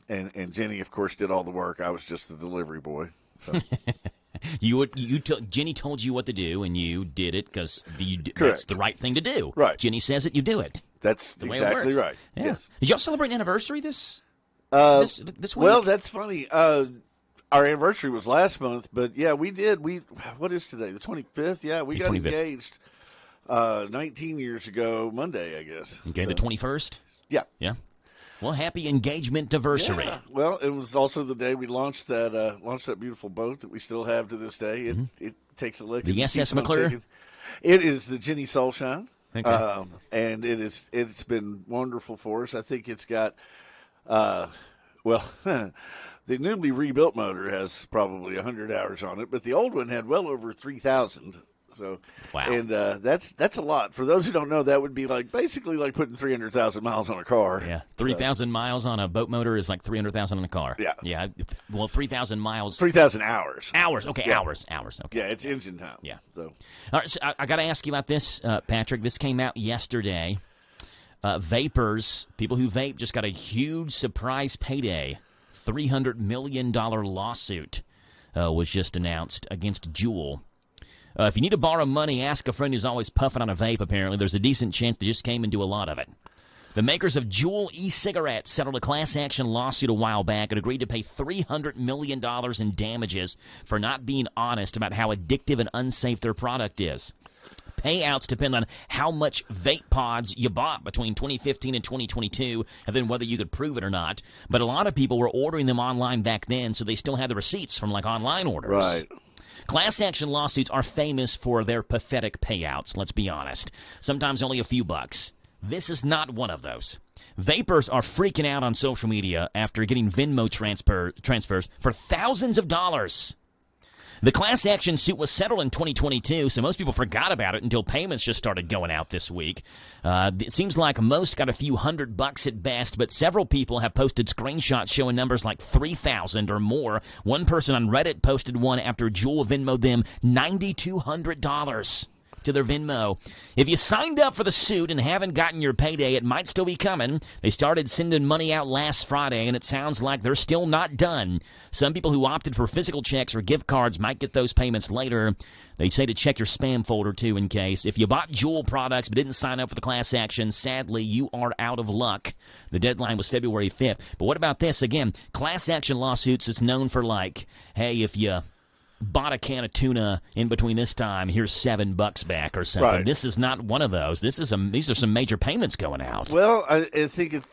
[SPEAKER 11] And Jenny, of course, did all the work. I was just the delivery boy. So.
[SPEAKER 2] Jenny told you what to do, and you did it because
[SPEAKER 11] that's
[SPEAKER 2] the right thing to do.
[SPEAKER 11] Right.
[SPEAKER 2] Jenny says it, you do it.
[SPEAKER 11] That's exactly right.
[SPEAKER 2] Yeah.
[SPEAKER 11] Yes.
[SPEAKER 2] Did y'all celebrate an anniversary this week?
[SPEAKER 11] Well, that's funny. Our anniversary was last month, but yeah, we did. What is today? The 25th? Yeah, we got
[SPEAKER 2] 25th.
[SPEAKER 11] Engaged 19 years ago Monday, I guess.
[SPEAKER 2] Okay, so. The 21st?
[SPEAKER 11] Yeah.
[SPEAKER 2] Yeah. Well, happy engagement anniversary.
[SPEAKER 11] Yeah. Well, it was also the day we launched that beautiful boat that we still have to this day. It takes a lick.
[SPEAKER 2] The SS McClure?
[SPEAKER 11] It is the Jenny Soulshine.
[SPEAKER 2] Okay.
[SPEAKER 11] And it's been wonderful for us. I think it's got, the newly rebuilt motor has probably 100 hours on it, but the old one had well over 3,000. So,
[SPEAKER 2] wow.
[SPEAKER 11] And that's a lot. For those who don't know, that would be basically like putting 300,000 miles on a car.
[SPEAKER 2] Yeah, 3,000 miles on a boat motor is like 300,000 on a car.
[SPEAKER 11] Yeah.
[SPEAKER 2] Yeah. Well, 3,000 miles.
[SPEAKER 11] 3,000 hours.
[SPEAKER 2] Hours. Okay,
[SPEAKER 11] yeah.
[SPEAKER 2] hours. Okay.
[SPEAKER 11] Yeah, it's engine time.
[SPEAKER 2] Yeah.
[SPEAKER 11] So,
[SPEAKER 2] all right. So I got to ask you about this, Patrick. This came out yesterday. Vapors, people who vape, just got a huge surprise payday. $300 million lawsuit was just announced against Juul. If you need to borrow money, ask a friend who's always puffing on a vape, apparently. There's a decent chance they just came and do a lot of it. The makers of Juul e-cigarettes settled a class action lawsuit a while back and agreed to pay $300 million in damages for not being honest about how addictive and unsafe their product is. Payouts depend on how much vape pods you bought between 2015 and 2022, and then whether you could prove it or not. But a lot of people were ordering them online back then, so they still had the receipts from online orders.
[SPEAKER 11] Right.
[SPEAKER 2] Class action lawsuits are famous for their pathetic payouts, let's be honest. Sometimes only a few bucks. This is not one of those. Vapors are freaking out on social media after getting Venmo transfers for thousands of dollars. The class action suit was settled in 2022, so most people forgot about it until payments just started going out this week. It seems like most got a few $100 at best, but several people have posted screenshots showing numbers like 3,000 or more. One person on Reddit posted one after Juul Venmo'd them $9,200 to their Venmo. If you signed up for the suit and haven't gotten your payday, it might still be coming. They started sending money out last Friday, and it sounds like they're still not done. Some people who opted for physical checks or gift cards might get those payments later. They say to check your spam folder, too, in case. If you bought Juul products but didn't sign up for the class action, sadly, you are out of luck. The deadline was February 5th. But what about this? Again, class action lawsuits is known for hey, if you bought a can of tuna in between this time, here's $7 back or something.
[SPEAKER 11] Right.
[SPEAKER 2] This is not one of those. These are some major payments going out.
[SPEAKER 11] Well, I think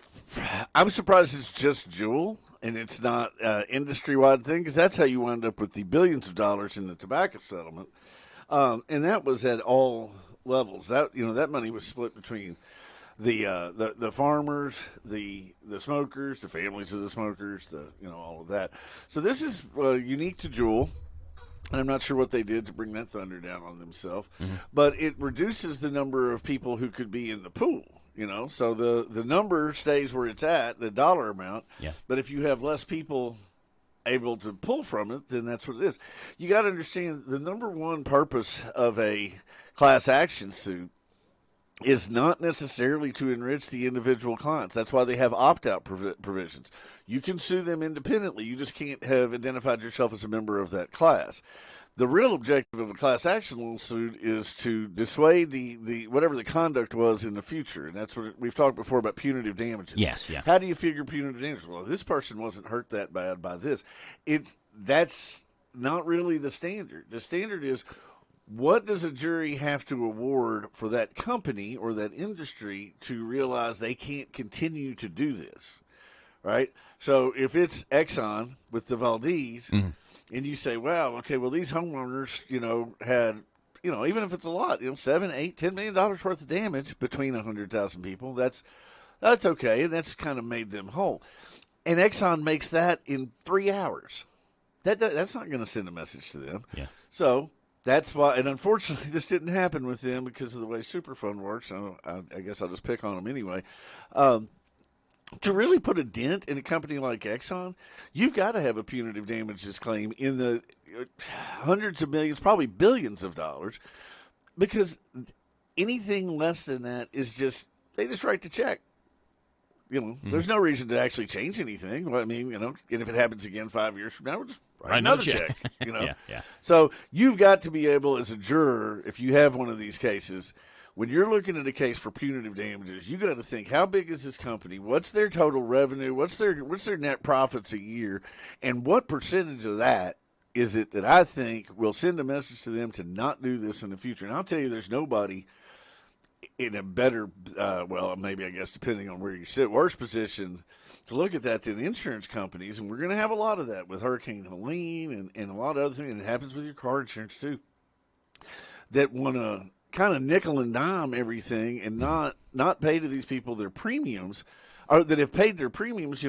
[SPEAKER 11] I'm surprised it's just Juul and it's not industry-wide thing, because that's how you wind up with the billions of dollars in the tobacco settlement, and that was at all levels. That money was split between the farmers, the smokers, the families of the smokers, all of that. So this is unique to Juul. And I'm not sure what they did to bring that thunder down on themselves, but it reduces the number of people who could be in the pool. So the number stays where it's at, the dollar amount.
[SPEAKER 2] Yeah.
[SPEAKER 11] But if you have less people able to pull from it, then that's what it is. You got to understand the number one purpose of a class action suit is not necessarily to enrich the individual clients. That's why they have opt-out provisions. You can sue them independently. You just can't have identified yourself as a member of that class. The real objective of a class action lawsuit is to dissuade the whatever the conduct was in the future, and that's what we've talked before about punitive damages.
[SPEAKER 2] Yes, yeah.
[SPEAKER 11] How do you figure punitive damages? Well, this person wasn't hurt that bad by this. That's not really the standard. The standard is, what does a jury have to award for that company or that industry to realize they can't continue to do this, right? So if it's Exxon with the Valdez, and you say, wow, okay, well, these homeowners, had, even if it's a lot, $7, $8, $10 million worth of damage between 100,000 people, that's okay, and that's kind of made them whole. And Exxon makes that in 3 hours. That's not going to send a message to them.
[SPEAKER 2] Yeah.
[SPEAKER 11] So that's why, and unfortunately, this didn't happen with them because of the way Superfund works. I guess I'll just pick on them anyway. To really put a dent in a company like Exxon, you've got to have a punitive damages claim in the hundreds of millions, probably billions of dollars, because anything less than that is they just write the check. There's no reason to actually change anything. Well, I mean, and if it happens again 5 years from now, we'll just write another check.
[SPEAKER 2] Yeah.
[SPEAKER 11] So you've got to be able, as a juror, if you have one of these cases, when you're looking at a case for punitive damages, you got to think, how big is this company? What's their total revenue? What's their net profits a year? And what percentage of that is it that I think will send a message to them to not do this in the future? And I'll tell you, there's nobody in a better, well, maybe I guess depending on where you sit, worse position to look at that than insurance companies. And we're going to have a lot of that with Hurricane Helene and a lot of other things. And it happens with your car insurance too, that want to kind of nickel and dime everything and not pay to these people their premiums, or that have paid their premiums,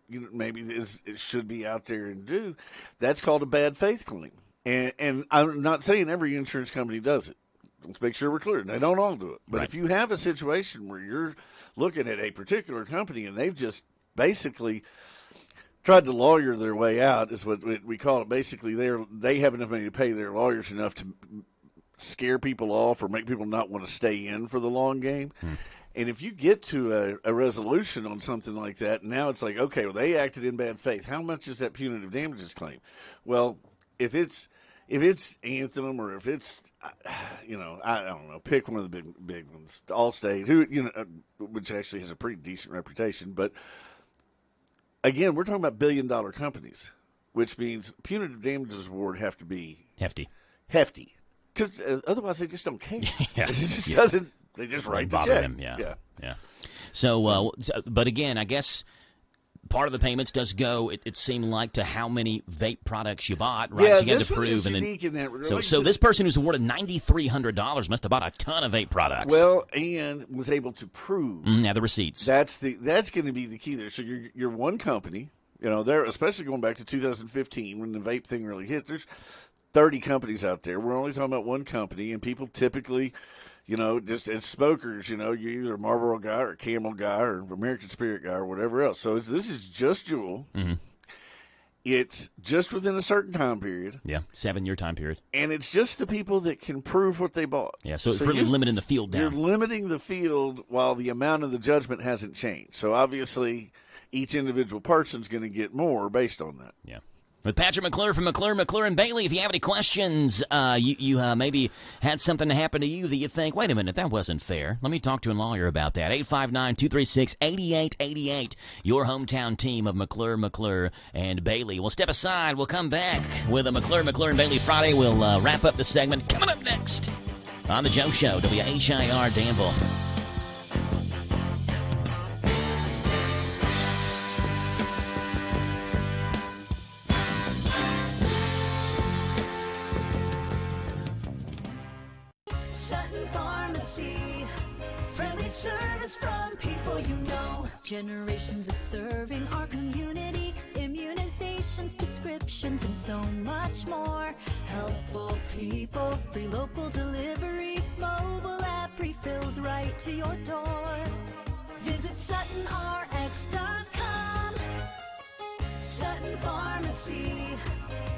[SPEAKER 11] maybe it should be out there and do. That's called a bad faith claim. And I'm not saying every insurance company does it. Let's make sure we're clear. They don't all do it. But if you have a situation where you're looking at a particular company and they've just basically tried to lawyer their way out, is what we call it. Basically, they have enough money to pay their lawyers enough to scare people off or make people not want to stay in for the long game. And if you get to a resolution on something like that, now it's like, okay, well, they acted in bad faith. How much is that punitive damages claim? Well, if it's Anthem or if it's, I don't know, pick one of the big ones, Allstate, who, which actually has a pretty decent reputation. But again, we're talking about billion-dollar companies, which means punitive damages award have to be
[SPEAKER 2] hefty,
[SPEAKER 11] because otherwise they just don't care.
[SPEAKER 2] Yeah.
[SPEAKER 11] It just doesn't. They just write the check.
[SPEAKER 2] Them. Yeah. So, but again, I guess part of the payments does go, it seemed like, to how many vape products you bought, right?
[SPEAKER 11] Yeah,
[SPEAKER 2] so you had
[SPEAKER 11] this
[SPEAKER 2] to prove.
[SPEAKER 11] is unique in that regard.
[SPEAKER 2] So this person who's awarded $9,300 must have bought a ton of vape products.
[SPEAKER 11] Well, and was able to prove.
[SPEAKER 2] The receipts.
[SPEAKER 11] That's going to be the key there. So you're one company, there, especially going back to 2015 when the vape thing really hit. There's 30 companies out there. We're only talking about one company, and people typically, just as smokers, you're either a Marlboro guy or a Camel guy or American Spirit guy or whatever else. So this is just Juul.
[SPEAKER 2] Mm-hmm.
[SPEAKER 11] It's just within a certain time period.
[SPEAKER 2] Yeah, 7-year time period.
[SPEAKER 11] And it's just the people that can prove what they bought.
[SPEAKER 2] Yeah, so it's really limiting the field down.
[SPEAKER 11] You're limiting the field while the amount of the judgment hasn't changed. So obviously each individual person's going to get more based on that.
[SPEAKER 2] Yeah. With Patrick McClure from McClure and Bailey, if you have any questions, you maybe had something happen to you that you think, wait a minute, that wasn't fair. Let me talk to a lawyer about that. 859-236-8888. Your hometown team of McClure and Bailey. We'll step aside. We'll come back with a McClure and Bailey Friday. We'll wrap up the segment. Coming up next on The Joe Show, WHIR Danville.
[SPEAKER 4] Service from people you know. Generations of serving our community. Immunizations, prescriptions, and so much more. Helpful people, free local delivery. Mobile app refills right to your door. Visit SuttonRx.com. Sutton Pharmacy.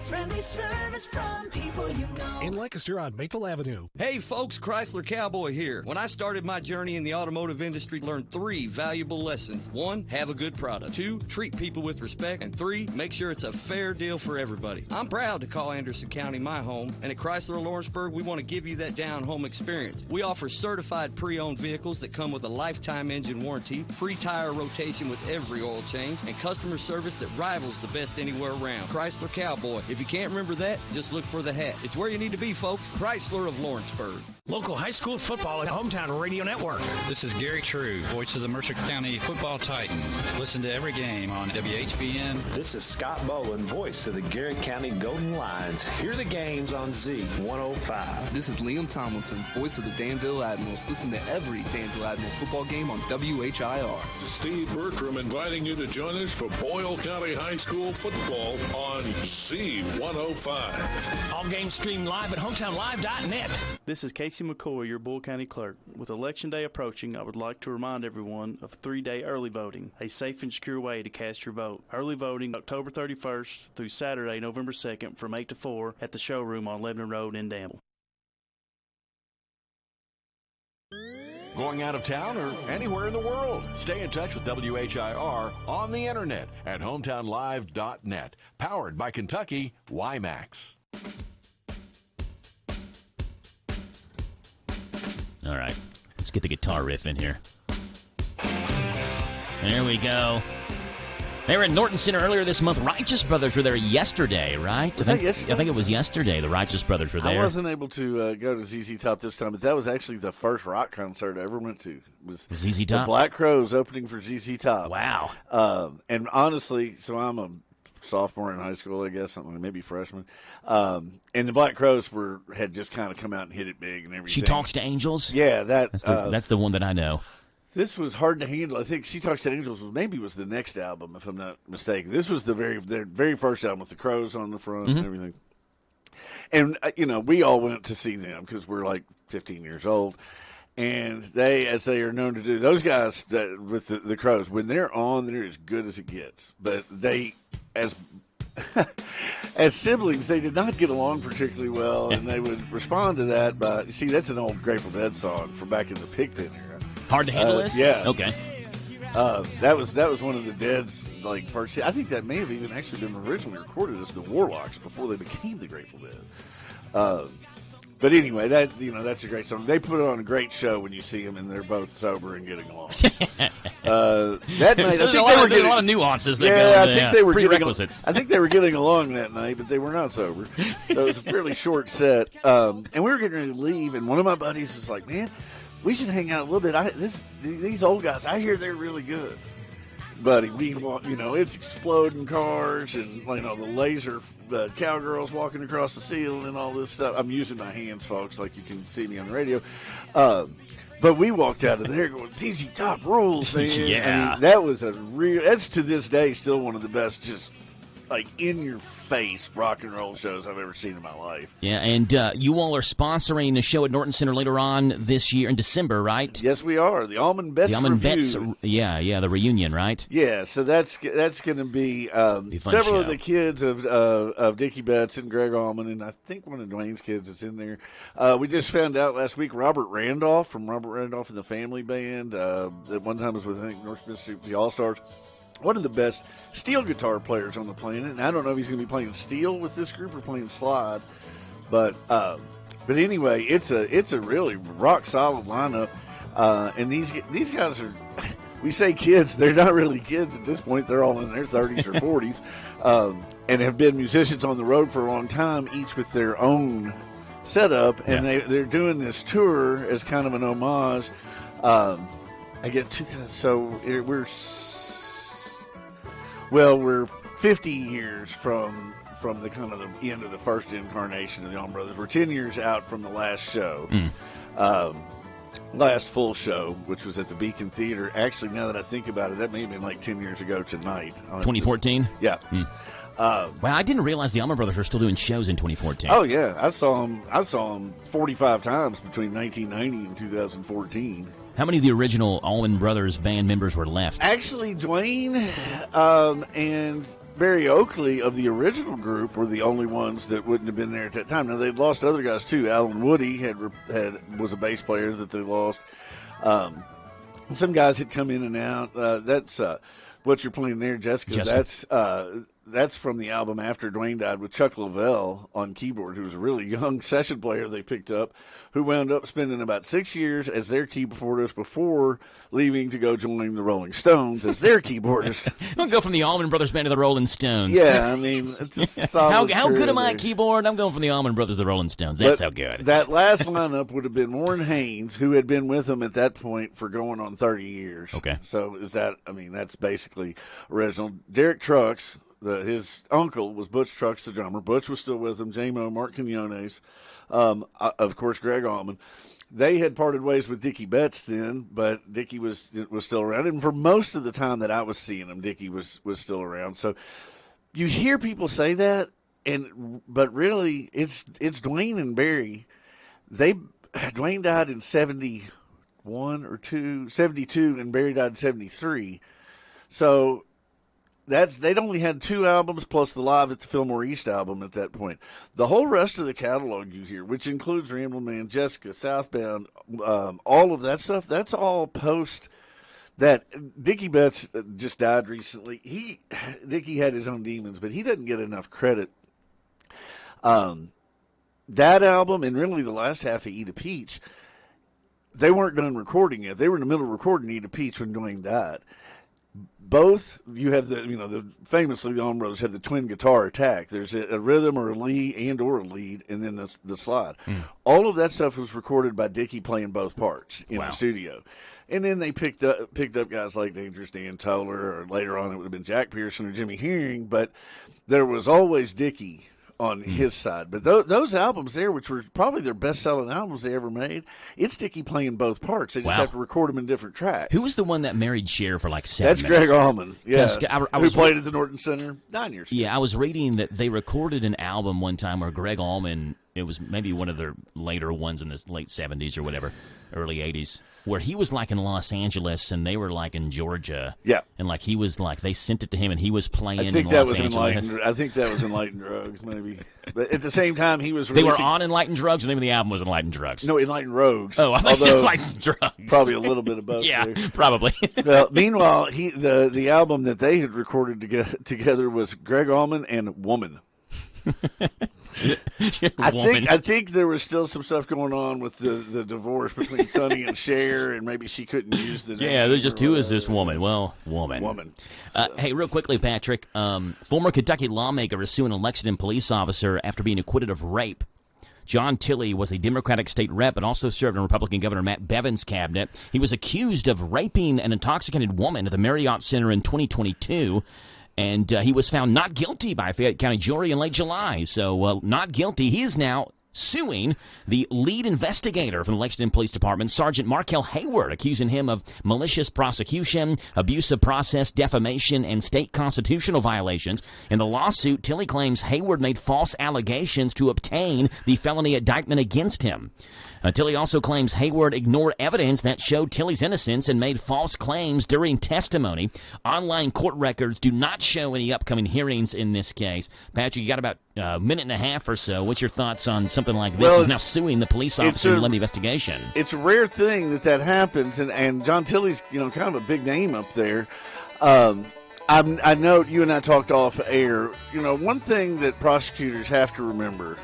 [SPEAKER 4] Friendly service from people you know.
[SPEAKER 12] In Lancaster on Maple Avenue.
[SPEAKER 13] Hey folks, Chrysler Cowboy here. When I started my journey in the automotive industry, learned 3 valuable lessons. 1, have a good product. 2, treat people with respect. And 3, make sure it's a fair deal for everybody. I'm proud to call Anderson County my home, and at Chrysler Lawrenceburg, we want to give you that down-home experience. We offer certified pre-owned vehicles that come with a lifetime engine warranty, free tire rotation with every oil change, and customer service that rivals the best anywhere around. Chrysler Cowboy. If you can't remember that, just look for the hat. It's where you need to be, folks. Chrysler of Lawrenceburg.
[SPEAKER 12] Local high school football and Hometown Radio Network.
[SPEAKER 16] This is Gary True, voice of the Mercer County Football Titans. Listen to every game on WHBN.
[SPEAKER 22] This is Scott Bowen, voice of the Garrett County Golden Lions. Hear the games on Z105.
[SPEAKER 25] This is Liam Tomlinson, voice of the Danville Admirals. Listen to every Danville Admiral football game on WHIR.
[SPEAKER 26] Steve Bertram inviting you to join us for Boyle County High School football on Z105.
[SPEAKER 12] All games streamed live at hometownlive.net.
[SPEAKER 27] This is Casey McCoy, your Bull County clerk. With Election Day approaching, I would like to remind everyone of 3-day early voting, a safe and secure way to cast your vote. Early voting October 31st through Saturday, November 2nd from 8 to 4 at the showroom on Lebanon Road in Danville.
[SPEAKER 29] Going out of town or anywhere in the world? Stay in touch with WHIR on the internet at hometownlive.net. Powered by Kentucky WiMAX.
[SPEAKER 2] All right, let's get the guitar riff in here. There we go. They were at Norton Center earlier this month. Righteous Brothers were there yesterday, right?
[SPEAKER 11] Was that yesterday?
[SPEAKER 2] I think it was yesterday. The Righteous Brothers were there.
[SPEAKER 11] I wasn't able to go to ZZ Top this time, but that was actually the first rock concert I ever went to. Was
[SPEAKER 2] ZZ Top?
[SPEAKER 11] The Black Crowes opening for ZZ Top.
[SPEAKER 2] Wow.
[SPEAKER 11] And honestly, so I'm a sophomore in high school, I guess, something maybe freshman. And the Black Crowes had just kind of come out and hit it big and everything.
[SPEAKER 2] She Talks to Angels?
[SPEAKER 11] Yeah,
[SPEAKER 2] that's the one that I know.
[SPEAKER 11] This was hard to handle. I think She Talks to Angels was the next album, if I'm not mistaken. This was their very first album with the Crows on the front and everything. And, we all went to see them because we're like 15 years old. And they, as they are known to do, those guys with the Crows, when they're on, they're as good as it gets. But they, as siblings, they did not get along particularly well, and they would respond to that by, see, that's an old Grateful Dead song from back in the Pigpen era.
[SPEAKER 2] Hard to handle this?
[SPEAKER 11] Yeah.
[SPEAKER 2] Okay.
[SPEAKER 11] That was one of the Dead's first. I think that may have even actually been originally recorded as the Warlocks before they became the Grateful Dead. But anyway, that's a great song. They put on a great show when you see them, and they're both sober and getting along. That night,
[SPEAKER 2] so there's a lot of nuances.
[SPEAKER 11] I think they were
[SPEAKER 2] prerequisites.
[SPEAKER 11] I think they were getting along that night, but they were not sober. So it was a fairly short set, and we were getting ready to leave, and one of my buddies was like, "Man, we should hang out a little bit. These old guys, I hear they're really good." Buddy, it's exploding cars and the laser cowgirls walking across the ceiling and all this stuff. I'm using my hands, folks, like you can see me on the radio. But we walked out of there going, ZZ Top rules, man.
[SPEAKER 2] Yeah.
[SPEAKER 11] I mean, that was that's to this day still one of the best, just in your face rock and roll shows I've ever seen in my life.
[SPEAKER 2] Yeah, and you all are sponsoring a show at Norton Center later on this year in December, right?
[SPEAKER 11] Yes, we are. The Almond Betts Review.
[SPEAKER 2] Yeah, the reunion, right?
[SPEAKER 11] Yeah, so that's going to be several
[SPEAKER 2] show.
[SPEAKER 11] of the kids of Dickie Betts and Greg Allman, and I think one of Dwayne's kids is in there. We just found out last week Robert Randolph from Robert Randolph and the Family Band that one time was with, I think, North Mississippi All-Stars. One of the best steel guitar players on the planet, and I don't know if he's going to be playing steel with this group or playing slide, but anyway, it's a really rock solid lineup, and these guys are, we say kids, they're not really kids at this point. They're all in their 30s or 40s, and have been musicians on the road for a long time, each with their own setup, and they're doing this tour as kind of an homage. I guess we're 50 years from the kind of the end of the first incarnation of the Allman Brothers. We're 10 years out from the last show, last full show, which was at the Beacon Theater. Actually, now that I think about it, that may have been like 10 years ago tonight.
[SPEAKER 2] 2014?
[SPEAKER 11] Yeah.
[SPEAKER 2] Well, I didn't realize the Allman Brothers were still doing shows in 2014.
[SPEAKER 11] Oh yeah, I saw them 45 times between 1990 and 2014.
[SPEAKER 2] How many of the original Allman Brothers band members were left?
[SPEAKER 11] Actually, Dwayne and Barry Oakley of the original group were the only ones that wouldn't have been there at that time. Now, they'd lost other guys, too. Alan Woody was a bass player that they lost. Some guys had come in and out. That's what you're playing there, Jessica. That's from the album after Dwayne died, with Chuck Lavelle on keyboard, who was a really young session player they picked up, who wound up spending about 6 years as their keyboardist before leaving to go join the Rolling Stones as their keyboardist.
[SPEAKER 2] I'll go from the Allman Brothers band to the Rolling Stones.
[SPEAKER 11] Yeah, I mean, it's a solid
[SPEAKER 2] how good am I
[SPEAKER 11] there.
[SPEAKER 2] at keyboard? I'm going from the Allman Brothers to the Rolling Stones. That's how good.
[SPEAKER 11] That last lineup would have been Warren Haynes, who had been with them at that point for going on 30 years.
[SPEAKER 2] Okay.
[SPEAKER 11] So that's basically original. Derek Trucks, his uncle was Butch Trucks, the drummer. Butch was still with him. J-Mo, Mark Quinones, of course, Greg Allman. They had parted ways with Dickie Betts then, but Dickie was still around. And for most of the time that I was seeing him, Dickie was still around. So you hear people say that, but really it's Dwayne and Barry. Dwayne died in 71 or 72, and Barry died in 73. So they'd only had 2 albums plus the Live at the Fillmore East album at that point. The whole rest of the catalog you hear, which includes Ramblin' Man, Jessica, Southbound, all of that stuff, that's all post that. Dickie Betts just died recently. Dickie had his own demons, but he doesn't get enough credit. That album, and really the last half of Eat a Peach, they weren't done recording yet. They were in the middle of recording Eat a Peach when Dwayne died. both, you have the famously the Allman Brothers have the twin guitar attack. There's a rhythm or a lead or a lead, and then the slide. All of that stuff was recorded by Dickie playing both parts in the studio. And then they picked up guys like Dangerous Dan Toller, or later on it would have been Jack Pearson or Jimmy Herring, but there was always Dickie on his side. But those albums there, which were probably their best-selling albums they ever made, it's Dickie playing both parts. They just have to record them in different tracks.
[SPEAKER 2] Who was the one that married Cher for like 7
[SPEAKER 11] minutes? That's Greg Allman,
[SPEAKER 2] who
[SPEAKER 11] played at the Norton Center 9 years ago.
[SPEAKER 2] Yeah, I was reading that they recorded an album one time where Greg Allman, it was maybe one of their later ones in the late 70s or whatever, early 80s, where he was like in Los Angeles and they were like in Georgia.
[SPEAKER 11] Yeah.
[SPEAKER 2] And like he was like, they sent it to him and he was playing
[SPEAKER 11] I think
[SPEAKER 2] in
[SPEAKER 11] that
[SPEAKER 2] Los Angeles.
[SPEAKER 11] I think that was Enlightened Drugs, maybe. But at the same time, he was
[SPEAKER 2] They were on Enlightened Drugs, and the name of the album was Enlightened Drugs.
[SPEAKER 11] No, Enlightened Rogues.
[SPEAKER 2] Oh, I think Enlightened Drugs.
[SPEAKER 11] Probably a little bit of both.
[SPEAKER 2] Yeah,
[SPEAKER 11] there.
[SPEAKER 2] probably.
[SPEAKER 11] Well, meanwhile, the album that they had recorded together was Greg Allman and Woman. I think there was still some stuff going on with the divorce between Sonny and Cher, and maybe she couldn't use the name.
[SPEAKER 2] Yeah, there's just who is this woman? Well, woman. Hey, real quickly, Patrick. Former Kentucky lawmaker is suing an Lexington police officer after being acquitted of rape. John Tilley was a Democratic state rep and also served in Republican Governor Matt Bevin's cabinet. He was accused of raping an intoxicated woman at the Marriott Center in 2022. And he was found not guilty by a Fayette County jury in late July. So not guilty. He is now suing the lead investigator from the Lexington Police Department, Sergeant Markel Hayward, accusing him of malicious prosecution, abuse of process, defamation, and state constitutional violations. In the lawsuit, Tilley claims Hayward made false allegations to obtain the felony indictment against him. Tilley also claims Hayward ignored evidence that showed Tilley's innocence and made false claims during testimony. Online court records do not show any upcoming hearings in this case. Patrick, you got about a minute and a half or so. What's your thoughts on something like this?
[SPEAKER 11] Well,
[SPEAKER 2] He's now suing the police officer who led the investigation.
[SPEAKER 11] It's a rare thing that happens, and John Tilley's kind of a big name up there. I know you and I talked off air. One thing that prosecutors have to remember.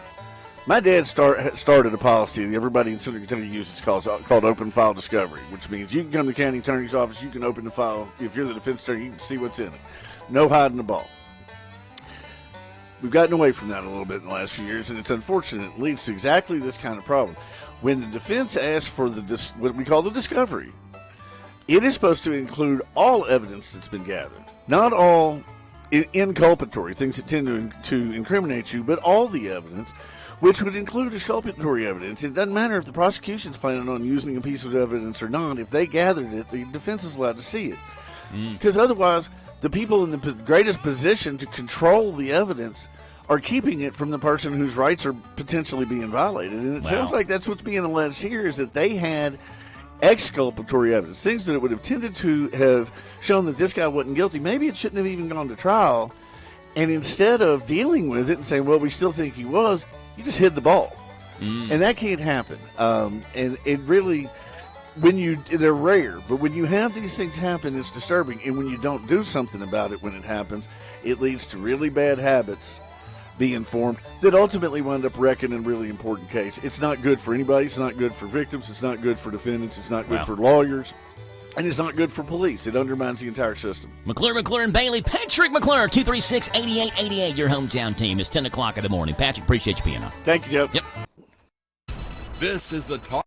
[SPEAKER 11] My dad started a policy that everybody in Central Kentucky uses called open file discovery, which means you can come to the county attorney's office, you can open the file. If you're the defense attorney, you can see what's in it. No hiding the ball. We've gotten away from that a little bit in the last few years, and it's unfortunate. It leads to exactly this kind of problem. When the defense asks for what we call the discovery, it is supposed to include all evidence that's been gathered, not all inculpatory, things that tend to incriminate you, but all the evidence, which would include exculpatory evidence. It doesn't matter if the prosecution's planning on using a piece of evidence or not. If they gathered it, the defense is allowed to see it. Because otherwise, the people in the greatest position to control the evidence are keeping it from the person whose rights are potentially being violated. And it sounds like that's what's being alleged here, is that they had exculpatory evidence, things that would have tended to have shown that this guy wasn't guilty. Maybe it shouldn't have even gone to trial. And instead of dealing with it and saying, well, we still think he was, you just hid the ball. And that can't happen. And it really, they're rare, but when you have these things happen, it's disturbing. And when you don't do something about it when it happens, it leads to really bad habits being formed that ultimately wind up wrecking a really important case. It's not good for anybody. It's not good for victims. It's not good for defendants. It's not good for lawyers. And it's not good for police. It undermines the entire system.
[SPEAKER 2] McClure, and Bailey. Patrick McClure, 236-8888, your hometown team. It's 10 o'clock in the morning. Patrick, appreciate you being on.
[SPEAKER 11] Thank you, Joe.
[SPEAKER 2] Yep.
[SPEAKER 3] This is the Talk